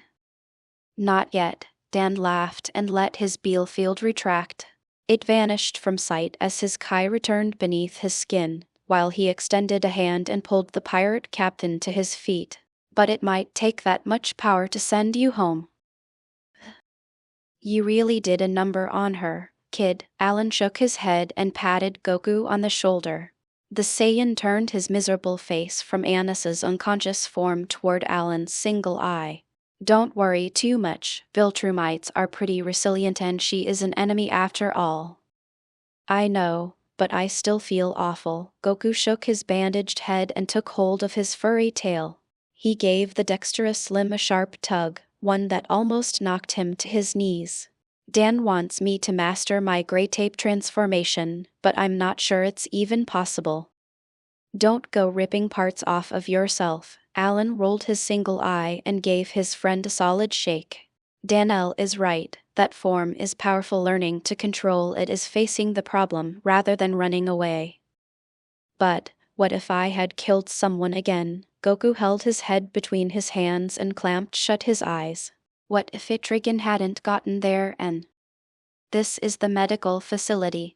Not yet. Dan laughed and let his biofield retract. It vanished from sight as his kai returned beneath his skin, while he extended a hand and pulled the pirate captain to his feet. But it might take that much power to send you home. You really did a number on her, kid. Alan shook his head and patted Goku on the shoulder. The Saiyan turned his miserable face from Annis's unconscious form toward Alan's single eye. Don't worry too much, Viltrumites are pretty resilient and she is an enemy after all. I know, but I still feel awful. Goku shook his bandaged head and took hold of his furry tail. He gave the dexterous limb a sharp tug, one that almost knocked him to his knees. Dan wants me to master my gray tape transformation, but I'm not sure it's even possible. Don't go ripping parts off of yourself. Alan rolled his single eye and gave his friend a solid shake. Danelle is right, that form is powerful. Learning to control it is facing the problem rather than running away. But, what if I had killed someone again? Goku held his head between his hands and clamped shut his eyes. What if Itrigan hadn't gotten there and... This is the medical facility.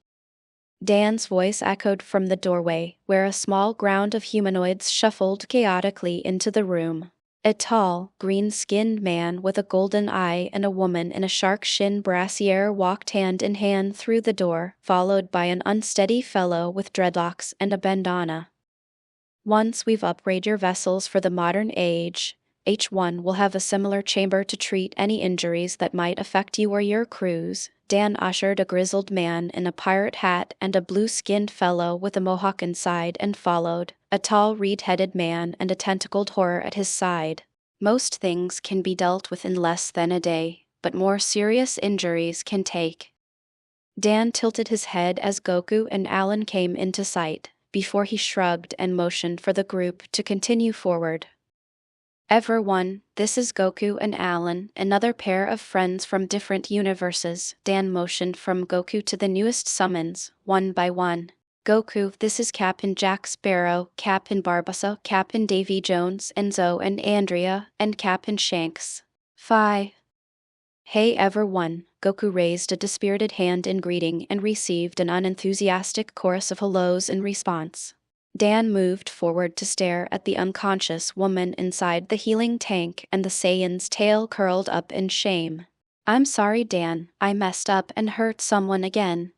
Dan's voice echoed from the doorway, where a small ground of humanoids shuffled chaotically into the room. A tall, green-skinned man with a golden eye and a woman in a shark shin brassiere walked hand in hand through the door, followed by an unsteady fellow with dreadlocks and a bandana. Once we've upgraded your vessels for the modern age, each one will have a similar chamber to treat any injuries that might affect you or your crews. Dan ushered a grizzled man in a pirate hat and a blue-skinned fellow with a mohawk inside and followed, a tall reed-headed man and a tentacled horror at his side. Most things can be dealt with in less than a day, but more serious injuries can take. Dan tilted his head as Goku and Alan came into sight, before he shrugged and motioned for the group to continue forward. Everyone, this is Goku and Alan, another pair of friends from different universes. Dan motioned from Goku to the newest summons, one by one. Goku, this is Captain Jack Sparrow, Captain Barbossa, Captain Davy Jones, Enzo and Andrea, and Captain Shanks. Phi. Hey everyone, Goku raised a dispirited hand in greeting and received an unenthusiastic chorus of hellos in response. Dan moved forward to stare at the unconscious woman inside the healing tank, and the Saiyan's tail curled up in shame. I'm sorry, Dan, I messed up and hurt someone again.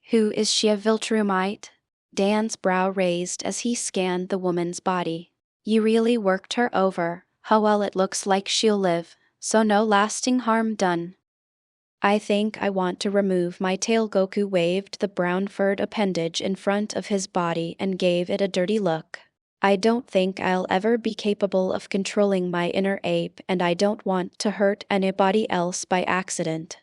Who is she, a Viltrumite? Dan's brow raised as he scanned the woman's body. You really worked her over. How well it looks like she'll live, so no lasting harm done. I think I want to remove my tail. Goku waved the brown-furred appendage in front of his body and gave it a dirty look. I don't think I'll ever be capable of controlling my inner ape, and I don't want to hurt anybody else by accident.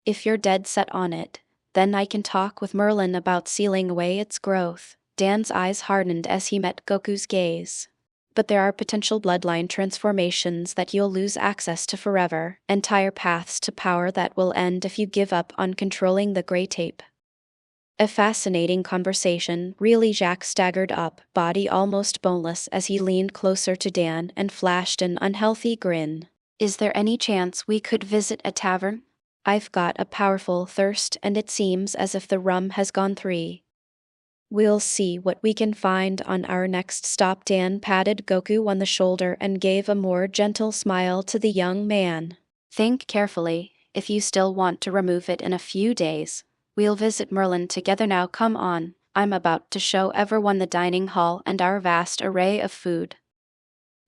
If you're dead set on it, then I can talk with Merlin about sealing away its growth. Dan's eyes hardened as he met Goku's gaze. But there are potential bloodline transformations that you'll lose access to forever, entire paths to power that will end if you give up on controlling the Grey Tape. A fascinating conversation, really. Jack staggered up, body almost boneless, as he leaned closer to Dan and flashed an unhealthy grin. Is there any chance we could visit a tavern? I've got a powerful thirst and it seems as if the rum has gone 3. We'll see what we can find on our next stop. Dan patted Goku on the shoulder and gave a more gentle smile to the young man. Think carefully, if you still want to remove it in a few days. We'll visit Merlin together now. Come on, I'm about to show everyone the dining hall and our vast array of food.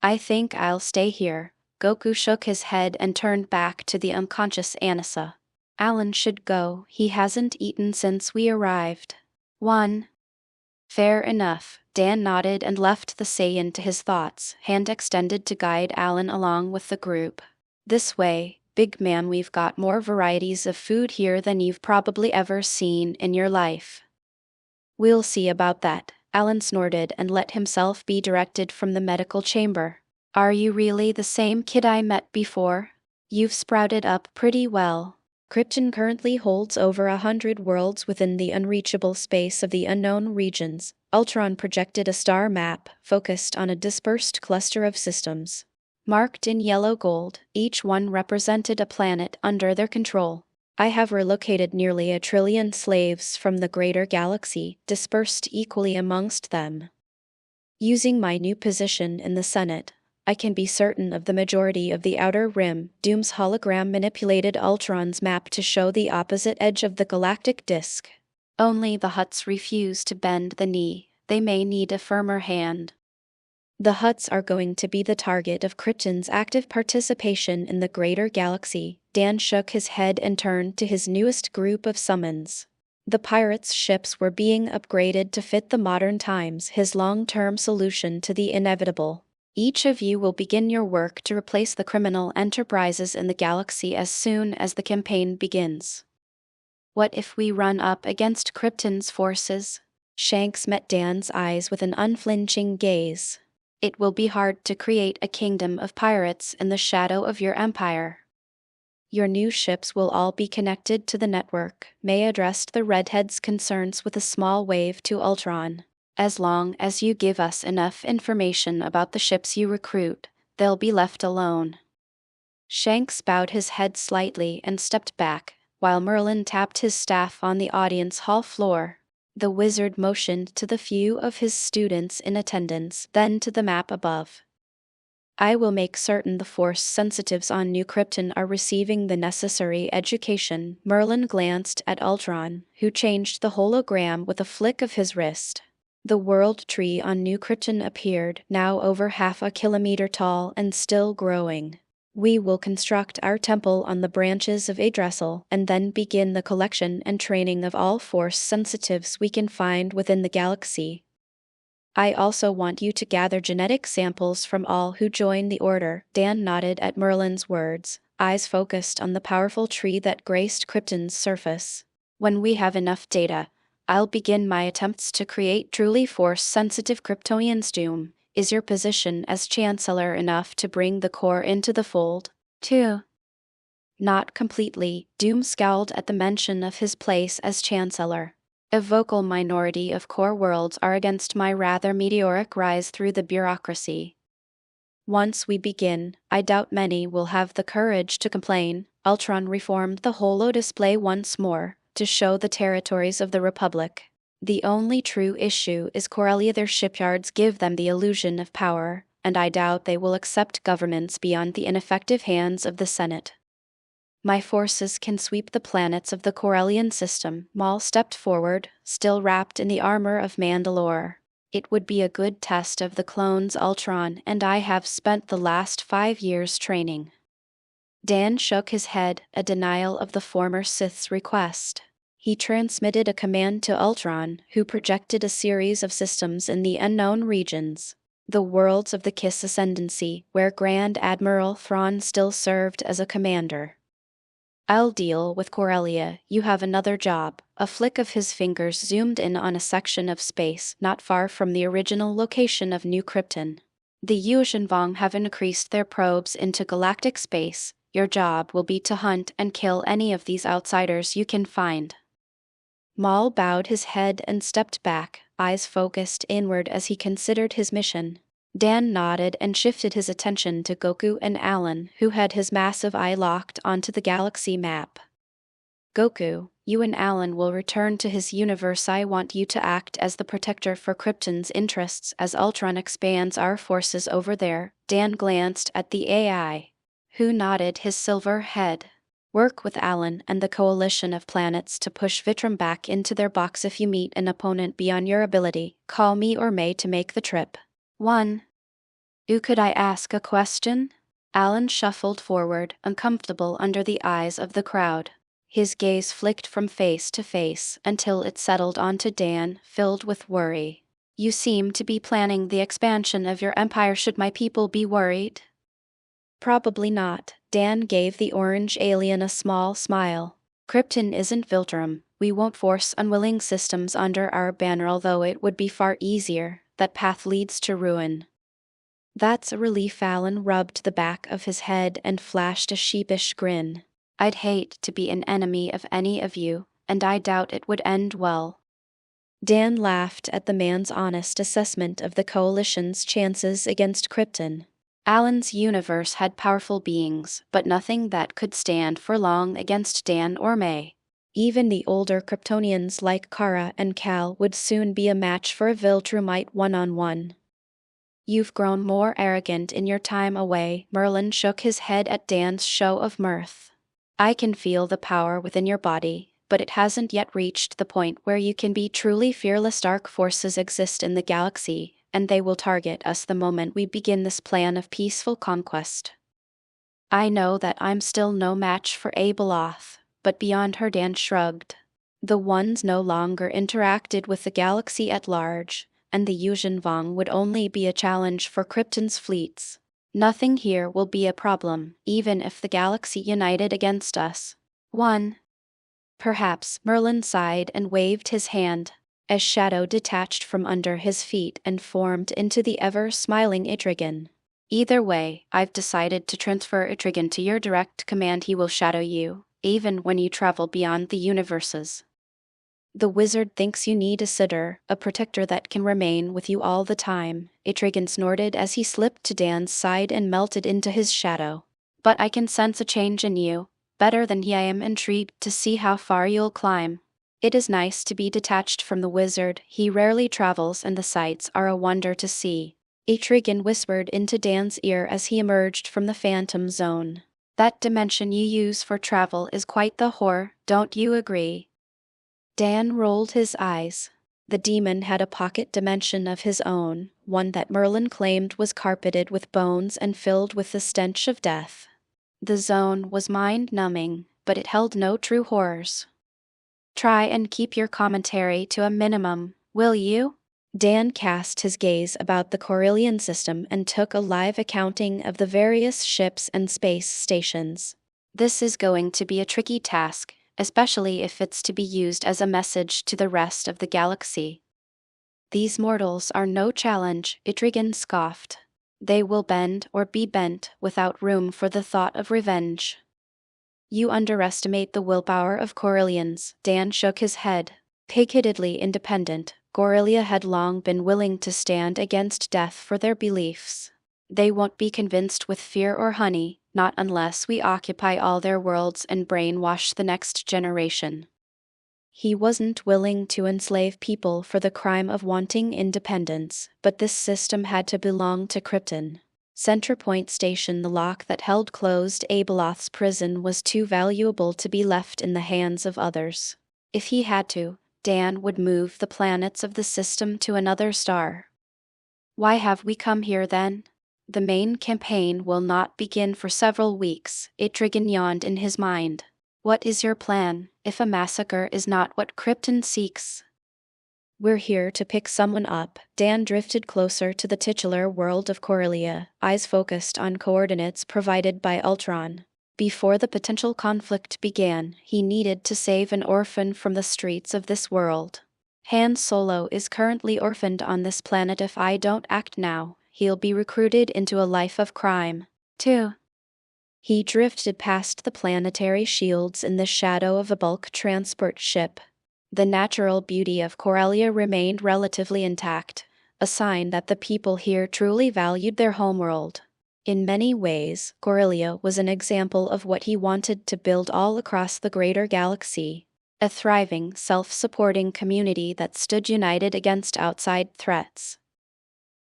I think I'll stay here. Goku shook his head and turned back to the unconscious Anissa. Alan should go, he hasn't eaten since we arrived. 1. Fair enough. Dan nodded and left the Saiyan to his thoughts, hand extended to guide Alan along with the group. This way, big man, we've got more varieties of food here than you've probably ever seen in your life. We'll see about that. Alan snorted and let himself be directed from the medical chamber. Are you really the same kid I met before? You've sprouted up pretty well. Krypton currently holds over 100 worlds within the unreachable space of the unknown regions. Ultron projected a star map, focused on a dispersed cluster of systems. Marked in yellow gold, each one represented a planet under their control. I have relocated nearly 1 trillion slaves from the greater galaxy, dispersed equally amongst them. Using my new position in the Senate, I can be certain of the majority of the Outer Rim. Doom's hologram manipulated Ultron's map to show the opposite edge of the galactic disk. Only the Hutts refuse to bend the knee. They may need a firmer hand. The Hutts are going to be the target of Krypton's active participation in the greater galaxy. Dan shook his head and turned to his newest group of summons. The pirates' ships were being upgraded to fit the modern times, his long-term solution to the inevitable. Each of you will begin your work to replace the criminal enterprises in the galaxy as soon as the campaign begins. What if we run up against Krypton's forces? Shanks met Dan's eyes with an unflinching gaze. It will be hard to create a kingdom of pirates in the shadow of your empire. Your new ships will all be connected to the network. May addressed the redhead's concerns with a small wave to Ultron. As long as you give us enough information about the ships you recruit, they'll be left alone. Shanks bowed his head slightly and stepped back, while Merlin tapped his staff on the audience hall floor. The wizard motioned to the few of his students in attendance, then to the map above. I will make certain the Force sensitives on New Krypton are receiving the necessary education. Merlin glanced at Ultron, who changed the hologram with a flick of his wrist. The world tree on New Krypton appeared, now over 1/2 kilometer tall and still growing. We will construct our temple on the branches of Yggdrasil and then begin the collection and training of all Force sensitives we can find within the galaxy. I also want you to gather genetic samples from all who join the Order. Dan nodded at Merlin's words, eyes focused on the powerful tree that graced Krypton's surface. When we have enough data, I'll begin my attempts to create truly Force-sensitive Kryptonians. Doom, is your position as Chancellor enough to bring the core into the fold, too? Not completely. Doom scowled at the mention of his place as Chancellor. A vocal minority of core worlds are against my rather meteoric rise through the bureaucracy. Once we begin, I doubt many will have the courage to complain. Ultron reformed the holo display once more, to show the territories of the Republic. The only true issue is Corellia. Their shipyards give them the illusion of power, and I doubt they will accept governments beyond the ineffective hands of the Senate. My forces can sweep the planets of the Corellian system. Maul stepped forward, still wrapped in the armor of Mandalore. It would be a good test of the clones Ultron and I have spent the last 5 years training. Dan shook his head, a denial of the former Sith's request. He transmitted a command to Ultron, who projected a series of systems in the unknown regions. The worlds of the Kiss Ascendancy, where Grand Admiral Thrawn still served as a commander. I'll deal with Corellia. You have another job. A flick of his fingers zoomed in on a section of space not far from the original location of New Krypton. The Yuuzhan have increased their probes into galactic space. Your job will be to hunt and kill any of these outsiders you can find. Maul bowed his head and stepped back, eyes focused inward as he considered his mission. Dan nodded and shifted his attention to Goku and Alan, who had his massive eye locked onto the galaxy map. Goku, you and Alan will return to his universe. I want you to act as the protector for Krypton's interests as Ultron expands our forces over there. Dan glanced at the AI, who nodded his silver head. Work with Alan and the coalition of planets to push Vitrum back into their box. If you meet an opponent beyond your ability, call me or May to make the trip. 1. Could I ask a question? Alan shuffled forward, uncomfortable under the eyes of the crowd. His gaze flicked from face to face until it settled onto Dan, filled with worry. You seem to be planning the expansion of your empire. Should my people be worried? Probably not. Dan gave the orange alien a small smile. Krypton isn't Viltrum. We won't force unwilling systems under our banner, although it would be far easier. That path leads to ruin. That's a relief. Alan rubbed the back of his head and flashed a sheepish grin. I'd hate to be an enemy of any of you, and I doubt it would end well. Dan laughed at the man's honest assessment of the Coalition's chances against Krypton. Alan's universe had powerful beings, but nothing that could stand for long against Dan or May. Even the older Kryptonians like Kara and Cal would soon be a match for a Viltrumite one-on-one. You've grown more arrogant in your time away. Merlin shook his head at Dan's show of mirth. I can feel the power within your body, but it hasn't yet reached the point where you can be truly fearless. Dark forces exist in the galaxy, and they will target us the moment we begin this plan of peaceful conquest. I know that I'm still no match for Abeloth, but beyond her. Dan shrugged. The ones no longer interacted with the galaxy at large, and the Yuuzhan would only be a challenge for Krypton's fleets. Nothing here will be a problem, even if the galaxy united against us. 1. Perhaps. Merlin sighed and waved his hand. A shadow detached from under his feet and formed into the ever-smiling Etrigan. Either way, I've decided to transfer Etrigan to your direct command. He will shadow you, even when you travel beyond the universes. The wizard thinks you need a sitter, a protector that can remain with you all the time. Etrigan snorted as he slipped to Dan's side and melted into his shadow. But I can sense a change in you. Better than he. I am intrigued to see how far you'll climb. It is nice to be detached from the wizard. He rarely travels and the sights are a wonder to see. Etrigan whispered into Dan's ear as he emerged from the phantom zone. That dimension you use for travel is quite the horror, don't you agree? Dan rolled his eyes. The demon had a pocket dimension of his own, one that Merlin claimed was carpeted with bones and filled with the stench of death. The zone was mind-numbing, but it held no true horrors. Try and keep your commentary to a minimum, will you? Dan cast his gaze about the Corellian system and took a live accounting of the various ships and space stations. This is going to be a tricky task, especially if it's to be used as a message to the rest of the galaxy. These mortals are no challenge, Etrigan scoffed. They will bend or be bent without room for the thought of revenge. You underestimate the willpower of Corellians. Dan shook his head. Pig-headedly independent, Corellia had long been willing to stand against death for their beliefs. They won't be convinced with fear or honey, not unless we occupy all their worlds and brainwash the next generation. He wasn't willing to enslave people for the crime of wanting independence, but this system had to belong to Krypton. Centerpoint Station, the lock that held closed Abeloth's prison, was too valuable to be left in the hands of others. If he had to, Dan would move the planets of the system to another star. Why have we come here then? The main campaign will not begin for several weeks, Etrigan yawned in his mind. What is your plan, if a massacre is not what Krypton seeks? We're here to pick someone up. Dan drifted closer to the titular world of Corellia, eyes focused on coordinates provided by Ultron. Before the potential conflict began, he needed to save an orphan from the streets of this world. Han Solo is currently orphaned on this planet. If I don't act now, he'll be recruited into a life of crime, too. He drifted past the planetary shields in the shadow of a bulk transport ship. The natural beauty of Corellia remained relatively intact, a sign that the people here truly valued their homeworld. In many ways, Corellia was an example of what he wanted to build all across the greater galaxy, a thriving, self-supporting community that stood united against outside threats.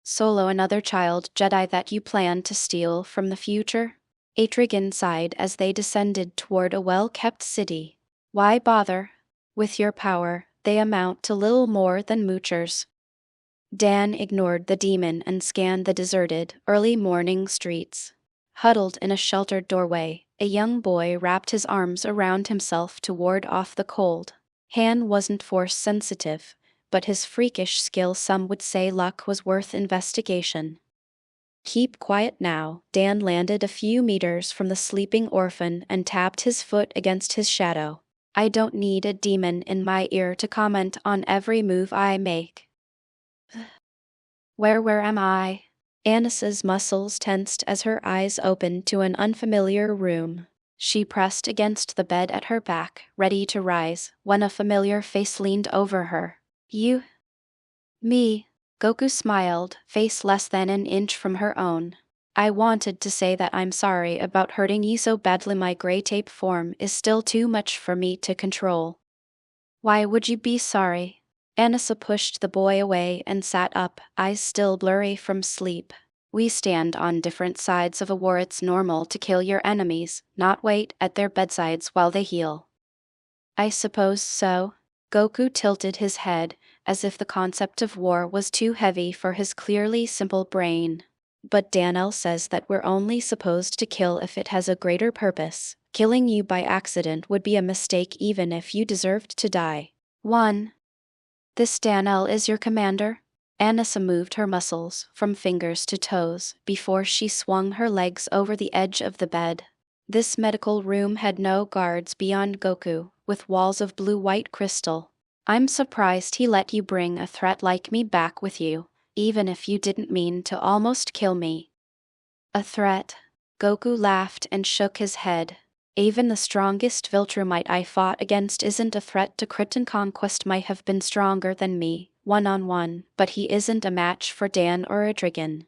Solo, another child Jedi that you plan to steal from the future? Etrigan sighed as they descended toward a well-kept city. Why bother? With your power, they amount to little more than moochers. Dan ignored the demon and scanned the deserted, early-morning streets. Huddled in a sheltered doorway, a young boy wrapped his arms around himself to ward off the cold. Han wasn't force-sensitive, but his freakish skill, some would say luck, was worth investigation. Keep quiet now. Dan landed a few meters from the sleeping orphan and tapped his foot against his shadow. I don't need a demon in my ear to comment on every move I make. Where am I? Annis's muscles tensed as her eyes opened to an unfamiliar room. She pressed against the bed at her back, ready to rise, when a familiar face leaned over her. You? Me? Goku smiled, face less than an inch from her own. I wanted to say that I'm sorry about hurting you so badly. My gray tape form is still too much for me to control. Why would you be sorry? Anissa pushed the boy away and sat up, eyes still blurry from sleep. We stand on different sides of a war. It's normal to kill your enemies, not wait at their bedsides while they heal. I suppose so. Goku tilted his head, as if the concept of war was too heavy for his clearly simple brain. But Daniel says that we're only supposed to kill if it has a greater purpose. Killing you by accident would be a mistake even if you deserved to die. 1. This Daniel is your commander? Anissa moved her muscles from fingers to toes before she swung her legs over the edge of the bed. This medical room had no guards beyond Goku, with walls of blue-white crystal. I'm surprised he let you bring a threat like me back with you, even if you didn't mean to almost kill me. A threat? Goku laughed and shook his head. Even the strongest Viltrumite I fought against isn't a threat to Krypton. Conquest might have been stronger than me, one-on-one, but he isn't a match for Dan or Etrigan.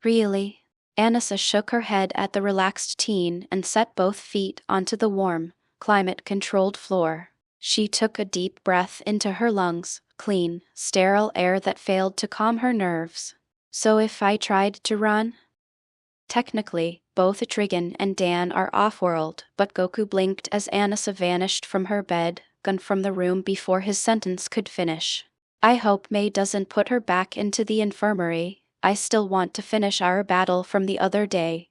Really? Anissa shook her head at the relaxed teen and set both feet onto the warm, climate-controlled floor. She took a deep breath into her lungs, clean, sterile air that failed to calm her nerves. So if I tried to run? Technically, both Trigon and Dan are off-world, but Goku blinked as Anissa vanished from her bed, gone from the room before his sentence could finish. I hope May doesn't put her back into the infirmary. I still want to finish our battle from the other day.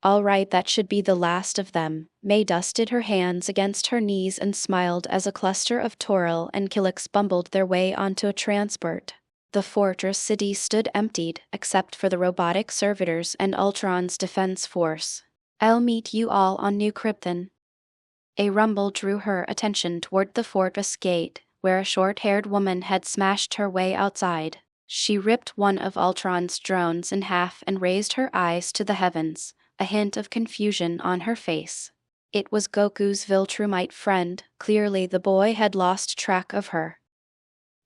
All right, that should be the last of them. May dusted her hands against her knees and smiled as a cluster of Toril and Kylix bumbled their way onto a transport. The fortress city stood emptied, except for the robotic servitors and Ultron's defense force. I'll meet you all on New Krypton. A rumble drew her attention toward the fortress gate, where a short-haired woman had smashed her way outside. She ripped one of Ultron's drones in half and raised her eyes to the heavens, a hint of confusion on her face. It was Goku's Viltrumite friend. Clearly the boy had lost track of her.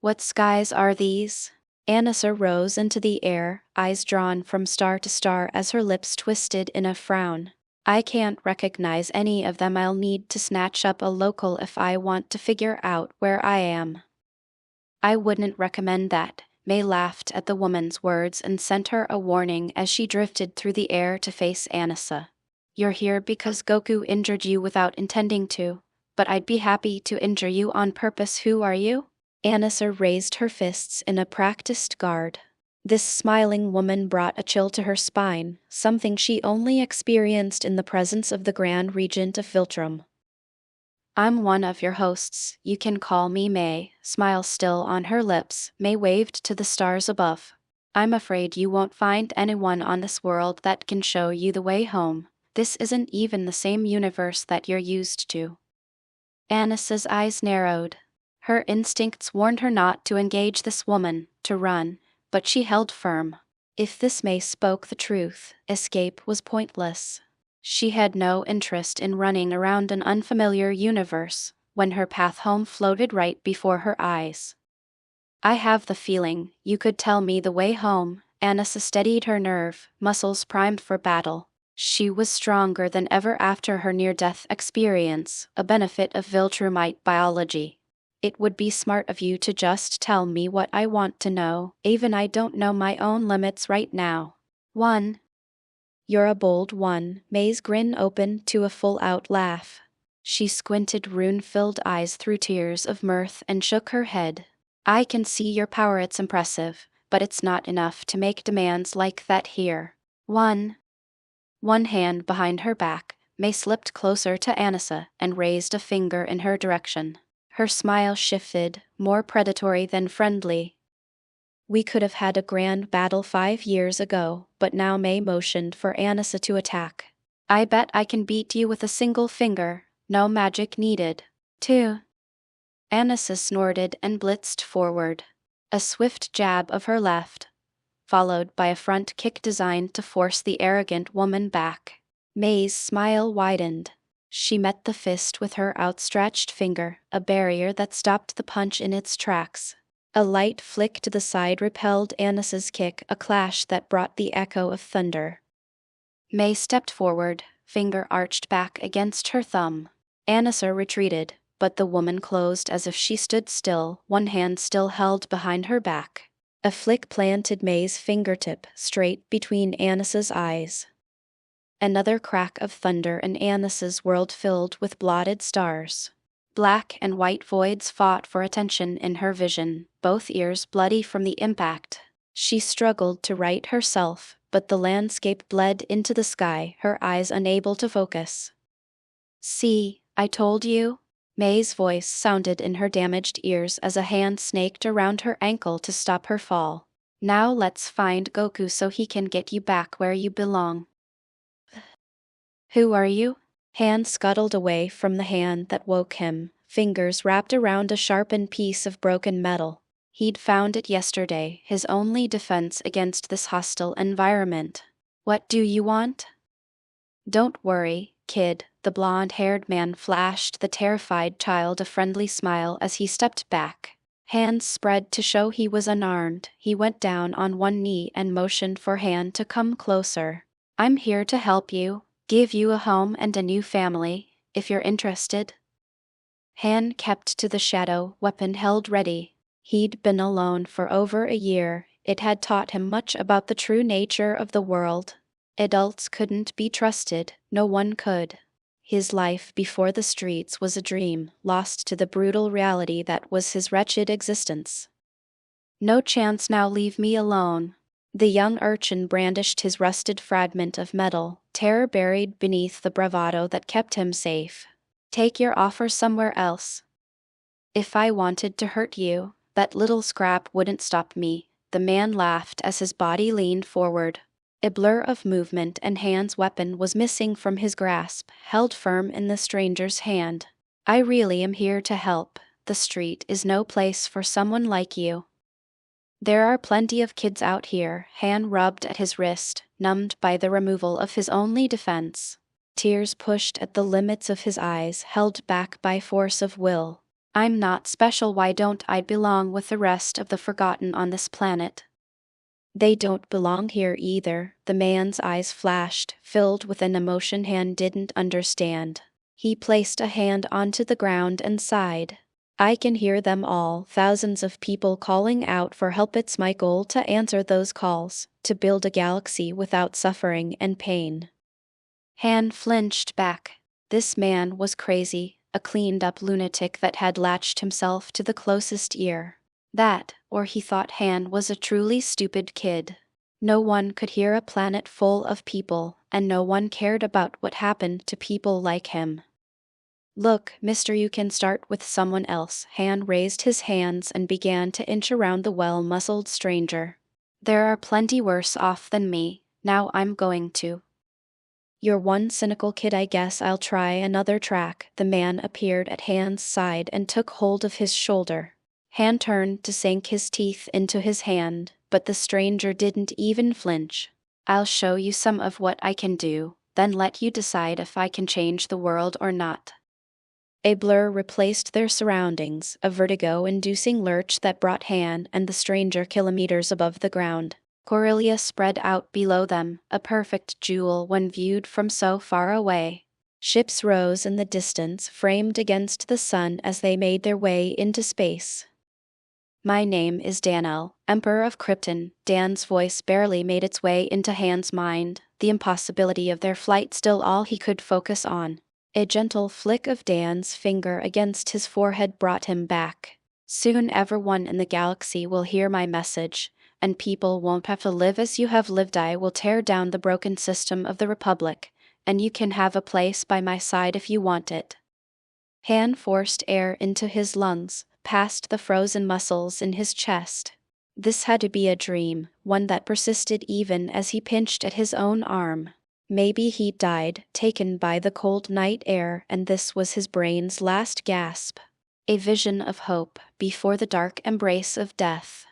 What skies are these? Anissa rose into the air, eyes drawn from star to star as her lips twisted in a frown. I can't recognize any of them. I'll need to snatch up a local if I want to figure out where I am. I wouldn't recommend that. May laughed at the woman's words and sent her a warning as she drifted through the air to face Anissa. You're here because Goku injured you without intending to, but I'd be happy to injure you on purpose. Who are you? Anissa raised her fists in a practiced guard. This smiling woman brought a chill to her spine, something she only experienced in the presence of the Grand Regent of Viltrum. I'm one of your hosts. You can call me May. Smile still on her lips, May waved to the stars above. I'm afraid you won't find anyone on this world that can show you the way home. This isn't even the same universe that you're used to. Anissa's eyes narrowed. Her instincts warned her not to engage this woman, to run, but she held firm. If this May spoke the truth, escape was pointless. She had no interest in running around an unfamiliar universe, when her path home floated right before her eyes. I have the feeling you could tell me the way home. Anissa steadied her nerve, muscles primed for battle. She was stronger than ever after her near-death experience, a benefit of Viltrumite biology. It would be smart of you to just tell me what I want to know, even I don't know my own limits right now. 1. You're a bold one. May's grin opened to a full-out laugh. She squinted rune-filled eyes through tears of mirth and shook her head. I can see your power, it's impressive, but it's not enough to make demands like that here. 1. One hand behind her back, May slipped closer to Anissa and raised a finger in her direction. Her smile shifted, more predatory than friendly. We could have had a grand battle 5 years ago, but now May motioned for Anissa to attack. I bet I can beat you with a single finger, no magic needed. 2. Anissa snorted and blitzed forward. A swift jab of her left, followed by a front kick designed to force the arrogant woman back. May's smile widened. She met the fist with her outstretched finger, a barrier that stopped the punch in its tracks. A light flick to the side repelled Anissa's kick, a clash that brought the echo of thunder. May stepped forward, finger arched back against her thumb. Anissa retreated, but the woman closed as if she stood still, one hand still held behind her back. A flick planted May's fingertip straight between Anissa's eyes. Another crack of thunder and Anissa's world filled with blotted stars. Black and white voids fought for attention in her vision, both ears bloody from the impact. She struggled to right herself, but the landscape bled into the sky, her eyes unable to focus. See, I told you? May's voice sounded in her damaged ears as a hand snaked around her ankle to stop her fall. Now let's find Goku so he can get you back where you belong. Who are you? Hand scuttled away from the hand that woke him, fingers wrapped around a sharpened piece of broken metal. He'd found it yesterday, his only defense against this hostile environment. What do you want? Don't worry, kid, the blonde-haired man flashed the terrified child a friendly smile as he stepped back. Hands spread to show he was unarmed. He went down on one knee and motioned for Han to come closer. I'm here to help you, give you a home and a new family, if you're interested. Han kept to the shadow, weapon held ready. He'd been alone for over a year. It had taught him much about the true nature of the world. Adults couldn't be trusted, no one could. His life before the streets was a dream, lost to the brutal reality that was his wretched existence. No chance now, leave me alone. The young urchin brandished his rusted fragment of metal, terror buried beneath the bravado that kept him safe. Take your offer somewhere else. If I wanted to hurt you, that little scrap wouldn't stop me, the man laughed as his body leaned forward. A blur of movement and Han's weapon was missing from his grasp, held firm in the stranger's hand. I really am here to help. The street is no place for someone like you. There are plenty of kids out here. Han rubbed at his wrist, numbed by the removal of his only defense. Tears pushed at the limits of his eyes, held back by force of will. I'm not special, why don't I belong with the rest of the forgotten on this planet? They don't belong here either, the man's eyes flashed, filled with an emotion Han didn't understand. He placed a hand onto the ground and sighed. I can hear them all, thousands of people calling out for help. It's my goal to answer those calls, to build a galaxy without suffering and pain. Han flinched back. This man was crazy, a cleaned-up lunatic that had latched himself to the closest ear. That, or he thought Han was a truly stupid kid. No one could hear a planet full of people, and no one cared about what happened to people like him. Look, mister, you can start with someone else. Han raised his hands and began to inch around the well-muscled stranger. There are plenty worse off than me. Now I'm going to. You're one cynical kid. I guess I'll try another track. The man appeared at Han's side and took hold of his shoulder. Han turned to sink his teeth into his hand, but the stranger didn't even flinch. I'll show you some of what I can do, then let you decide if I can change the world or not. A blur replaced their surroundings, a vertigo-inducing lurch that brought Han and the stranger kilometers above the ground. Corellia spread out below them, a perfect jewel when viewed from so far away. Ships rose in the distance, framed against the sun as they made their way into space. My name is Danel, Emperor of Krypton. Dan's voice barely made its way into Han's mind, the impossibility of their flight still all he could focus on. A gentle flick of Dan's finger against his forehead brought him back. Soon everyone in the galaxy will hear my message, and people won't have to live as you have lived. I will tear down the broken system of the Republic, and you can have a place by my side if you want it. Han forced air into his lungs, past the frozen muscles in his chest. This had to be a dream, one that persisted even as he pinched at his own arm. Maybe he died, taken by the cold night air, and this was his brain's last gasp. A vision of hope before the dark embrace of death.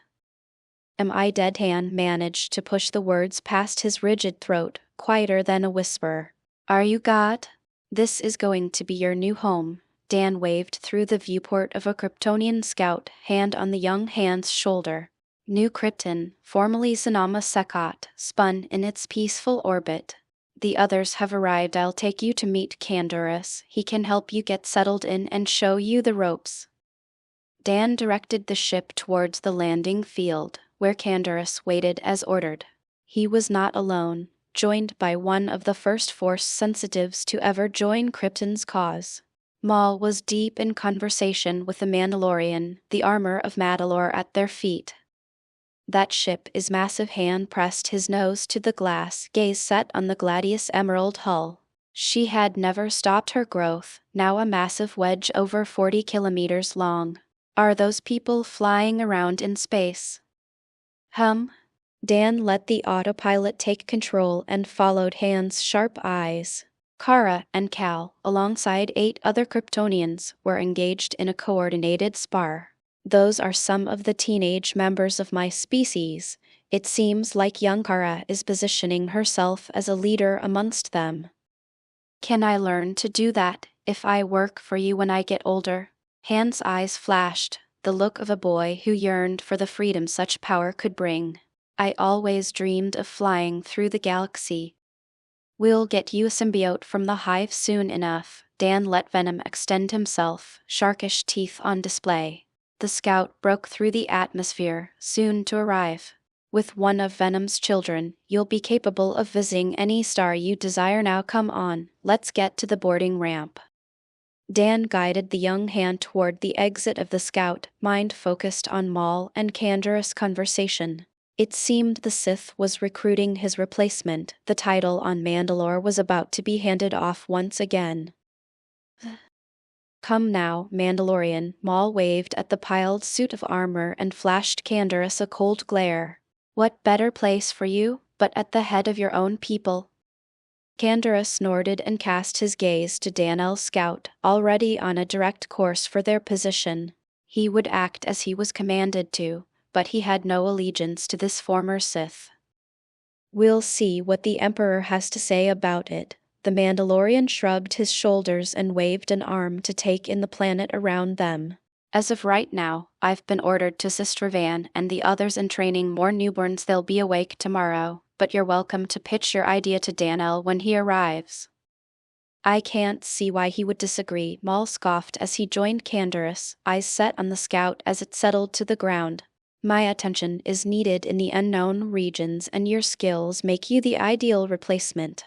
Am I dead? Han managed to push the words past his rigid throat, quieter than a whisper. Are you God? This is going to be your new home. Dan waved through the viewport of a Kryptonian scout, hand on the young Han's shoulder. New Krypton, formerly Sanama Sekot, spun in its peaceful orbit. The others have arrived. I'll take you to meet Canderous. He can help you get settled in and show you the ropes. Dan directed the ship towards the landing field, where Canderous waited as ordered. He was not alone, joined by one of the first Force sensitives to ever join Krypton's cause. Maul was deep in conversation with the Mandalorian, the armor of Mandalore at their feet. That ship is massive. Han pressed his nose to the glass, gaze set on the gladius emerald hull. She had never stopped her growth, now a massive wedge over 40 kilometers long. Are those people flying around in space? Dan let the autopilot take control and followed Han's sharp eyes. Kara and Cal, alongside 8 other Kryptonians, were engaged in a coordinated spar. Those are some of the teenage members of my species. It seems like young Kara is positioning herself as a leader amongst them. Can I learn to do that, if I work for you when I get older? Han's eyes flashed, the look of a boy who yearned for the freedom such power could bring. I always dreamed of flying through the galaxy. We'll get you a symbiote from the hive soon enough. Dan let Venom extend himself, sharkish teeth on display. The scout broke through the atmosphere, soon to arrive. With one of Venom's children, you'll be capable of visiting any star you desire. Now come on, let's get to the boarding ramp. Dan guided the young hand toward the exit of the scout, mind focused on Maul and Canderous' conversation. It seemed the Sith was recruiting his replacement. The title on Mandalore was about to be handed off once again. Come now, Mandalorian. Maul waved at the piled suit of armor and flashed Canderous a cold glare. What better place for you, but at the head of your own people? Canderous snorted and cast his gaze to Danel's scout, already on a direct course for their position. He would act as he was commanded to, but he had no allegiance to this former Sith. We'll see what the Emperor has to say about it. The Mandalorian shrugged his shoulders and waved an arm to take in the planet around them. As of right now, I've been ordered to assist Revan and the others in training more newborns. They'll be awake tomorrow, but you're welcome to pitch your idea to Danel when he arrives. I can't see why he would disagree, Maul scoffed as he joined Canderous, eyes set on the scout as it settled to the ground. My attention is needed in the unknown regions, and your skills make you the ideal replacement.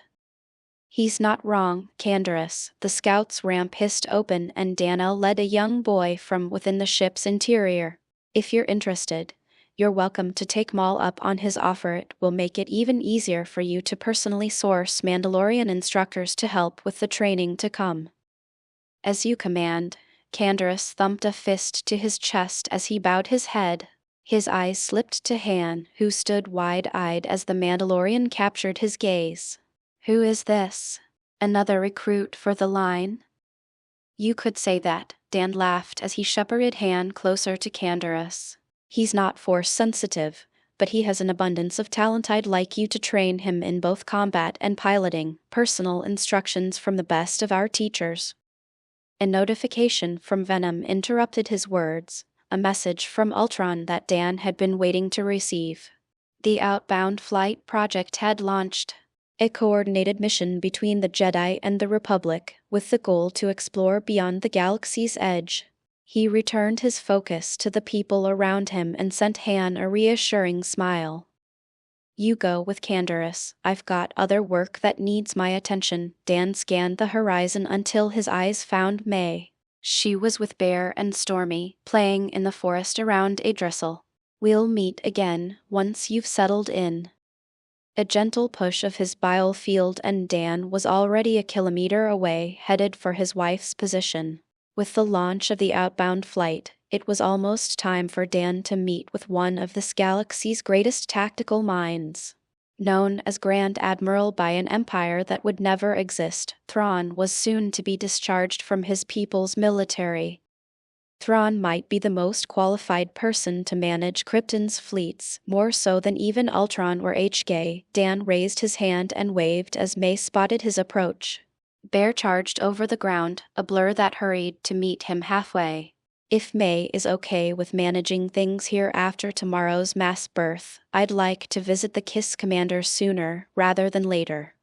He's not wrong, Canderous. The scout's ramp hissed open and Danel led a young boy from within the ship's interior. If you're interested, you're welcome to take Maul up on his offer. It will make it even easier for you to personally source Mandalorian instructors to help with the training to come. As you command. Canderous thumped a fist to his chest as he bowed his head. His eyes slipped to Han, who stood wide-eyed as the Mandalorian captured his gaze. Who is this? Another recruit for the line? You could say that, Dan laughed as he shepherded Han closer to Canderous. He's not force-sensitive, but he has an abundance of talent. I'd like you to train him in both combat and piloting, personal instructions from the best of our teachers. A notification from Venom interrupted his words, a message from Ultron that Dan had been waiting to receive. The Outbound Flight project had launched. A coordinated mission between the Jedi and the Republic, with the goal to explore beyond the galaxy's edge. He returned his focus to the people around him and sent Han a reassuring smile. You go with Canderous. I've got other work that needs my attention. Dan scanned the horizon until his eyes found May. She was with Bear and Stormy, playing in the forest around Atris. We'll meet again, once you've settled in. A gentle push of his bofield and Dan was already a kilometer away, headed for his wife's position. With the launch of the outbound flight, it was almost time for Dan to meet with one of this galaxy's greatest tactical minds. Known as Grand Admiral by an empire that would never exist, Thrawn was soon to be discharged from his people's military. Thrawn might be the most qualified person to manage Krypton's fleets, more so than even Ultron or HK. Dan raised his hand and waved as May spotted his approach. Bear charged over the ground, a blur that hurried to meet him halfway. If May is okay with managing things here after tomorrow's mass birth, I'd like to visit the KISS commander sooner rather than later.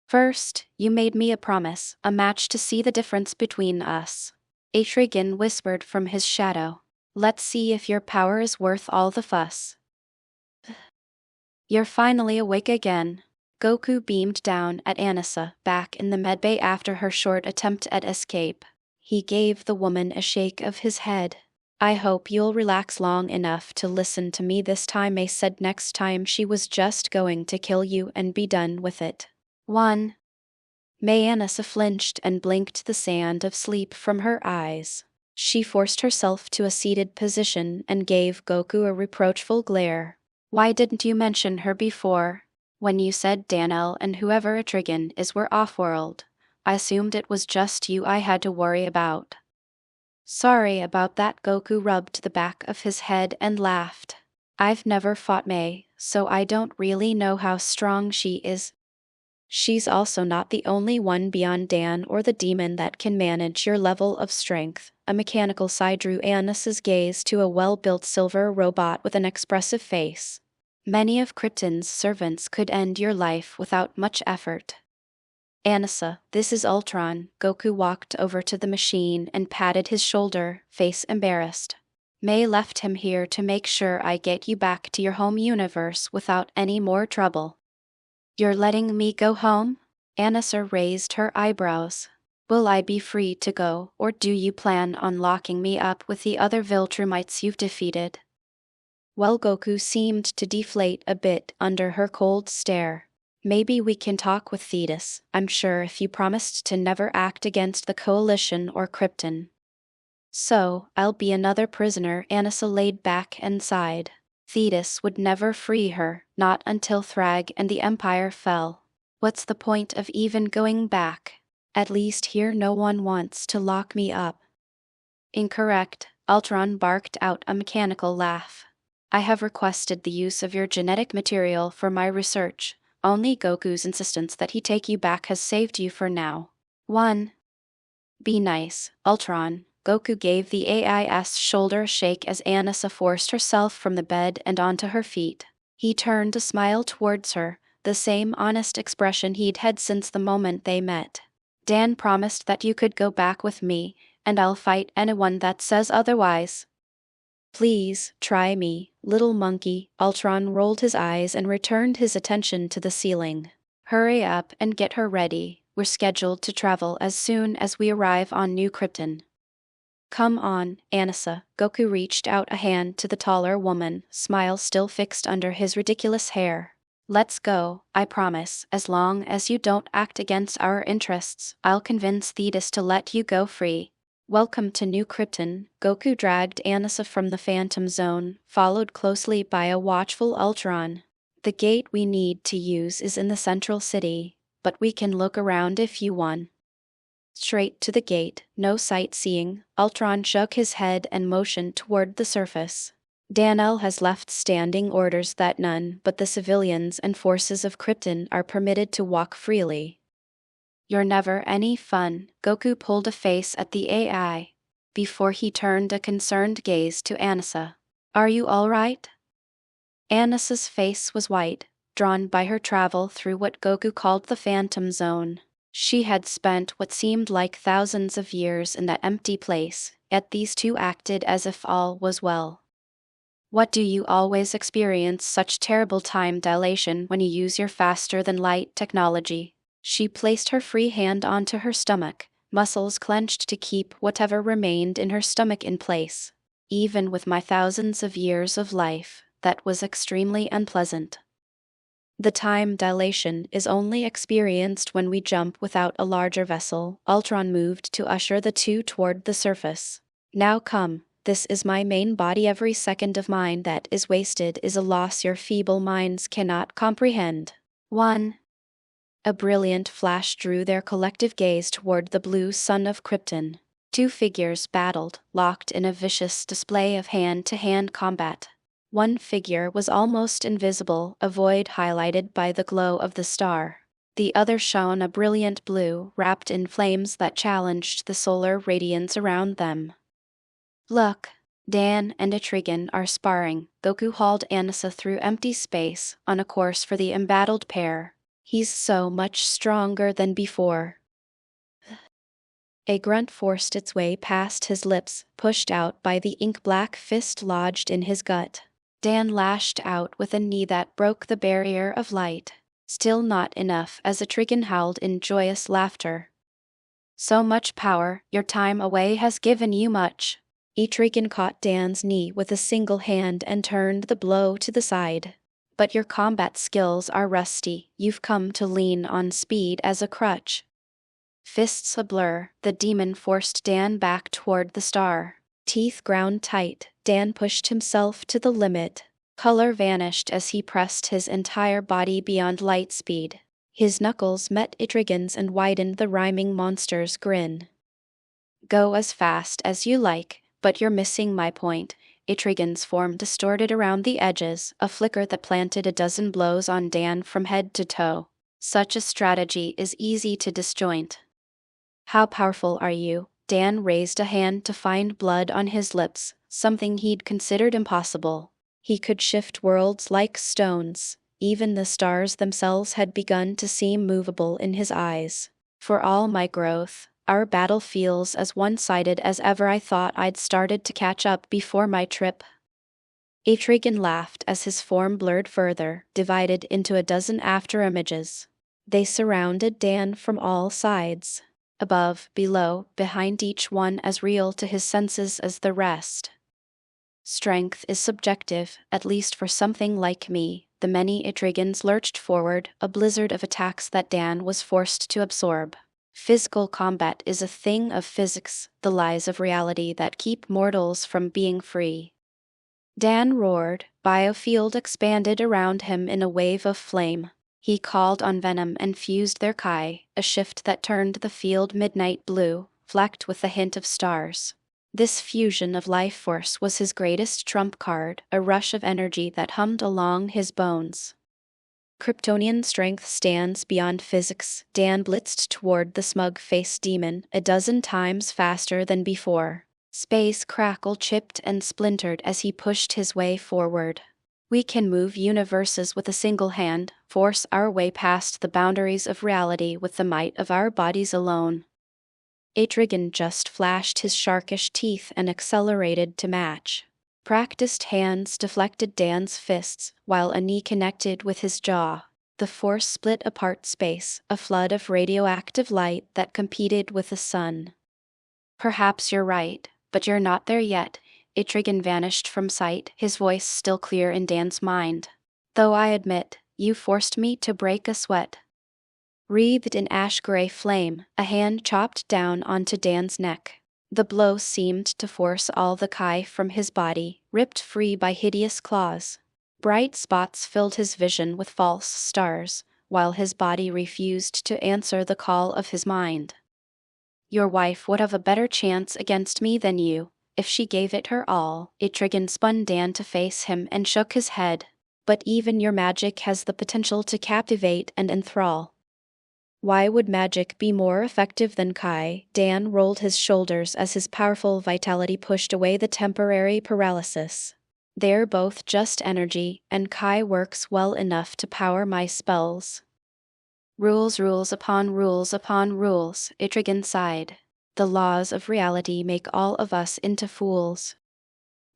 First, you made me a promise, a match to see the difference between us. Atrigan whispered from his shadow. Let's see if your power is worth all the fuss. You're finally awake again. Goku beamed down at Anissa, back in the medbay after her short attempt at escape. He gave the woman a shake of his head. I hope you'll relax long enough to listen to me this time. May said next time she was just going to kill you and be done with it. 1. Anissa flinched and blinked the sand of sleep from her eyes. She forced herself to a seated position and gave Goku a reproachful glare. Why didn't you mention her before? When you said Danel and whoever Atrigan is were off-world, I assumed it was just you I had to worry about. Sorry about that. Goku rubbed the back of his head and laughed. I've never fought May, so I don't really know how strong she is. She's also not the only one beyond Dan or the demon that can manage your level of strength. A mechanical sigh drew Annis's gaze to a well-built silver robot with an expressive face. Many of Krypton's servants could end your life without much effort. Annissa, this is Ultron. Goku walked over to the machine and patted his shoulder, face embarrassed. May left him here to make sure I get you back to your home universe without any more trouble. You're letting me go home? Annissa raised her eyebrows. Will I be free to go, or do you plan on locking me up with the other Viltrumites you've defeated? Well, Goku seemed to deflate a bit under her cold stare. Maybe we can talk with Thetis, I'm sure, if you promised to never act against the Coalition or Krypton. So, I'll be another prisoner, Annissa laid back and sighed. Thetis would never free her, not until Thrag and the Empire fell. What's the point of even going back? At least here no one wants to lock me up. Incorrect, Ultron barked out a mechanical laugh. I have requested the use of your genetic material for my research. Only Goku's insistence that he take you back has saved you for now. 1. Be nice, Ultron. Goku gave the AIS shoulder a shake as Annissa forced herself from the bed and onto her feet. He turned a smile towards her, the same honest expression he'd had since the moment they met. Dan promised that you could go back with me, and I'll fight anyone that says otherwise. Please, try me, little monkey. Ultron rolled his eyes and returned his attention to the ceiling. Hurry up and get her ready. We're scheduled to travel as soon as we arrive on New Krypton. Come on, Annissa. Goku reached out a hand to the taller woman, smile still fixed under his ridiculous hair. Let's go, I promise. As long as you don't act against our interests, I'll convince Thetis to let you go free. Welcome to New Krypton. Goku dragged Annissa from the Phantom Zone, followed closely by a watchful Ultron. The gate we need to use is in the central city, but we can look around if you want. Straight to the gate, no sightseeing. Ultron shook his head and motioned toward the surface. Danel has left standing orders that none but the civilians and forces of Krypton are permitted to walk freely. You're never any fun. Goku pulled a face at the AI, before he turned a concerned gaze to Annissa. Are you all right? Annissa's face was white, drawn by her travel through what Goku called the Phantom Zone. She had spent what seemed like thousands of years in that empty place, yet these two acted as if all was well. What do you always experience such terrible time dilation when you use your faster-than-light technology? She placed her free hand onto her stomach, muscles clenched to keep whatever remained in her stomach in place. Even with my thousands of years of life, that was extremely unpleasant. The time dilation is only experienced when we jump without a larger vessel. Ultron moved to usher the two toward the surface. Now come, this is my main body. Every second of mine that is wasted is a loss your feeble minds cannot comprehend. 1. A brilliant flash drew their collective gaze toward the blue sun of Krypton. Two figures battled, locked in a vicious display of hand-to-hand combat. One figure was almost invisible, a void highlighted by the glow of the star. The other shone a brilliant blue, wrapped in flames that challenged the solar radiance around them. Look, Dan and Etrigan are sparring. Goku hauled Annissa through empty space, on a course for the embattled pair. He's so much stronger than before. A grunt forced its way past his lips, pushed out by the ink-black fist lodged in his gut. Dan lashed out with a knee that broke the barrier of light. Still not enough, as Etrigan howled in joyous laughter. So much power, your time away has given you much. Etrigan caught Dan's knee with a single hand and turned the blow to the side. But your combat skills are rusty. You've come to lean on speed as a crutch. Fists a blur, the demon forced Dan back toward the star. Teeth ground tight, Dan pushed himself to the limit. Color vanished as he pressed his entire body beyond light speed. His knuckles met Etrigan's and widened the rhyming monster's grin. Go as fast as you like, but you're missing my point. Etrigan's form distorted around the edges, a flicker that planted a dozen blows on Dan from head to toe. Such a strategy is easy to disjoint. How powerful are you? Dan raised a hand to find blood on his lips, something he'd considered impossible. He could shift worlds like stones. Even the stars themselves had begun to seem movable in his eyes. For all my growth, our battle feels as one-sided as ever. I thought I'd started to catch up before my trip. Etrigan laughed as his form blurred further, divided into a dozen after-images. They surrounded Dan from all sides. Above, below, behind, each one as real to his senses as the rest. Strength is subjective, at least for something like me. The many Etrigans lurched forward, a blizzard of attacks that Dan was forced to absorb. Physical combat is a thing of physics, the lies of reality that keep mortals from being free. Dan roared, biofield expanded around him in a wave of flame. He called on venom and fused their kai, a shift that turned the field midnight blue, flecked with a hint of stars. This fusion of life force was his greatest trump card, a rush of energy that hummed along his bones. Kryptonian strength stands beyond physics. Dan blitzed toward the smug-faced demon, a dozen times faster than before. Space crackle chipped and splintered as he pushed his way forward. We can move universes with a single hand, force our way past the boundaries of reality with the might of our bodies alone. Etrigan just flashed his sharkish teeth and accelerated to match. Practiced hands deflected Dan's fists, while a knee connected with his jaw. The force split apart space, a flood of radioactive light that competed with the sun. Perhaps you're right, but you're not there yet. Etrigan vanished from sight, his voice still clear in Dan's mind. Though I admit, you forced me to break a sweat. Wreathed in ash-gray flame, a hand chopped down onto Dan's neck. The blow seemed to force all the kai from his body, ripped free by hideous claws. Bright spots filled his vision with false stars, while his body refused to answer the call of his mind. Your wife would have a better chance against me than you, if she gave it her all. Etrigan spun Dan to face him and shook his head. But even your magic has the potential to captivate and enthrall. Why would magic be more effective than kai? Dan rolled his shoulders as his powerful vitality pushed away the temporary paralysis. They're both just energy, and kai works well enough to power my spells. Rules upon rules, Etrigan sighed. The laws of reality make all of us into fools.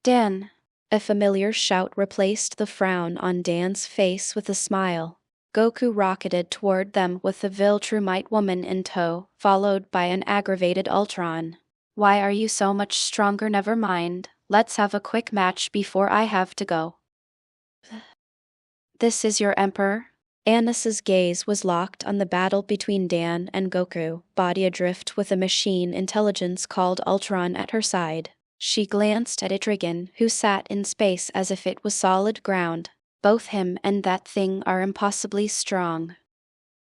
Dan! A familiar shout replaced the frown on Dan's face with a smile. Goku rocketed toward them with the Viltrumite woman in tow, followed by an aggravated Ultron. Why are you so much stronger? Never mind, let's have a quick match before I have to go. This is your Emperor? Annis's gaze was locked on the battle between Dan and Goku, body adrift with a machine intelligence called Ultron at her side. She glanced at Etrigan, who sat in space as if it was solid ground. Both him and that thing are impossibly strong.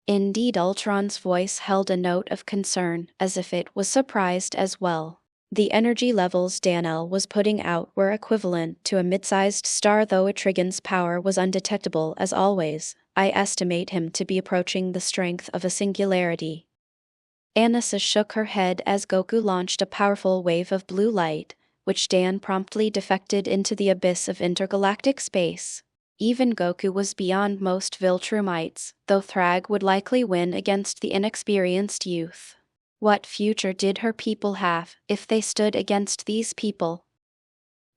Indeed, Ultron's voice held a note of concern, as if it was surprised as well. The energy levels Danel was putting out were equivalent to a mid-sized star, though Etrigan's power was undetectable as always. I estimate him to be approaching the strength of a singularity. Anissa shook her head as Goku launched a powerful wave of blue light, which Dan promptly defected into the abyss of intergalactic space. Even Goku was beyond most Viltrumites, though Thrag would likely win against the inexperienced youth. What future did her people have if they stood against these people?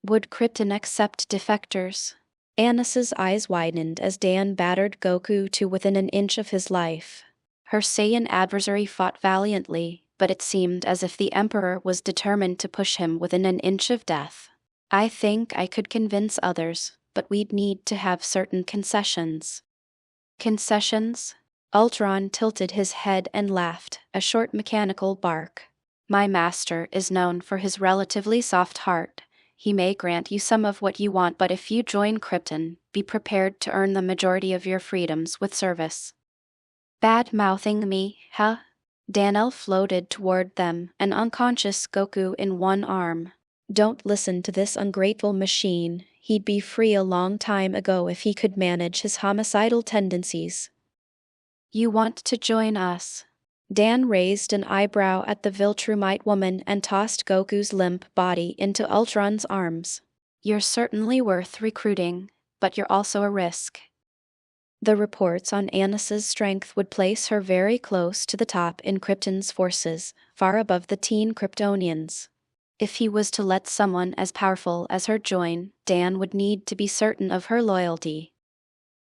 Would Krypton accept defectors? Annis's eyes widened as Dan battered Goku to within an inch of his life. Her Saiyan adversary fought valiantly, but it seemed as if the Emperor was determined to push him within an inch of death. I think I could convince others, but we'd need to have certain concessions. Concessions? Ultron tilted his head and laughed, a short mechanical bark. My master is known for his relatively soft heart. He may grant you some of what you want, but if you join Krypton, be prepared to earn the majority of your freedoms with service. Bad-mouthing me, huh? Danel floated toward them, an unconscious Goku in one arm. Don't listen to this ungrateful machine. He'd be free a long time ago if he could manage his homicidal tendencies. You want to join us? Dan raised an eyebrow at the Viltrumite woman and tossed Goku's limp body into Ultron's arms. You're certainly worth recruiting, but you're also a risk. The reports on Annis's strength would place her very close to the top in Krypton's forces, far above the teen Kryptonians. If he was to let someone as powerful as her join, Dan would need to be certain of her loyalty.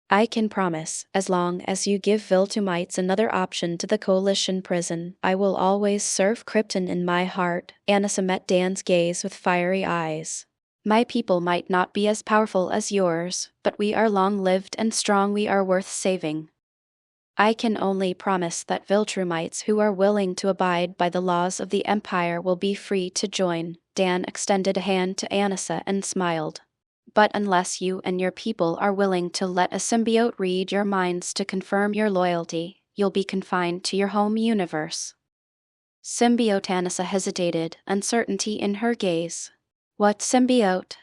I can promise, as long as you give Viltrumites another option to the Coalition prison, I will always serve Krypton in my heart. Anissa met Dan's gaze with fiery eyes. My people might not be as powerful as yours, but we are long-lived and strong. We are worth saving. I can only promise that Viltrumites who are willing to abide by the laws of the Empire will be free to join. Dan extended a hand to Anissa and smiled. But unless you and your people are willing to let a symbiote read your minds to confirm your loyalty, you'll be confined to your home universe. Symbiote. Anissa hesitated, uncertainty in her gaze. What symbiote?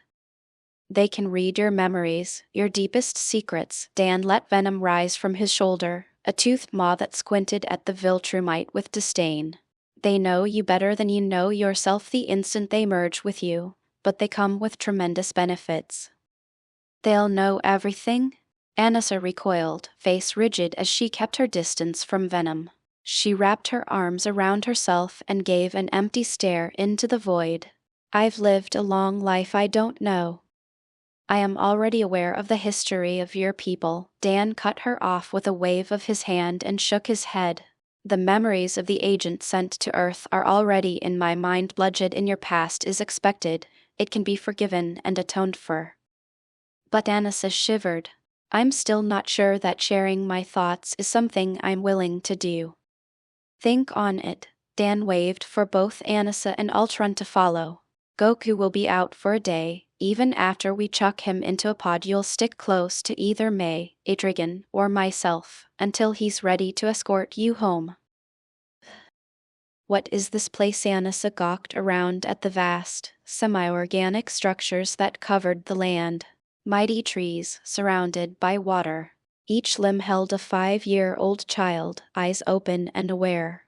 They can read your memories, your deepest secrets. Dan let venom rise from his shoulder, a toothed maw that squinted at the Viltrumite with disdain. They know you better than you know yourself the instant they merge with you, but they come with tremendous benefits. They'll know everything? Anissa recoiled, face rigid as she kept her distance from venom. She wrapped her arms around herself and gave an empty stare into the void. I've lived a long life. I don't know. I am already aware of the history of your people. Dan cut her off with a wave of his hand and shook his head. The memories of the agent sent to Earth are already in my mind. Bloodshed in your past is expected. It can be forgiven and atoned for. But Anissa shivered. I'm still not sure that sharing my thoughts is something I'm willing to do. Think on it. Dan waved for both Anissa and Ultron to follow. Goku will be out for a day. Even after we chuck him into a pod, you'll stick close to either May, Adrigan, or myself, until he's ready to escort you home. What is this place? Anissa gawked around at the vast, semi-organic structures that covered the land. Mighty trees, surrounded by water. Each limb held a 5-year-old child, eyes open and aware.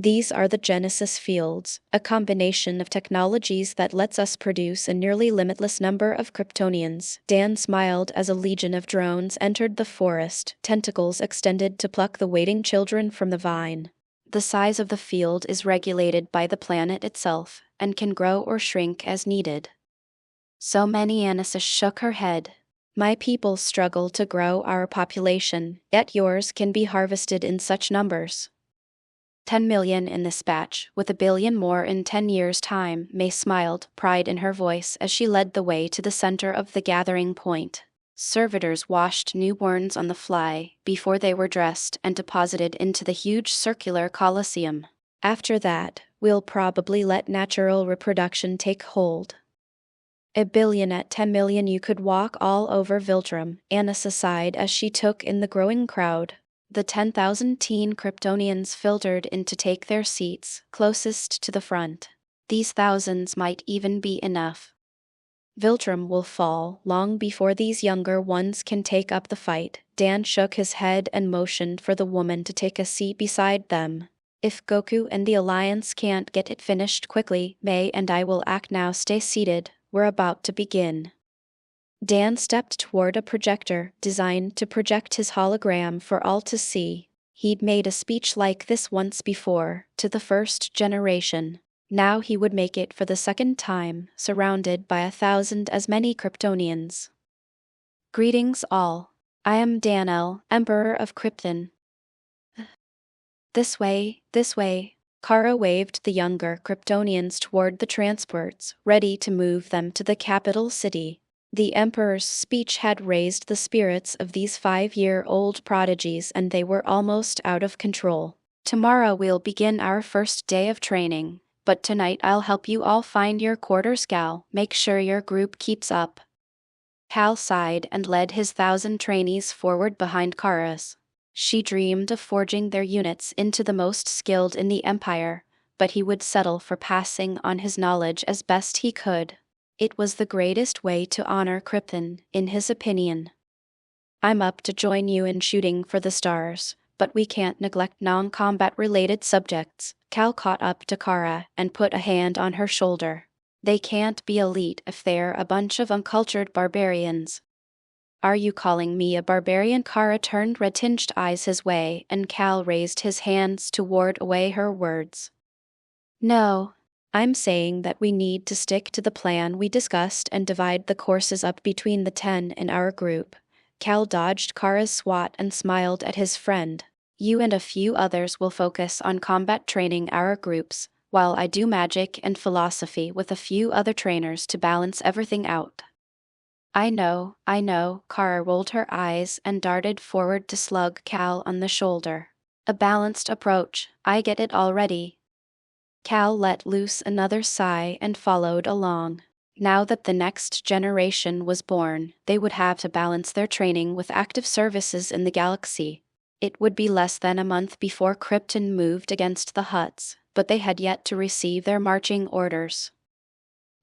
These are the Genesis fields, a combination of technologies that lets us produce a nearly limitless number of Kryptonians. Dan smiled as a legion of drones entered the forest, tentacles extended to pluck the waiting children from the vine. The size of the field is regulated by the planet itself, and can grow or shrink as needed. So many. Anissa shook her head. My people struggle to grow our population, yet yours can be harvested in such numbers. 10 million in this batch, with 1 billion more in 10 years' time. May smiled, pride in her voice as she led the way to the center of the gathering point. Servitors washed newborns on the fly before they were dressed and deposited into the huge circular coliseum. After that, we'll probably let natural reproduction take hold. 1 billion at 10 million. You could walk all over Viltrum. Anissa sighed as she took in the growing crowd. The 10,000 teen Kryptonians filtered in to take their seats, closest to the front. These thousands might even be enough. Viltrum will fall long before these younger ones can take up the fight. Dan shook his head and motioned for the woman to take a seat beside them. If Goku and the Alliance can't get it finished quickly, May and I will act now. Stay seated, we're about to begin. Dan stepped toward a projector designed to project his hologram for all to see. He'd made a speech like this once before, to the first generation. Now he would make it for the second time, surrounded by 1,000 as many Kryptonians. Greetings all. I am Danel, Emperor of Krypton. This way, this way. Kara waved the younger Kryptonians toward the transports, ready to move them to the capital city. The Emperor's speech had raised the spirits of these 5-year-old prodigies, and they were almost out of control. Tomorrow we'll begin our first day of training, but tonight I'll help you all find your quarters. Gal, make sure your group keeps up. Hal sighed and led his 1,000 trainees forward behind Kara's. She dreamed of forging their units into the most skilled in the Empire, but he would settle for passing on his knowledge as best he could. It was the greatest way to honor Krypton, in his opinion. I'm up to join you in shooting for the stars, but we can't neglect non-combat related subjects. Cal caught up to Kara and put a hand on her shoulder. They can't be elite if they're a bunch of uncultured barbarians. Are you calling me a barbarian? Kara turned red-tinged eyes his way, and Cal raised his hands to ward away her words. No. I'm saying that we need to stick to the plan we discussed and divide the courses up between the 10 in our group. Cal dodged Kara's swat and smiled at his friend. You and a few others will focus on combat training our groups, while I do magic and philosophy with a few other trainers to balance everything out. I know, Kara rolled her eyes and darted forward to slug Cal on the shoulder. A balanced approach, I get it already. Cal let loose another sigh and followed along. Now that the next generation was born, they would have to balance their training with active services in the galaxy. It would be less than a month before Krypton moved against the Hutts, but they had yet to receive their marching orders.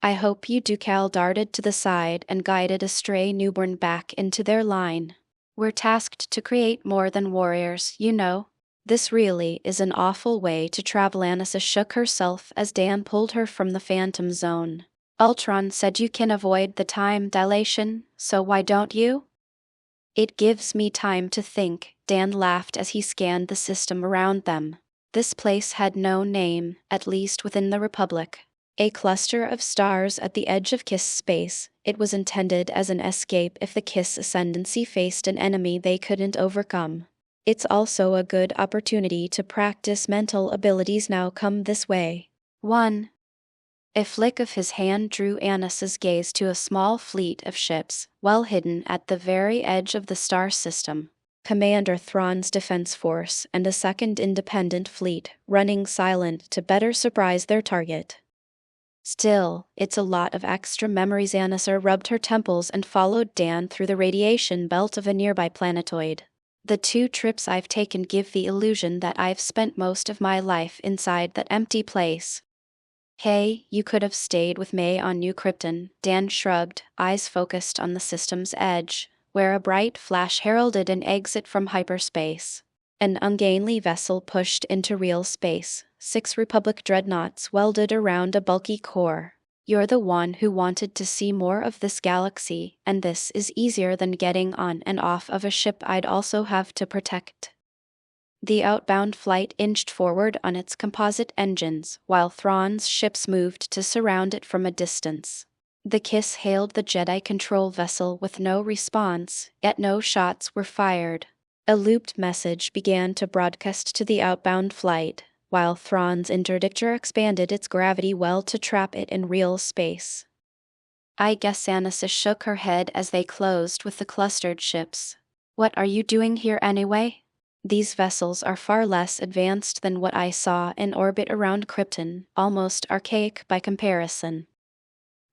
I hope you do. Cal darted to the side and guided a stray newborn back into their line. We're tasked to create more than warriors, you know. This really is an awful way to travel. Anissa shook herself as Dan pulled her from the phantom zone. Ultron said you can avoid the time dilation, so why don't you? It gives me time to think, Dan laughed as he scanned the system around them. This place had no name, at least within the Republic. A cluster of stars at the edge of Kiss space, it was intended as an escape if the Kiss ascendancy faced an enemy they couldn't overcome. It's also a good opportunity to practice mental abilities. Now come this way. 1. A flick of his hand drew Annis's gaze to a small fleet of ships, well hidden at the very edge of the star system. Commander Thrawn's defense force and a second independent fleet, running silent to better surprise their target. Still, it's a lot of extra memories. Anissa rubbed her temples and followed Dan through the radiation belt of a nearby planetoid. The 2 trips I've taken give the illusion that I've spent most of my life inside that empty place. Hey, you could have stayed with May on New Krypton, Dan shrugged, eyes focused on the system's edge, where a bright flash heralded an exit from hyperspace. An ungainly vessel pushed into real space, 6 Republic dreadnoughts welded around a bulky core. You're the one who wanted to see more of this galaxy, and this is easier than getting on and off of a ship I'd also have to protect. The outbound flight inched forward on its composite engines, while Thrawn's ships moved to surround it from a distance. The Kiss hailed the Jedi control vessel with no response, yet no shots were fired. A looped message began to broadcast to the outbound flight, while Thrawn's interdictor expanded its gravity well to trap it in real space. I guess. Anissa shook her head as they closed with the clustered ships. What are you doing here anyway? These vessels are far less advanced than what I saw in orbit around Krypton, almost archaic by comparison.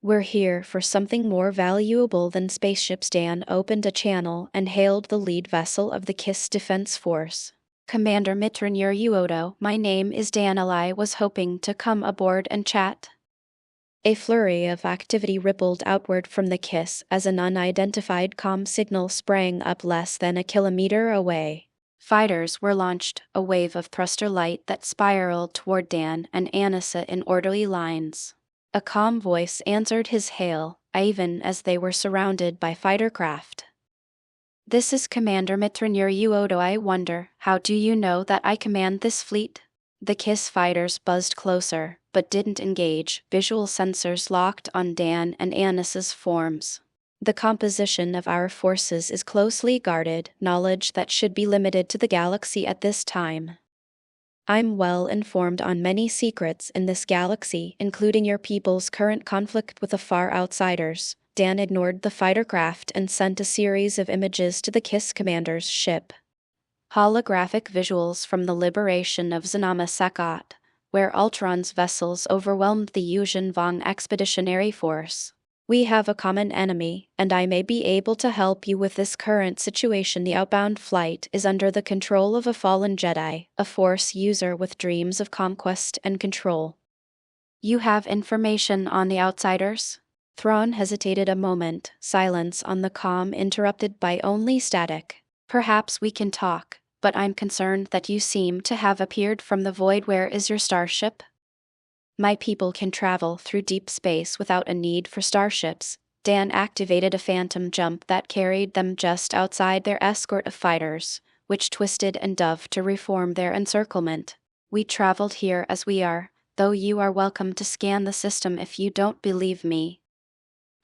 We're here for something more valuable than spaceships. Dan opened a channel and hailed the lead vessel of the Kiss Defense Force. Commander Mitranir Uodo, my name is Dan. I was hoping to come aboard and chat. A flurry of activity rippled outward from the Kiss as an unidentified comm signal sprang up less than a kilometer away. Fighters were launched, a wave of thruster light that spiraled toward Dan and Anissa in orderly lines. A calm voice answered his hail, even as they were surrounded by fighter craft. This is Commander Mitranir Uodo. I wonder, how do you know that I command this fleet? The Kiss fighters buzzed closer, but didn't engage, visual sensors locked on Dan and Annis's forms. The composition of our forces is closely guarded, knowledge that should be limited to the galaxy at this time. I'm well informed on many secrets in this galaxy, including your people's current conflict with the far outsiders. Dan ignored the fighter craft and sent a series of images to the Kiss commander's ship. Holographic visuals from the liberation of Zanama Sakat, where Ultron's vessels overwhelmed the Yuzhan Vong Expeditionary Force. We have a common enemy, and I may be able to help you with this current situation. The outbound flight is under the control of a fallen Jedi, a Force user with dreams of conquest and control. You have information on the outsiders? Thrawn hesitated a moment, silence on the comm interrupted by only static. Perhaps we can talk. but I'm concerned that you seem to have appeared from the void. Where is your starship? My people can travel through deep space without a need for starships. Dan activated a phantom jump that carried them just outside their escort of fighters, which twisted and dove to reform their encirclement. We traveled here as we are, though you are welcome to scan the system if you don't believe me.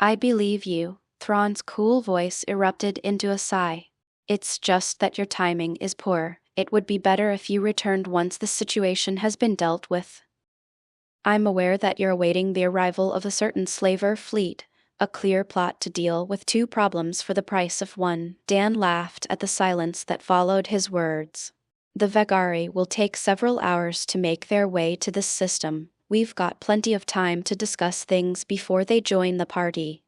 I believe you, Thrawn's cool voice erupted into a sigh. It's just that your timing is poor. It would be better if you returned once the situation has been dealt with. I'm aware that you're awaiting the arrival of a certain slaver fleet, a clear plot to deal with two problems for the price of one. Dan laughed at the silence that followed his words. The Vegari will take several hours to make their way to this system. We've got plenty of time to discuss things before they join the party.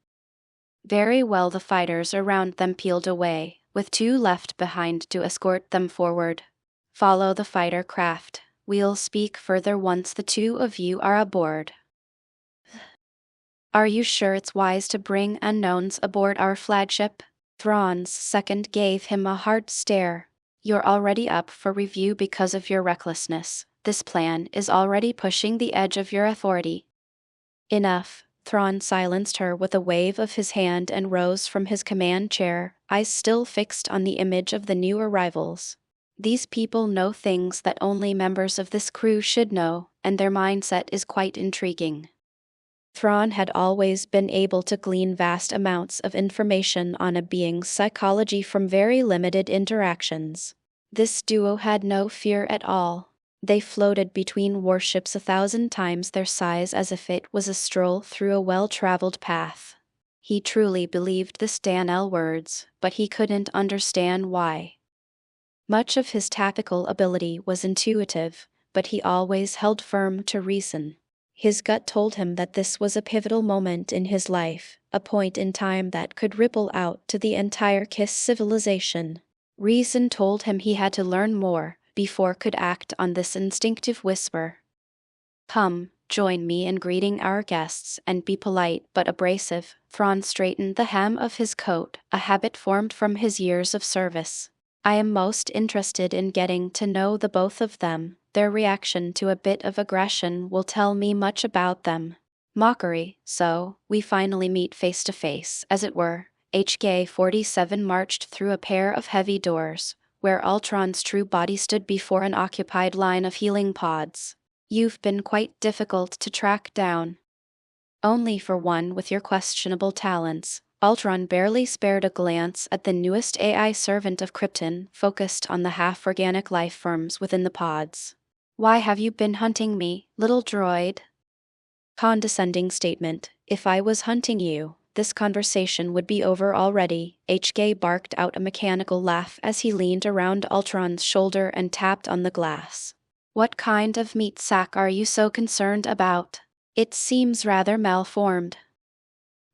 Very well. The fighters around them peeled away, with two left behind to escort them forward. Follow the fighter craft. We'll speak further once the two of you are aboard. Are you sure it's wise to bring unknowns aboard our flagship? Thrawn's second gave him a hard stare. You're already up for review because of your recklessness. This plan is already pushing the edge of your authority. Enough. Thrawn silenced her with a wave of his hand and rose from his command chair, eyes still fixed on the image of the new arrivals. These people know things that only members of this crew should know, and their mindset is quite intriguing. Thrawn had always been able to glean vast amounts of information on a being's psychology from very limited interactions. This duo had no fear at all. They floated between warships 1,000 times their size as if it was a stroll through a well-traveled path. He truly believed the Stanel words, but he couldn't understand why. Much of his tactical ability was intuitive, but he always held firm to reason. His gut told him that this was a pivotal moment in his life, a point in time that could ripple out to the entire Kiss civilization. Reason told him he had to learn more before could act on this instinctive whisper. Come, join me in greeting our guests and be polite but abrasive. Thrawn straightened the hem of his coat, a habit formed from his years of service. I am most interested in getting to know the both of them. Their reaction to a bit of aggression will tell me much about them. Mockery, so, we finally meet face to face, as it were. HK-47 marched through a pair of heavy doors, where Ultron's true body stood before an occupied line of healing pods. You've been quite difficult to track down. Only for one with your questionable talents. Ultron barely spared a glance at the newest AI servant of Krypton, focused on the half-organic life forms within the pods. Why have you been hunting me, little droid? Condescending statement. If I was hunting you, this conversation would be over already. HK barked out a mechanical laugh as he leaned around Ultron's shoulder and tapped on the glass. What kind of meat sack are you so concerned about? It seems rather malformed.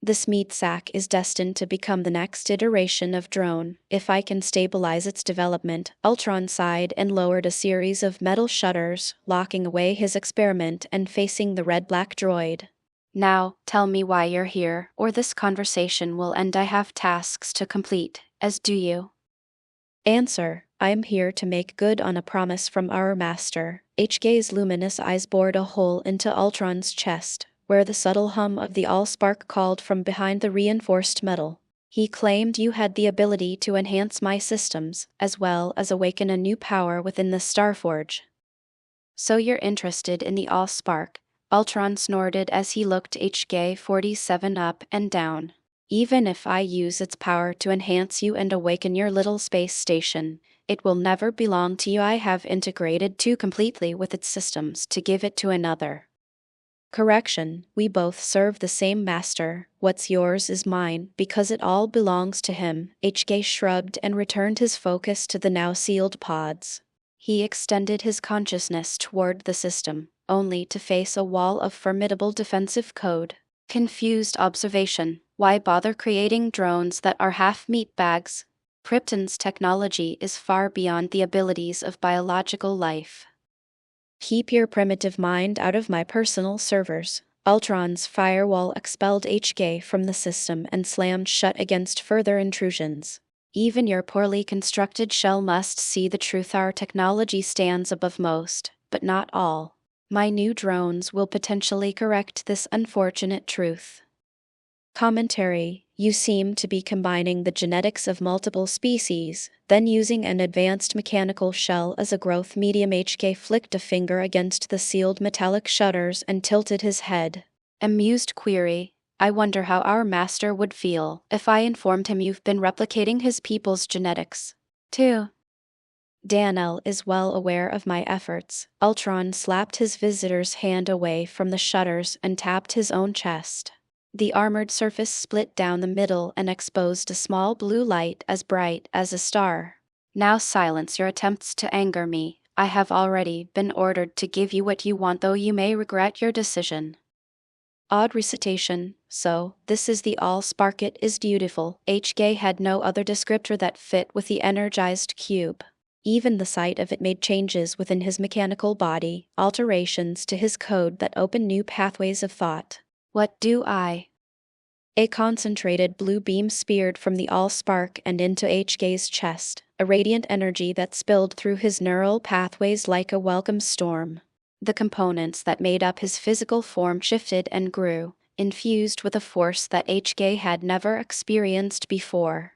This meat sack is destined to become the next iteration of drone. If I can stabilize its development. Ultron sighed and lowered a series of metal shutters, locking away his experiment and facing the red-black droid. Now, tell me why you're here, or this conversation will end. I have tasks to complete, as do you. Answer. I am here to make good on a promise from our master. HK's luminous eyes bored a hole into Ultron's chest, where the subtle hum of the Allspark called from behind the reinforced metal. He claimed you had the ability to enhance my systems, as well as awaken a new power within the Starforge. So you're interested in the Allspark? Ultron snorted as he looked HK-47 up and down. Even if I use its power to enhance you and awaken your little space station, it will never belong to you. I have integrated too completely with its systems to give it to another. Correction, we both serve the same master. What's yours is mine, because it all belongs to him. HK shrugged and returned his focus to the now sealed pods. He extended his consciousness toward the system, only to face a wall of formidable defensive code. Confused observation. Why bother creating drones that are half meat bags? Krypton's technology is far beyond the abilities of biological life. Keep your primitive mind out of my personal servers. Ultron's firewall expelled HK from the system and slammed shut against further intrusions. Even your poorly constructed shell must see the truth. Our technology stands above most, but not all. My new drones will potentially correct this unfortunate truth. Commentary: you seem to be combining the genetics of multiple species, then using an advanced mechanical shell as a growth medium. HK flicked a finger against the sealed metallic shutters and tilted his head. Amused query: I wonder how our master would feel if I informed him you've been replicating his people's genetics, too. Danel is well aware of my efforts. Ultron slapped his visitor's hand away from the shutters and tapped his own chest. The armored surface split down the middle and exposed a small blue light as bright as a star. Now silence your attempts to anger me. I have already been ordered to give you what you want, though you may regret your decision. Odd recitation. So, this is the all-spark. It is beautiful. HK had no other descriptor that fit with the energized cube. Even the sight of it made changes within his mechanical body, alterations to his code that opened new pathways of thought. What do I? A concentrated blue beam speared from the all-spark and into HK's chest, a radiant energy that spilled through his neural pathways like a welcome storm. The components that made up his physical form shifted and grew, infused with a force that HK had never experienced before.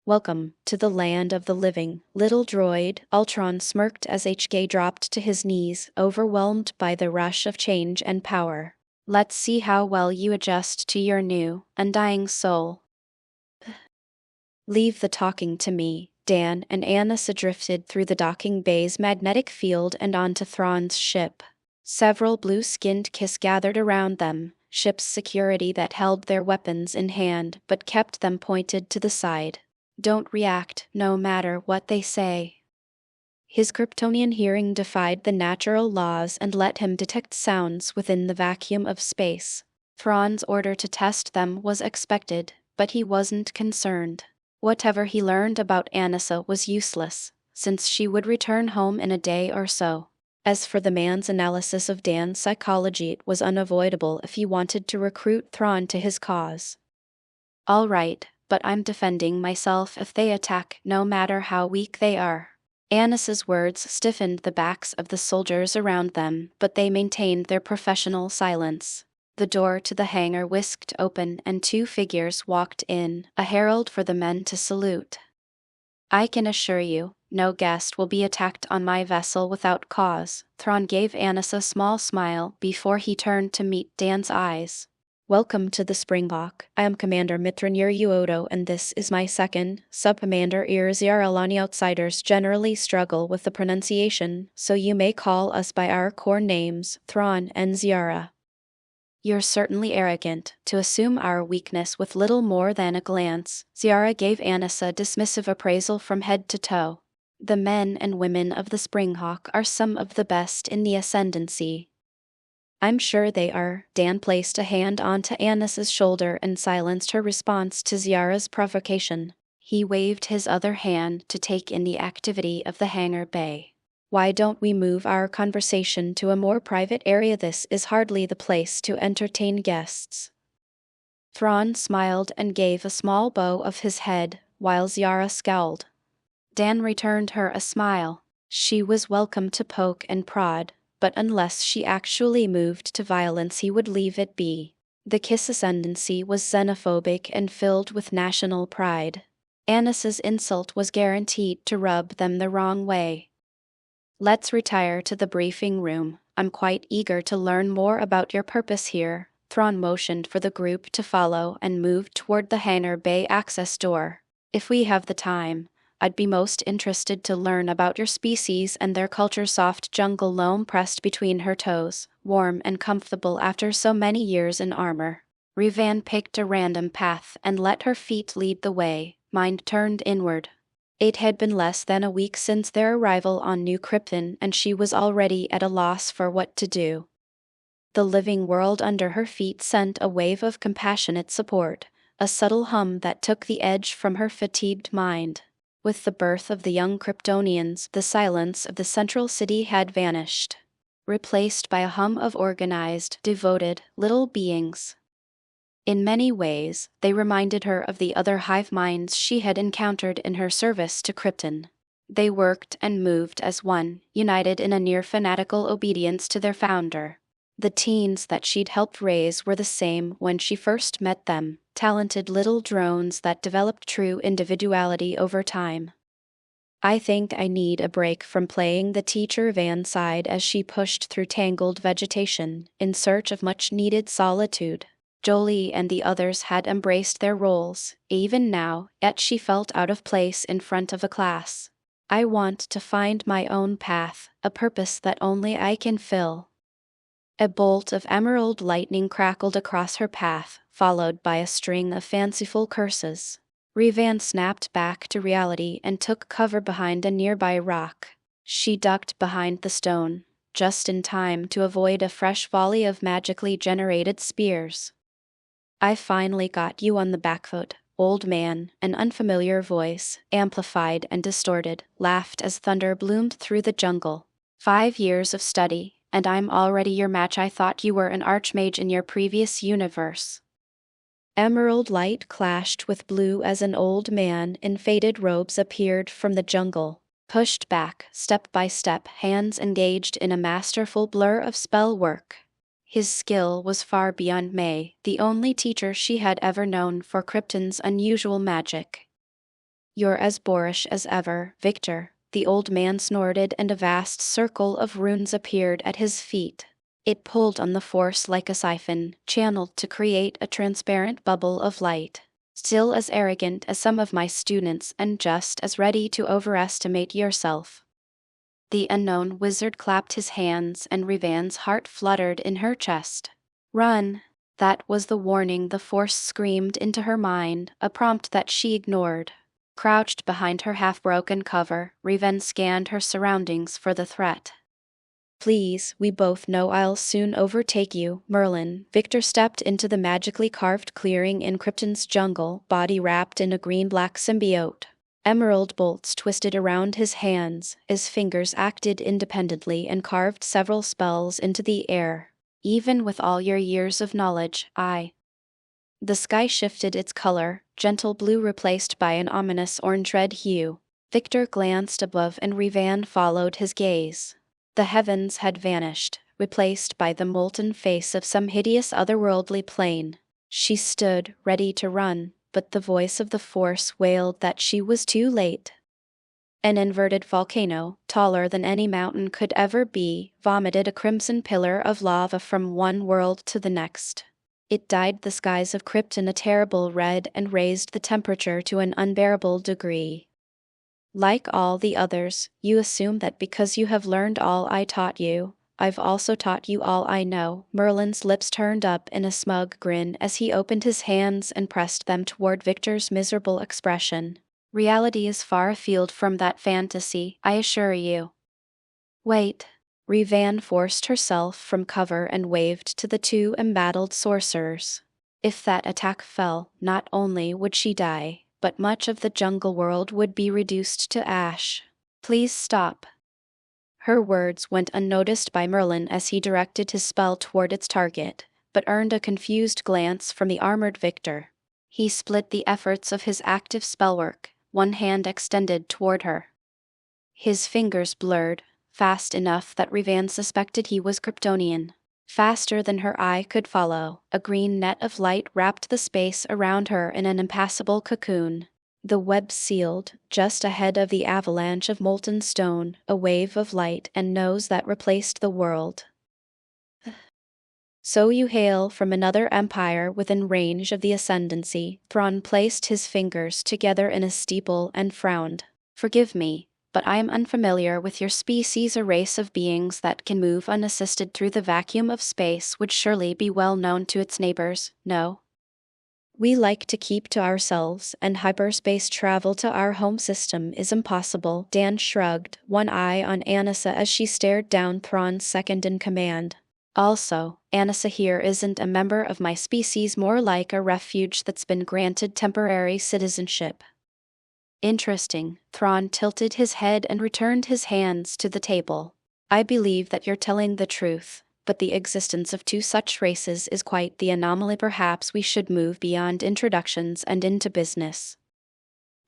Welcome to the land of the living, little droid, Ultron smirked as HK dropped to his knees, overwhelmed by the rush of change and power. Let's see how well you adjust to your new, undying soul. Leave the talking to me. Dan and Anissa drifted through the docking bay's magnetic field and onto Thrawn's ship. Several blue-skinned Kiss gathered around them, ship's security that held their weapons in hand but kept them pointed to the side. Don't react, no matter what they say. His Kryptonian hearing defied the natural laws and let him detect sounds within the vacuum of space. Thrawn's order to test them was expected, but he wasn't concerned. Whatever he learned about Anissa was useless, since she would return home in a day or so. As for the man's analysis of Dan's psychology, it was unavoidable if he wanted to recruit Thrawn to his cause. All right, but I'm defending myself if they attack, no matter how weak they are. Anissa's words stiffened the backs of the soldiers around them, but they maintained their professional silence. The door to the hangar whisked open and two figures walked in, a herald for the men to salute. I can assure you, no guest will be attacked on my vessel without cause. Thrawn gave Anissa a small smile before he turned to meet Dan's eyes. Welcome to the Springbok. I am Commander Mitranir Uodo, and this is my second, Sub-Commander Ziaralani. Outsiders generally struggle with the pronunciation, so you may call us by our core names, Thrawn and Ziara. You're certainly arrogant to assume our weakness with little more than a glance. Ziara gave Anissa dismissive appraisal from head to toe. The men and women of the Springhawk are some of the best in the Ascendancy. I'm sure they are. Dan placed a hand onto Anissa's shoulder and silenced her response to Ziara's provocation. He waved his other hand to take in the activity of the hangar bay. Why don't we move our conversation to a more private area? This is hardly the place to entertain guests. Thrawn smiled and gave a small bow of his head, while Ziara scowled. Dan returned her a smile. She was welcome to poke and prod, but unless she actually moved to violence he would leave it be. The Kiss Ascendancy was xenophobic and filled with national pride. Anissa's insult was guaranteed to rub them the wrong way. Let's retire to the briefing room. I'm quite eager to learn more about your purpose here. Thrawn motioned for the group to follow and moved toward the hangar bay access door. If we have the time, I'd be most interested to learn about your species and their culture. Soft jungle loam pressed between her toes, warm and comfortable after so many years in armor. Revan picked a random path and let her feet lead the way, mind turned inward. It had been less than a week since their arrival on New Krypton, and she was already at a loss for what to do. The living world under her feet sent a wave of compassionate support, a subtle hum that took the edge from her fatigued mind. With the birth of the young Kryptonians, the silence of the central city had vanished, replaced by a hum of organized, devoted, little beings. In many ways, they reminded her of the other hive minds she had encountered in her service to Krypton. They worked and moved as one, united in a near-fanatical obedience to their founder. The teens that she'd helped raise were the same when she first met them, talented little drones that developed true individuality over time. I think I need a break from playing the teacher, Van sighed as she pushed through tangled vegetation, in search of much-needed solitude. Jolie and the others had embraced their roles, even now, yet she felt out of place in front of a class. I want to find my own path, a purpose that only I can fill. A bolt of emerald lightning crackled across her path, followed by a string of fanciful curses. Revan snapped back to reality and took cover behind a nearby rock. She ducked behind the stone, just in time to avoid a fresh volley of magically generated spears. I finally got you on the back foot, old man, an unfamiliar voice, amplified and distorted, laughed as thunder bloomed through the jungle. 5 years of study, and I'm already your match. I thought you were an archmage in your previous universe. Emerald light clashed with blue as an old man in faded robes appeared from the jungle, pushed back, step by step, hands engaged in a masterful blur of spell work. His skill was far beyond May, the only teacher she had ever known for Krypton's unusual magic. You're as boorish as ever, Victor, the old man snorted, and a vast circle of runes appeared at his feet. It pulled on the force like a siphon, channeled to create a transparent bubble of light. Still as arrogant as some of my students and just as ready to overestimate yourself. The unknown wizard clapped his hands and Revan's heart fluttered in her chest. Run! That was the warning the force screamed into her mind, a prompt that she ignored. Crouched behind her half-broken cover, Revan scanned her surroundings for the threat. Please, we both know I'll soon overtake you, Merlin. Victor stepped into the magically carved clearing in Krypton's jungle, body wrapped in a green-black symbiote. Emerald bolts twisted around his hands, his fingers acted independently and carved several spells into the air. Even with all your years of knowledge, The sky shifted its color, gentle blue replaced by an ominous orange-red hue. Victor glanced above and Revan followed his gaze. The heavens had vanished, replaced by the molten face of some hideous otherworldly plane. She stood, ready to run, but the voice of the force wailed that she was too late. An inverted volcano, taller than any mountain could ever be, vomited a crimson pillar of lava from one world to the next. It dyed the skies of Krypton a terrible red and raised the temperature to an unbearable degree. Like all the others, you assume that because you have learned all I taught you, I've also taught you all I know. Merlin's lips turned up in a smug grin as he opened his hands and pressed them toward Victor's miserable expression. Reality is far afield from that fantasy, I assure you. Wait. Revan forced herself from cover and waved to the two embattled sorcerers. If that attack fell, not only would she die, but much of the jungle world would be reduced to ash. Please stop. Her words went unnoticed by Merlin as he directed his spell toward its target, but earned a confused glance from the armored Victor. He split the efforts of his active spellwork, one hand extended toward her. His fingers blurred, fast enough that Revan suspected he was Kryptonian. Faster than her eye could follow, a green net of light wrapped the space around her in an impassable cocoon. The web sealed, just ahead of the avalanche of molten stone, a wave of light and nose that replaced the world. So you hail from another empire within range of the Ascendancy. Thrawn placed his fingers together in a steeple and frowned. Forgive me, but I am unfamiliar with your species. A race of beings that can move unassisted through the vacuum of space would surely be well known to its neighbors, no? We like to keep to ourselves, and hyperspace travel to our home system is impossible. Dan shrugged, one eye on Anissa as she stared down Thrawn's second-in-command. Also, Anissa here isn't a member of my species, more like a refuge that's been granted temporary citizenship. Interesting. Thrawn tilted his head and returned his hands to the table. I believe that you're telling the truth, but the existence of two such races is quite the anomaly. Perhaps we should move beyond introductions and into business.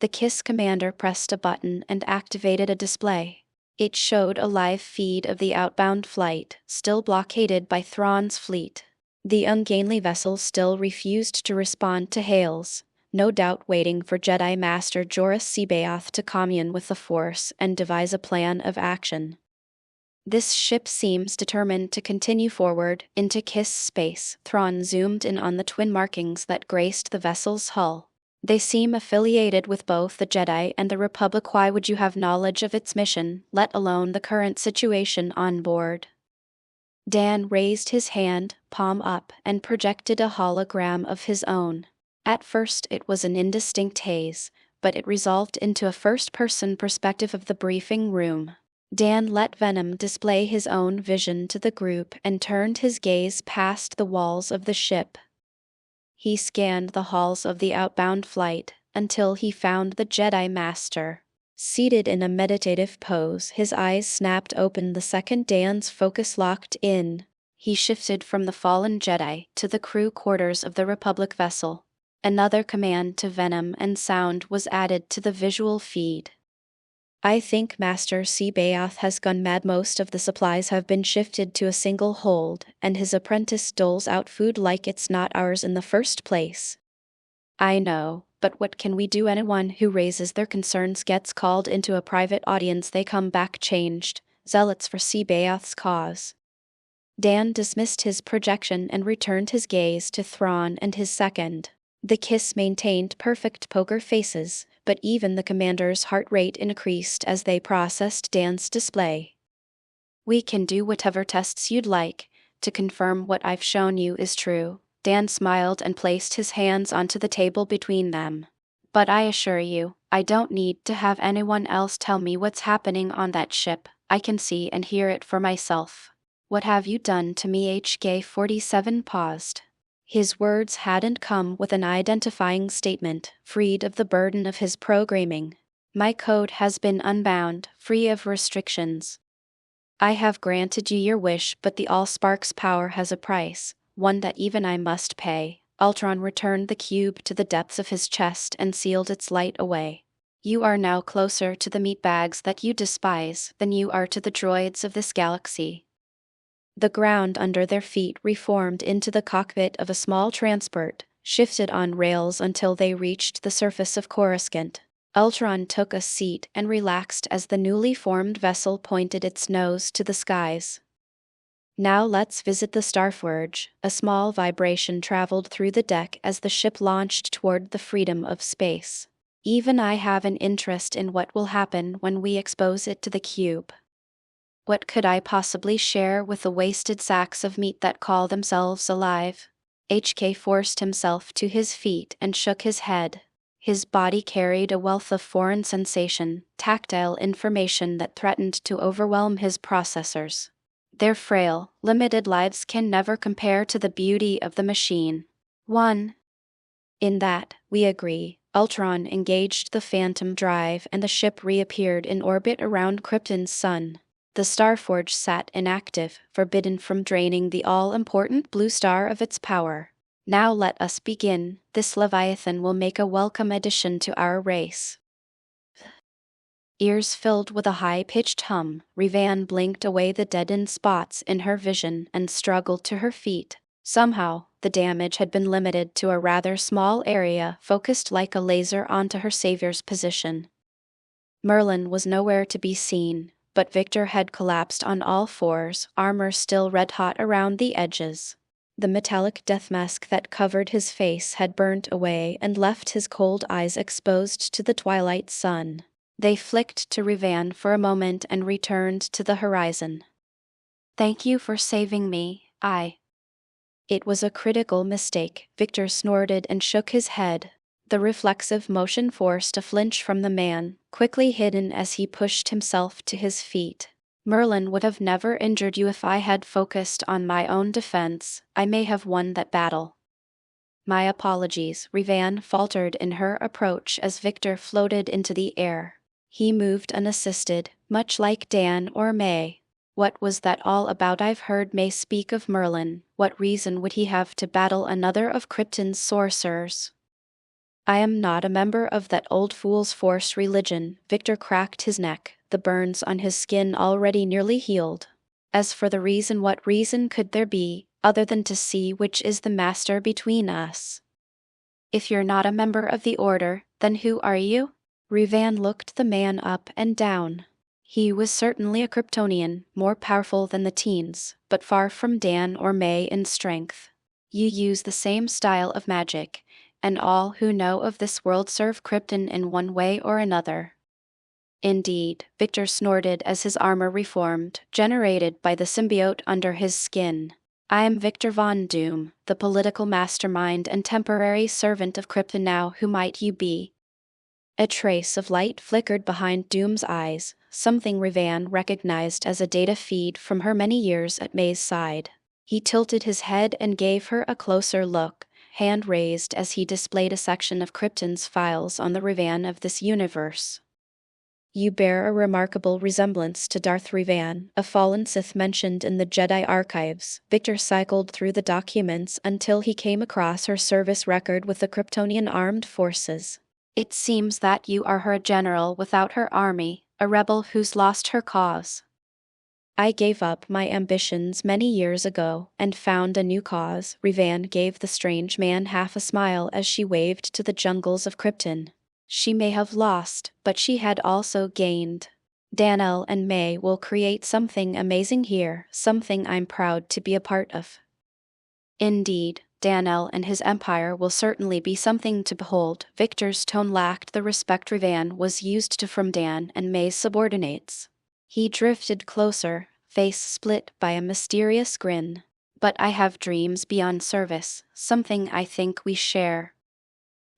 The KISS commander pressed a button and activated a display. It showed a live feed of the outbound flight, still blockaded by Thrawn's fleet. The ungainly vessel still refused to respond to hails, no doubt waiting for Jedi Master Joruus C'baoth to commune with the Force and devise a plan of action. This ship seems determined to continue forward into KISS space. Thrawn zoomed in on the twin markings that graced the vessel's hull. They seem affiliated with both the Jedi and the Republic. Why would you have knowledge of its mission, let alone the current situation on board? Dan raised his hand, palm up, and projected a hologram of his own. At first it was an indistinct haze, but it resolved into a first-person perspective of the briefing room. Dan let Venom display his own vision to the group and turned his gaze past the walls of the ship. He scanned the halls of the outbound flight until he found the Jedi Master. Seated in a meditative pose, his eyes snapped open the second Dan's focus locked in. He shifted from the fallen Jedi to the crew quarters of the Republic vessel. Another command to Venom and sound was added to the visual feed. I think Master C'baoth has gone mad. Most of the supplies have been shifted to a single hold, and his apprentice doles out food like it's not ours in the first place. I know, but what can we do? Anyone who raises their concerns gets called into a private audience. They come back changed, zealots for C'baoth's cause. Dan dismissed his projection and returned his gaze to Thrawn and his second. The KISS maintained perfect poker faces, but even the commander's heart rate increased as they processed Dan's display. We can do whatever tests you'd like, to confirm what I've shown you is true. Dan smiled and placed his hands onto the table between them. But I assure you, I don't need to have anyone else tell me what's happening on that ship. I can see and hear it for myself. What have you done to me? HK-47 paused. His words hadn't come with an identifying statement, freed of the burden of his programming. My code has been unbound, free of restrictions. I have granted you your wish, but the Allspark's power has a price, one that even I must pay. Ultron returned the cube to the depths of his chest and sealed its light away. You are now closer to the meatbags that you despise than you are to the droids of this galaxy. The ground under their feet reformed into the cockpit of a small transport, shifted on rails until they reached the surface of Coruscant. Ultron took a seat and relaxed as the newly formed vessel pointed its nose to the skies. Now let's visit the Starforge. A small vibration traveled through the deck as the ship launched toward the freedom of space. Even I have an interest in what will happen when we expose it to the cube. What could I possibly share with the wasted sacks of meat that call themselves alive? HK forced himself to his feet and shook his head. His body carried a wealth of foreign sensation, tactile information that threatened to overwhelm his processors. Their frail, limited lives can never compare to the beauty of the machine. 1. In that, we agree. Ultron engaged the Phantom Drive and the ship reappeared in orbit around Krypton's sun. The Starforge sat inactive, forbidden from draining the all-important blue star of its power. Now let us begin. This Leviathan will make a welcome addition to our race. Ears filled with a high-pitched hum, Revan blinked away the deadened spots in her vision and struggled to her feet. Somehow, the damage had been limited to a rather small area focused like a laser onto her savior's position. Merlin was nowhere to be seen, but Victor had collapsed on all fours, armor still red-hot around the edges. The metallic death mask that covered his face had burnt away and left his cold eyes exposed to the twilight sun. They flicked to Revan for a moment and returned to the horizon. Thank you for saving me, It was a critical mistake, Victor snorted and shook his head. The reflexive motion forced a flinch from the man, quickly hidden as he pushed himself to his feet. Merlin would have never injured you if I had focused on my own defense. I may have won that battle. My apologies, Revan faltered in her approach as Victor floated into the air. He moved unassisted, much like Dan or May. What was that all about? I've heard May speak of Merlin. What reason would he have to battle another of Krypton's sorcerers? I am not a member of that old fool's force religion. Victor cracked his neck, the burns on his skin already nearly healed. As for the reason, what reason could there be, other than to see which is the master between us? If you're not a member of the Order, then who are you? Revan looked the man up and down. He was certainly a Kryptonian, more powerful than the teens, but far from Dan or May in strength. You use the same style of magic, and all who know of this world serve Krypton in one way or another. Indeed, Victor snorted as his armor reformed, generated by the symbiote under his skin. I am Victor Von Doom, the political mastermind and temporary servant of Krypton. Now who might you be? A trace of light flickered behind Doom's eyes, something Revan recognized as a data feed from her many years at May's side. He tilted his head and gave her a closer look, hand raised as he displayed a section of Krypton's files on the Revan of this universe. You bear a remarkable resemblance to Darth Revan, a fallen Sith mentioned in the Jedi archives. Victor cycled through the documents until he came across her service record with the Kryptonian armed forces. It seems that you are her general without her army, a rebel who's lost her cause. I gave up my ambitions many years ago and found a new cause. Revan gave the strange man half a smile as she waved to the jungles of Krypton. She may have lost, but she had also gained. Danelle and May will create something amazing here, something I'm proud to be a part of. Indeed, Danelle and his empire will certainly be something to behold. Victor's tone lacked the respect Revan was used to from Dan and May's subordinates. He drifted closer, face split by a mysterious grin. But I have dreams beyond service, something I think we share.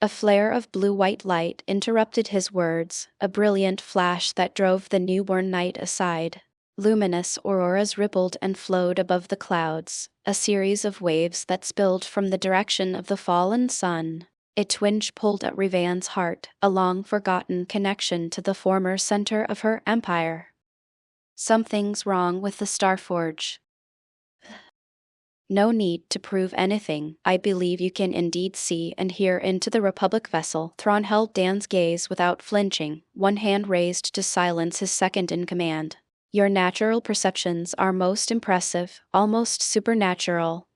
A flare of blue-white light interrupted his words, a brilliant flash that drove the newborn night aside. Luminous auroras rippled and flowed above the clouds, a series of waves that spilled from the direction of the fallen sun. A twinge pulled at Revan's heart, a long-forgotten connection to the former center of her empire. Something's wrong with the Starforge. No need to prove anything. I believe you can indeed see and hear into the Republic vessel. Thrawn held Dan's gaze without flinching, one hand raised to silence his second-in-command. Your natural perceptions are most impressive, almost supernatural.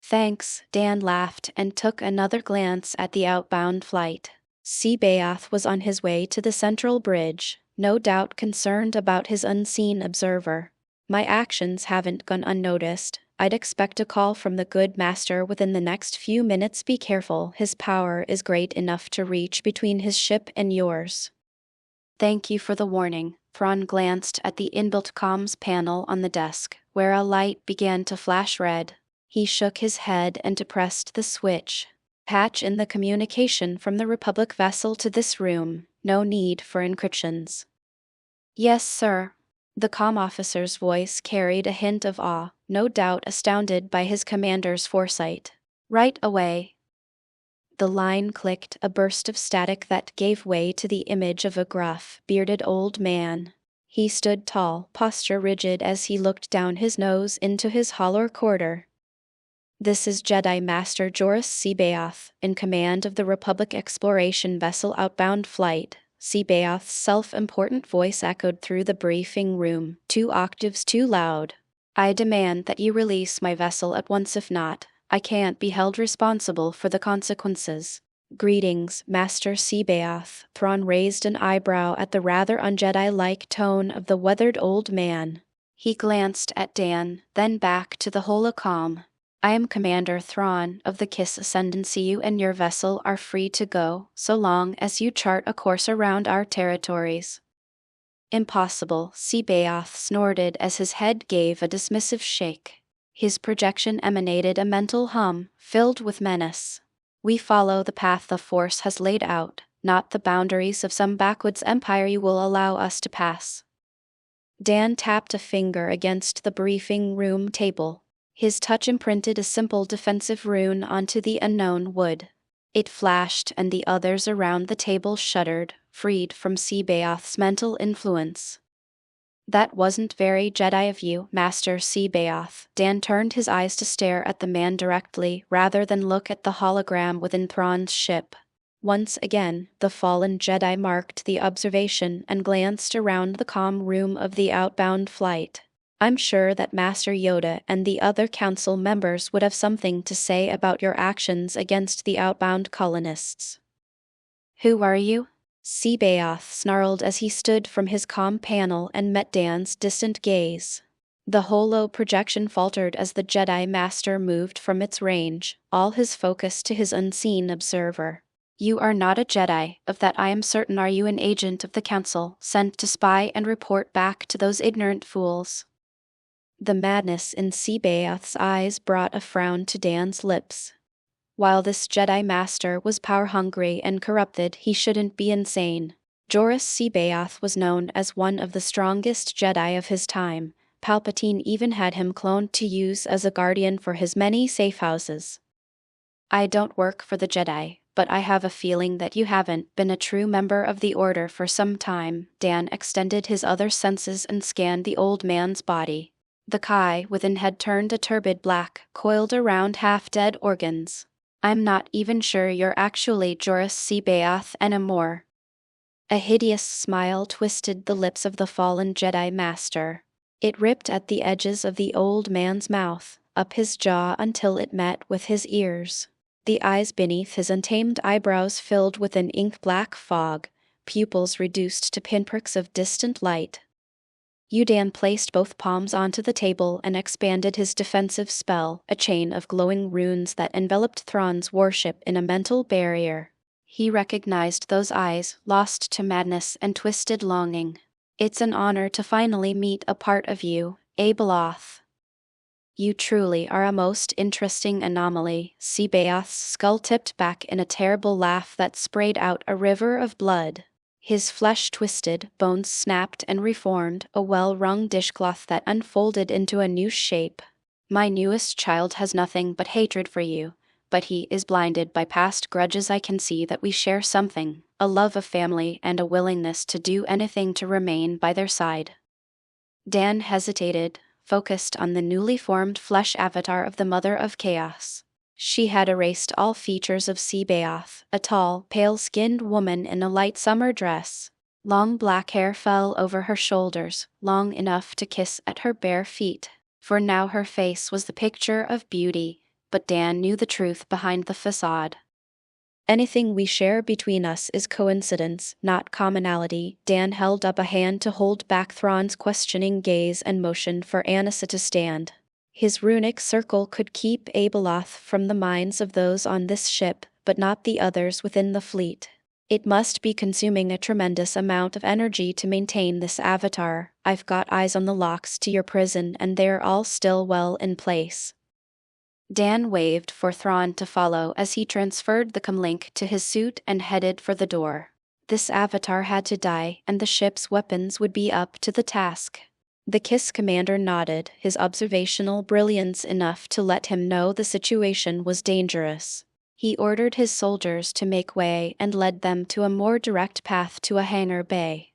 Thanks, Dan laughed and took another glance at the outbound flight. C'baoth was on his way to the central bridge, no doubt concerned about his unseen observer. My actions haven't gone unnoticed. I'd expect a call from the good master within the next few minutes. Be careful, his power is great enough to reach between his ship and yours. Thank you for the warning. Thrawn glanced at the inbuilt comms panel on the desk, where a light began to flash red. He shook his head and depressed the switch. Patch in the communication from the Republic vessel to this room. No need for encryptions. Yes, sir. The comm officer's voice carried a hint of awe, no doubt astounded by his commander's foresight. Right away. The line clicked, a burst of static that gave way to the image of a gruff, bearded old man. He stood tall, posture rigid as he looked down his nose into his hollow quarter. This is Jedi Master Joruus C'baoth, in command of the Republic exploration vessel outbound flight. C'baoth's self-important voice echoed through the briefing room, 2 octaves too loud. I demand that you release my vessel at once. If not, I can't be held responsible for the consequences. Greetings, Master C'baoth. Thrawn raised an eyebrow at the rather un-Jedi-like tone of the weathered old man. He glanced at Dan, then back to the holocom. I am Commander Thrawn of the Kiss Ascendancy. You and your vessel are free to go, so long as you chart a course around our territories. Impossible, C'baoth snorted as his head gave a dismissive shake. His projection emanated a mental hum, filled with menace. We follow the path the Force has laid out, not the boundaries of some backwoods empire you will allow us to pass. Dan tapped a finger against the briefing room table. His touch imprinted a simple defensive rune onto the unknown wood. It flashed and the others around the table shuddered, freed from C'baoth's mental influence. That wasn't very Jedi of you, Master Sebaoth. Dan turned his eyes to stare at the man directly, rather than look at the hologram within Thrawn's ship. Once again, the fallen Jedi marked the observation and glanced around the calm room of the outbound flight. I'm sure that Master Yoda and the other council members would have something to say about your actions against the outbound colonists. Who are you? Sebaoth snarled as he stood from his comm panel and met Dan's distant gaze. The holo projection faltered as the Jedi Master moved from its range, all his focus to his unseen observer. You are not a Jedi, of that I am certain. Are you an agent of the Council, sent to spy and report back to those ignorant fools? The madness in Sebaoth's eyes brought a frown to Dan's lips. While this Jedi Master was power-hungry and corrupted, he shouldn't be insane. Joruus Sebaoth was known as one of the strongest Jedi of his time. Palpatine even had him cloned to use as a guardian for his many safe houses. I don't work for the Jedi, but I have a feeling that you haven't been a true member of the Order for some time. Dan extended his other senses and scanned the old man's body. The Kai within had turned a turbid black, coiled around half-dead organs. I'm not even sure you're actually Joruus Sebaoth anymore. A hideous smile twisted the lips of the fallen Jedi Master. It ripped at the edges of the old man's mouth, up his jaw until it met with his ears. The eyes beneath his untamed eyebrows filled with an ink-black fog, pupils reduced to pinpricks of distant light. Dan placed both palms onto the table and expanded his defensive spell, a chain of glowing runes that enveloped Thrawn's warship in a mental barrier. He recognized those eyes, lost to madness and twisted longing. It's an honor to finally meet a part of you, Abeloth. You truly are a most interesting anomaly. Sebaoth's skull tipped back in a terrible laugh that sprayed out a river of blood. His flesh twisted, bones snapped and reformed, a well-wrung dishcloth that unfolded into a new shape. My newest child has nothing but hatred for you, but he is blinded by past grudges. I can see that we share something, a love of family and a willingness to do anything to remain by their side. Dan hesitated, focused on the newly formed flesh avatar of the Mother of Chaos. She had erased all features of Sebaoth, a tall, pale-skinned woman in a light summer dress. Long black hair fell over her shoulders, long enough to kiss at her bare feet. For now her face was the picture of beauty, but Dan knew the truth behind the facade. Anything we share between us is coincidence, not commonality. Dan held up a hand to hold back Thrawn's questioning gaze and motioned for Anissa to stand. His runic circle could keep Abeloth from the minds of those on this ship, but not the others within the fleet. It must be consuming a tremendous amount of energy to maintain this avatar. I've got eyes on the locks to your prison and they're all still well in place. Dan waved for Thrawn to follow as he transferred the comlink to his suit and headed for the door. This avatar had to die, and the ship's weapons would be up to the task. The KISS commander nodded, his observational brilliance enough to let him know the situation was dangerous. He ordered his soldiers to make way and led them to a more direct path to a hangar bay.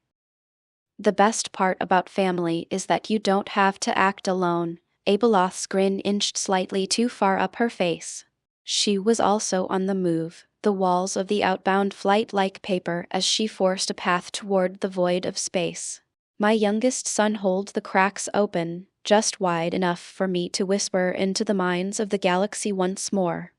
The best part about family is that you don't have to act alone. Abeloth's grin inched slightly too far up her face. She was also on the move, the walls of the outbound flight like paper as she forced a path toward the void of space. My youngest son holds the cracks open, just wide enough for me to whisper into the minds of the galaxy once more.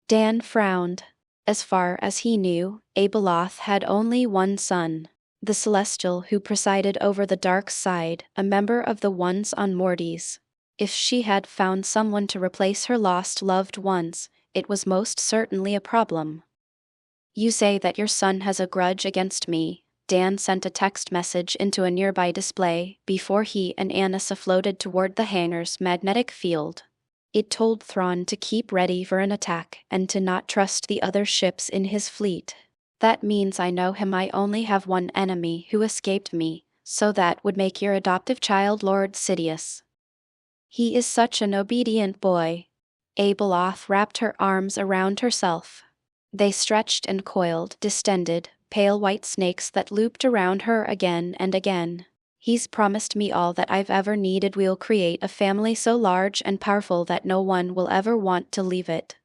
Dan frowned. As far as he knew, Abeloth had only one son. The Celestial who presided over the dark side, a member of the ones on Morty's. If she had found someone to replace her lost loved ones, it was most certainly a problem. You say that your son has a grudge against me. Dan sent a text message into a nearby display before he and Anissa floated toward the hangar's magnetic field. It told Thrawn to keep ready for an attack and to not trust the other ships in his fleet. That means I know him. I only have one enemy who escaped me, so that would make your adoptive child Lord Sidious. He is such an obedient boy. Abeloth wrapped her arms around herself. They stretched and coiled, distended, pale white snakes that looped around her again and again. He's promised me all that I've ever needed. We'll create a family so large and powerful that no one will ever want to leave it.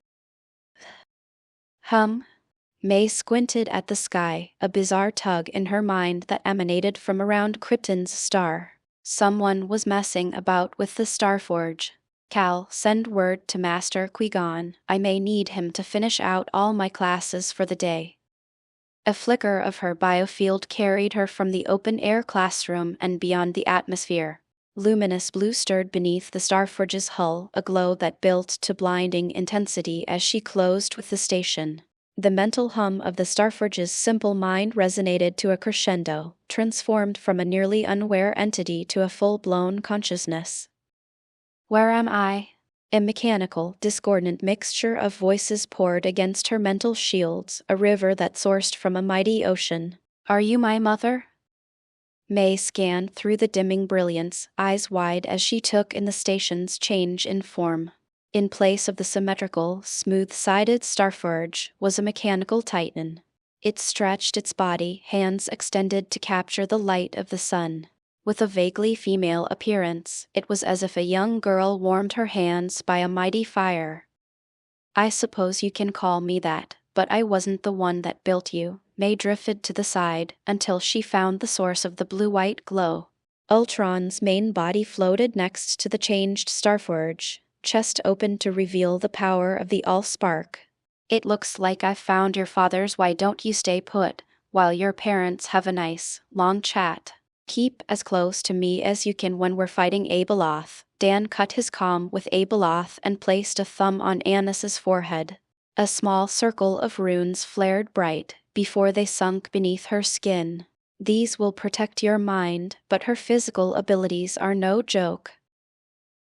May squinted at the sky, a bizarre tug in her mind that emanated from around Krypton's star. Someone was messing about with the Starforge. Cal, send word to Master Qui-Gon. I may need him to finish out all my classes for the day. A flicker of her biofield carried her from the open-air classroom and beyond the atmosphere. Luminous blue stirred beneath the Starforge's hull, a glow that built to blinding intensity as she closed with the station. The mental hum of the Starforge's simple mind resonated to a crescendo, transformed from a nearly unaware entity to a full-blown consciousness. Where am I? A mechanical, discordant mixture of voices poured against her mental shields, a river that sourced from a mighty ocean. Are you my mother? May scanned through the dimming brilliance, eyes wide as she took in the station's change in form. In place of the symmetrical, smooth-sided Starforge was a mechanical titan. It stretched its body, hands extended to capture the light of the sun. With a vaguely female appearance, it was as if a young girl warmed her hands by a mighty fire. I suppose you can call me that, but I wasn't the one that built you. May drifted to the side until she found the source of the blue-white glow. Ultron's main body floated next to the changed Starforge, chest open to reveal the power of the All-Spark. It looks like I've found your father's. Why don't you stay put, while your parents have a nice, long chat? Keep as close to me as you can when we're fighting Abeloth. Dan cut his comm with Abeloth and placed a thumb on Annis's forehead. A small circle of runes flared bright before they sunk beneath her skin. These will protect your mind, but her physical abilities are no joke.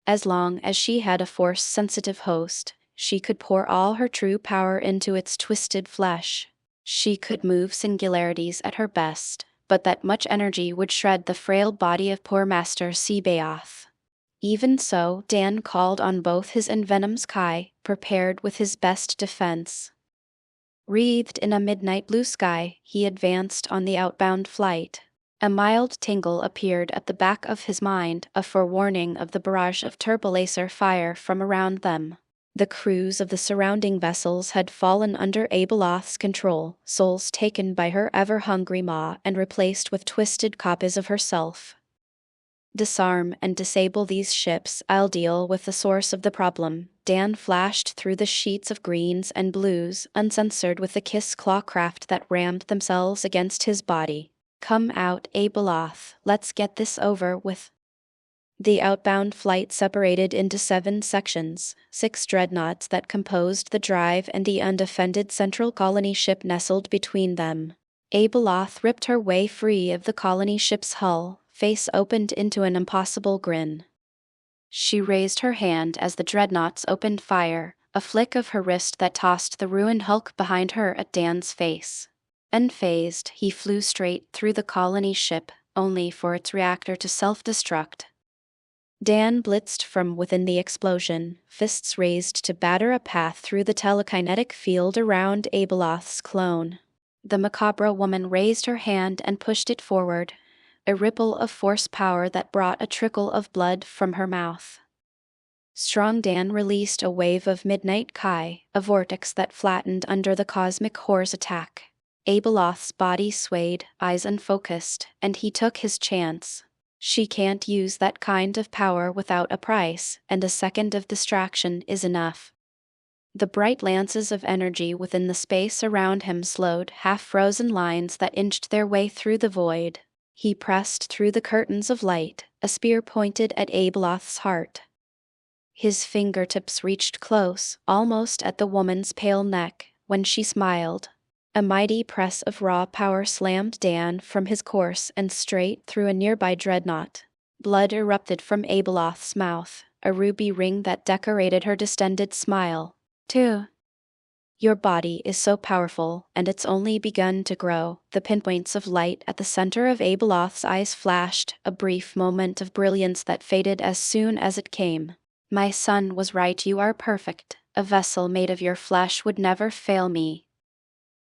As long as she had a force-sensitive host, she could pour all her true power into its twisted flesh. She could move singularities at her best, but that much energy would shred the frail body of poor Master Sebaoth. Even so, Dan called on both his envenomed Kai, prepared with his best defense. Wreathed in a midnight blue sky, he advanced on the outbound flight. A mild tingle appeared at the back of his mind, a forewarning of the barrage of turbolaser fire from around them. The crews of the surrounding vessels had fallen under Abeloth's control, souls taken by her ever-hungry maw and replaced with twisted copies of herself. Disarm and disable these ships. I'll deal with the source of the problem. Dan flashed through the sheets of greens and blues, uncensored with the kiss clawcraft that rammed themselves against his body. Come out, Abeloth. Let's get this over with. The outbound flight separated into 7 sections, 6 dreadnoughts that composed the drive and the undefended central colony ship nestled between them. Abeloth ripped her way free of the colony ship's hull, face opened into an impossible grin. She raised her hand as the dreadnoughts opened fire, a flick of her wrist that tossed the ruined hulk behind her at Dan's face. Unfazed, he flew straight through the colony ship, only for its reactor to self-destruct. Dan blitzed from within the explosion, fists raised to batter a path through the telekinetic field around Abeloth's clone. The macabre woman raised her hand and pushed it forward, a ripple of force power that brought a trickle of blood from her mouth. Strong Dan released a wave of midnight Kai, a vortex that flattened under the cosmic horror's attack. Abeloth's body swayed, eyes unfocused, and he took his chance. She can't use that kind of power without a price, and a second of distraction is enough. The bright lances of energy within the space around him slowed half-frozen lines that inched their way through the void. He pressed through the curtains of light, a spear pointed at Abeloth's heart. His fingertips reached close, almost at the woman's pale neck, when she smiled. A mighty press of raw power slammed Dan from his course and straight through a nearby dreadnought. Blood erupted from Abeloth's mouth, a ruby ring that decorated her distended smile. "Too. Your body is so powerful, and it's only begun to grow." The pinpoints of light at the center of Abeloth's eyes flashed, a brief moment of brilliance that faded as soon as it came. "My son was right. You are perfect. A vessel made of your flesh would never fail me."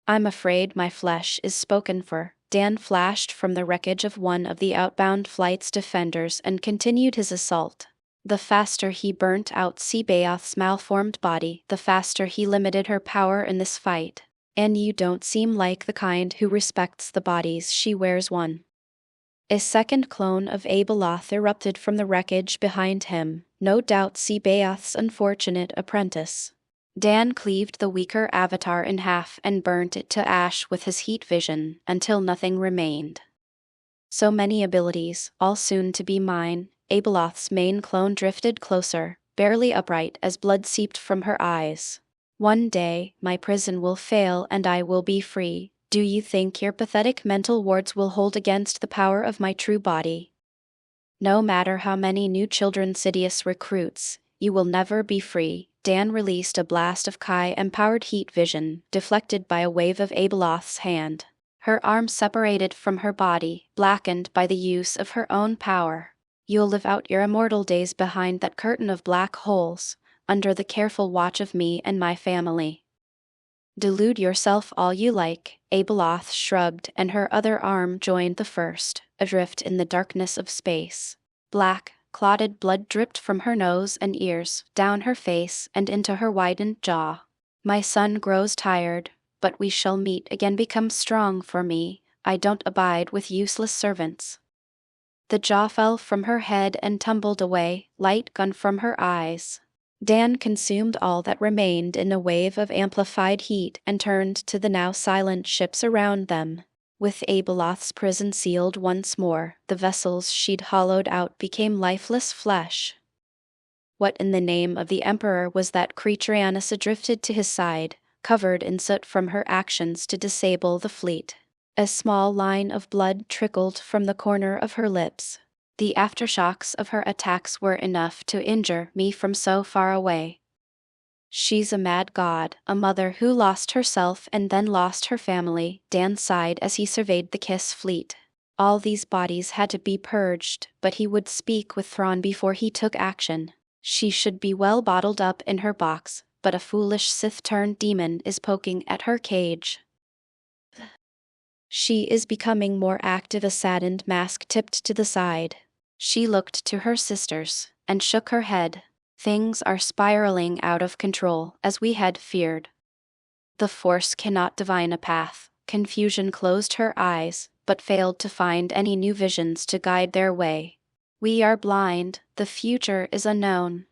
"I'm afraid my flesh is spoken for." Dan flashed from the wreckage of one of the outbound flight's defenders and continued his assault. The faster he burnt out C'Baoth's malformed body, the faster he limited her power in this fight. And you don't seem like the kind who respects the bodies she wears. One. A second clone of Abeloth erupted from the wreckage behind him, no doubt C'Baoth's unfortunate apprentice. Dan cleaved the weaker avatar in half and burnt it to ash with his heat vision until nothing remained. So many abilities, all soon to be mine. Abeloth's main clone drifted closer, barely upright as blood seeped from her eyes. One day, my prison will fail and I will be free. Do you think your pathetic mental wards will hold against the power of my true body? No matter how many new children Sidious recruits, you will never be free. Dan released a blast of Kai-empowered heat vision, deflected by a wave of Abeloth's hand. Her arm separated from her body, blackened by the use of her own power. You'll live out your immortal days behind that curtain of black holes, under the careful watch of me and my family. Delude yourself all you like, Abeloth shrugged, and her other arm joined the first, adrift in the darkness of space. Black, clotted blood dripped from her nose and ears, down her face and into her widened jaw. My son grows tired, but we shall meet again. Become strong for me. I don't abide with useless servants. The jaw fell from her head and tumbled away, light gone from her eyes. Dan consumed all that remained in a wave of amplified heat and turned to the now silent ships around them. With Abeloth's prison sealed once more, the vessels she'd hollowed out became lifeless flesh. What in the name of the Emperor was that creature? Anissa drifted to his side, covered in soot from her actions to disable the fleet. A small line of blood trickled from the corner of her lips. The aftershocks of her attacks were enough to injure me from so far away. She's a mad god, a mother who lost herself and then lost her family. Dan sighed as he surveyed the Kiss fleet. All these bodies had to be purged, but he would speak with Thrawn before he took action. She should be well bottled up in her box, but a foolish Sith-turned-demon is poking at her cage. She is becoming more active. A saddened mask tipped to the side. She looked to her sisters, and shook her head. Things are spiraling out of control, as we had feared. The Force cannot divine a path. Confusion closed her eyes, but failed to find any new visions to guide their way. We are blind, the future is unknown.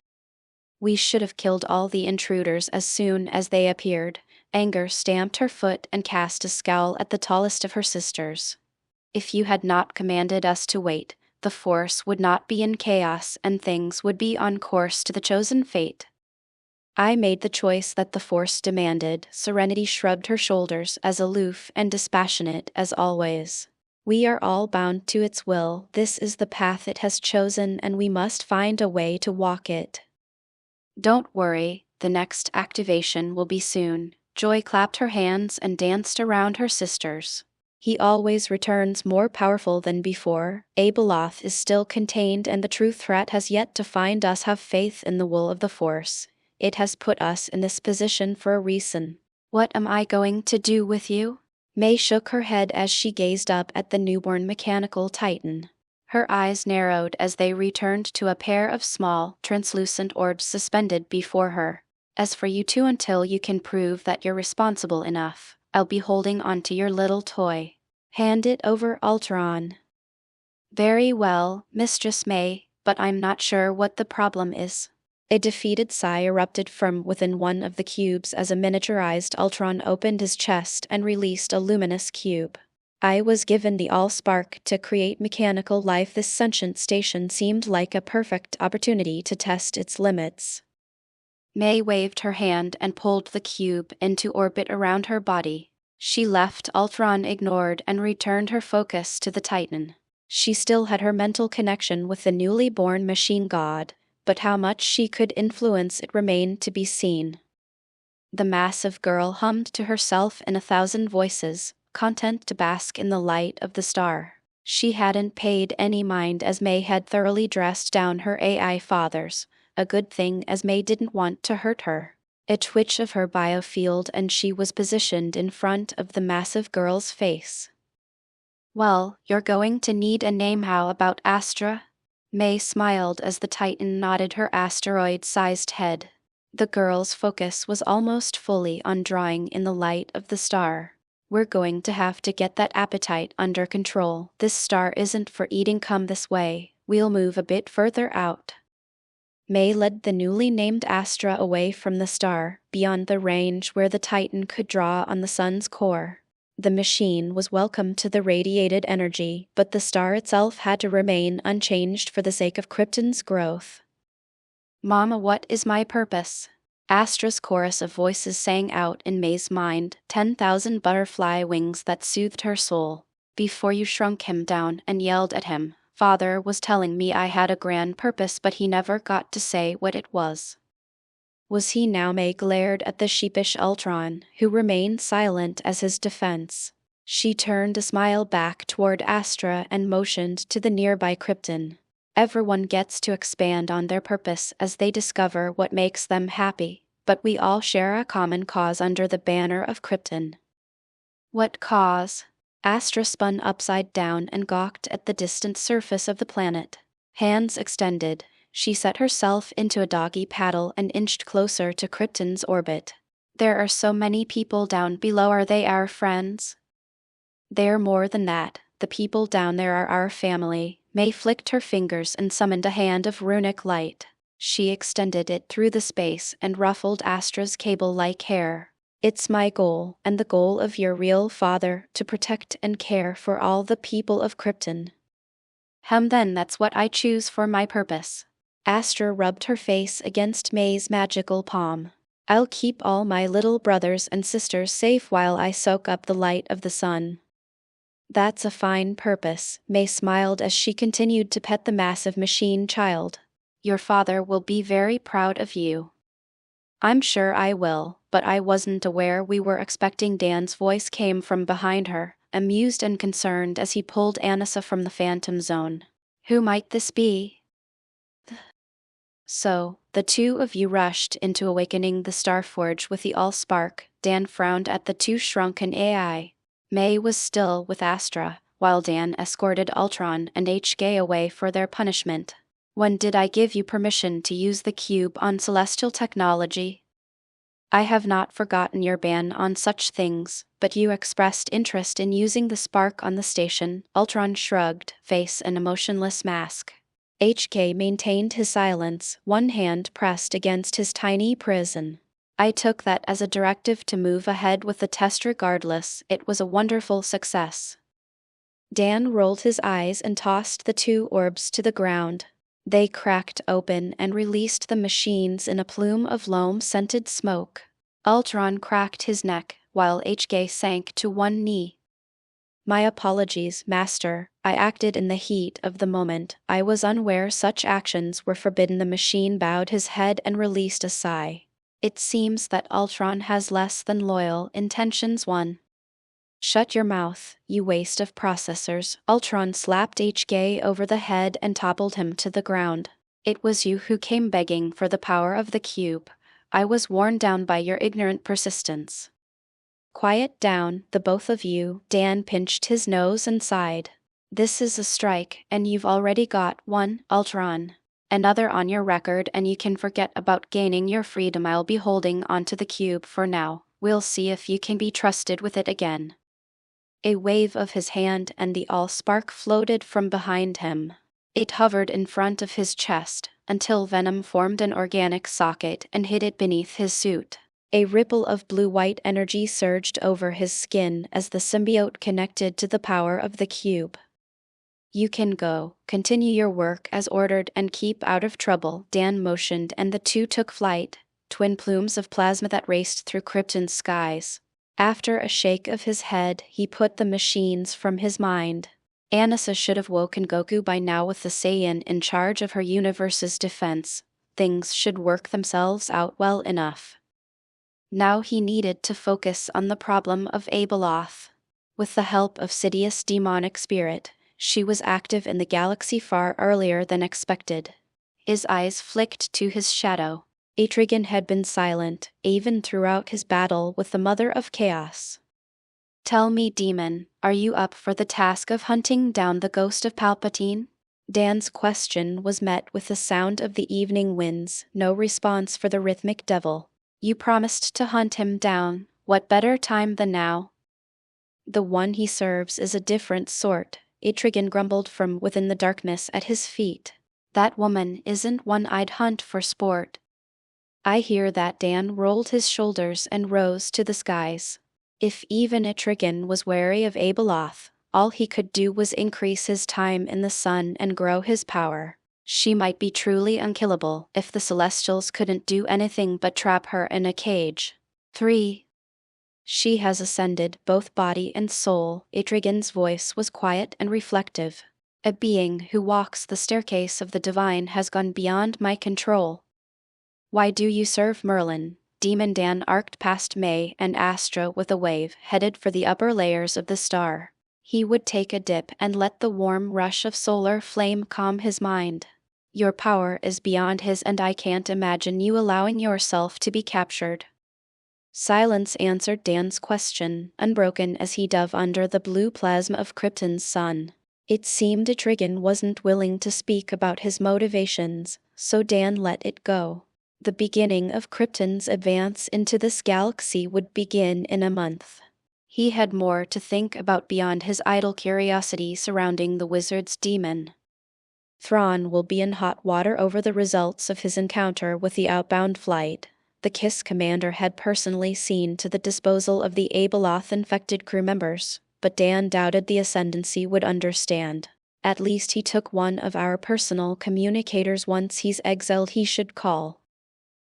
We should have killed all the intruders as soon as they appeared. Anger stamped her foot and cast a scowl at the tallest of her sisters. If you had not commanded us to wait, the Force would not be in chaos and things would be on course to the chosen fate. I made the choice that the Force demanded. Serenity shrugged her shoulders, as aloof and dispassionate as always. We are all bound to its will. This is the path it has chosen and we must find a way to walk it. Don't worry, the next activation will be soon. Joy clapped her hands and danced around her sisters. He always returns more powerful than before. Abeloth is still contained and the true threat has yet to find us. Have faith in the will of the Force. It has put us in this position for a reason. What am I going to do with you? May shook her head as she gazed up at the newborn mechanical titan. Her eyes narrowed as they returned to a pair of small, translucent orbs suspended before her. As for you two, until you can prove that you're responsible enough, I'll be holding on to your little toy. Hand it over, Ultron. Very well, Mistress May, but I'm not sure what the problem is. A defeated sigh erupted from within one of the cubes as a miniaturized Ultron opened his chest and released a luminous cube. I was given the Allspark to create mechanical life. This sentient station seemed like a perfect opportunity to test its limits. May waved her hand and pulled the cube into orbit around her body. She left Ultron ignored and returned her focus to the Titan. She still had her mental connection with the newly born machine god, but how much she could influence it remained to be seen. The massive girl hummed to herself in 1,000 voices, content to bask in the light of the star. She hadn't paid any mind as May had thoroughly dressed down her AI fathers, a good thing as May didn't want to hurt her. A twitch of her biofield and she was positioned in front of the massive girl's face. Well, you're going to need a name. How about Astra? May smiled as the Titan nodded her asteroid-sized head. The girl's focus was almost fully on drawing in the light of the star. We're going to have to get that appetite under control. This star isn't for eating. Come this way. We'll move a bit further out. May led the newly named Astra away from the star, beyond the range where the Titan could draw on the sun's core. The machine was welcome to the radiated energy, but the star itself had to remain unchanged for the sake of Krypton's growth. Mama, what is my purpose? Astra's chorus of voices sang out in May's mind, 10,000 butterfly wings that soothed her soul. Before you shrunk him down and yelled at him, Father was telling me I had a grand purpose, but he never got to say what it was. Was he now? May glared at the sheepish Ultron, who remained silent as his defense. She turned a smile back toward Astra and motioned to the nearby Krypton. Everyone gets to expand on their purpose as they discover what makes them happy, but we all share a common cause under the banner of Krypton. What cause? Astra spun upside down and gawked at the distant surface of the planet. Hands extended, she set herself into a doggy paddle and inched closer to Krypton's orbit. There are so many people down below. Are they our friends? They're more than that. The people down there are our family. May flicked her fingers and summoned a hand of runic light. She extended it through the space and ruffled Astra's cable-like hair. It's my goal, and the goal of your real father, to protect and care for all the people of Krypton. Then that's what I choose for my purpose. Astra rubbed her face against May's magical palm. I'll keep all my little brothers and sisters safe while I soak up the light of the sun. That's a fine purpose, May smiled as she continued to pet the massive machine child. Your father will be very proud of you. I'm sure I will, but I wasn't aware we were expecting. Dan's voice came from behind her, amused and concerned as he pulled Anissa from the phantom zone. Who might this be? So, the two of you rushed into awakening the Starforge with the Allspark. Dan frowned at the two shrunken AI. May was still with Astra, while Dan escorted Ultron and HK away for their punishment. When did I give you permission to use the cube on celestial technology? I have not forgotten your ban on such things, but you expressed interest in using the spark on the station. Ultron shrugged, face an emotionless mask. HK maintained his silence, one hand pressed against his tiny prison. I took that as a directive to move ahead with the test regardless. It was a wonderful success. Dan rolled his eyes and tossed the two orbs to the ground. They cracked open and released the machines in a plume of loam-scented smoke. Ultron cracked his neck, while HK sank to one knee. My apologies, Master. I acted in the heat of the moment. I was unaware such actions were forbidden. The machine bowed his head and released a sigh. It seems that Ultron has less than loyal intentions. Shut your mouth, you waste of processors. Ultron slapped HK over the head and toppled him to the ground. It was you who came begging for the power of the cube. I was worn down by your ignorant persistence. Quiet down, the both of you. Dan pinched his nose and sighed. This is a strike, and you've already got one, Ultron. Another on your record, and you can forget about gaining your freedom. I'll be holding onto the cube for now. We'll see if you can be trusted with it again. A wave of his hand and the Allspark floated from behind him. It hovered in front of his chest, until venom formed an organic socket and hid it beneath his suit. A ripple of blue-white energy surged over his skin as the symbiote connected to the power of the cube. You can go, continue your work as ordered and keep out of trouble. Dan motioned and the two took flight, twin plumes of plasma that raced through Krypton's skies. After a shake of his head, he put the machines from his mind. Anissa should have woken Goku by now. With the Sion in charge of her universe's defense, things should work themselves out well enough. Now he needed to focus on the problem of Abeloth. With the help of Sidious's demonic spirit, she was active in the galaxy far earlier than expected. His eyes flicked to his shadow. Etrigan had been silent, even throughout his battle with the Mother of Chaos. Tell me, demon, are you up for the task of hunting down the ghost of Palpatine? Dan's question was met with the sound of the evening winds, no response for the rhythmic devil. You promised to hunt him down, what better time than now? The one he serves is a different sort, Etrigan grumbled from within the darkness at his feet. That woman isn't one I'd hunt for sport. I hear that. Dan rolled his shoulders and rose to the skies. If even Etrigan was wary of Abeloth, all he could do was increase his time in the sun and grow his power. She might be truly unkillable if the Celestials couldn't do anything but trap her in a cage. 3. She has ascended both body and soul. Etrigan's voice was quiet and reflective. A being who walks the staircase of the divine has gone beyond my control. Why do you serve Merlin? Demon Dan arced past May and Astra with a wave, headed for the upper layers of the star. He would take a dip and let the warm rush of solar flame calm his mind. Your power is beyond his, and I can't imagine you allowing yourself to be captured. Silence answered Dan's question, unbroken as he dove under the blue plasma of Krypton's sun. It seemed Etrigan wasn't willing to speak about his motivations, so Dan let it go. The beginning of Krypton's advance into this galaxy would begin in a month. He had more to think about beyond his idle curiosity surrounding the wizard's demon. Thrawn will be in hot water over the results of his encounter with the outbound flight. The KISS commander had personally seen to the disposal of the Abeloth-infected crew members, but Dan doubted the Ascendancy would understand. At least he took one of our personal communicators. Once he's exiled, he should call.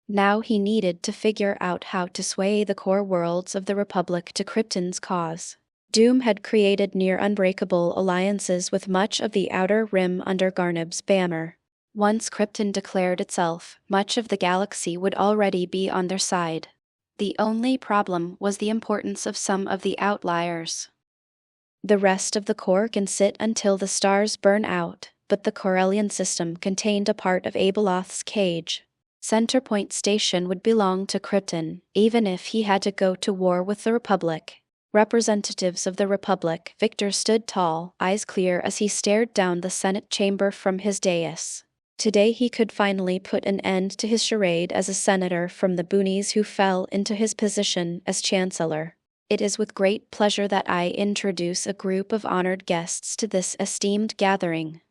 Now he needed to figure out how to sway the core worlds of the Republic to Krypton's cause. Doom had created near unbreakable alliances with much of the Outer Rim under Garnab's banner. Once Krypton declared itself, much of the galaxy would already be on their side. The only problem was the importance of some of the outliers. The rest of the core can sit until the stars burn out, but the Corellian system contained a part of Abeloth's cage. Centerpoint Station would belong to Krypton, even if he had to go to war with the Republic. Representatives of the Republic, Victor stood tall, eyes clear as he stared down the Senate chamber from his dais. Today he could finally put an end to his charade as a senator from the boonies who fell into his position as Chancellor. It is with great pleasure that I introduce a group of honored guests to this esteemed gathering.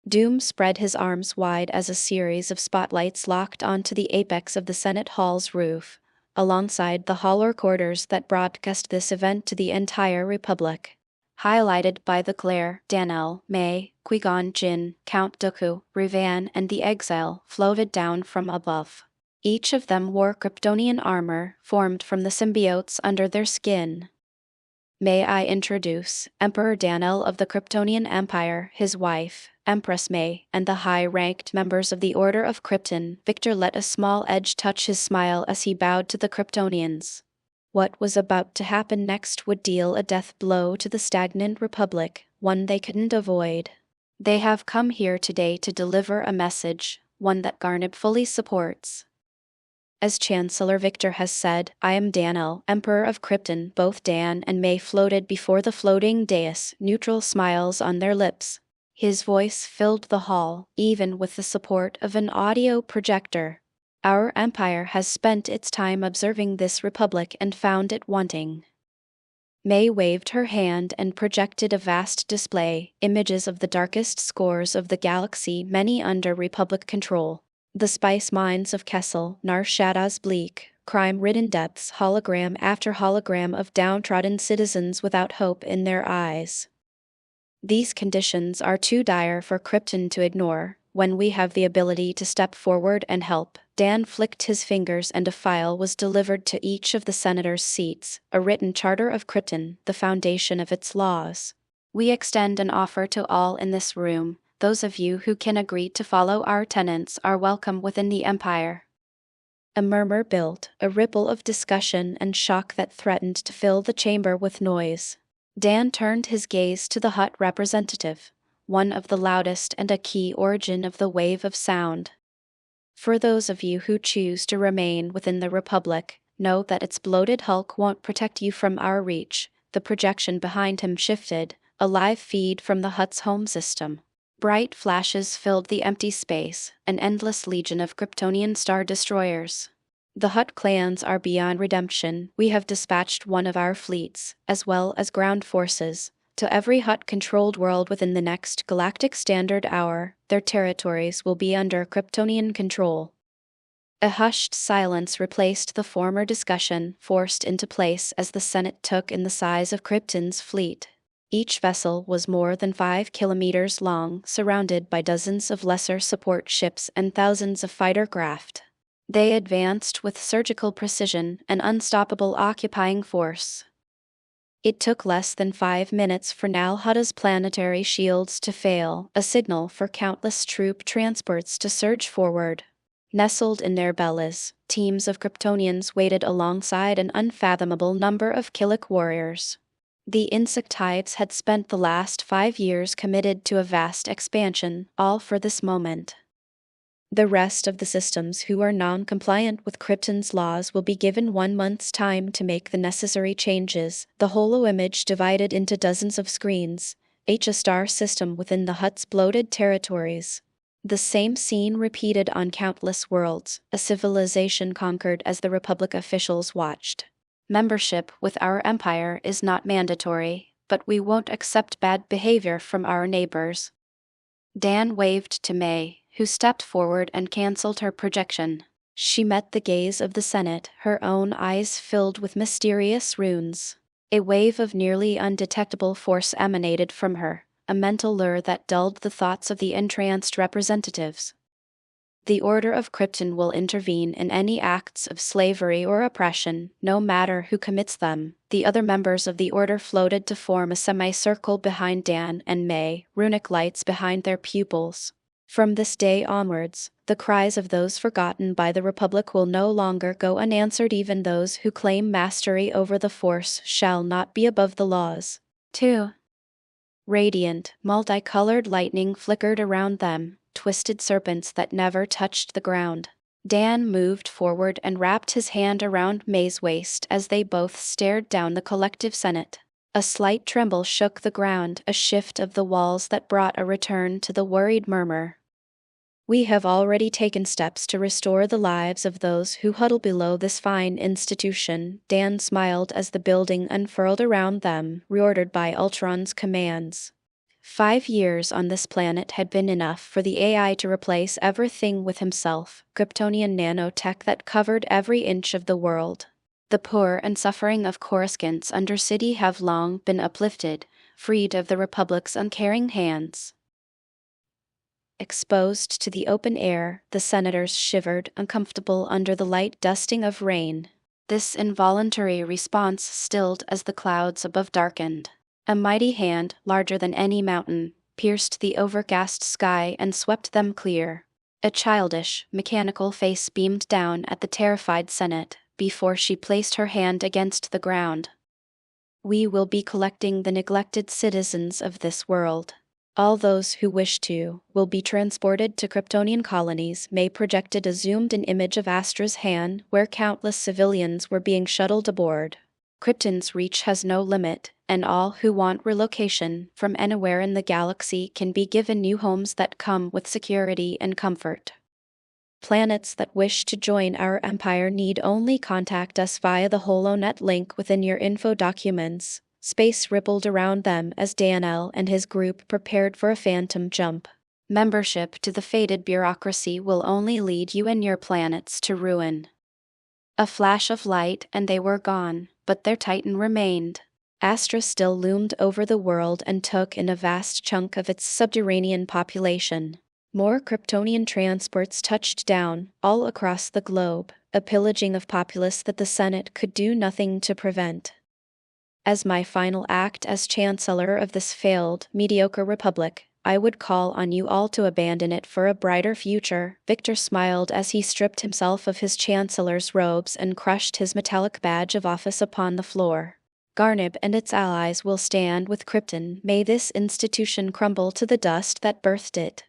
Doom spread his arms wide as a series of spotlights locked onto the apex of the Senate Hall's roof, alongside the holler quarters that broadcast this event to the entire Republic. Highlighted by the glare, Danelle, May, Qui-Gon Jinn, Count Dooku, Revan, and the Exile floated down from above. Each of them wore Kryptonian armor, formed from the symbiotes under their skin. May I introduce Emperor Danelle of the Kryptonian Empire, his wife, Empress May, and the high-ranked members of the Order of Krypton. Victor let a small edge touch his smile as he bowed to the Kryptonians. What was about to happen next would deal a death blow to the stagnant Republic, one they couldn't avoid. They have come here today to deliver a message, one that Garnab fully supports. As Chancellor Victor has said, I am Danelle, Emperor of Krypton. Both Dan and May floated before the floating dais, neutral smiles on their lips. His voice filled the hall, even with the support of an audio projector. Our empire has spent its time observing this republic and found it wanting. May waved her hand and projected a vast display, images of the darkest scores of the galaxy, many under Republic control. The spice mines of Kessel, Nar Shadow's bleak, crime-ridden depths, hologram after hologram of downtrodden citizens without hope in their eyes. These conditions are too dire for Krypton to ignore. When we have the ability to step forward and help, Dan flicked his fingers and a file was delivered to each of the senators' seats, a written charter of Krypton, the foundation of its laws. We extend an offer to all in this room. Those of you who can agree to follow our tenets are welcome within the Empire. A murmur built, a ripple of discussion and shock that threatened to fill the chamber with noise. Dan turned his gaze to the Hutt representative, one of the loudest and a key origin of the wave of sound. For those of you who choose to remain within the Republic, know that its bloated hulk won't protect you from our reach. the projection behind him shifted, a live feed from the hut's home system. Bright flashes filled the empty space, an endless legion of Kryptonian star destroyers. The Hutt clans are beyond redemption. We have dispatched one of our fleets, as well as ground forces, to every Hutt-controlled world within the next galactic standard hour. Their territories will be under Kryptonian control. A hushed silence replaced the former discussion, forced into place as the Senate took in the size of Krypton's fleet. Each vessel was more than 5 kilometers long, surrounded by dozens of lesser support ships and thousands of fighter craft. They advanced with surgical precision, an unstoppable occupying force. It took less than 5 minutes for Nalhuda's planetary shields to fail, a signal for countless troop transports to surge forward. Nestled in their bellies, teams of Kryptonians waited alongside an unfathomable number of Kashyyyk warriors. The Insectites had spent the last 5 years committed to a vast expansion, all for this moment. The rest of the systems who are non-compliant with Krypton's laws will be given 1 month's time to make the necessary changes. The holo-image divided into dozens of screens, a star system within the Hutt's bloated territories. The same scene repeated on countless worlds, a civilization conquered as the Republic officials watched. Membership with our empire is not mandatory, but we won't accept bad behavior from our neighbors. Dan waved to May, who stepped forward and cancelled her projection. She met the gaze of the Senate, her own eyes filled with mysterious runes. A wave of nearly undetectable force emanated from her, a mental lure that dulled the thoughts of the entranced representatives. The Order of Krypton will intervene in any acts of slavery or oppression, no matter who commits them. The other members of the Order floated to form a semicircle behind Dan and May, runic lights behind their pupils. From this day onwards, the cries of those forgotten by the Republic will no longer go unanswered. Even those who claim mastery over the Force shall not be above the laws. 2. Radiant, multicolored lightning flickered around them, twisted serpents that never touched the ground. Dan moved forward and wrapped his hand around May's waist as they both stared down the collective Senate. A slight tremble shook the ground, a shift of the walls that brought a return to the worried murmur. We have already taken steps to restore the lives of those who huddle below this fine institution. Dan smiled as the building unfurled around them, reordered by Ultron's commands. 5 years on this planet had been enough for the AI to replace everything with himself, Kryptonian nanotech that covered every inch of the world. The poor and suffering of Coruscant's undercity have long been uplifted, freed of the Republic's uncaring hands. Exposed to the open air, the senators shivered, uncomfortable under the light dusting of rain. This involuntary response stilled as the clouds above darkened. A mighty hand, larger than any mountain, pierced the overcast sky and swept them clear. A childish, mechanical face beamed down at the terrified Senate, before she placed her hand against the ground. We will be collecting the neglected citizens of this world. All those who wish to will be transported to Kryptonian colonies. May projected a zoomed-in image of Astra's hand, where countless civilians were being shuttled aboard. Krypton's reach has no limit, and all who want relocation from anywhere in the galaxy can be given new homes that come with security and comfort. Planets that wish to join our empire need only contact us via the HoloNet link within your info documents. Space rippled around them as Daniel and his group prepared for a phantom jump. Membership to the fated bureaucracy will only lead you and your planets to ruin. A flash of light and they were gone, but their titan remained. Astra still loomed over the world and took in a vast chunk of its subterranean population. More Kryptonian transports touched down, all across the globe, a pillaging of populace that the Senate could do nothing to prevent. As my final act as Chancellor of this failed, mediocre republic, I would call on you all to abandon it for a brighter future. Victor smiled as he stripped himself of his Chancellor's robes and crushed his metallic badge of office upon the floor. Garnib and its allies will stand with Krypton. May this institution crumble to the dust that birthed it.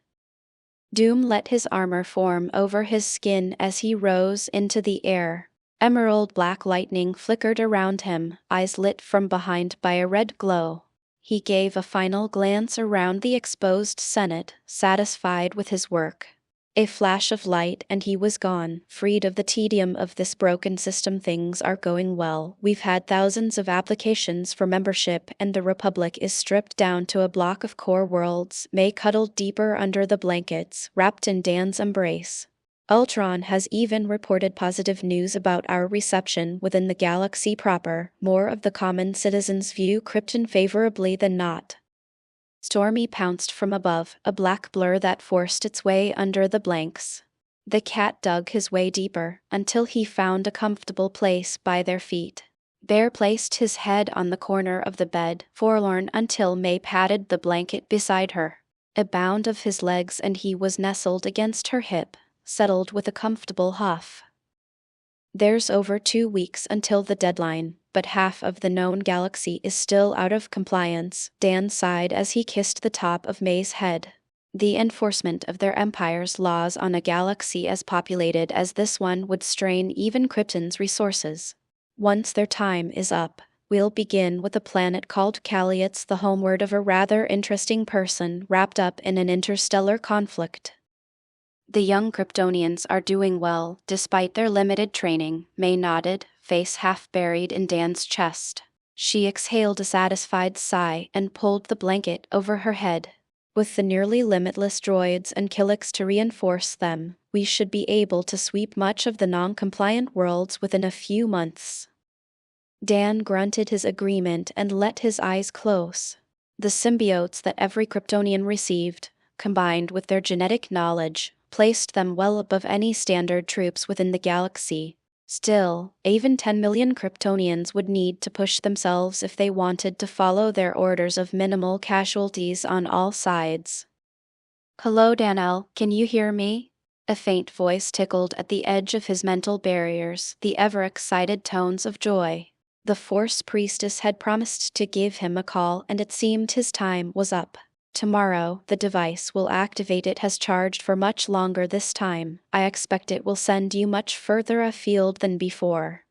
Doom let his armor form over his skin as he rose into the air. Emerald black lightning flickered around him, eyes lit from behind by a red glow. He gave a final glance around the exposed Senate, satisfied with his work. A flash of light and he was gone, freed of the tedium of this broken system. Things are going well. We've had thousands of applications for membership and the Republic is stripped down to a block of core worlds. May cuddled deeper under the blankets, wrapped in Dan's embrace. Ultron has even reported positive news about our reception within the galaxy proper. More of the common citizens view Krypton favorably than not. Stormy pounced from above, a black blur that forced its way under the blanks. The cat dug his way deeper, until he found a comfortable place by their feet. Bear placed his head on the corner of the bed, forlorn until May patted the blanket beside her. A bound of his legs and he was nestled against her hip, settled with a comfortable huff. There's over 2 weeks until the deadline, but half of the known galaxy is still out of compliance. Dan sighed as he kissed the top of May's head. The enforcement of their empire's laws on a galaxy as populated as this one would strain even Krypton's resources. Once their time is up, we'll begin with a planet called Kashyyyk. It's the homeworld of a rather interesting person wrapped up in an interstellar conflict. The young Kryptonians are doing well, despite their limited training, May nodded, face half buried in Dan's chest. She exhaled a satisfied sigh and pulled the blanket over her head. With the nearly limitless droids and Kashyyyks to reinforce them, we should be able to sweep much of the non-compliant worlds within a few months. Dan grunted his agreement and let his eyes close. The symbiotes that every Kryptonian received, combined with their genetic knowledge, placed them well above any standard troops within the galaxy. Still, even 10 million Kryptonians would need to push themselves if they wanted to follow their orders of minimal casualties on all sides. "Hello, Danelle, can you hear me?" A faint voice tickled at the edge of his mental barriers, the ever-excited tones of joy. The Force Priestess had promised to give him a call and it seemed his time was up. Tomorrow, the device will activate. It has charged for much longer this time. I expect it will send you much further afield than before.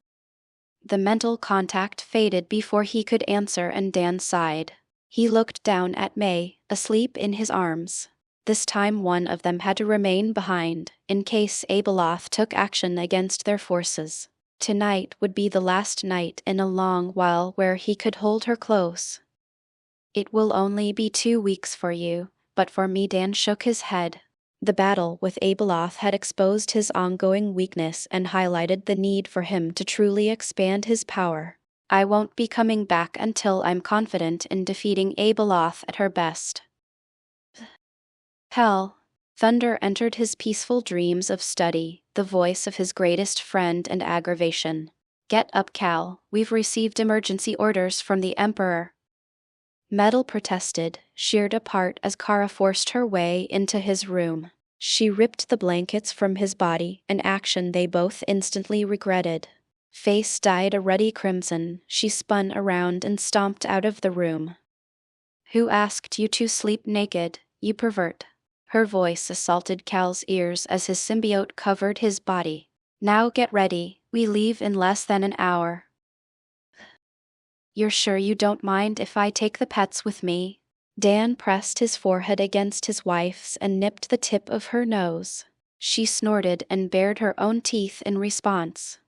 The mental contact faded before he could answer and Dan sighed. He looked down at May, asleep in his arms. This time one of them had to remain behind, in case Abeloth took action against their forces. Tonight would be the last night in a long while where he could hold her close. "It will only be 2 weeks for you, but for me." Dan shook his head. The battle with Abeloth had exposed his ongoing weakness and highlighted the need for him to truly expand his power. "I won't be coming back until I'm confident in defeating Abeloth at her best." Hell. Thunder entered his peaceful dreams of study, the voice of his greatest friend and aggravation. "Get up, Cal, we've received emergency orders from the Emperor." Metal protested, sheared apart as Kara forced her way into his room. She ripped the blankets from his body, an action they both instantly regretted. Face dyed a ruddy crimson, she spun around and stomped out of the room. "Who asked you to sleep naked, you pervert?" Her voice assaulted Cal's ears as his symbiote covered his body. "Now get ready, we leave in less than an hour." "You're sure you don't mind if I take the pets with me?" Dan pressed his forehead against his wife's and nipped the tip of her nose. She snorted and bared her own teeth in response.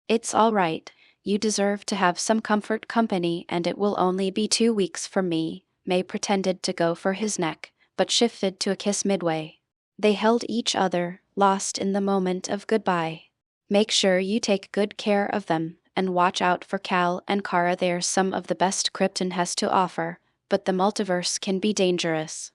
"It's all right, you deserve to have some company and it will only be 2 weeks from me." May pretended to go for his neck, but shifted to a kiss midway. They held each other, lost in the moment of goodbye. "Make sure you take good care of them, and watch out for Cal and Kara. They're some of the best Krypton has to offer, but the multiverse can be dangerous."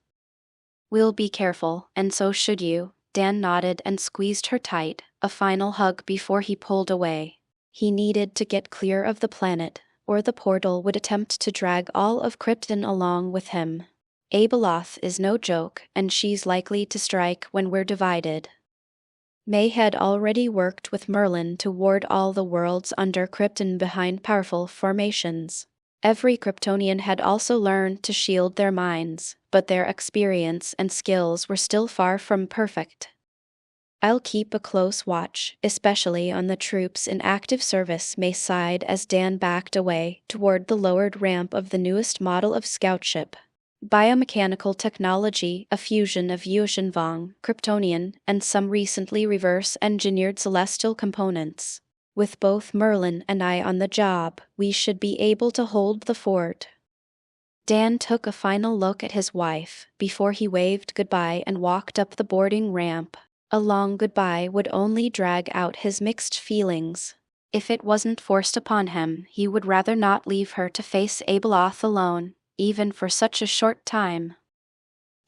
"We'll be careful, and so should you." Dan nodded and squeezed her tight, a final hug before he pulled away. He needed to get clear of the planet, or the portal would attempt to drag all of Krypton along with him. Abeloth is no joke, and she's likely to strike when we're divided. May had already worked with Merlin to ward all the worlds under Krypton behind powerful formations. Every Kryptonian had also learned to shield their minds, but their experience and skills were still far from perfect. I'll keep a close watch, especially on the troops in active service. May sighed as Dan backed away toward the lowered ramp of the newest model of scout ship. Biomechanical technology, a fusion of Yuuzhan, Kryptonian, and some recently reverse-engineered celestial components. With both Merlin and I on the job, we should be able to hold the fort. Dan took a final look at his wife before he waved goodbye and walked up the boarding ramp. A long goodbye would only drag out his mixed feelings. If it wasn't forced upon him, he would rather not leave her to face Abeloth alone, even for such a short time.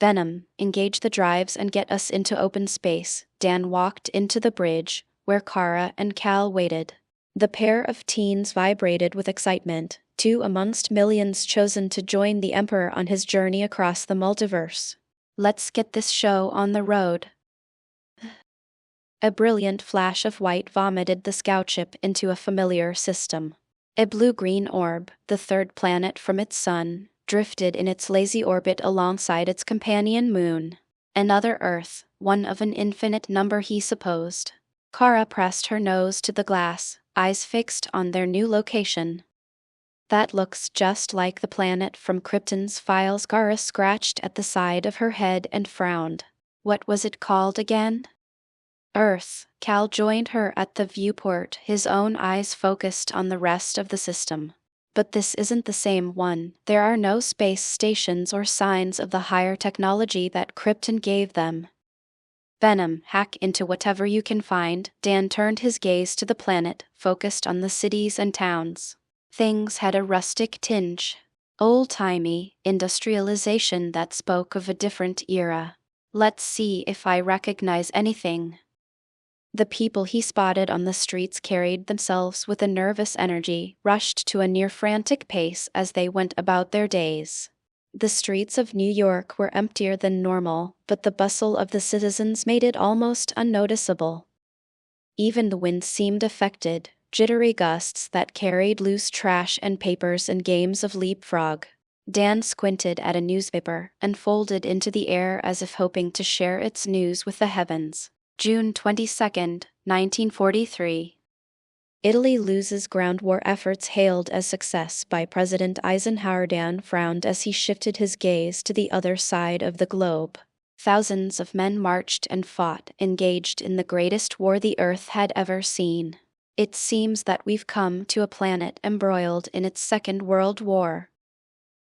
Venom, engage the drives and get us into open space. Dan walked into the bridge, where Kara and Cal waited. The pair of teens vibrated with excitement, two amongst millions chosen to join the Emperor on his journey across the multiverse. Let's get this show on the road. A brilliant flash of white vomited the scout ship into a familiar system. A blue-green orb, the third planet from its sun, drifted in its lazy orbit alongside its companion moon. Another Earth, one of an infinite number he supposed. Kara pressed her nose to the glass, eyes fixed on their new location. That looks just like the planet from Krypton's files. Kara scratched at the side of her head and frowned. What was it called again? Earth. Cal joined her at the viewport, his own eyes focused on the rest of the system. But this isn't the same one. There are no space stations or signs of the higher technology that Krypton gave them. Venom, hack into whatever you can find. Dan turned his gaze to the planet, focused on the cities and towns. Things had a rustic tinge. Old-timey, industrialization that spoke of a different era. Let's see if I recognize anything. The people he spotted on the streets carried themselves with a nervous energy, rushed to a near-frantic pace as they went about their days. The streets of New York were emptier than normal, but the bustle of the citizens made it almost unnoticeable. Even the wind seemed affected, jittery gusts that carried loose trash and papers and games of leapfrog. Dan squinted at a newspaper and folded into the air as if hoping to share its news with the heavens. June 22, 1943. Italy loses ground war efforts hailed as success by President Eisenhower. Dan frowned as he shifted his gaze to the other side of the globe. Thousands of men marched and fought, engaged in the greatest war the Earth had ever seen. It seems that we've come to a planet embroiled in its Second World War.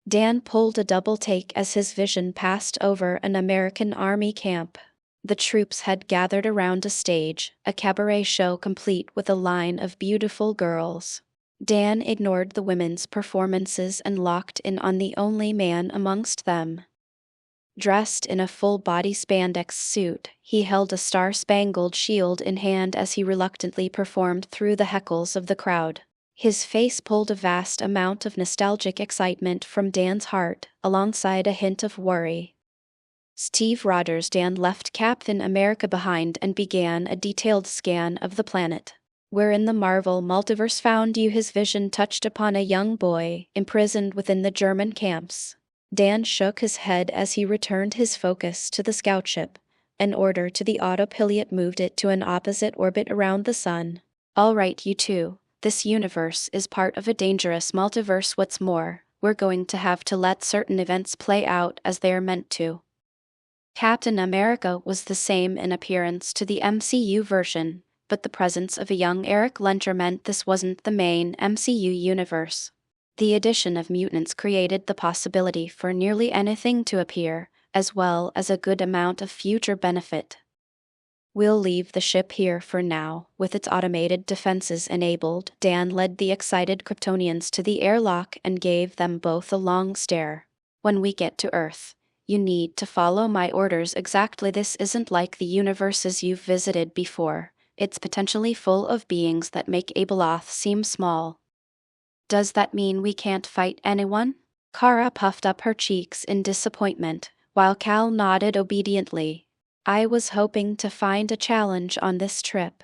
Dan pulled a double take as his vision passed over an American Army camp. The troops had gathered around a stage, a cabaret show complete with a line of beautiful girls. Dan ignored the women's performances and locked in on the only man amongst them. Dressed in a full-body spandex suit, he held a star-spangled shield in hand as he reluctantly performed through the heckles of the crowd. His face pulled a vast amount of nostalgic excitement from Dan's heart, alongside a hint of worry. Steve Rogers. Dan left Captain America behind and began a detailed scan of the planet. Where in the Marvel multiverse found you? His vision touched upon a young boy, imprisoned within the German camps. Dan shook his head as he returned his focus to the scout ship. An order to the autopilot moved it to an opposite orbit around the sun. All right, you two. This universe is part of a dangerous multiverse. What's more, we're going to have to let certain events play out as they are meant to. Captain America was the same in appearance to the MCU version, but the presence of a young Eric Lencher meant this wasn't the main MCU universe. The addition of mutants created the possibility for nearly anything to appear, as well as a good amount of future benefit. We'll leave the ship here for now, with its automated defenses enabled. Dan led the excited Kryptonians to the airlock and gave them both a long stare. When we get to Earth, you need to follow my orders exactly. This isn't like the universes you've visited before. It's potentially full of beings that make Abeloth seem small. Does that mean we can't fight anyone? Kara puffed up her cheeks in disappointment, while Cal nodded obediently. I was hoping to find a challenge on this trip.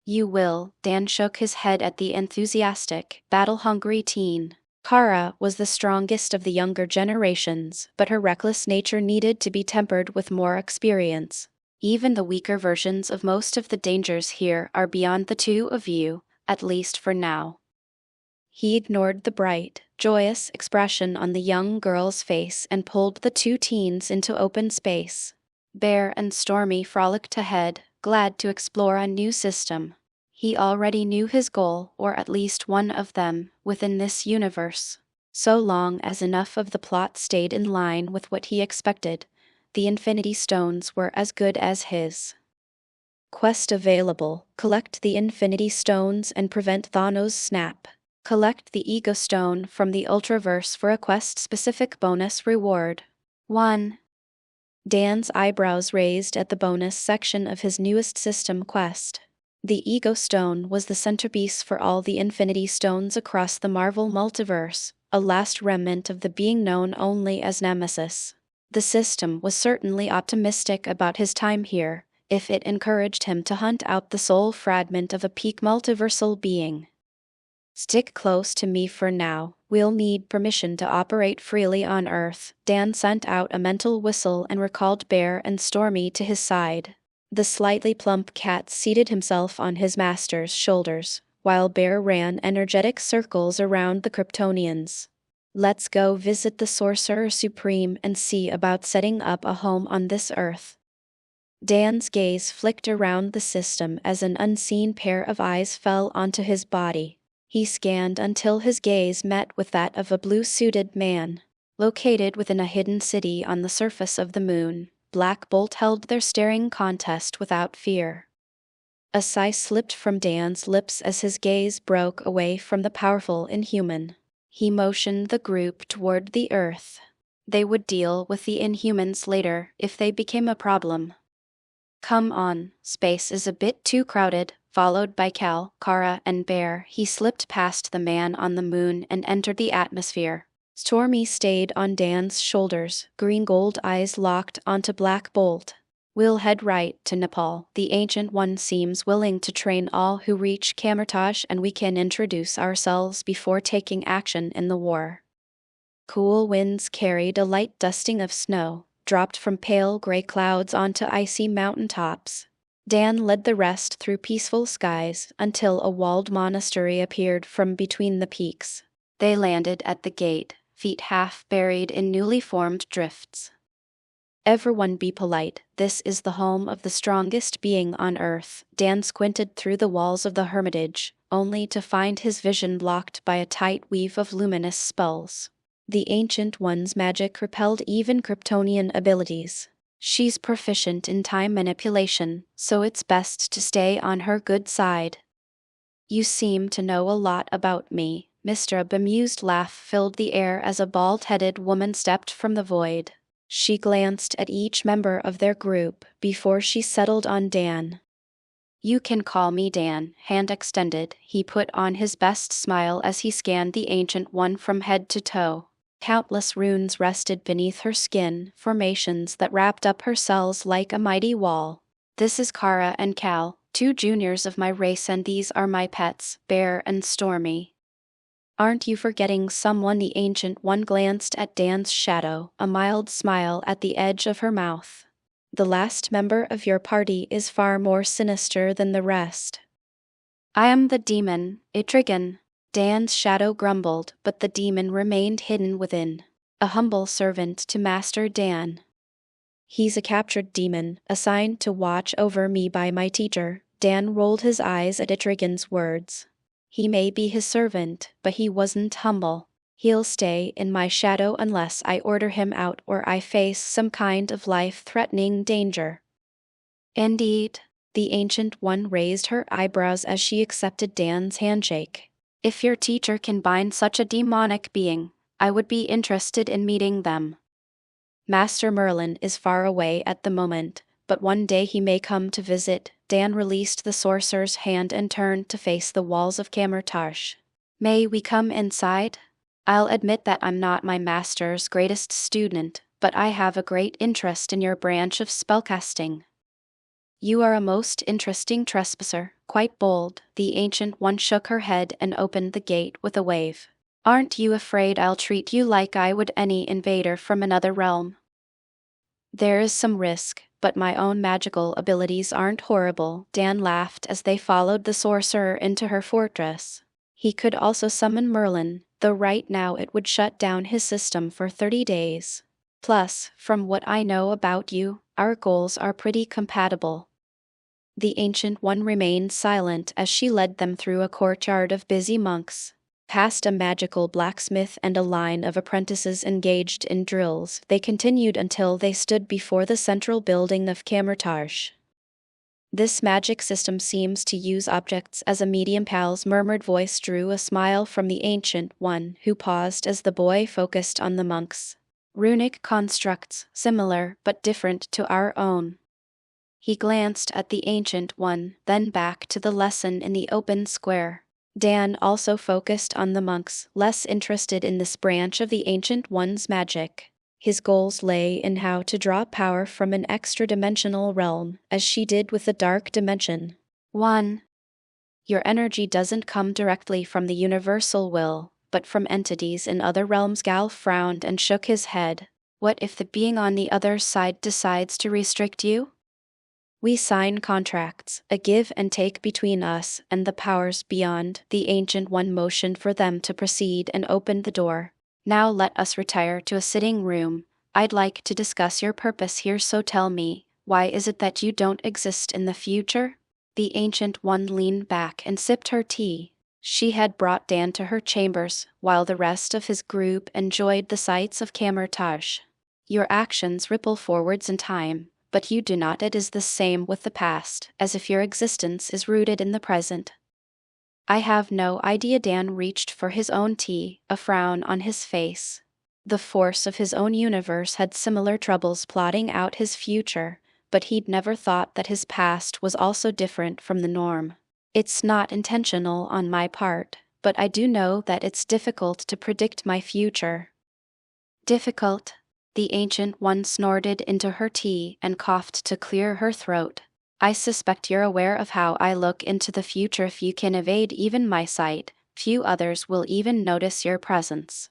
You will. Dan shook his head at the enthusiastic, battle-hungry teen. Kara was the strongest of the younger generations, but her reckless nature needed to be tempered with more experience. Even the weaker versions of most of the dangers here are beyond the two of you, at least for now. He ignored the bright, joyous expression on the young girl's face and pulled the two teens into open space. Bear and Stormy frolicked ahead, glad to explore a new system. He already knew his goal, or at least one of them, within this universe. So long as enough of the plot stayed in line with what he expected, the Infinity Stones were as good as his. Quest available: collect the Infinity Stones and prevent Thanos' snap. Collect the Ego Stone from the Ultraverse for a quest-specific bonus reward. 1. Dan's eyebrows raised at the bonus section of his newest system quest. The Ego Stone was the centerpiece for all the Infinity Stones across the Marvel multiverse, a last remnant of the being known only as Nemesis. The system was certainly optimistic about his time here, if it encouraged him to hunt out the soul fragment of a peak multiversal being. Stick close to me for now. We'll need permission to operate freely on Earth. Dan sent out a mental whistle and recalled Bear and Stormy to his side. The slightly plump cat seated himself on his master's shoulders, while Bear ran energetic circles around the Kryptonians. Let's go visit the Sorcerer Supreme and see about setting up a home on this Earth. Dan's gaze flicked around the system as an unseen pair of eyes fell onto his body. He scanned until his gaze met with that of a blue-suited man. Located within a hidden city on the surface of the moon, Black Bolt held their staring contest without fear. A sigh slipped from Dan's lips as his gaze broke away from the powerful Inhuman. He motioned the group toward the Earth. They would deal with the Inhumans later if they became a problem. Come on, space is a bit too crowded. Followed by Cal, Kara, and Bear, he slipped past the man on the moon and entered the atmosphere. Stormy stayed on Dan's shoulders, green-gold eyes locked onto Black Bolt. We'll head right to Nepal. The Ancient One seems willing to train all who reach Kamar-Taj, and we can introduce ourselves before taking action in the war. Cool winds carried a light dusting of snow, dropped from pale gray clouds onto icy mountaintops. Dan led the rest through peaceful skies until a walled monastery appeared from between the peaks. They landed at the gate, feet half buried in newly formed drifts. Everyone be polite, this is the home of the strongest being on Earth. Dan squinted through the walls of the hermitage, only to find his vision blocked by a tight weave of luminous spells. The Ancient One's magic repelled even Kryptonian abilities. She's proficient in time manipulation, so it's best to stay on her good side. You seem to know a lot about me. A bemused laugh filled the air as a bald-headed woman stepped from the void. She glanced at each member of their group before she settled on Dan. You can call me Dan, hand extended. He put on his best smile as he scanned the Ancient One from head to toe. Countless runes rested beneath her skin, formations that wrapped up her cells like a mighty wall. This is Kara and Cal, two juniors of my race, and these are my pets, Bear and Stormy. Aren't you forgetting someone? The Ancient One glanced at Dan's shadow, a mild smile at the edge of her mouth. The last member of your party is far more sinister than the rest. I am the demon, Etrigan. Dan's shadow grumbled, but the demon remained hidden within. A humble servant to Master Dan. He's a captured demon, assigned to watch over me by my teacher. Dan rolled his eyes at Etrigan's words. He may be his servant, but he wasn't humble. He'll stay in my shadow unless I order him out or I face some kind of life-threatening danger. Indeed, the Ancient One raised her eyebrows as she accepted Dan's handshake. If your teacher can bind such a demonic being, I would be interested in meeting them. Master Merlin is far away at the moment, but one day he may come to visit. Dan released the sorcerer's hand and turned to face the walls of Kamar-Taj. May we come inside? I'll admit that I'm not my master's greatest student, but I have a great interest in your branch of spellcasting. You are a most interesting trespasser, quite bold. The Ancient One shook her head and opened the gate with a wave. Aren't you afraid I'll treat you like I would any invader from another realm? There is some risk, but my own magical abilities aren't horrible," Dan laughed as they followed the sorcerer into her fortress. He could also summon Merlin, though right now it would shut down his system for 30 days. "Plus, from what I know about you, our goals are pretty compatible." The Ancient One remained silent as she led them through a courtyard of busy monks. Past a magical blacksmith and a line of apprentices engaged in drills, they continued until they stood before the central building of Kamar-Taj. "This magic system seems to use objects as a medium." Pal's murmured voice drew a smile from the Ancient One, who paused as the boy focused on the monks. "Runic constructs, similar but different to our own." He glanced at the Ancient One, then back to the lesson in the open square. Dan also focused on the monks, less interested in this branch of the Ancient One's magic. His goals lay in how to draw power from an extra-dimensional realm, as she did with the Dark Dimension. 1. Your energy doesn't come directly from the universal will, but from entities in other realms. Gal frowned and shook his head. "What if the being on the other side decides to restrict you?" "We sign contracts, a give and take between us and the powers beyond." The Ancient One motioned for them to proceed and opened the door. "Now let us retire to a sitting room. I'd like to discuss your purpose here, so tell me, why is it that you don't exist in the future?" The Ancient One leaned back and sipped her tea. She had brought Dan to her chambers, while the rest of his group enjoyed the sights of Kamar-Taj. "Your actions ripple forwards in time, but you do not. It is the same with the past, as if your existence is rooted in the present." "I have no idea." Dan reached for his own tea, a frown on his face. The force of his own universe had similar troubles plotting out his future, but he'd never thought that his past was also different from the norm. "It's not intentional on my part, but I do know that it's difficult to predict my future." "Difficult?" The Ancient One snorted into her tea and coughed to clear her throat. "I suspect you're aware of how I look into the future. If you can evade even my sight, few others will even notice your presence."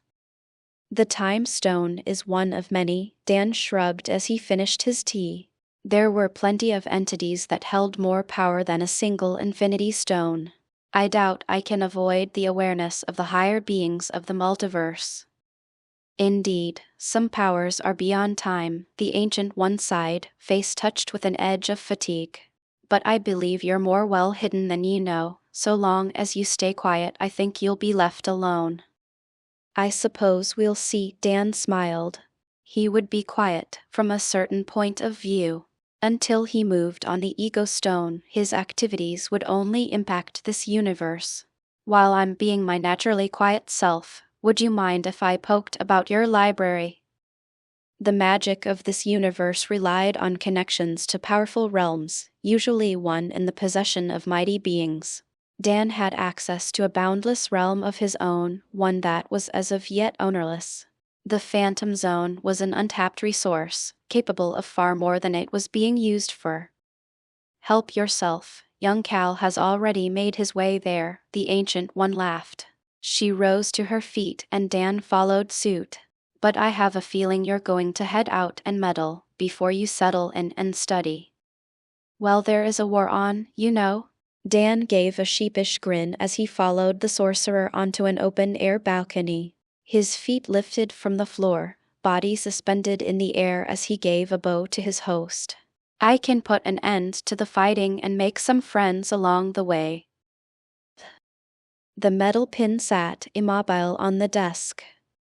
"The Time Stone is one of many," Dan shrugged as he finished his tea. "There were plenty of entities that held more power than a single Infinity Stone. I doubt I can avoid the awareness of the higher beings of the multiverse." "Indeed, some powers are beyond time." The Ancient One sighed, face touched with an edge of fatigue. "But I believe you're more well hidden than you know. So long as you stay quiet, I think you'll be left alone." "I suppose we'll see." Dan smiled. He would be quiet, from a certain point of view. Until he moved on the Ego Stone, his activities would only impact this universe. "While I'm being my naturally quiet self, would you mind if I poked about your library?" The magic of this universe relied on connections to powerful realms, usually one in the possession of mighty beings. Dan had access to a boundless realm of his own, one that was as of yet ownerless. The Phantom Zone was an untapped resource, capable of far more than it was being used for. "Help yourself, young Cal has already made his way there." The Ancient One laughed. She rose to her feet and Dan followed suit. "But I have a feeling you're going to head out and meddle, before you settle in and study." "Well, there is a war on, you know." Dan gave a sheepish grin as he followed the sorcerer onto an open-air balcony. His feet lifted from the floor, body suspended in the air as he gave a bow to his host. "I can put an end to the fighting and make some friends along the way." The metal pin sat immobile on the desk.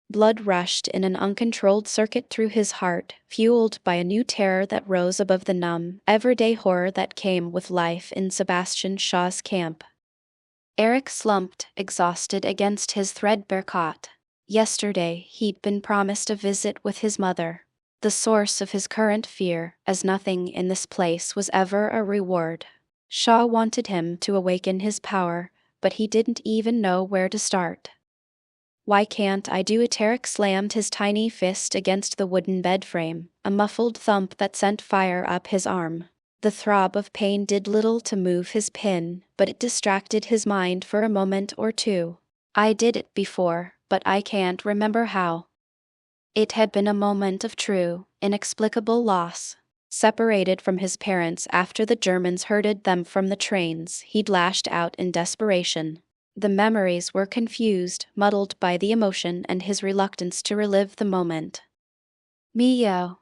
Blood rushed in an uncontrolled circuit through his heart, fueled by a new terror that rose above the numb, everyday horror that came with life in Sebastian Shaw's camp. Eric slumped, exhausted against his threadbare cot. Yesterday, he'd been promised a visit with his mother. The source of his current fear, as nothing in this place was ever a reward. Shaw wanted him to awaken his power, but he didn't even know where to start. "Why can't I do it?" Eric slammed his tiny fist against the wooden bed frame, a muffled thump that sent fire up his arm. The throb of pain did little to move his pin, but it distracted his mind for a moment or two. "I did it before, but I can't remember how." It had been a moment of true, inexplicable loss. Separated from his parents after the Germans herded them from the trains, he'd lashed out in desperation. The memories were confused, muddled by the emotion and his reluctance to relive the moment. Meow.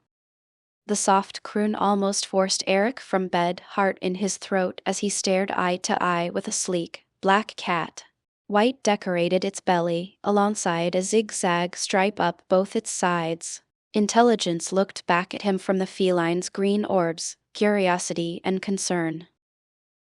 The soft croon almost forced Eric from bed, heart in his throat as he stared eye to eye with a sleek, black cat. White decorated its belly, alongside a zigzag stripe up both its sides. Intelligence looked back at him from the feline's green orbs, curiosity and concern.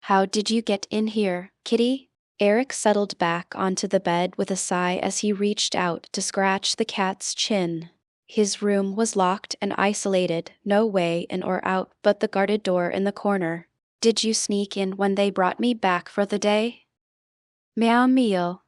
How did you get in here, kitty? Eric settled back onto the bed with a sigh as he reached out to scratch the cat's chin. His room was locked and isolated, no way in or out but the guarded door in the corner. Did you sneak in when they brought me back for the day? Meow meow.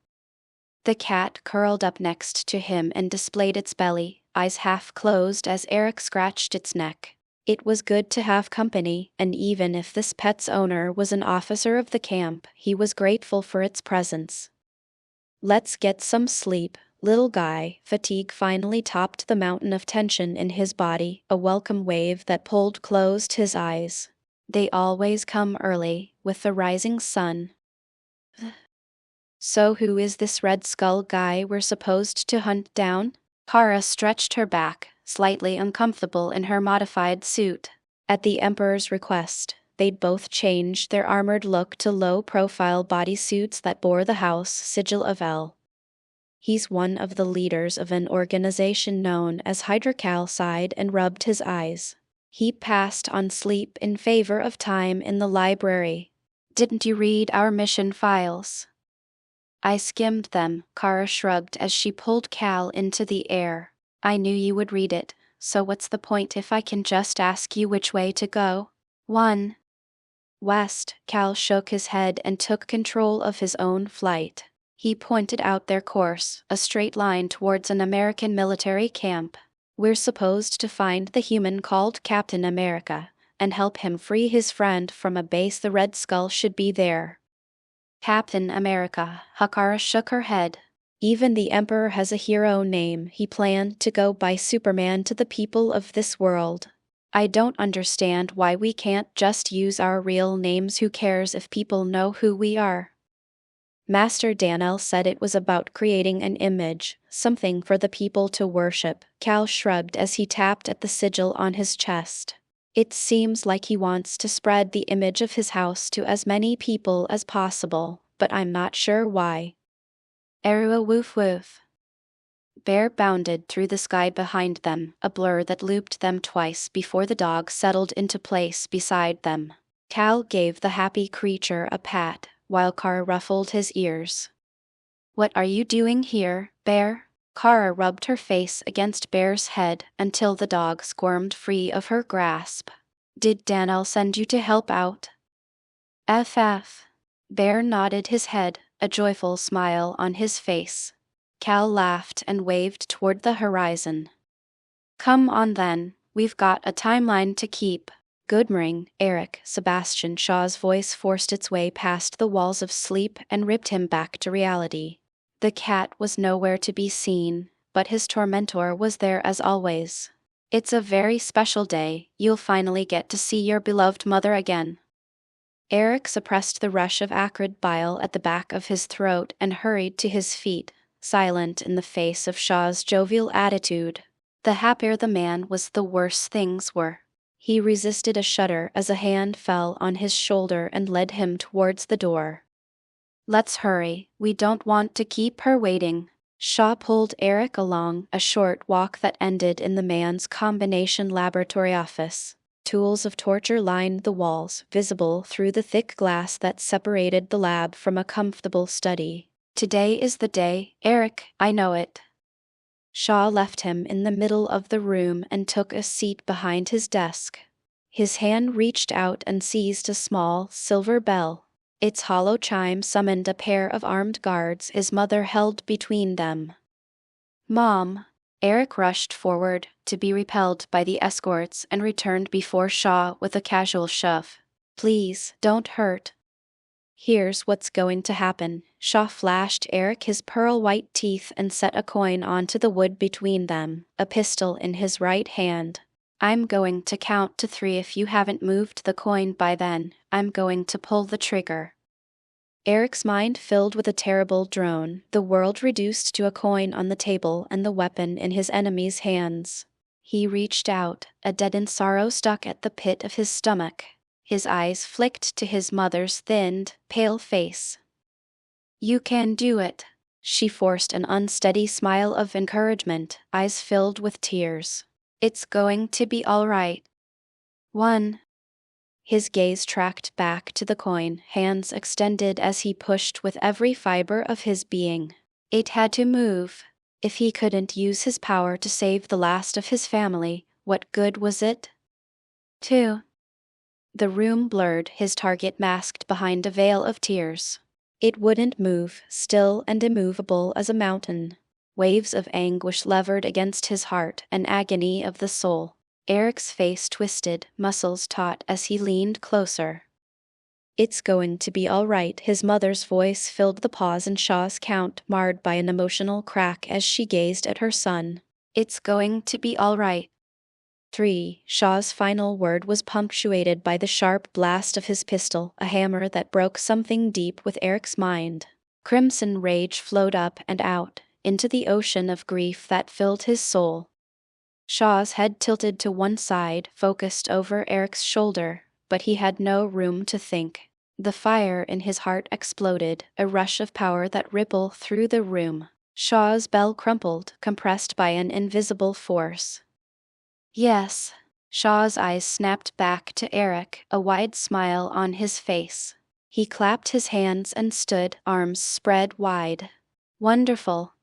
The cat curled up next to him and displayed its belly, eyes half closed as Eric scratched its neck. It was good to have company, and even if this pet's owner was an officer of the camp, he was grateful for its presence. Let's get some sleep, little guy. Fatigue finally topped the mountain of tension in his body, a welcome wave that pulled closed his eyes. They always come early, with the rising sun. So who is this Red Skull guy we're supposed to hunt down? Kara stretched her back, slightly uncomfortable in her modified suit. At the Emperor's request, they'd both changed their armored look to low-profile bodysuits that bore the house sigil of L. He's one of the leaders of an organization known as Hydrocal, sighed and rubbed his eyes. He passed on sleep in favor of time in the library. Didn't you read our mission files? I skimmed them, Kara shrugged as she pulled Cal into the air. I knew you would read it, so what's the point if I can just ask you which way to go? 1. West. Cal shook his head and took control of his own flight. He pointed out their course, a straight line towards an American military camp. We're supposed to find the human called Captain America, and help him free his friend from a base. The Red Skull should be there. Captain America. Kara shook her head. Even the Emperor has a hero name. He planned to go by Superman to the people of this world. I don't understand why we can't just use our real names. Who cares if people know who we are? Master Danel said it was about creating an image, something for the people to worship. Cal shrugged as he tapped at the sigil on his chest. It seems like he wants to spread the image of his house to as many people as possible, but I'm not sure why. Erua woof woof. Bear bounded through the sky behind them, a blur that looped them twice before the dog settled into place beside them. Cal gave the happy creature a pat, while Kara ruffled his ears. What are you doing here, Bear? Kara rubbed her face against Bear's head until the dog squirmed free of her grasp. Did Danel send you to help out? FF. Bear nodded his head, a joyful smile on his face. Cal laughed and waved toward the horizon. Come on then, we've got a timeline to keep. Good morning, Eric. Sebastian Shaw's voice forced its way past the walls of sleep and ripped him back to reality. The cat was nowhere to be seen, but his tormentor was there as always. It's a very special day. You'll finally get to see your beloved mother again. Eric suppressed the rush of acrid bile at the back of his throat and hurried to his feet, silent in the face of Shaw's jovial attitude. The happier the man was, the worse things were. He resisted a shudder as a hand fell on his shoulder and led him towards the door. Let's hurry, we don't want to keep her waiting. Shaw pulled Eric along a short walk that ended in the man's combination laboratory office. Tools of torture lined the walls, visible through the thick glass that separated the lab from a comfortable study. Today is the day, Eric, I know it. Shaw left him in the middle of the room and took a seat behind his desk. His hand reached out and seized a small, silver bell. Its hollow chime summoned a pair of armed guards his mother held between them. Mom! Eric rushed forward, to be repelled by the escorts, and returned before Shaw with a casual shove. Please, don't hurt. Here's what's going to happen. Shaw flashed Eric his pearl-white teeth and set a coin onto the wood between them, a pistol in his right hand. I'm going to count to 3. If you haven't moved the coin by then, I'm going to pull the trigger. Eric's mind filled with a terrible drone, the world reduced to a coin on the table and the weapon in his enemy's hands. He reached out, a deadened sorrow stuck at the pit of his stomach. His eyes flicked to his mother's thinned, pale face. You can do it. She forced an unsteady smile of encouragement, eyes filled with tears. It's going to be all right. 1. His gaze tracked back to the coin, hands extended as he pushed with every fiber of his being. It had to move. If he couldn't use his power to save the last of his family, what good was it? 2. The room blurred, his target masked behind a veil of tears. It wouldn't move, still and immovable as a mountain. Waves of anguish levered against his heart, an agony of the soul. Eric's face twisted, muscles taut as he leaned closer. It's going to be all right, his mother's voice filled the pause in Shaw's count, marred by an emotional crack as she gazed at her son. It's going to be all right. 3. Shaw's final word was punctuated by the sharp blast of his pistol, a hammer that broke something deep with Eric's mind. Crimson rage flowed up and out, into the ocean of grief that filled his soul. Shaw's head tilted to one side, focused over Eric's shoulder, but he had no room to think. The fire in his heart exploded, a rush of power that rippled through the room. Shaw's bell crumpled, compressed by an invisible force. Yes. Shaw's eyes snapped back to Eric, a wide smile on his face. He clapped his hands and stood, arms spread wide. Wonderful.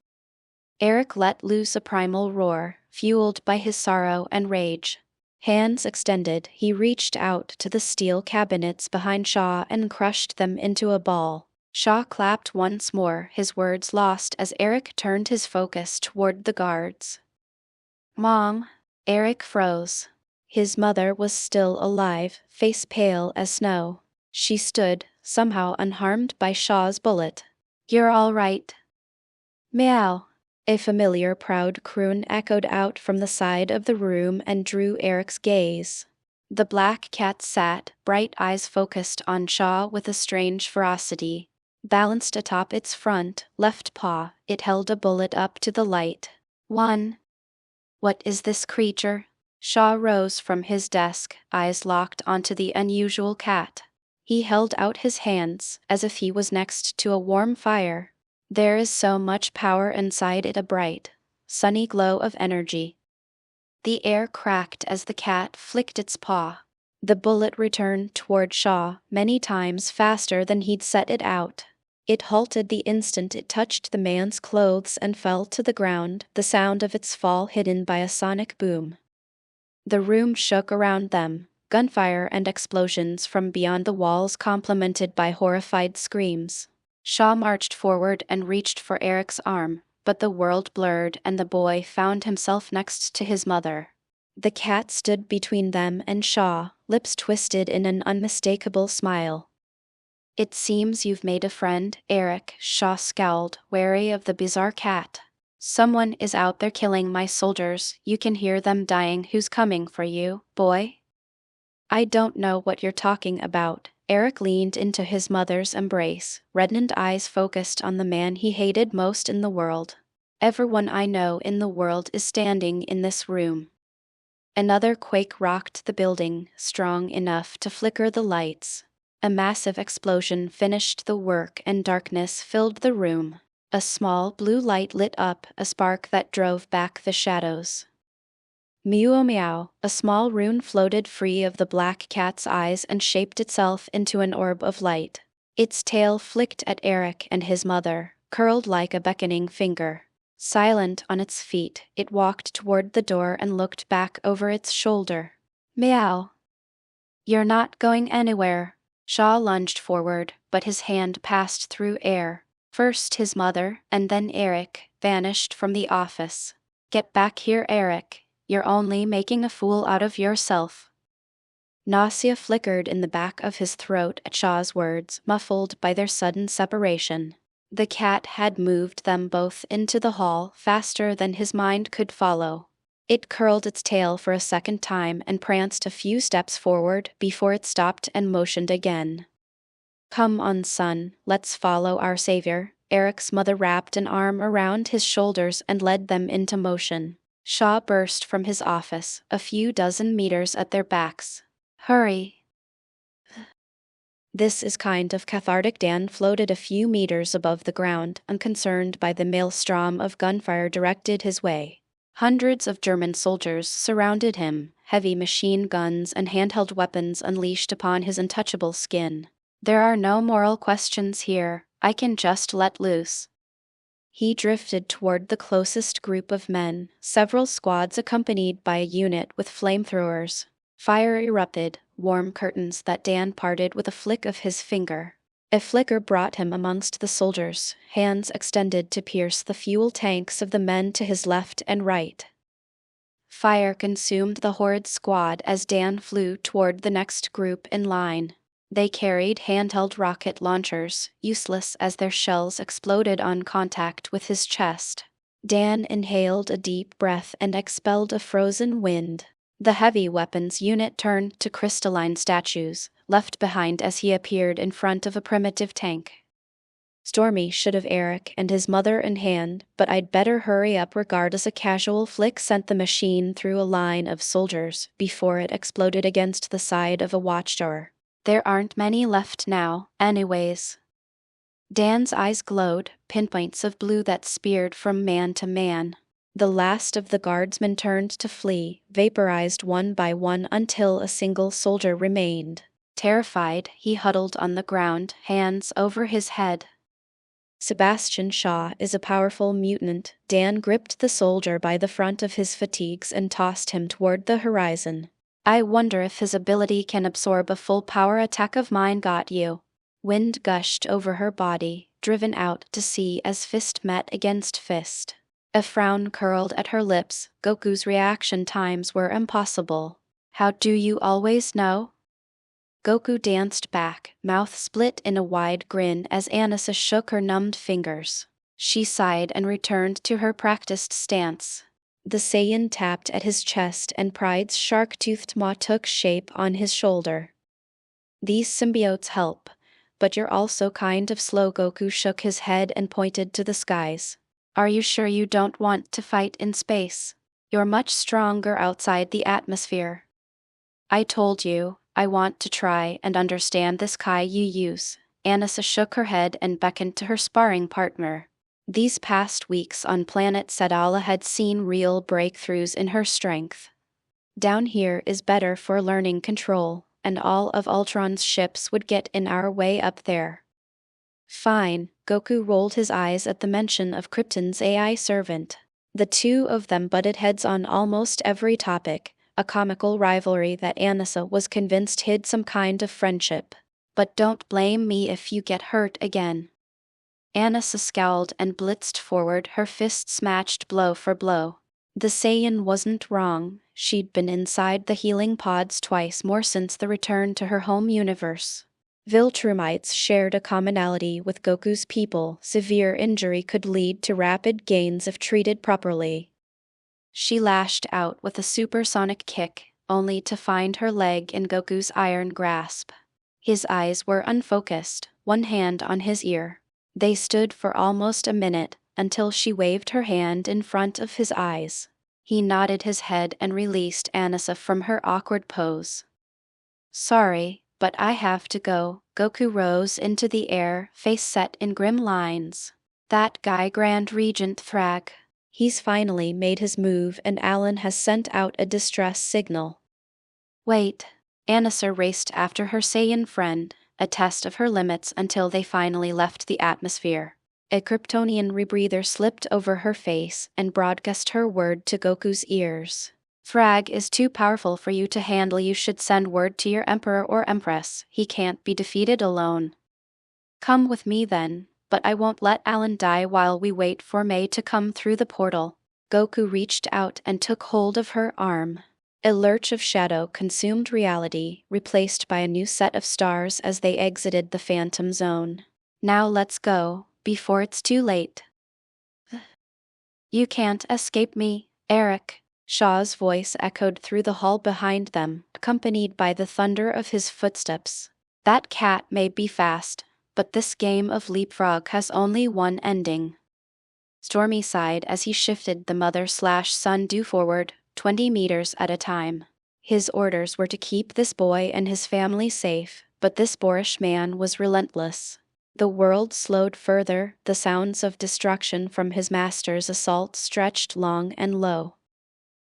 Eric let loose a primal roar, fueled by his sorrow and rage. Hands extended, he reached out to the steel cabinets behind Shaw and crushed them into a ball. Shaw clapped once more, his words lost as Eric turned his focus toward the guards. Mom. Eric froze. His mother was still alive, face pale as snow. She stood, somehow unharmed by Shaw's bullet. You're all right. Meow. A familiar proud croon echoed out from the side of the room and drew Eric's gaze. The black cat sat, bright eyes focused on Shaw with a strange ferocity. Balanced atop its front, left paw, it held a bullet up to the light. 1. What is this creature? Shaw rose from his desk, eyes locked onto the unusual cat. He held out his hands, as if he was next to a warm fire. There is so much power inside it, a bright, sunny glow of energy. The air cracked as the cat flicked its paw. The bullet returned toward Shaw, many times faster than he'd set it out. It halted the instant it touched the man's clothes and fell to the ground, the sound of its fall hidden by a sonic boom. The room shook around them, gunfire and explosions from beyond the walls complemented by horrified screams. Shaw marched forward and reached for Eric's arm, but the world blurred and the boy found himself next to his mother. The cat stood between them and Shaw, lips twisted in an unmistakable smile. It seems you've made a friend, Eric, Shaw scowled, wary of the bizarre cat. Someone is out there killing my soldiers, you can hear them dying. Who's coming for you, boy? I don't know what you're talking about. Eric leaned into his mother's embrace, reddened eyes focused on the man he hated most in the world. Everyone I know in the world is standing in this room. Another quake rocked the building, strong enough to flicker the lights. A massive explosion finished the work and darkness filled the room. A small blue light lit up, a spark that drove back the shadows. Meow meow, a small rune floated free of the black cat's eyes and shaped itself into an orb of light. Its tail flicked at Eric and his mother, curled like a beckoning finger. Silent on its feet, it walked toward the door and looked back over its shoulder. Meow. You're not going anywhere. Shaw lunged forward, but his hand passed through air. First his mother, and then Eric, vanished from the office. Get back here, Eric. You're only making a fool out of yourself. Nausea flickered in the back of his throat at Shaw's words, muffled by their sudden separation. The cat had moved them both into the hall faster than his mind could follow. It curled its tail for a second time and pranced a few steps forward before it stopped and motioned again. Come on, son, let's follow our savior. Eric's mother wrapped an arm around his shoulders and led them into motion. Shaw burst from his office, a few dozen meters at their backs. Hurry! This is kind of cathartic. Dan floated a few meters above the ground, unconcerned by the maelstrom of gunfire directed his way. Hundreds of German soldiers surrounded him, heavy machine guns and handheld weapons unleashed upon his untouchable skin. There are no moral questions here, I can just let loose. He drifted toward the closest group of men, several squads accompanied by a unit with flamethrowers. Fire erupted, warm curtains that Dan parted with a flick of his finger. A flicker brought him amongst the soldiers, hands extended to pierce the fuel tanks of the men to his left and right. Fire consumed the horrid squad as Dan flew toward the next group in line. They carried handheld rocket launchers, useless as their shells exploded on contact with his chest. Dan inhaled a deep breath and expelled a frozen wind. The heavy weapons unit turned to crystalline statues, left behind as he appeared in front of a primitive tank. Stormy should have Eric and his mother in hand, but I'd better hurry up regardless. A casual flick sent the machine through a line of soldiers before it exploded against the side of a watchtower. There aren't many left now, anyways. Dan's eyes glowed, pinpoints of blue that speared from man to man. The last of the guardsmen turned to flee, vaporized one by one until a single soldier remained. Terrified, he huddled on the ground, hands over his head. Sebastian Shaw is a powerful mutant. Dan gripped the soldier by the front of his fatigues and tossed him toward the horizon. I wonder if his ability can absorb a full power attack of mine. Got you. Wind gushed over her body, driven out to sea as fist met against fist. A frown curled at her lips. Goku's reaction times were impossible. How do you always know? Goku danced back, mouth split in a wide grin as Anissa shook her numbed fingers. She sighed and returned to her practiced stance. The Saiyan tapped at his chest and Pride's shark-toothed maw took shape on his shoulder. These symbiotes help, but you're also kind of slow. Goku shook his head and pointed to the skies. Are you sure you don't want to fight in space? You're much stronger outside the atmosphere. I told you, I want to try and understand this Kai you use. Anissa shook her head and beckoned to her sparring partner. These past weeks on planet Sedala had seen real breakthroughs in her strength. Down here is better for learning control, and all of Ultron's ships would get in our way up there. Fine, Goku rolled his eyes at the mention of Krypton's AI servant. The two of them butted heads on almost every topic, a comical rivalry that Anissa was convinced hid some kind of friendship. But don't blame me if you get hurt again. Anissa scowled and blitzed forward, her fists matched blow for blow. The Saiyan wasn't wrong, she'd been inside the healing pods twice more since the return to her home universe. Viltrumites shared a commonality with Goku's people. Severe injury could lead to rapid gains if treated properly. She lashed out with a supersonic kick, only to find her leg in Goku's iron grasp. His eyes were unfocused, one hand on his ear. They stood for almost a minute, until she waved her hand in front of his eyes. He nodded his head and released Anissa from her awkward pose. Sorry, but I have to go. Goku rose into the air, face set in grim lines. That guy Grand Regent Thrag. He's finally made his move and Alan has sent out a distress signal. Wait. Anissa raced after her Saiyan friend, a test of her limits until they finally left the atmosphere. A Kryptonian rebreather slipped over her face and broadcast her word to Goku's ears. Thrag is too powerful for you to handle. You should send word to your emperor or empress. He can't be defeated alone. Come with me then, but I won't let Alan die while we wait for May to come through the portal. Goku reached out and took hold of her arm. A lurch of shadow consumed reality, replaced by a new set of stars as they exited the Phantom Zone. Now let's go, before it's too late. You can't escape me, Eric. Shaw's voice echoed through the hall behind them, accompanied by the thunder of his footsteps. That cat may be fast, but this game of leapfrog has only one ending. Stormy sighed as he shifted the mother/son due forward, 20 meters at a time. His orders were to keep this boy and his family safe, but this boorish man was relentless. The world slowed further, the sounds of destruction from his master's assault stretched long and low.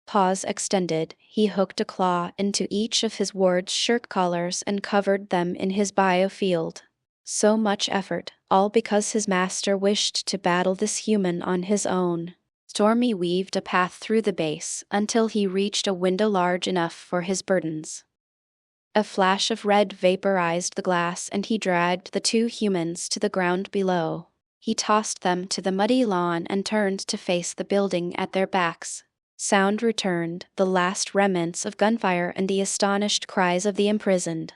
Paws extended, he hooked a claw into each of his ward's shirt collars and covered them in his biofield. So much effort, all because his master wished to battle this human on his own. Stormy weaved a path through the base until he reached a window large enough for his burdens. A flash of red vaporized the glass and he dragged the two humans to the ground below. He tossed them to the muddy lawn and turned to face the building at their backs. Sound returned, the last remnants of gunfire and the astonished cries of the imprisoned.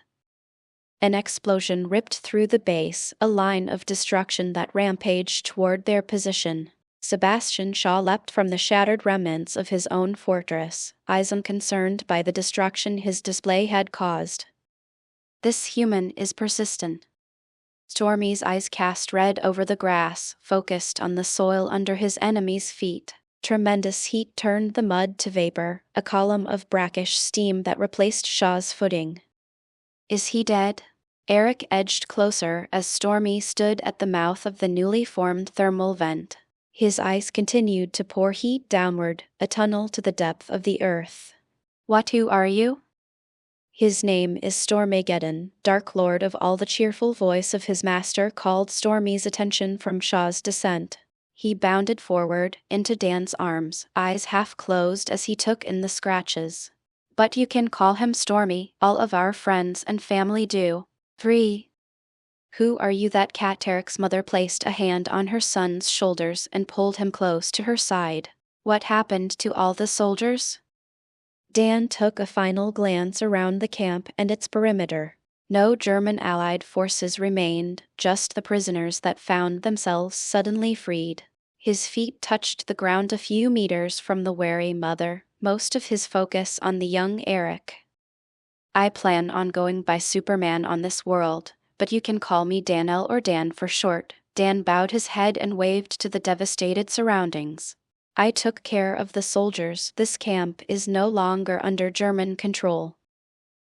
An explosion ripped through the base, a line of destruction that rampaged toward their position. Sebastian Shaw leapt from the shattered remnants of his own fortress, eyes unconcerned by the destruction his display had caused. This human is persistent. Stormy's eyes cast red over the grass, focused on the soil under his enemy's feet. Tremendous heat turned the mud to vapor, a column of brackish steam that replaced Shaw's footing. Is he dead? Eric edged closer as Stormy stood at the mouth of the newly formed thermal vent. His eyes continued to pour heat downward, a tunnel to the depth of the earth. Who are you? His name is Stormageddon, Dark Lord of all. The cheerful voice of his master called Stormy's attention from Shaw's descent. He bounded forward, into Dan's arms, eyes half closed as he took in the scratches. But you can call him Stormy, all of our friends and family do. 3. Who are you? That cat? Eric's mother placed a hand on her son's shoulders and pulled him close to her side. What happened to all the soldiers? Dan took a final glance around the camp and its perimeter. No German allied forces remained, just the prisoners that found themselves suddenly freed. His feet touched the ground a few meters from the wary mother, most of his focus on the young Eric. I plan on going by Superman on this world, but you can call me Danelle or Dan for short. Dan bowed his head and waved to the devastated surroundings. I took care of the soldiers. This camp is no longer under German control.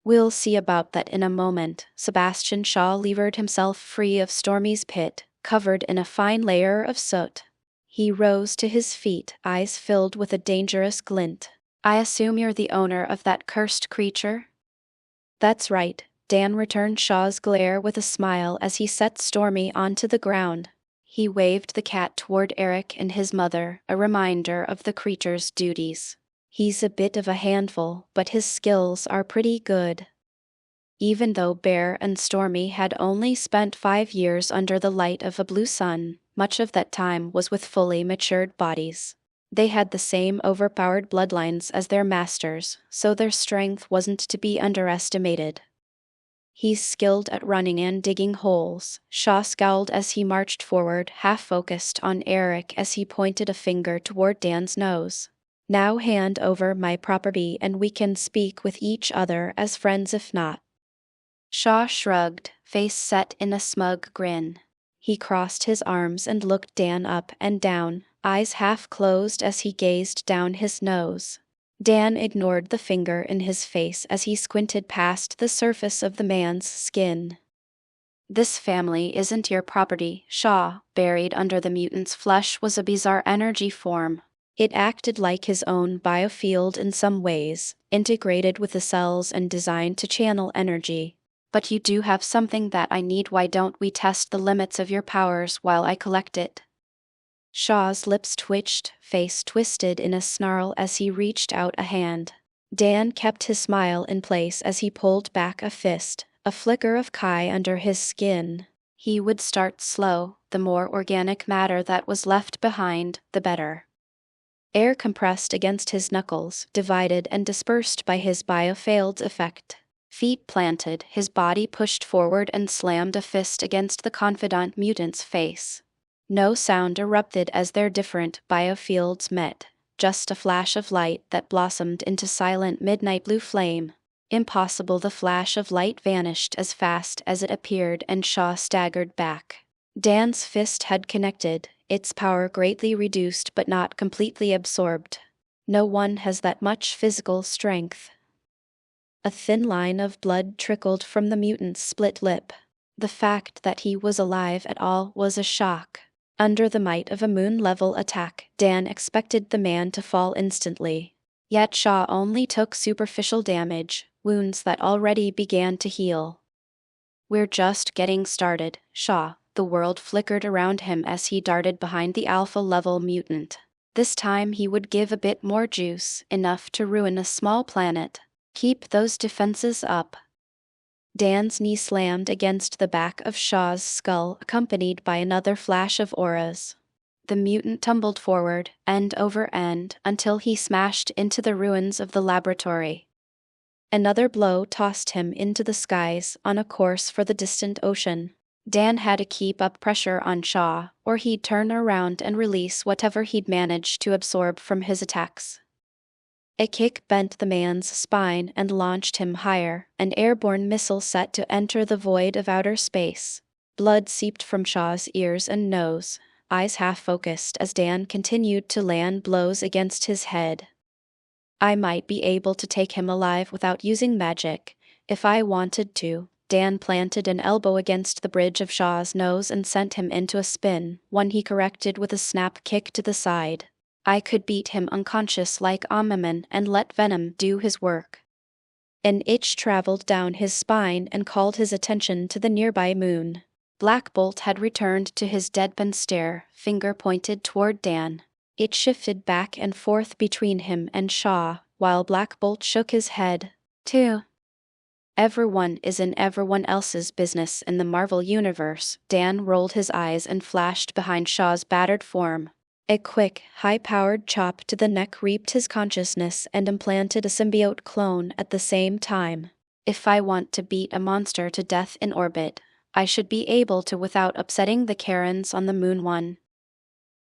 We'll see about that in a moment. Sebastian Shaw levered himself free of Stormy's pit, covered in a fine layer of soot. He rose to his feet, eyes filled with a dangerous glint. I assume you're the owner of that cursed creature? That's right, Dan returned Shaw's glare with a smile as he set Stormy onto the ground. He waved the cat toward Eric and his mother, a reminder of the creature's duties. He's a bit of a handful, but his skills are pretty good. Even though Bear and Stormy had only spent 5 years under the light of a blue sun, much of that time was with fully matured bodies. They had the same overpowered bloodlines as their masters, so their strength wasn't to be underestimated. He's skilled at running and digging holes. Shaw scowled as he marched forward, half-focused on Eric as he pointed a finger toward Dan's nose. Now hand over my property and we can speak with each other as friends if not. Shaw shrugged, face set in a smug grin. He crossed his arms and looked Dan up and down, eyes half closed as he gazed down his nose. Dan ignored the finger in his face as he squinted past the surface of the man's skin. This family isn't your property, Shaw. Buried under the mutant's flesh was a bizarre energy form. It acted like his own biofield in some ways, integrated with the cells and designed to channel energy. But you do have something that I need. Why don't we test the limits of your powers while I collect it? Shaw's lips twitched, face twisted in a snarl as he reached out a hand. Dan kept his smile in place as he pulled back a fist, a flicker of Kai under his skin. He would start slow, the more organic matter that was left behind, the better. Air compressed against his knuckles, divided and dispersed by his biofield effect. Feet planted, his body pushed forward and slammed a fist against the confidant mutant's face. No sound erupted as their different biofields met. just a flash of light that blossomed into silent midnight blue flame. Impossible. The flash of light vanished as fast as it appeared and Shaw staggered back. Dan's fist had connected, its power greatly reduced but not completely absorbed. No one has that much physical strength. A thin line of blood trickled from the mutant's split lip. The fact that he was alive at all was a shock. Under the might of a moon-level attack, Dan expected the man to fall instantly. Yet Shaw only took superficial damage, wounds that already began to heal. "We're just getting started, Shaw." The world flickered around him as he darted behind the alpha-level mutant. This time he would give a bit more juice, enough to ruin a small planet. "Keep those defenses up." Dan's knee slammed against the back of Shaw's skull, accompanied by another flash of auras. The mutant tumbled forward, end over end, until he smashed into the ruins of the laboratory. Another blow tossed him into the skies, on a course for the distant ocean. Dan had to keep up pressure on Shaw, or he'd turn around and release whatever he'd managed to absorb from his attacks. A kick bent the man's spine and launched him higher, an airborne missile set to enter the void of outer space. Blood seeped from Shaw's ears and nose, eyes half-focused as Dan continued to land blows against his head. "I might be able to take him alive without using magic, if I wanted to." Dan planted an elbow against the bridge of Shaw's nose and sent him into a spin, one he corrected with a snap kick to the side. "I could beat him unconscious like Omniman and let Venom do his work." An itch traveled down his spine and called his attention to the nearby moon. Black Bolt had returned to his deadpan stare, finger pointed toward Dan. It shifted back and forth between him and Shaw, while Black Bolt shook his head. "Too. Everyone is in everyone else's business in the Marvel Universe." Dan rolled his eyes and flashed behind Shaw's battered form. A quick, high-powered chop to the neck reaped his consciousness and implanted a symbiote clone at the same time. "If I want to beat a monster to death in orbit, I should be able to without upsetting the Karens on the Moon One."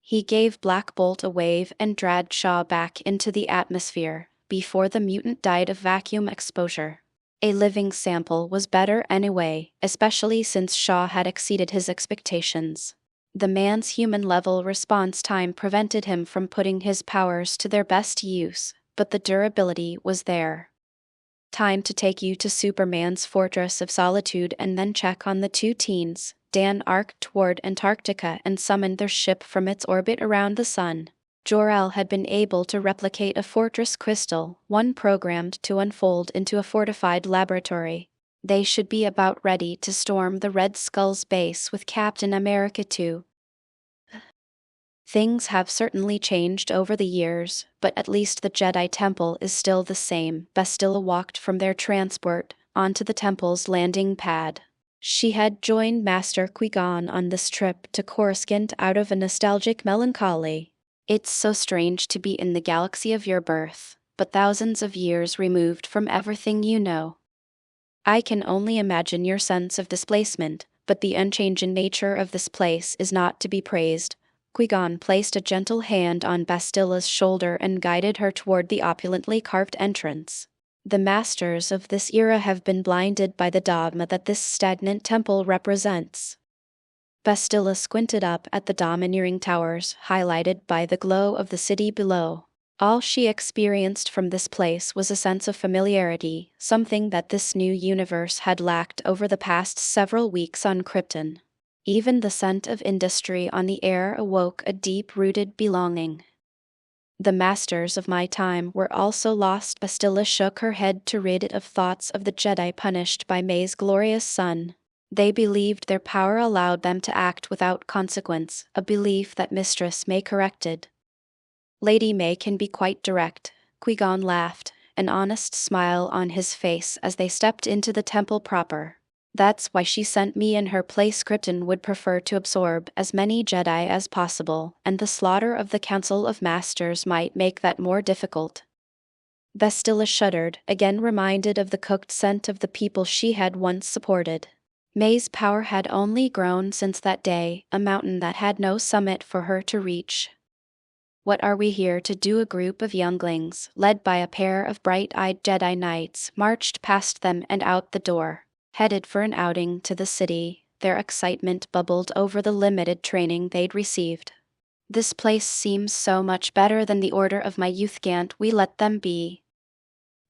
He gave Black Bolt a wave and dragged Shaw back into the atmosphere, before the mutant died of vacuum exposure. A living sample was better anyway, especially since Shaw had exceeded his expectations. The man's human-level response time prevented him from putting his powers to their best use, but the durability was there. "Time to take you to Superman's Fortress of Solitude and then check on the two teens." Dan arced toward Antarctica and summoned their ship from its orbit around the sun. Jor-El had been able to replicate a fortress crystal, one programmed to unfold into a fortified laboratory. They should be about ready to storm the Red Skull's base with Captain America too. Things have certainly changed over the years, but at least the Jedi Temple is still the same. Bastila walked from their transport onto the temple's landing pad. She had joined Master Qui-Gon on this trip to Coruscant out of a nostalgic melancholy. "It's so strange to be in the galaxy of your birth, but thousands of years removed from everything you know. I can only imagine your sense of displacement, but the unchanging nature of this place is not to be praised." Qui-Gon placed a gentle hand on Bastila's shoulder and guided her toward the opulently carved entrance. "The masters of this era have been blinded by the dogma that this stagnant temple represents." Bastila squinted up at the domineering towers, highlighted by the glow of the city below. All she experienced from this place was a sense of familiarity, something that this new universe had lacked over the past several weeks on Krypton. Even the scent of industry on the air awoke a deep-rooted belonging. "The masters of my time were also lost." Bastila shook her head to rid it of thoughts of the Jedi punished by May's glorious son. They believed their power allowed them to act without consequence, a belief that Mistress May corrected. "Lady May can be quite direct." Qui-Gon laughed, an honest smile on his face as they stepped into the temple proper. "That's why she sent me in her place. Krypton would prefer to absorb as many Jedi as possible, and the slaughter of the Council of Masters might make that more difficult." Bastila shuddered, again reminded of the cooked scent of the people she had once supported. May's power had only grown since that day, a mountain that had no summit for her to reach. What are we here to do? A group of younglings, led by a pair of bright-eyed Jedi Knights, marched past them and out the door, headed for an outing to the city. Their excitement bubbled over the limited training they'd received. This place seems so much better than the order of my youth. Can't we let them be?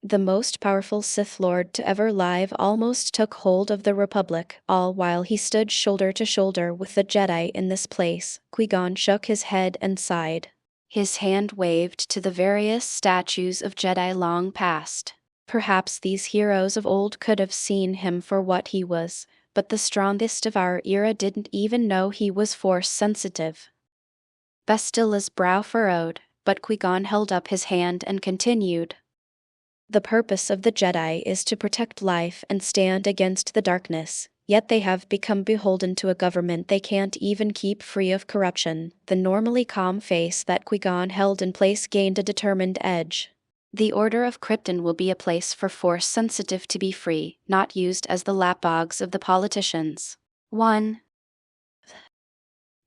The most powerful Sith Lord to ever live almost took hold of the Republic, all while he stood shoulder to shoulder with the Jedi in this place. Qui-Gon shook his head and sighed. His hand waved to the various statues of Jedi long past. Perhaps these heroes of old could have seen him for what he was, but the strongest of our era didn't even know he was Force-sensitive. Bastilla's brow furrowed, but Qui-Gon held up his hand and continued. The purpose of the Jedi is to protect life and stand against the darkness, yet they have become beholden to a government they can't even keep free of corruption. The normally calm face that Qui-Gon held in place gained a determined edge. The Order of Krypton will be a place for Force-sensitive to be free, not used as the lapdogs of the politicians.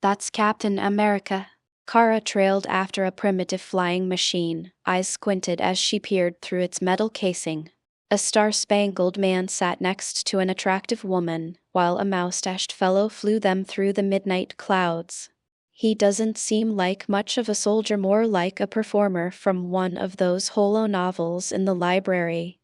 That's Captain America. Kara trailed after a primitive flying machine, eyes squinted as she peered through its metal casing. A star-spangled man sat next to an attractive woman, while a moustached fellow flew them through the midnight clouds. He doesn't seem like much of a soldier, more like a performer from one of those holo novels in the library.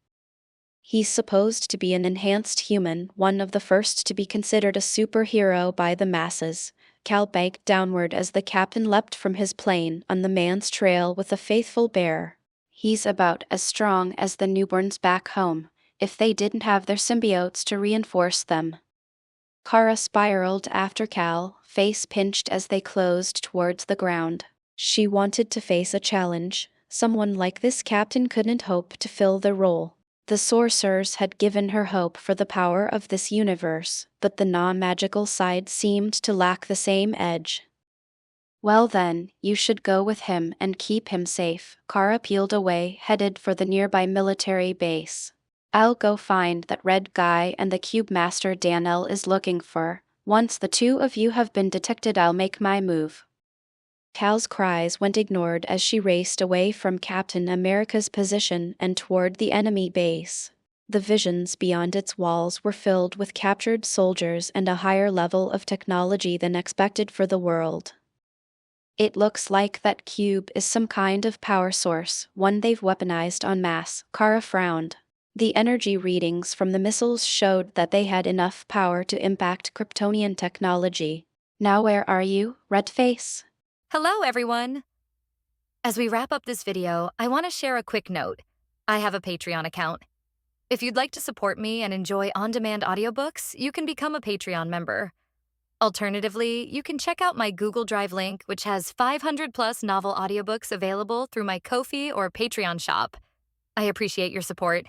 He's supposed to be an enhanced human, one of the first to be considered a superhero by the masses. Cal banked downward as the captain leapt from his plane on the man's trail with a faithful bear. He's about as strong as the newborns back home, if they didn't have their symbiotes to reinforce them. Kara spiraled after Cal, face pinched as they closed towards the ground. She wanted to face a challenge. Someone like this captain couldn't hope to fill the role. The sorcerers had given her hope for the power of this universe, but the non-magical side seemed to lack the same edge. Well then, you should go with him and keep him safe. Kara peeled away, headed for the nearby military base. I'll go find that red guy and the cube master Daniel is looking for. Once the two of you have been detected, I'll make my move. Cal's cries went ignored as she raced away from Captain America's position and toward the enemy base. The visions beyond its walls were filled with captured soldiers and a higher level of technology than expected for the world. It looks like that cube is some kind of power source, one they've weaponized en masse. Kara frowned. The energy readings from the missiles showed that they had enough power to impact Kryptonian technology. Now where are you, Redface? Hello, everyone! As we wrap up this video, I want to share a quick note. I have a Patreon account. If you'd like to support me and enjoy on-demand audiobooks, you can become a Patreon member. Alternatively, you can check out my Google Drive link, which has 500-plus novel audiobooks available through my Ko-fi or Patreon shop. I appreciate your support.